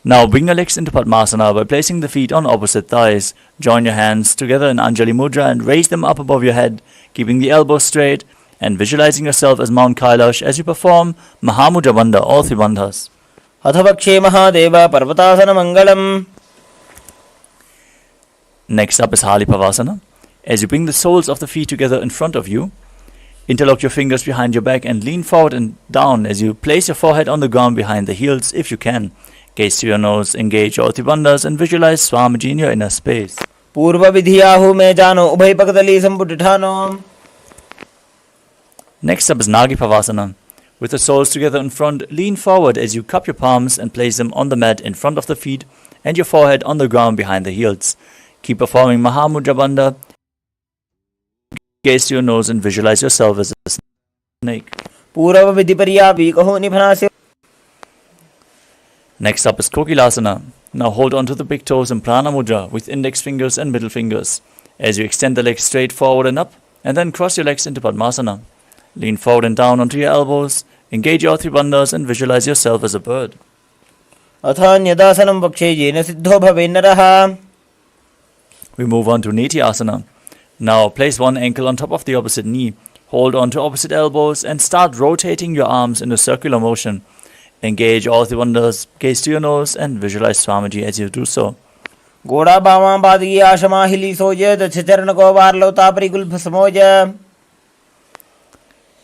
Speaker 5: Now bring your legs into Padmasana by placing the feet on opposite thighs. Join your hands together in Anjali Mudra and raise them up above your head, keeping the elbows straight and visualizing yourself as Mount Kailash as you perform Mahamudra Bandha, all three bandhas.
Speaker 9: Athapakshe Mahadeva Parvatasana Mangalam.
Speaker 5: Next up is Halipavasana. As you bring the soles of the feet together in front of you, interlock your fingers behind your back and lean forward and down as you place your forehead on the ground behind the heels if you can. Gaze to your nose, engage all three bandhas and visualize Swamiji in your inner space.
Speaker 9: Purva vidhiyahu me jano ubhay pakadali sambutithano.
Speaker 5: Next up is Nagipavasana. With the soles together in front, lean forward as you cup your palms and place them on the mat in front of the feet and your forehead on the ground behind the heels. Keep performing Mahamudra Bandha. Gaze to your nose and visualize yourself as a snake.
Speaker 9: Purva vidhipariya vikaho nibhanasya.
Speaker 5: Next up is Kokilasana. Now hold on to the big toes in Prana Mudra with index fingers and middle fingers. As you extend the legs straight forward and up, and then cross your legs into Padmasana. Lean forward and down onto your elbows. Engage your three bandhas and visualize yourself as a bird.
Speaker 9: Athanyadasanam vakshe yena siddho bhavennaraha.
Speaker 5: We move on to Nityasana. Now place one ankle on top of the opposite knee. Hold on to opposite elbows and start rotating your arms in a circular motion. Engage all three bandhas, gaze to your nose and visualize Swamiji as you do so.
Speaker 9: Goda bhama badgi ashama hili soja dacharana ko varlota parigulbha samoja.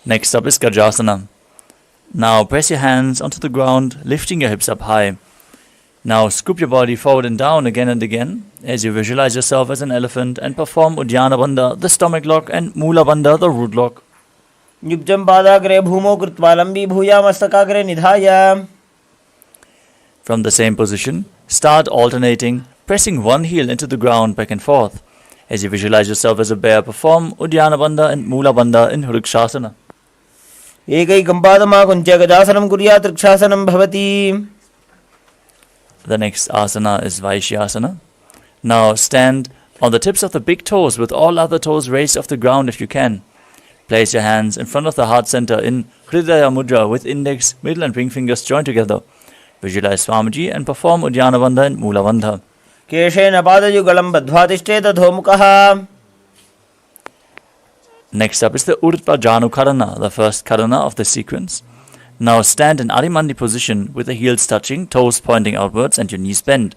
Speaker 5: Next up is Gajasana. Now press your hands onto the ground, lifting your hips up high. Now scoop your body forward and down again and again as you visualize yourself as an elephant and perform Uddiyana Bandha, the stomach lock, and Mula Bandha, the root lock.
Speaker 9: Yubjam padagre bhumo krutva lambi bhuya mastakagre nidhaya.
Speaker 5: From the same position, start alternating, pressing one heel into the ground back and forth. As you visualize yourself as a bear, perform Uddiyana Bandha and Mula Bandha in Vrikshasana.
Speaker 9: Ekaikam padama kuncha gajasanam kuryat rikshāsanam bhavati.
Speaker 5: The next asana is Vaishyasana. Now stand on the tips of the big toes with all other toes raised off the ground if you can. Place your hands in front of the heart center in Hridaya Mudra with index, middle and ring fingers joined together. Visualize Swamiji and perform Uddiyana Bandha and Mula Bandha.
Speaker 9: Keshena padajugalam badhvatishteta dhomukaha.
Speaker 5: Next up is the Urdhva Janu Karana, the first Karana of the sequence. Now stand in Adimandi position with the heels touching, toes pointing outwards and your knees bent.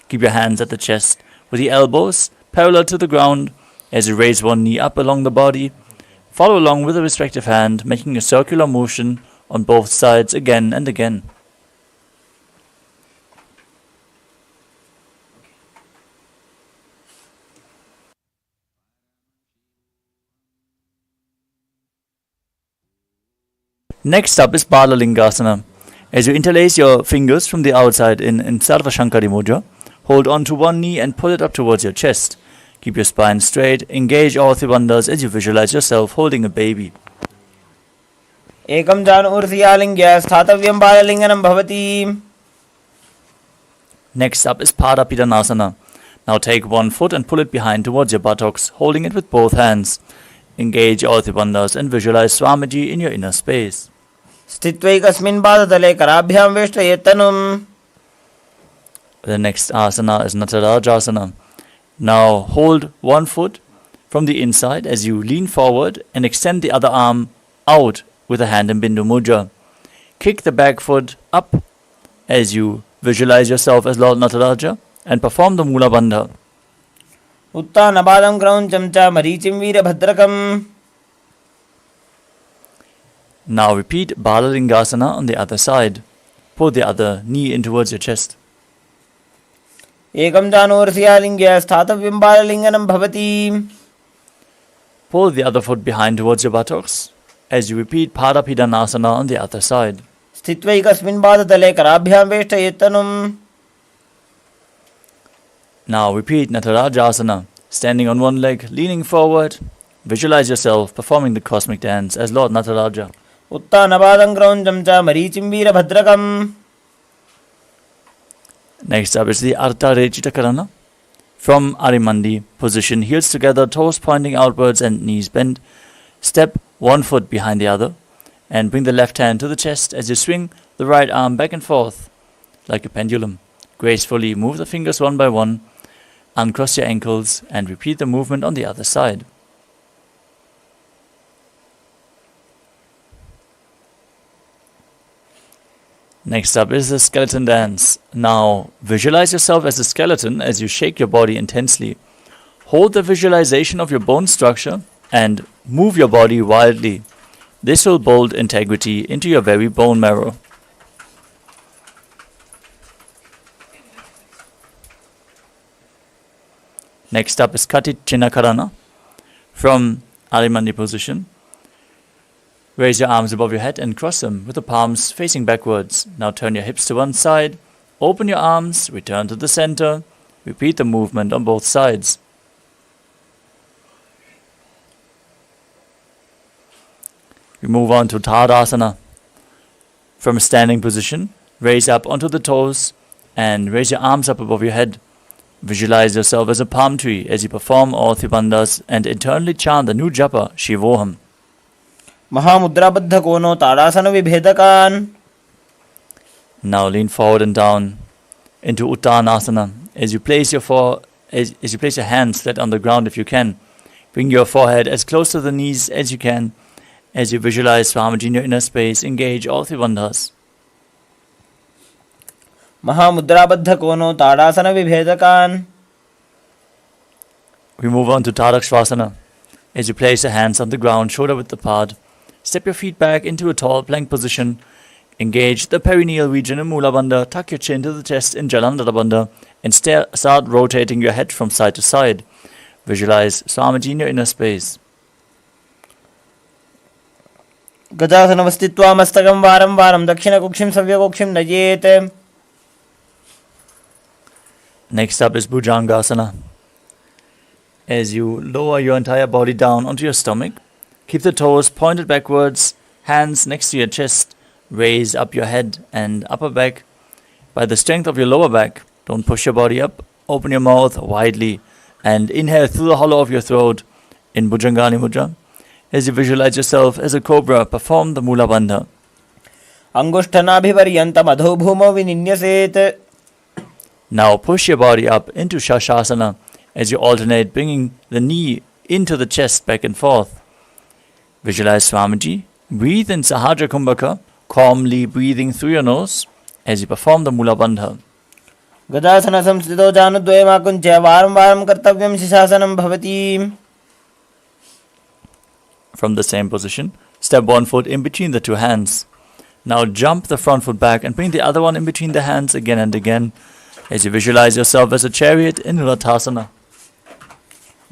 Speaker 5: Keep your hands at the chest with the elbows parallel to the ground as you raise one knee up along the body. Follow along with the respective hand, making a circular motion on both sides again and again. Next up is Balalingasana. As you interlace your fingers from the outside in Sarva Shankari Mudra, hold on to one knee and pull it up towards your chest. Keep your spine straight, engage all three bandhas as you visualize yourself holding a baby.
Speaker 9: Ekam jan urthiyalingya sthatavyam balalinganam bhavati.
Speaker 5: Next up is Padapidanasana. Now take one foot and pull it behind towards your buttocks, holding it with both hands. Engage all three bandhas and visualize Swamiji in your inner space.
Speaker 9: Stitvaikasmin padadale karabhyam veshtayetanum.
Speaker 5: The next asana is Natarajasana. Now hold one foot from the inside as you lean forward and extend the other arm out with a hand in Bindu Mudra. Kick the back foot up as you visualize yourself as Lord Nataraja and perform the Mula Bandha.
Speaker 9: Uttanabadam krauncham cha marichim veera bhadrakam.
Speaker 5: Now repeat Balalingasana on the other side. Pull the other knee in towards your chest.
Speaker 9: Ekam janursiyalinga sthathavyam balalinganam bhavati.
Speaker 5: Pull the other foot behind towards your buttocks as you repeat Padapidanasana on the other side.
Speaker 9: Sthitvaikasmin badadale karabhyam veshtayetanum.
Speaker 5: Now repeat Natarajasana, standing on one leg, leaning forward. Visualize yourself performing the cosmic dance as Lord Nataraja.
Speaker 9: Uttanabadam graunjam cha marichim veerabhadrakam.
Speaker 5: Next up is the Ardha Rechita Karana. From Arimandi position, heels together, toes pointing outwards and knees bent. Step one foot behind the other and bring the left hand to the chest as you swing the right arm back and forth like a pendulum. Gracefully move the fingers one by one, uncross your ankles and repeat the movement on the other side. Next up is the skeleton dance. Now visualize yourself as a skeleton as you shake your body intensely. Hold the visualization of your bone structure and move your body wildly. This will build integrity into your very bone marrow. Next up is Kati Chinakarana. From Arimandi position, raise your arms above your head and cross them with the palms facing backwards. Now turn your hips to one side, open your arms, return to the center. Repeat the movement on both sides. We move on to Tadasana. From a standing position, raise up onto the toes and raise your arms up above your head. Visualize yourself as a palm tree as you perform all Bandhas and internally chant the new japa, Shivoham.
Speaker 9: Mahamudrabadha kono tadasana vibhedakan.
Speaker 5: Now lean forward and down into Uttanasana as you place your hands flat on the ground if you can. Bring your forehead as close to the knees as you can. As you visualize Swamiji in your inner space, engage all Bandhas.
Speaker 9: Mahamudrabadha kono tadasana vibhedakan.
Speaker 5: We move on to Tadakshvasana. As you place your hands on the ground, shoulder width apart, step your feet back into a tall plank position. Engage the perineal region in Mula Bandha, tuck your chin to the chest in Jalandhara Bandha, and start rotating your head from side to side. Visualize Swamiji in your inner space.
Speaker 9: Gajasana vastitva mastakam varam varam dakshina kukshim savya kukshim najete.
Speaker 5: Next up is Bhujangasana. As you lower your entire body down onto your stomach, keep the toes pointed backwards, hands next to your chest, raise up your head and upper back. By the strength of your lower back, don't push your body up, open your mouth widely and inhale through the hollow of your throat in Bhujangani Mudra. As you visualize yourself as a cobra, perform the Mula Bandha.
Speaker 9: Angushtanabhivaryantam adho bhumo vininyaset.
Speaker 5: Now push your body up into Shashasana as you alternate bringing the knee into the chest back and forth. Visualize Swamiji. Breathe in Sahaja Kumbhaka, calmly breathing through your nose as you perform the Mula Bandha.
Speaker 9: Gadasana samstito janudvayam akuncha varam varam kartavyam shisasanam bhavati.
Speaker 5: From the same position, step one foot in between the two hands. Now jump the front foot back and bring the other one in between the hands again and again as you visualize yourself as a chariot in Rathasana.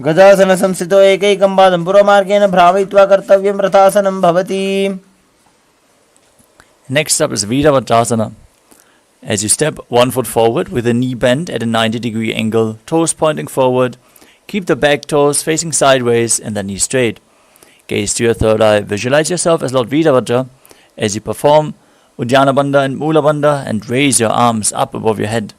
Speaker 9: Gadasana samstito ekaikam padam puramargena bhravitva kartavyam rathasanam bhavati.
Speaker 5: Next up is Virabhadrasana. As you step one foot forward with the knee bent at a 90-degree angle, toes pointing forward, keep the back toes facing sideways and the knee straight. Gaze to your third eye. Visualize yourself as Lord Virabhadra as you perform Uddiyana Bandha and Mula Bandha and raise your arms up above your head.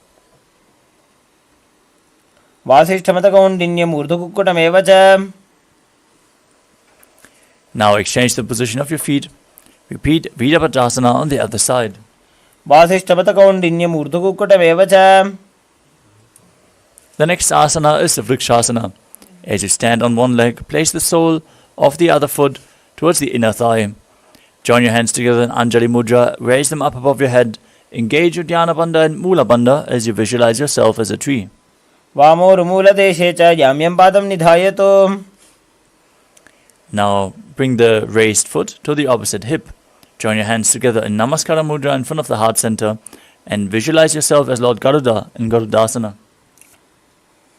Speaker 9: Vasishthamatakaundinyam urdhukukkutam evacha.
Speaker 5: Now exchange the position of your feet. Repeat Virabhadrasana on the other side.
Speaker 9: Vasishthamatakaundinyam urdhukukkutam evacha.
Speaker 5: The next asana is the Vrikshasana. As you stand on one leg, place the sole of the other foot towards the inner thigh. Join your hands together in Anjali Mudra, raise them up above your head, engage Uddiyana Bandha and Mula Bandha as you visualize yourself as a tree.
Speaker 9: Vamor Mula deshe cha yamyam padam nidhayato.
Speaker 5: Now bring the raised foot to the opposite hip. Join your hands together in Namaskara Mudra in front of the heart center and visualize yourself as Lord Garuda in Garudasana.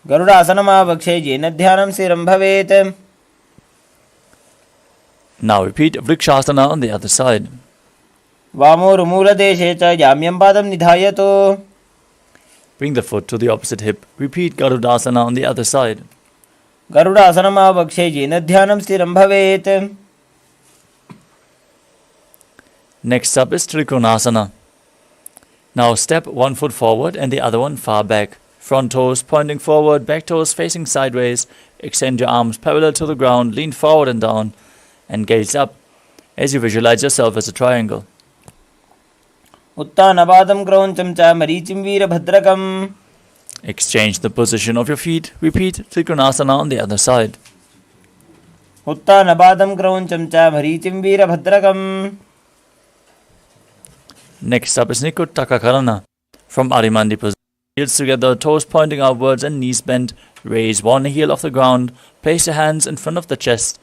Speaker 9: गरुडासनमावक्षे येन ध्यानं स्थिरं भवेत्.
Speaker 5: Now repeat Vrikshasana on the other side.
Speaker 9: वामोरुमूलदेशे च याम्यं पादं निधायतु.
Speaker 5: Bring the foot to the opposite hip. Repeat Garudasana on the other side.
Speaker 9: गरुडासनमावक्षे येन ध्यानं स्थिरं भवेत्.
Speaker 5: Next up is Trikonasana. Now step one foot forward and the other one far back. Front toes pointing forward, back toes facing sideways. Extend your arms parallel to the ground, lean forward and down, and gaze up as you visualize yourself as a triangle.
Speaker 9: उत्तानपादं क्रौञ्चं च मरीचिं वीरभद्रकम्.
Speaker 5: Exchange the position of your feet. Repeat Trikonasana on the other side.
Speaker 9: उत्तानपादं क्रौञ्चं च मरीचिं वीरभद्रकम्.
Speaker 5: Next up is Nikuttakakarana. From Arimandi position. Heels together, toes pointing outwards and knees bent. Raise one heel off the ground. Place your hands in front of the chest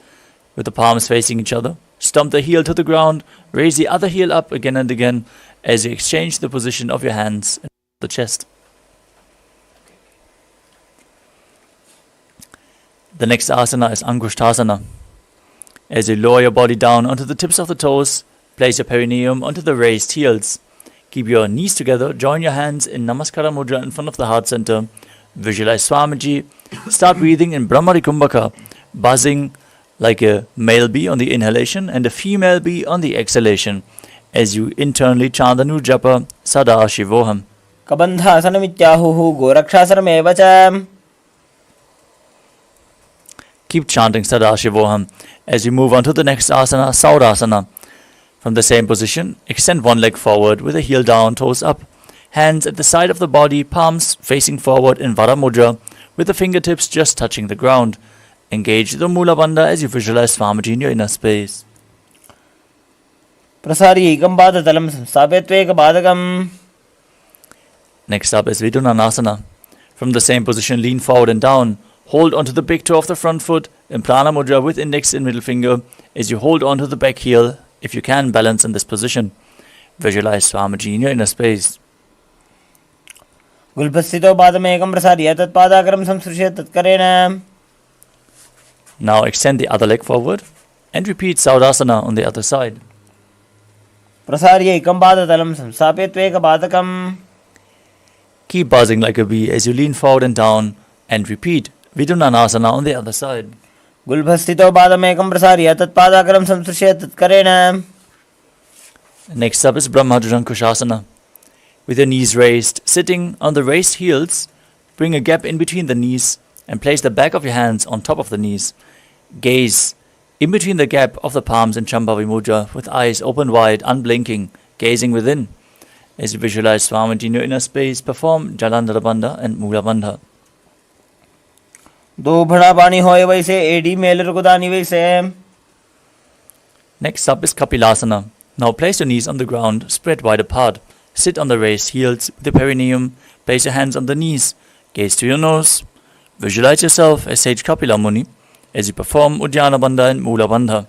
Speaker 5: with the palms facing each other. Stomp the heel to the ground. Raise the other heel up again and again as you exchange the position of your hands in the chest. The next asana is Angushtasana. As you lower your body down onto the tips of the toes, place your perineum onto the raised heels. Keep your knees together, join your hands in Namaskara Mudra in front of the heart center. Visualize Swamiji. Start breathing in Brahmari Kumbhaka, buzzing like a male bee on the inhalation and a female bee on the exhalation as you internally chant the new japa Sadashivoham.
Speaker 9: कबन्धासनमित्याहुः गोरक्षासनमेव च.
Speaker 5: Keep chanting Sadashivoham as you move on to the next asana, Saurasana. From the same position, extend one leg forward with the heel down, toes up. Hands at the side of the body, palms facing forward in Vara Mudra with the fingertips just touching the ground. Engage the Mula Bandha as you visualize Swamiji in your inner space.
Speaker 9: प्रसार्यैकं पादतलं संस्थाप्यत्वेकपादकम्.
Speaker 5: Next up is Vidunanasana. From the same position, lean forward and down. Hold onto the big toe of the front foot in Prana Mudra with index and middle finger as you hold onto the back heel. If you can, balance in this position. Visualize Swamiji in your inner space.
Speaker 9: गुल्फस्थितो पादमेकं प्रसार्य तत्पादाग्रं संसृज्य तत्करेण.
Speaker 5: Now extend the other leg forward and repeat Saurasana on the other side.
Speaker 9: प्रसार्यैकं पादतलं संस्थाप्यत्वेकपादकम्.
Speaker 5: Keep buzzing like a bee as you lean forward and down and repeat Vidunanasana on the other side.
Speaker 9: गुल्फस्थितो पादमेकं प्रसार्य तत्पादाग्रं संसृज्य तत्करेण.
Speaker 5: Next up is Brahmajankushasana. With your knees raised, sitting on the raised heels, bring a gap in between the knees and place the back of your hands on top of the knees. Gaze in between the gap of the palms in Shambhavi Mudra with eyes open wide, unblinking, gazing within. As you visualize Swamiji in your inner space, perform Jalandhara Bandha and Mula Bandha.
Speaker 9: दो भड़ा पानी होए वैसे AD mail रुकदानी वैसे.
Speaker 5: Next up is Kapilasana. Now place your knees on the ground, spread wide apart. Sit on the raised heels with the perineum. Place your hands on the knees. Gaze to your nose. Visualize yourself as Sage Kapila Muni as you perform Uddiyana Bandha and Mula Bandha.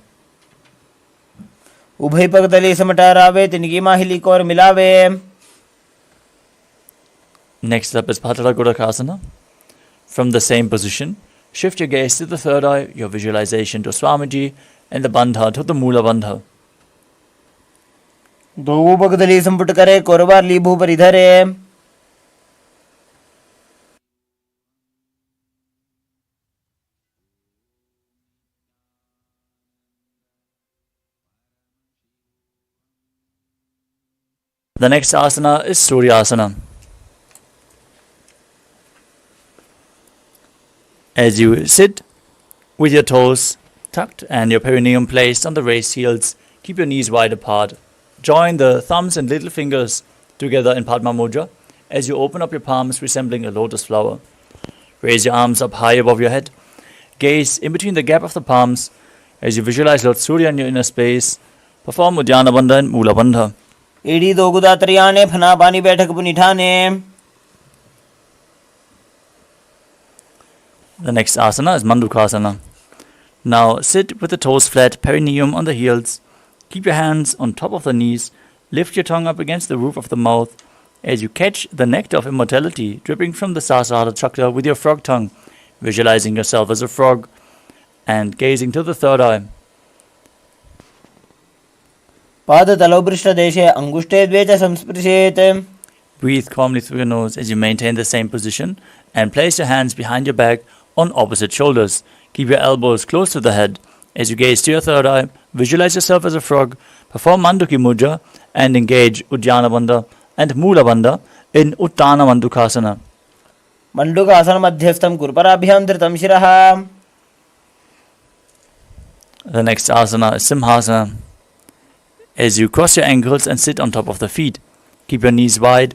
Speaker 9: उभय पगतले समटारावे तिनकी माहिली core मिलावे.
Speaker 5: Next up is Patala Godakasana. From the same position, shift your gaze to the third eye, your visualization to Swamiji, and the Bandha to the Mula Bandha.
Speaker 9: दो पगतले संपुट करे कोरबार लीभू परिधरे.
Speaker 5: The next asana is Suryasana. As you sit with your toes tucked and your perineum placed on the raised heels, keep your knees wide apart. Join the thumbs and little fingers together in Padma Mudra as you open up your palms resembling a lotus flower. Raise your arms up high above your head. Gaze in between the gap of the palms as you visualize Lord Surya in your inner space. Perform Uddiyana Bandha and Mula Bandha.
Speaker 9: एडी दो गुदात्रियाने फना पानी बैठक पुनिठाने.
Speaker 5: The next asana is Mandukasana. Now sit with the toes flat, perineum on the heels. Keep your hands on top of the knees. Lift your tongue up against the roof of the mouth as you catch the nectar of immortality dripping from the Sahasrara chakra with your frog tongue, visualizing yourself as a frog and gazing to the third eye.
Speaker 9: पादतलौपृष्ठदेशे अङ्गुष्ठे द्वे च संस्पृशेत्.
Speaker 5: Breathe calmly through your nose as you maintain the same position and place your hands behind your back on opposite shoulders. Keep your elbows close to the head. As you gaze to your third eye, visualize yourself as a frog, perform Manduki Mudra and engage Uddiyana Bandha and Mula Bandha in Uttana Mandukasana.
Speaker 9: Mandukasana madhyastham kurparabhyam dhritam shiraha.
Speaker 5: The next asana is Simhasana. As you cross your ankles and sit on top of the feet, keep your knees wide,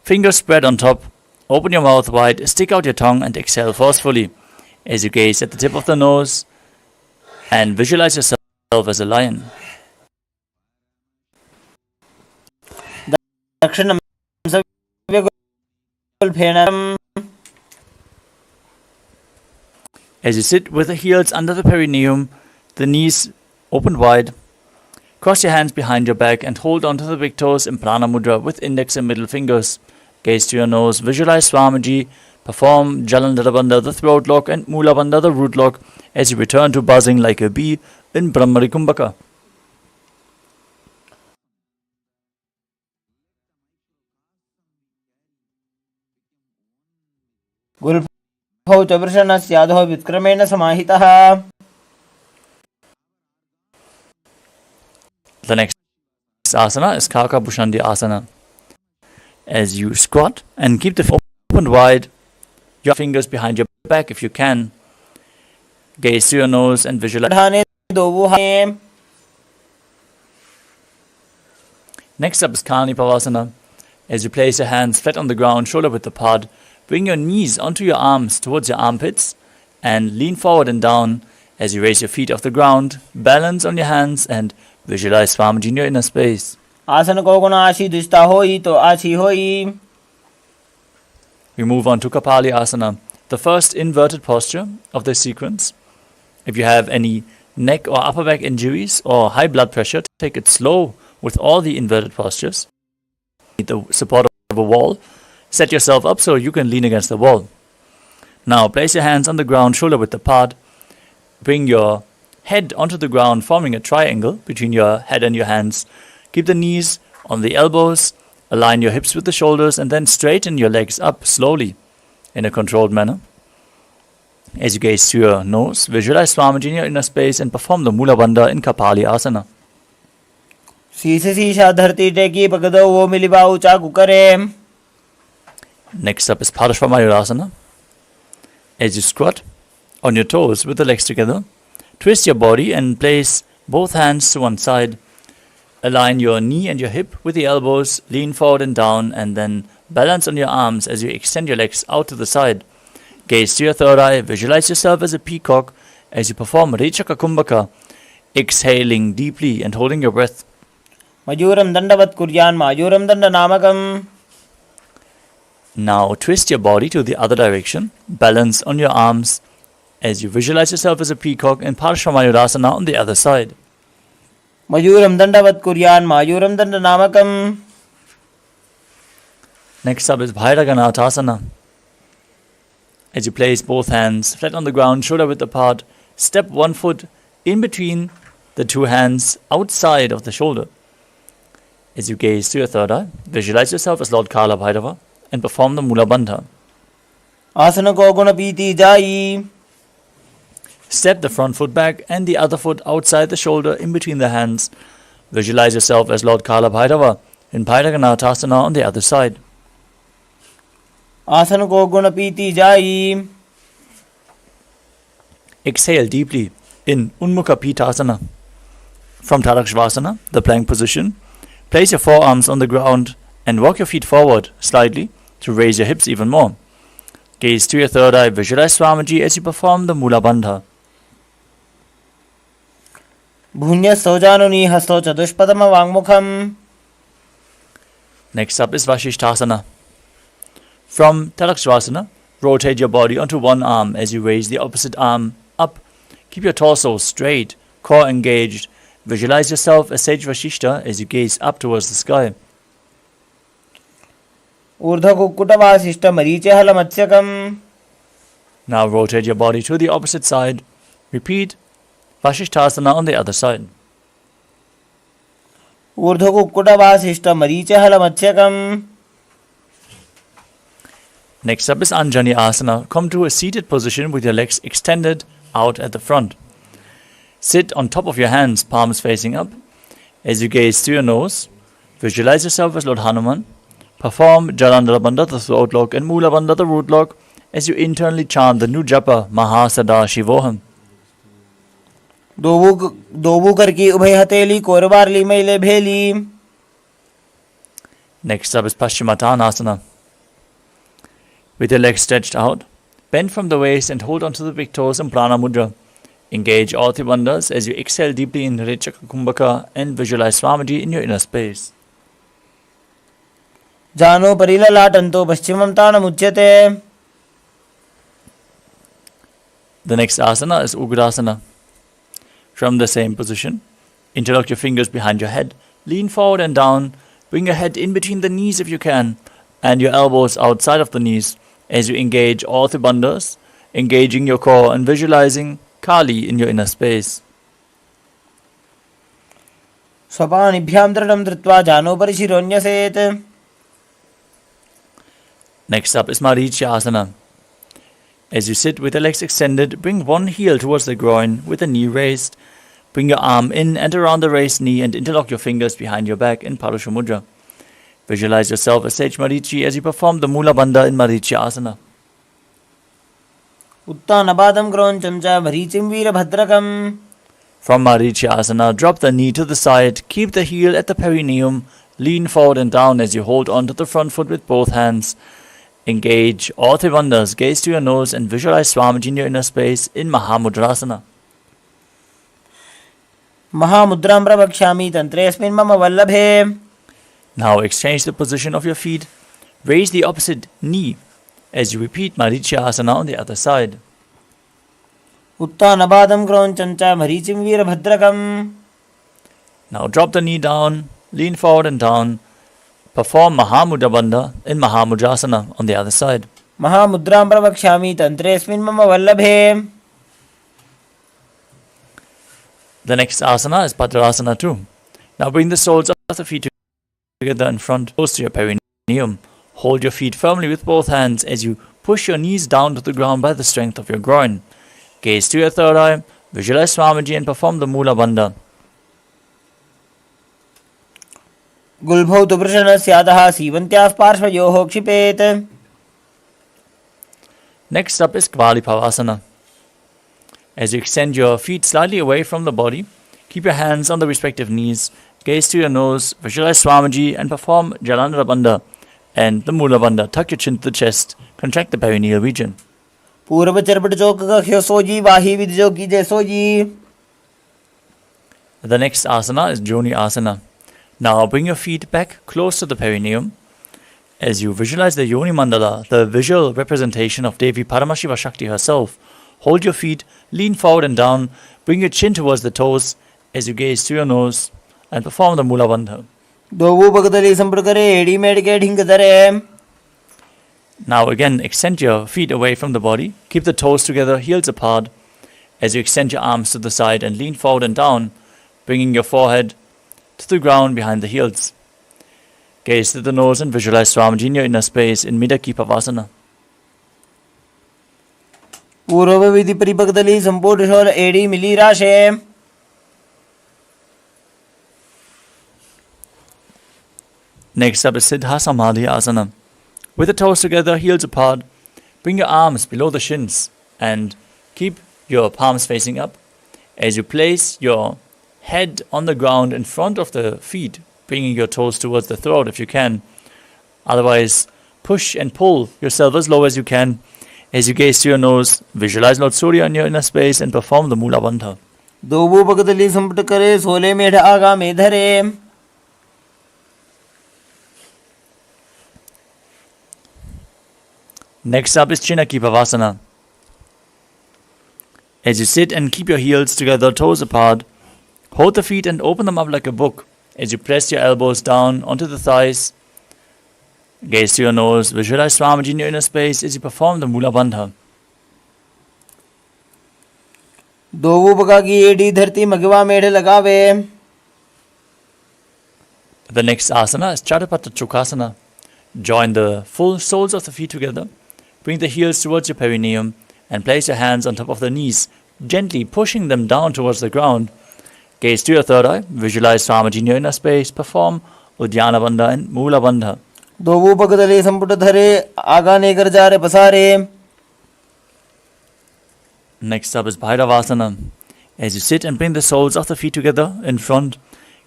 Speaker 5: fingers spread on top, open your mouth wide, stick out your tongue and exhale forcefully. As you gaze at the tip of the nose and visualize yourself as a lion.
Speaker 9: Dakshinam savyagulphenam.
Speaker 5: As you sit with the heels under the perineum, the knees open wide, cross your hands behind your back and hold onto the big toes in Prana Mudra with index and middle fingers. Gaze to your nose, visualize Swamiji, perform Jalandhara Bandha, the throat lock, and Mula Bandha, the root lock, as you return to buzzing like a bee in Brahmari Kumbhaka.
Speaker 9: गुरुभौ च वृषणस्याधो विक्रमेण समाहितः.
Speaker 5: The next asana is Kaka Bhushandi Asana. As you squat and keep the feet open wide, your fingers behind your back if you can. Gaze to your nose and visualize. Next up is Kalani Pavasana. As you place your hands flat on the ground, shoulder width apart, bring your knees onto your arms towards your armpits and lean forward and down as you raise your feet off the ground, balance on your hands and visualize Swamiji in your inner space.
Speaker 9: आसन को गुण आशी दुष्टा होई तो आशी होई.
Speaker 5: We move on to Kapali Asana, the first inverted posture of this sequence. If you have any neck or upper back injuries or high blood pressure, take it slow with all the inverted postures. Need the support of a wall. Set yourself up so you can lean against the wall. Now place your hands on the ground, shoulder width apart. Bring your head onto the ground, forming a triangle between your head and your hands. Keep the knees on the elbows, align your hips with the shoulders, and then straighten your legs up slowly in a controlled manner. As you gaze to your nose, visualize Swamiji in your inner space and perform the Mula Bandha in Kapali Asana. Next up is Parashvamayurasana. As you squat on your toes with the legs together, twist your body and place both hands to one side. Align your knee and your hip with the elbows, lean forward and down, and then balance on your arms as you extend your legs out to the side. Gaze to your third eye, visualize yourself as a peacock as you perform Rechaka Kumbhaka, exhaling deeply and holding your breath.
Speaker 9: Majuram dandavat kuryan majuram dandanamakam.
Speaker 5: Now twist your body to the other direction, balance on your arms as you visualize yourself as a peacock in Parashvamayurasana on the other side.
Speaker 9: Majuram dandavat kuryan majuram dandanamakam.
Speaker 5: Next up is Bhairaganathasana. As you place both hands flat on the ground, shoulder width apart, step one foot in between the two hands outside of the shoulder. As you gaze to your third eye, visualize yourself as Lord Kala Bhairava and perform the Mula Bandha.
Speaker 9: Asana ko guna piti jai.
Speaker 5: Step the front foot back and the other foot outside the shoulder in between the hands. Visualize yourself as Lord Kala Bhairava in Bhairaganathasana on the other side.
Speaker 9: Asana ko guna piti jai.
Speaker 5: Exhale deeply in Unmukha Pitasana. From Tarakshvasana, the plank position, place your forearms on the ground and walk your feet forward slightly to raise your hips even more. Gaze to your third eye, visualize Swamiji as you perform the Mula Bandha.
Speaker 9: Bhunya sojanuni hasto chadushpadama vangmukham.
Speaker 5: Next up is Vashishthasana. From Tarakshvasana, rotate your body onto one arm as you raise the opposite arm up. Keep your torso straight, core engaged, Visualize yourself as Sage Vashishta as you gaze up towards the sky. Now rotate your body to the opposite side. Repeat Vashishthasana on the other side. Next up is Anjani Asana. Come to a seated position with your legs extended out at the front. Sit on top of your hands, palms facing up. As you gaze through your nose, visualize yourself as Lord Hanuman. Perform Jalandhara Bandha, the throat lock, and Mula Bandha, the root lock, as you internally chant the new japa Mahasada-shivoham. Next up is Paschimottanasana. With your legs stretched out, bend from the waist and hold onto the big toes in Prana Mudra. Engage all three bandhas as you exhale deeply in Rechaka Kumbhaka and visualize Swamiji in your inner space.
Speaker 9: Jano parila latanto paschimam tanam.
Speaker 5: The next asana is Ugrasana. From the same position, interlock your fingers behind your head, lean forward and down, bring your head in between the knees if you can, and your elbows outside of the knees as you engage all three bandhas, engaging your core and visualizing Kali in your inner space.
Speaker 9: Swapanibhyam dradam dritva jano parishironyaset.
Speaker 5: Next up is Marichyasana. As you sit with your legs extended, bring one heel towards the groin with the knee raised. Bring your arm in and around the raised knee and interlock your fingers behind your back in Parusha Mudra. Visualize yourself as Sage Marichi as you perform the Mula Bandha in Marichyasana.
Speaker 9: Uttanabadam groncham cha marichim veerabhadrakam.
Speaker 5: From Marichyasana, drop the knee to the side, keep the heel at the perineum, lean forward and down as you hold on to the front foot with both hands. Engage all three bandhas, gaze to your nose and visualize Swamiji in your inner space in Mahamudrasana.
Speaker 9: Mahamudram pravakshami tantresmin mama vallabhe.
Speaker 5: Now exchange the position of your feet. Raise the opposite knee as you repeat Marichyasana on the other side.
Speaker 9: Uttanabadam groncham cha marichim veerabhadrakam.
Speaker 5: Now drop the knee down, lean forward and down. Perform Mahamudra Bandha in Mahamudrasana on the other side.
Speaker 9: Mahamudram pravakshami tantresmin mama vallabhe.
Speaker 5: The next asana is Padrasana too. Now bring the soles of the feet together in front, close to your perineum. Hold your feet firmly with both hands as you push your knees down to the ground by the strength of your groin. Gaze to your third eye, visualize Swamiji and perform the Mula Bandha.
Speaker 9: Gulbhau tuprashana syadaha sivantyas parshvayoho kshipet.
Speaker 5: Next up is Kvalipavasana. As you extend your feet slightly away from the body, keep your hands on the respective knees, gaze to your nose, visualize Swamiji and perform Jalandhara Bandha and the Mula Bandha. Tuck your chin to the chest, contract the perineal region.
Speaker 9: Purva charpat chokka khyo soji vahi vidjo ki jai soji.
Speaker 5: The next asana is Joni Asana. Now bring your feet back close to the perineum. As you visualize the Yoni Mandala, the visual representation of Devi Paramashiva Shakti herself, hold your feet, lean forward and down, bring your chin towards the toes as you gaze to your nose and perform the Mula Bandha. Now again, extend your feet away from the body, keep the toes together, heels apart, as you extend your arms to the side and lean forward and down, bringing your forehead to the ground behind the heels. Gaze to the nose and visualize Swamiji in your inner space in Midaki Pavasana. Next up is Siddha Samadhi Asana. With the toes together, heels apart, bring your arms below the shins and keep your palms facing up. As you place your head on the ground in front of the feet, bringing your toes towards the throat if you can. Otherwise, push and pull yourself as low as you can. As you gaze to your nose, visualize Lord Surya in your inner space and perform the Mula Bandha. Next up is Chinaki Pavasana. As you sit and keep your heels together, toes apart, Hold the feet and open them up like a book as you press your elbows down onto the thighs. Gaze to your nose, visualize Swamiji in your inner space as you perform the Mula Bandha.
Speaker 9: दोवों बगा की AD धरती मगवा मेढ़ लगावे.
Speaker 5: The next asana is Chatupada Chukasana. Join the full soles of the feet together. Bring the heels towards your perineum and place your hands on top of the knees, gently pushing them down towards the ground. Gaze to your third eye, visualize Swamiji in your inner space, perform Uddiyana Bandha and Mula Bandha.
Speaker 9: दोवों पगदले संपुट धरे आगाने कर जा रे पसारे.
Speaker 5: Next up is Bhairavasana. As you sit and bring the soles of the feet together in front,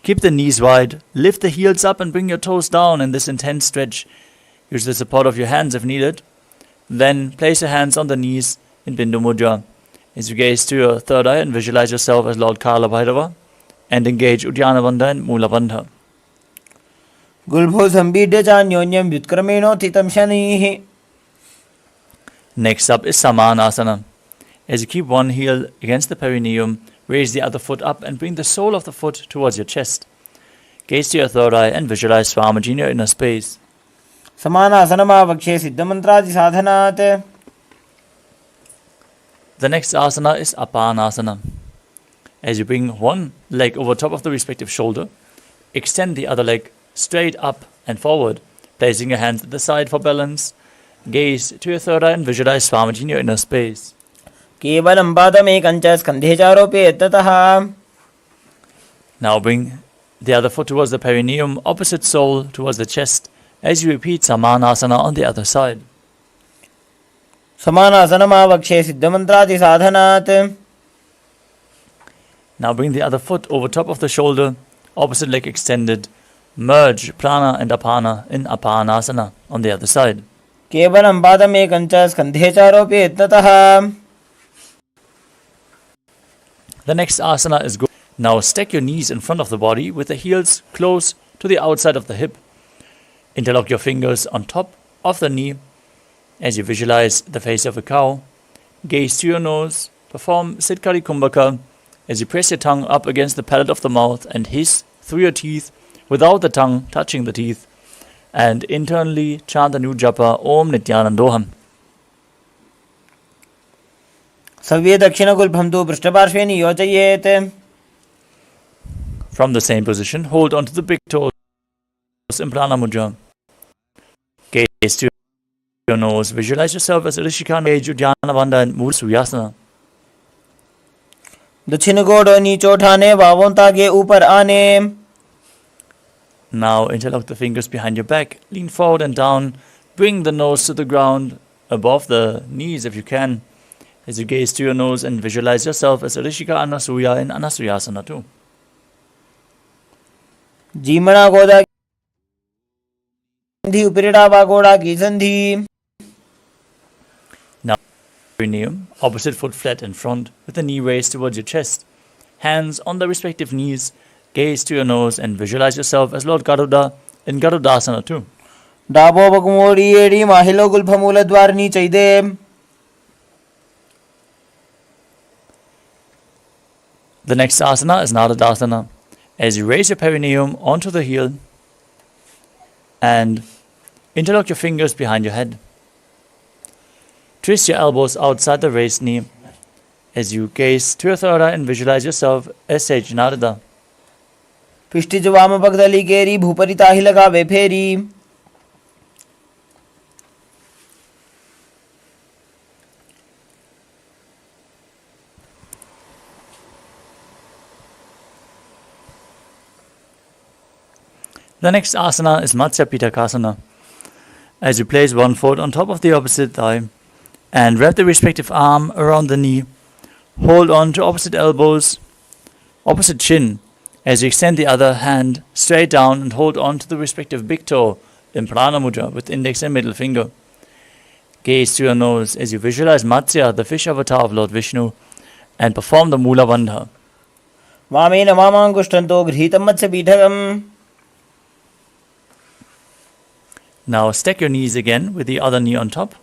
Speaker 5: keep the knees wide, lift the heels up and bring your toes down in this intense stretch. Use the support of your hands if needed. Then place your hands on the knees in Bindu Mudra. As you gaze to your third eye and visualize yourself as Lord Kala Bhairava and engage Uddiyana Bandha and Mula Bandha.
Speaker 9: गुल्भो संबीड्य चान्योन्यम व्युत्क्रमेणो थितं शनिः.
Speaker 5: Next up is Samanasana. As you keep one heel against the perineum, raise the other foot up and bring the sole of the foot towards your chest. Gaze to your third eye and visualize Swamiji in your inner space.
Speaker 9: समानासनमावक्षे सिद्धमन्त्रादि साधनात्.
Speaker 5: The next asana is Apanasana. As you bring one leg over top of the respective shoulder, extend the other leg straight up and forward, placing your hands at the side for balance. Gaze to your third eye and visualize Swamiji in your inner space.
Speaker 9: केवलं पादमेकं च स्कन्धे चारोपयेत् ततः.
Speaker 5: Now bring the other foot towards the perineum, opposite sole towards the chest, as you repeat Samanasana on the other side.
Speaker 9: समानासनमावक्षे सिद्धमन्त्रादि साधनात्.
Speaker 5: Now bring the other foot over top of the shoulder, opposite leg extended. Merge prana and apana in Apanasana on the other side.
Speaker 9: केवलं पादमेकं च स्कन्धे चारोपयेत् ततः.
Speaker 5: The next asana is good. Now stack your knees in front of the body with the heels close to the outside of the hip. Interlock your fingers on top of the knee as you visualize the face of a cow. Gaze to your nose. Perform Siddhkari Kumbhaka as you press your tongue up against the palate of the mouth and hiss through your teeth without the tongue touching the teeth. And internally chant the new japa Om Nithyanandoham.
Speaker 9: सव्ये दक्षिणगुल्फं तु पृष्ठपार्श्वे नियोजयेत्.
Speaker 5: From the same position, hold onto the big toes in Prana Mudra. Gaze to your nose. Visualize yourself as Rishika, Engage Uddiyana Bandha and Mula Suyasana.
Speaker 9: दक्षिण गोड़ नीचे उठाने बावों तागे ऊपर आने.
Speaker 5: Now interlock the fingers behind your back. Lean forward and down. Bring the nose to the ground, above the knees if you can. As you gaze to your nose and visualize yourself as Rishika Anasuya in Anasuyasana too.
Speaker 9: जीमणा गोदा संधि उपरिड़ा बागोड़ा की संधि.
Speaker 5: Now perineum, opposite foot flat in front with the knee raised towards your chest. Hands on the respective knees. Gaze to your nose and visualize yourself as Lord Garuda in Garudasana too.
Speaker 9: डाबो बगमोड़ी एड़ी माहिलो गुल्फमूल द्वारनी चैदे.
Speaker 5: The next asana is Naradasana. As you raise your perineum onto the heel and interlock your fingers behind your head. Twist your elbows outside the raised knee as you gaze to your third eye and visualize yourself as Sage Narada.
Speaker 9: पिष्टिज वाम पगदली केरी भूपरिता ही लगावे फेरी.
Speaker 5: The next asana is Matsya Pitakasana. As you place one foot on top of the opposite thigh and wrap the respective arm around the knee, hold on to opposite elbows, opposite chin, as you extend the other hand straight down and hold on to the respective big toe in Prana Mudra with index and middle finger. Gaze to your nose as you visualize Matsya, the fish avatar of Lord Vishnu, and perform the Mula Bandha.
Speaker 9: वामेन वामाङ्गुष्ठन्तो गृहीतं मत्स्यपीठकम्.
Speaker 5: Now stack your knees again with the other knee on top.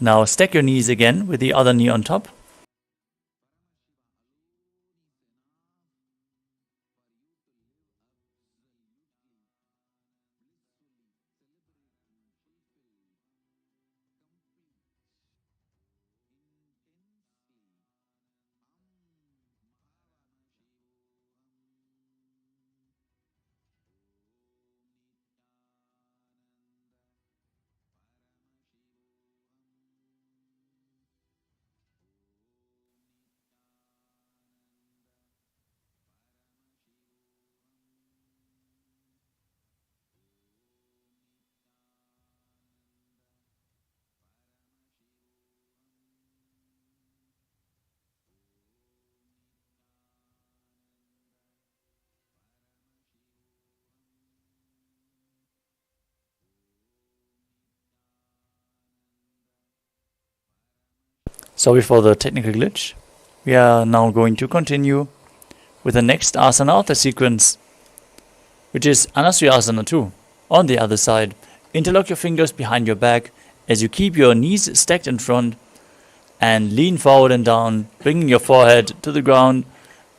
Speaker 5: Now stack your knees again with the other knee on top. Sorry for the technical glitch. We are now going to continue with the next asana of the sequence, which is Anasana 2. On the other side, interlock your fingers behind your back as you keep your knees stacked in front and lean forward and down, bringing your forehead to the ground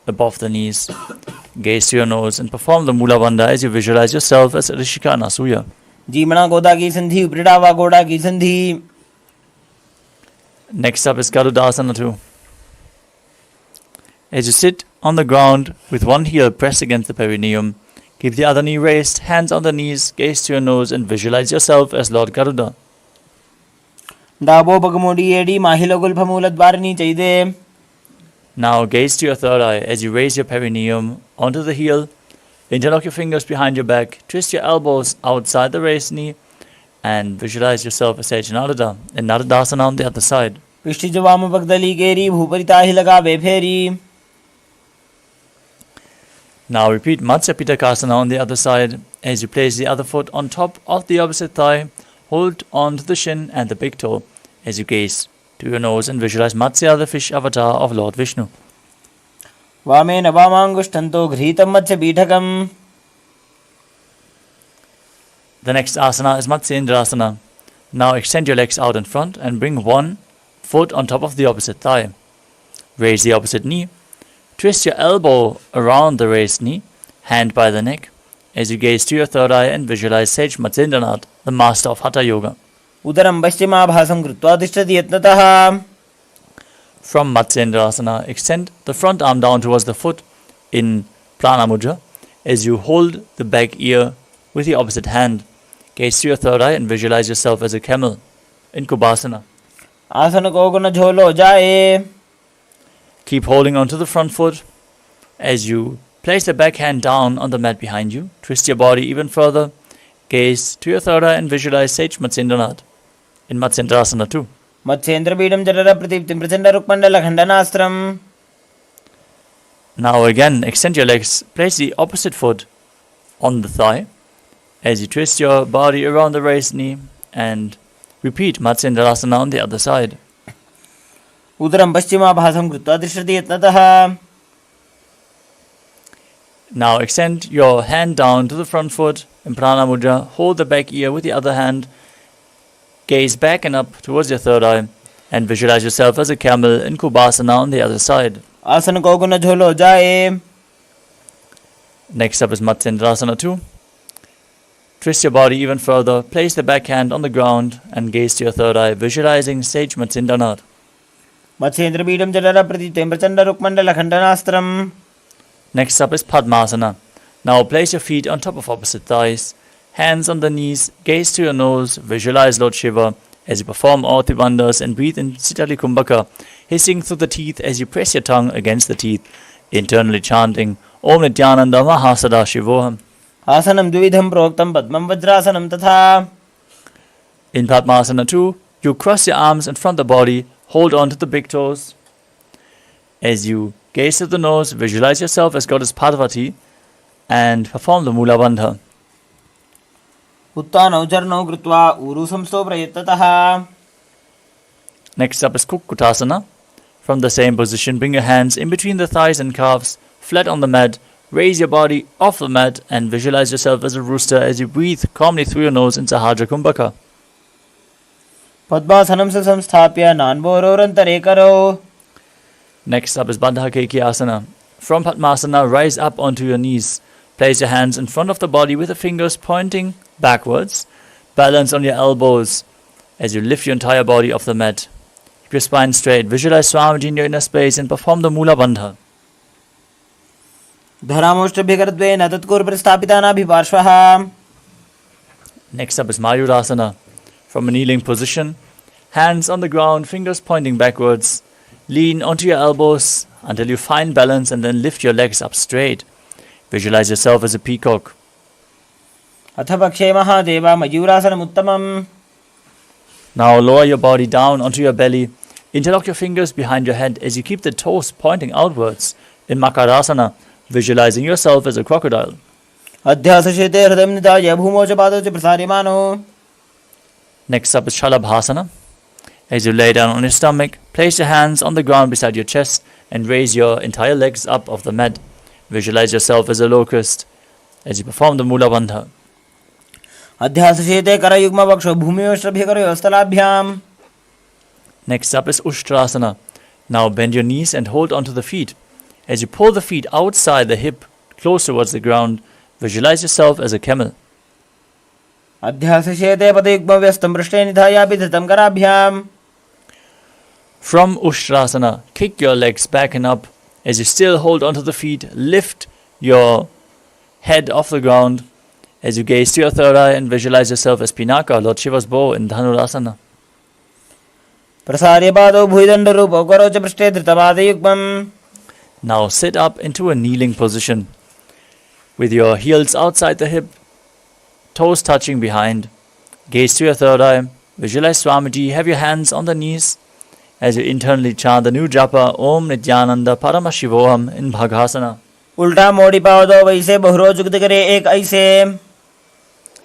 Speaker 5: above the knees. Gaze to your nose and perform the Mula Bandha as you visualize yourself as Rishika Anasuya.
Speaker 9: Jimana Goda ki Sandhi, Upridava Goda ki Sandhi.
Speaker 5: Next up is Garudasana 2. As you sit on the ground with one heel pressed against the perineum, keep the other knee raised, hands on the knees, gaze to your nose and visualize yourself as Lord Garuda.
Speaker 9: Dabo Bagamodi Edi Mahilogul Pamulad Barni Chaide.
Speaker 5: Now gaze to your third eye as you raise your perineum onto the heel, interlock your fingers behind your back, twist your elbows outside the raised knee, and visualize yourself as Sage Narada and Naradasana on the other side.
Speaker 9: Pishtijavama Bagdali Geri Bhuparita Hilaga Beferi.
Speaker 5: Now repeat Matsya Pitakasana on the other side as you place the other foot on top of the opposite thigh, hold on to the shin and the big toe as you gaze to your nose and visualize Matsya, the fish avatar of Lord Vishnu.
Speaker 9: Vame Navamangushtanto Ghritam Matsya Bidhakam.
Speaker 5: The next asana is Matsyendrasana. Now extend your legs out in front and bring one foot on top of the opposite thigh. Raise the opposite knee. Twist your elbow around the raised knee, hand by the neck, as you gaze to your third eye and visualize Sage Matsyendranath, the master of Hatha Yoga.
Speaker 9: Udaram Paschima Bhasam Krutva Tishtati Yatnataha.
Speaker 5: From Matsyendrasana, extend the front arm down towards the foot in Prana Mudra as you hold the back ear with the opposite hand. Gaze to your third eye and visualize yourself as a camel in Kubasana.
Speaker 9: Asana Koguna Jholo Jaye.
Speaker 5: Keep holding onto the front foot as you place the back hand down on the mat behind you. Twist your body even further. Gaze to your third eye and visualize Sage Matsyendranath in Matsyendrasana 2.
Speaker 9: Matsyendra Bidam Jarara Pratiptim Prachanda Rukmandala Khandanastram.
Speaker 5: Now again, extend your legs. Place the opposite foot on the thigh as you twist your body around the raised knee and repeat Matsyendrasana on the other side.
Speaker 9: Udaram Paschima Bhasam Krutva Tishtati Yatnataha.
Speaker 5: Now extend your hand down to the front foot in Prana Mudra. Hold the back ear with the other hand. Gaze back and up towards your third eye and visualize yourself as a camel in Kubasana on the other side.
Speaker 9: Asana Koguna Jholo Jaye.
Speaker 5: Next up is Matsyendrasana 2. Twist your body even further, place the back hand on the ground and gaze to your third eye, visualizing Sage Matsyendranath.
Speaker 9: Matsyendra Bidam Jarara Pratiptim Prachanda Rukmandala Khandanastram.
Speaker 5: Next up is Padmasana. Now place your feet on top of opposite thighs, hands on the knees, gaze to your nose, visualize Lord Shiva as you perform all the bandhas and breathe in Sitali Kumbhaka, hissing through the teeth as you press your tongue against the teeth, internally chanting Om Nithyananda Paramashivoham.
Speaker 9: Asanam Dvidham Proktam Padmam Vajrasanam Tatha.
Speaker 5: In Padmasana 2, you cross your arms in front of the body, hold on to the big toes. As you gaze to the nose, visualize yourself as Goddess Parvati and perform the Mula Bandha.
Speaker 9: Uttanau Jarnau Krutva Uru Samsto Prayatataha.
Speaker 5: Next up is Kukkutasana. From the same position, bring your hands in between the thighs and calves, flat on the mat. Raise your body off the mat and visualize yourself as a rooster as you breathe calmly through your nose in Sahajra Kumbhaka.
Speaker 9: पद्मासनं से संस्थाप्य नान्बोरोरन्तरे करो.
Speaker 5: Next up is Bandha Asana. From Padmasana, rise up onto your knees. Place your hands in front of the body with the fingers pointing backwards. Balance on your elbows as you lift your entire body off the mat. Keep your spine straight. Visualize Swamiji in your inner space and perform the Mula Bandha.
Speaker 9: धरामोष्टभ्यकरद्वेन तत्कुर्प्रस्थापितानाभिपार्श्वः.
Speaker 5: Next up is Mayurasana. From a kneeling position, hands on the ground, fingers pointing backwards. Lean onto your elbows until you find balance and then lift your legs up straight. Visualize yourself as a peacock.
Speaker 9: अथ पक्षे Mahadeva मयूरासनमुत्तमम्.
Speaker 5: Now lower your body down onto your belly. Interlock your fingers behind your head as you keep the toes pointing outwards. In Makarasana, visualizing yourself as a crocodile.
Speaker 9: अध्यासशेते हृदयं निधाय भूमौ च पादौ च प्रसार्यमानो.
Speaker 5: Next up is Shalabhasana. As you lay down on your stomach, place your hands on the ground beside your chest and raise your entire legs up off the mat. Visualize yourself as a locust as you perform the Mula Bandha.
Speaker 9: अध्यासशेते करयुग्मवक्षो भूमियोष्टभ्यकरयोस्तलाभ्याम्.
Speaker 5: Next up is Ushtrasana. Now bend your knees and hold onto the feet. As you pull the feet outside the hip, close towards the ground, visualize yourself as a camel.
Speaker 9: अध्यासशेते पदयुग्मव्यस्तं पृष्ठे निधायापि धृतं कराभ्याम्.
Speaker 5: From Ushtrasana, kick your legs back and up. As you still hold onto the feet, lift your head off the ground. As you gaze to your third eye and visualize yourself as Pinaka, Lord Shiva's bow in Dhanurasana.
Speaker 9: प्रसार्य पादौ भुजदण्डरूपौ करौ च पृष्ठे धृतपादयुग्मम्.
Speaker 5: Now sit up into a kneeling position with your heels outside the hip, toes touching behind. Gaze to your third eye. Visualize Swamiji. Have your hands on the knees as you internally chant the new japa Om Nithyananda Paramashivoham in Bhagasana.
Speaker 9: उल्टा मोड़ी पादौ वैसे बहुरो जुगत करे एक ऐसे.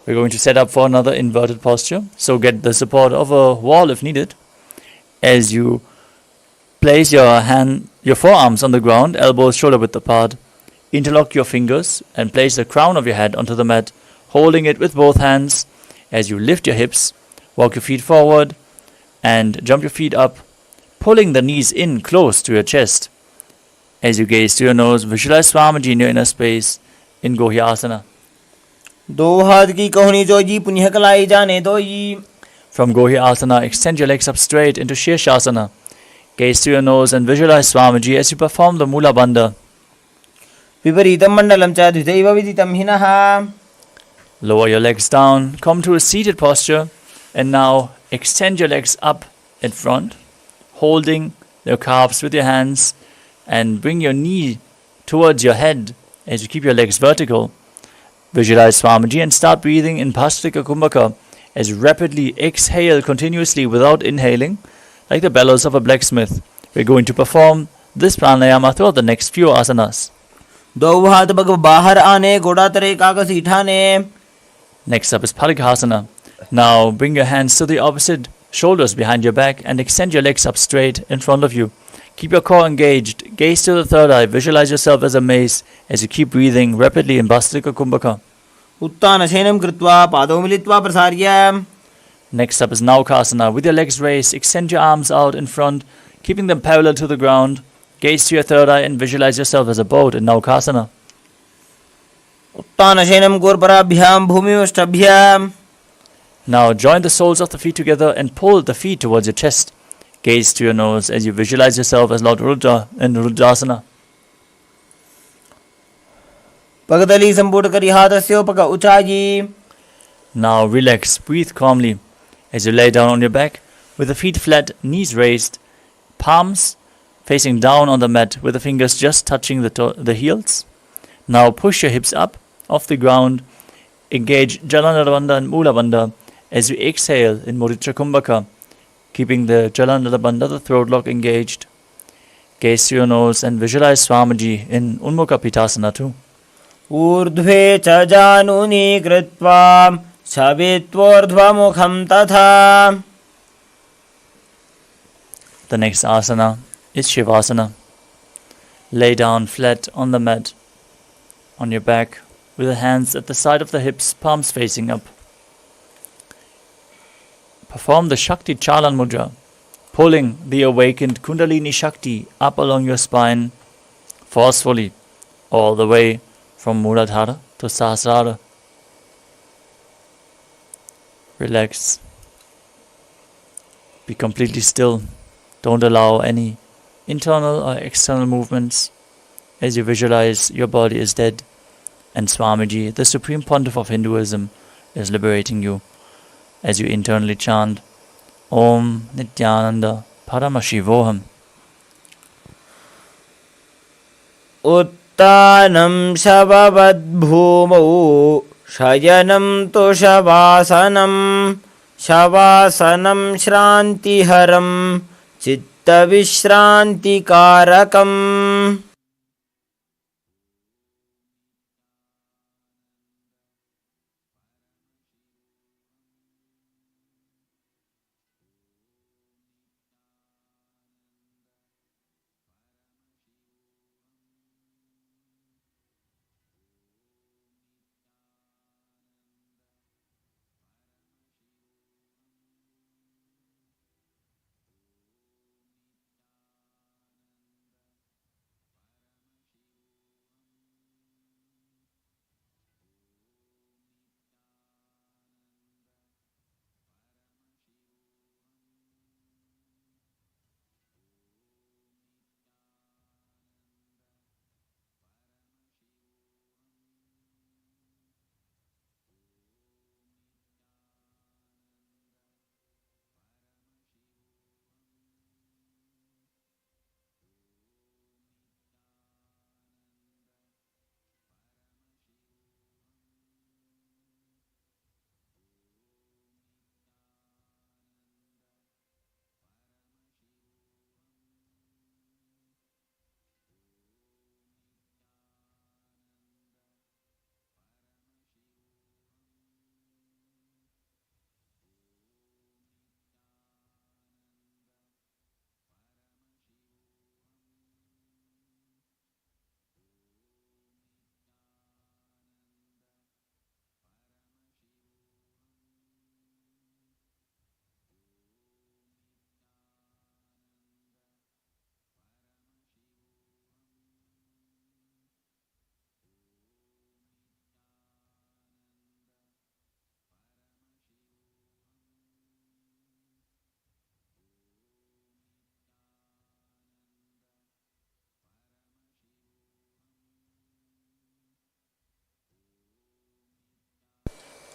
Speaker 5: We're going to set up for another inverted posture. So get the support of a wall if needed. As you place your forearms on the ground, elbows shoulder width apart. Interlock your fingers and place the crown of your head onto the mat, holding it with both hands. As you lift your hips, walk your feet forward and jump your feet up, pulling the knees in close to your chest. As you gaze to your nose, visualize Swamiji in your inner space in Gohyasana.
Speaker 9: दो हाथ की कोहनी जोजी पुण्य कलाई जाने दोई.
Speaker 5: From Gohyasana, extend your legs up straight into Shirshasana. Gaze to your nose and visualize Swamiji as you perform the Mula Bandha.
Speaker 9: विपरीतं मण्डलं च द्वितैव विदितं हिनः.
Speaker 5: Lower your legs down, come to a seated posture, and now extend your legs up in front, holding your calves with your hands, and bring your knee towards your head as you keep your legs vertical. Visualize Swamiji and start breathing in Bhastrika Kumbhaka as you rapidly exhale continuously without inhaling, like the bellows of a blacksmith. We're going to perform this pranayama throughout the next few asanas.
Speaker 9: दो हाथ bug बाहर आने घोड़ा तरे कागज उठाने.
Speaker 5: Next up is Parighasana. Now bring your hands to the opposite shoulders behind your back and extend your legs up straight in front of you. Keep your core engaged. Gaze to the third eye. Visualize yourself as a mace as you keep breathing rapidly in Bhastrika Kumbhaka.
Speaker 9: उत्तानशयनं कृत्वा पादौ मिलित्वा प्रसार्य.
Speaker 5: Next up is Naukasana. With your legs raised, extend your arms out in front, keeping them parallel to the ground. Gaze to your third eye and visualize yourself as a boat in Naukasana.
Speaker 9: उत्तानशयनं गोर्पराभ्यां भूमियोष्टभ्याम्.
Speaker 5: Now join the soles of the feet together and pull the feet towards your chest. Gaze to your nose as you visualize yourself as Lord Rudra in Rudrasana.
Speaker 9: पगदली संपूर्ण करी हाथस्योपक उचाई.
Speaker 5: Now relax, breathe calmly as you lay down on your back with the feet flat, knees raised, palms facing down on the mat with the fingers just touching the heels. Now push your hips up off the ground. Engage Jalandhara Bandha and Mula Bandha as you exhale in Mudita Kumbhaka, keeping the Jalandhara Bandha, the throat lock, engaged. Gaze to your nose and visualize Swamiji in Unmukha Pitasana too.
Speaker 9: ऊर्ध्वे च जानुनी कृत्वा छवित्वोर्ध्वमुखं तथा.
Speaker 5: The next asana is Shivasana. Lay down flat on the mat on your back with the hands at the side of the hips, palms facing up. perform the Shakti Chalan Mudra, pulling the awakened Kundalini Shakti up along your spine forcefully, all the way from Muladhara to Sahasrara. Relax. Be completely still. Don't allow any internal or external movements as you visualize your body is dead and Swamiji, the Supreme Pontiff of Hinduism, is liberating you as you internally chant Om Nithyananda Paramashivoham.
Speaker 9: Uttanam Shabavad Bhumau Shayanam Toshavāsanam Shavasanam Shrantiharam Chitta Vishrantikarakam.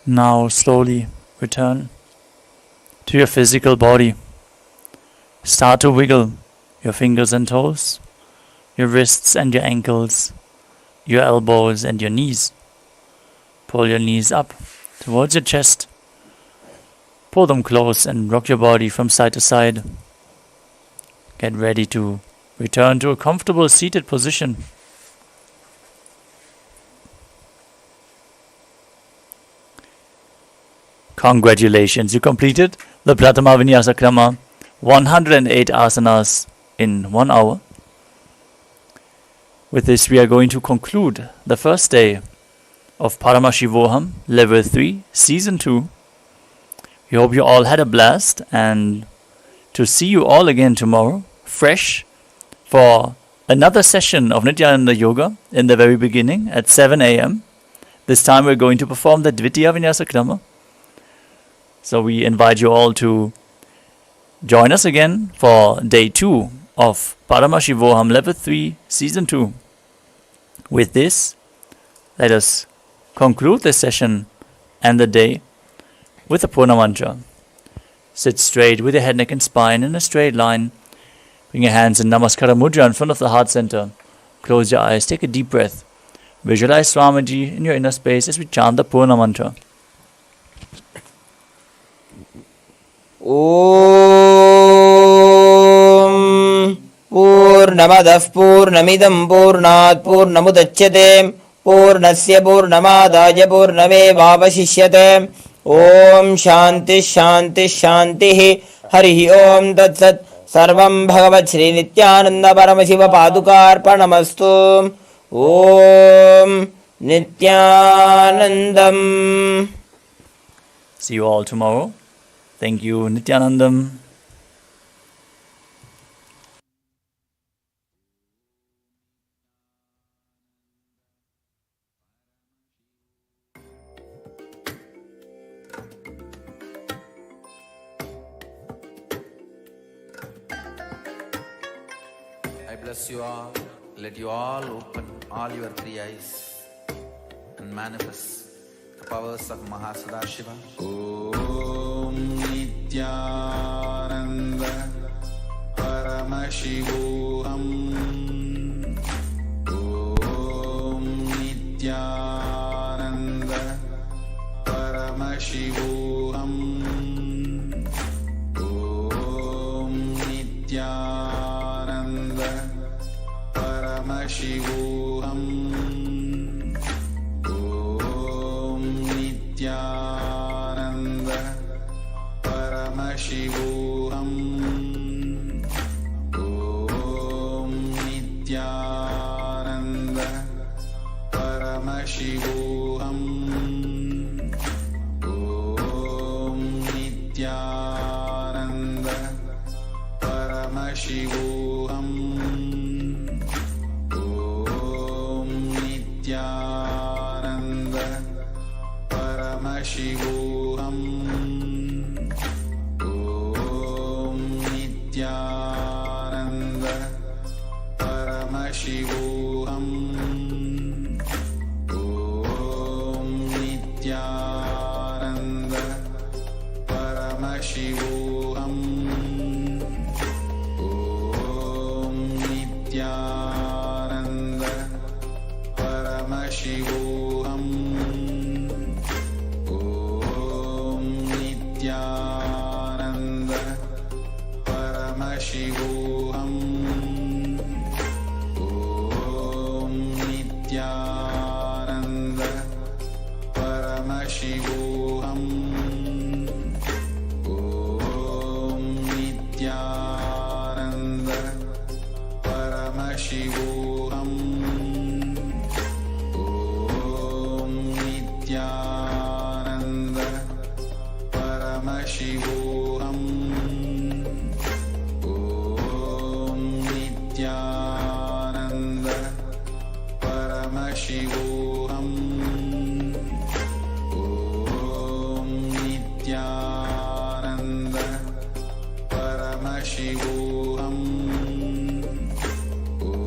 Speaker 5: Now slowly return to your physical body. Start to wiggle your fingers and toes, your wrists and your ankles, your elbows and your knees. Pull your knees up towards your chest. Pull them close and rock your body from side to side. Get ready to return to a comfortable seated position. Congratulations, you completed the Pratama Vinyasa Krama, 108 asanas in 1 hour. With this, we are going to conclude the first day of Paramashivoham Level 3, Season 2. We hope you all had a blast, and to see you all again tomorrow, fresh, for another session of Nityananda Yoga in the very beginning at 7 a.m. This time we're going to perform the Dvitiya Vinyasa Krama. So we invite you all to join us again for day 2 of Paramashivoham Level 3, Season 2. With this, let us conclude this session and the day with a Purna Mantra. Sit straight with your head, neck and spine in a straight line. Bring your hands in Namaskara Mudra in front of the heart center. Close your eyes, take a deep breath. Visualize Swamiji in your inner space as we chant the Purna Mantra.
Speaker 9: Om Purnamadah Purnamidam Purnat Purnamudachyate Purnasya Purnamadaya Purnamevavashishyate. Om Shanti Shanti Shanti Harihi Om Tat Sat Sarvam Bhagavat Shri Nithyananda Paramashiva Padukarpanamastu. Om Nithyanandam.
Speaker 5: See you all tomorrow. Thank you, Nithyanandam.
Speaker 20: I bless you all. Let you all open all your three eyes and manifest the powers of Mahasada
Speaker 14: Om Nithyananda Paramashivoham. Om Nithyananda Paramashivoham. Om Nithyananda Paramashivoham. Om Nithyananda Paramashivoham. Om Nithyananda Paramashivoham. Om Nithyananda Paramashivoham. Om Nithyananda Paramashivoham. Om Nithyananda Paramashivoham. Om Nithyananda Paramashivoham. Om Nithyananda Paramashivoham. Om Nithyananda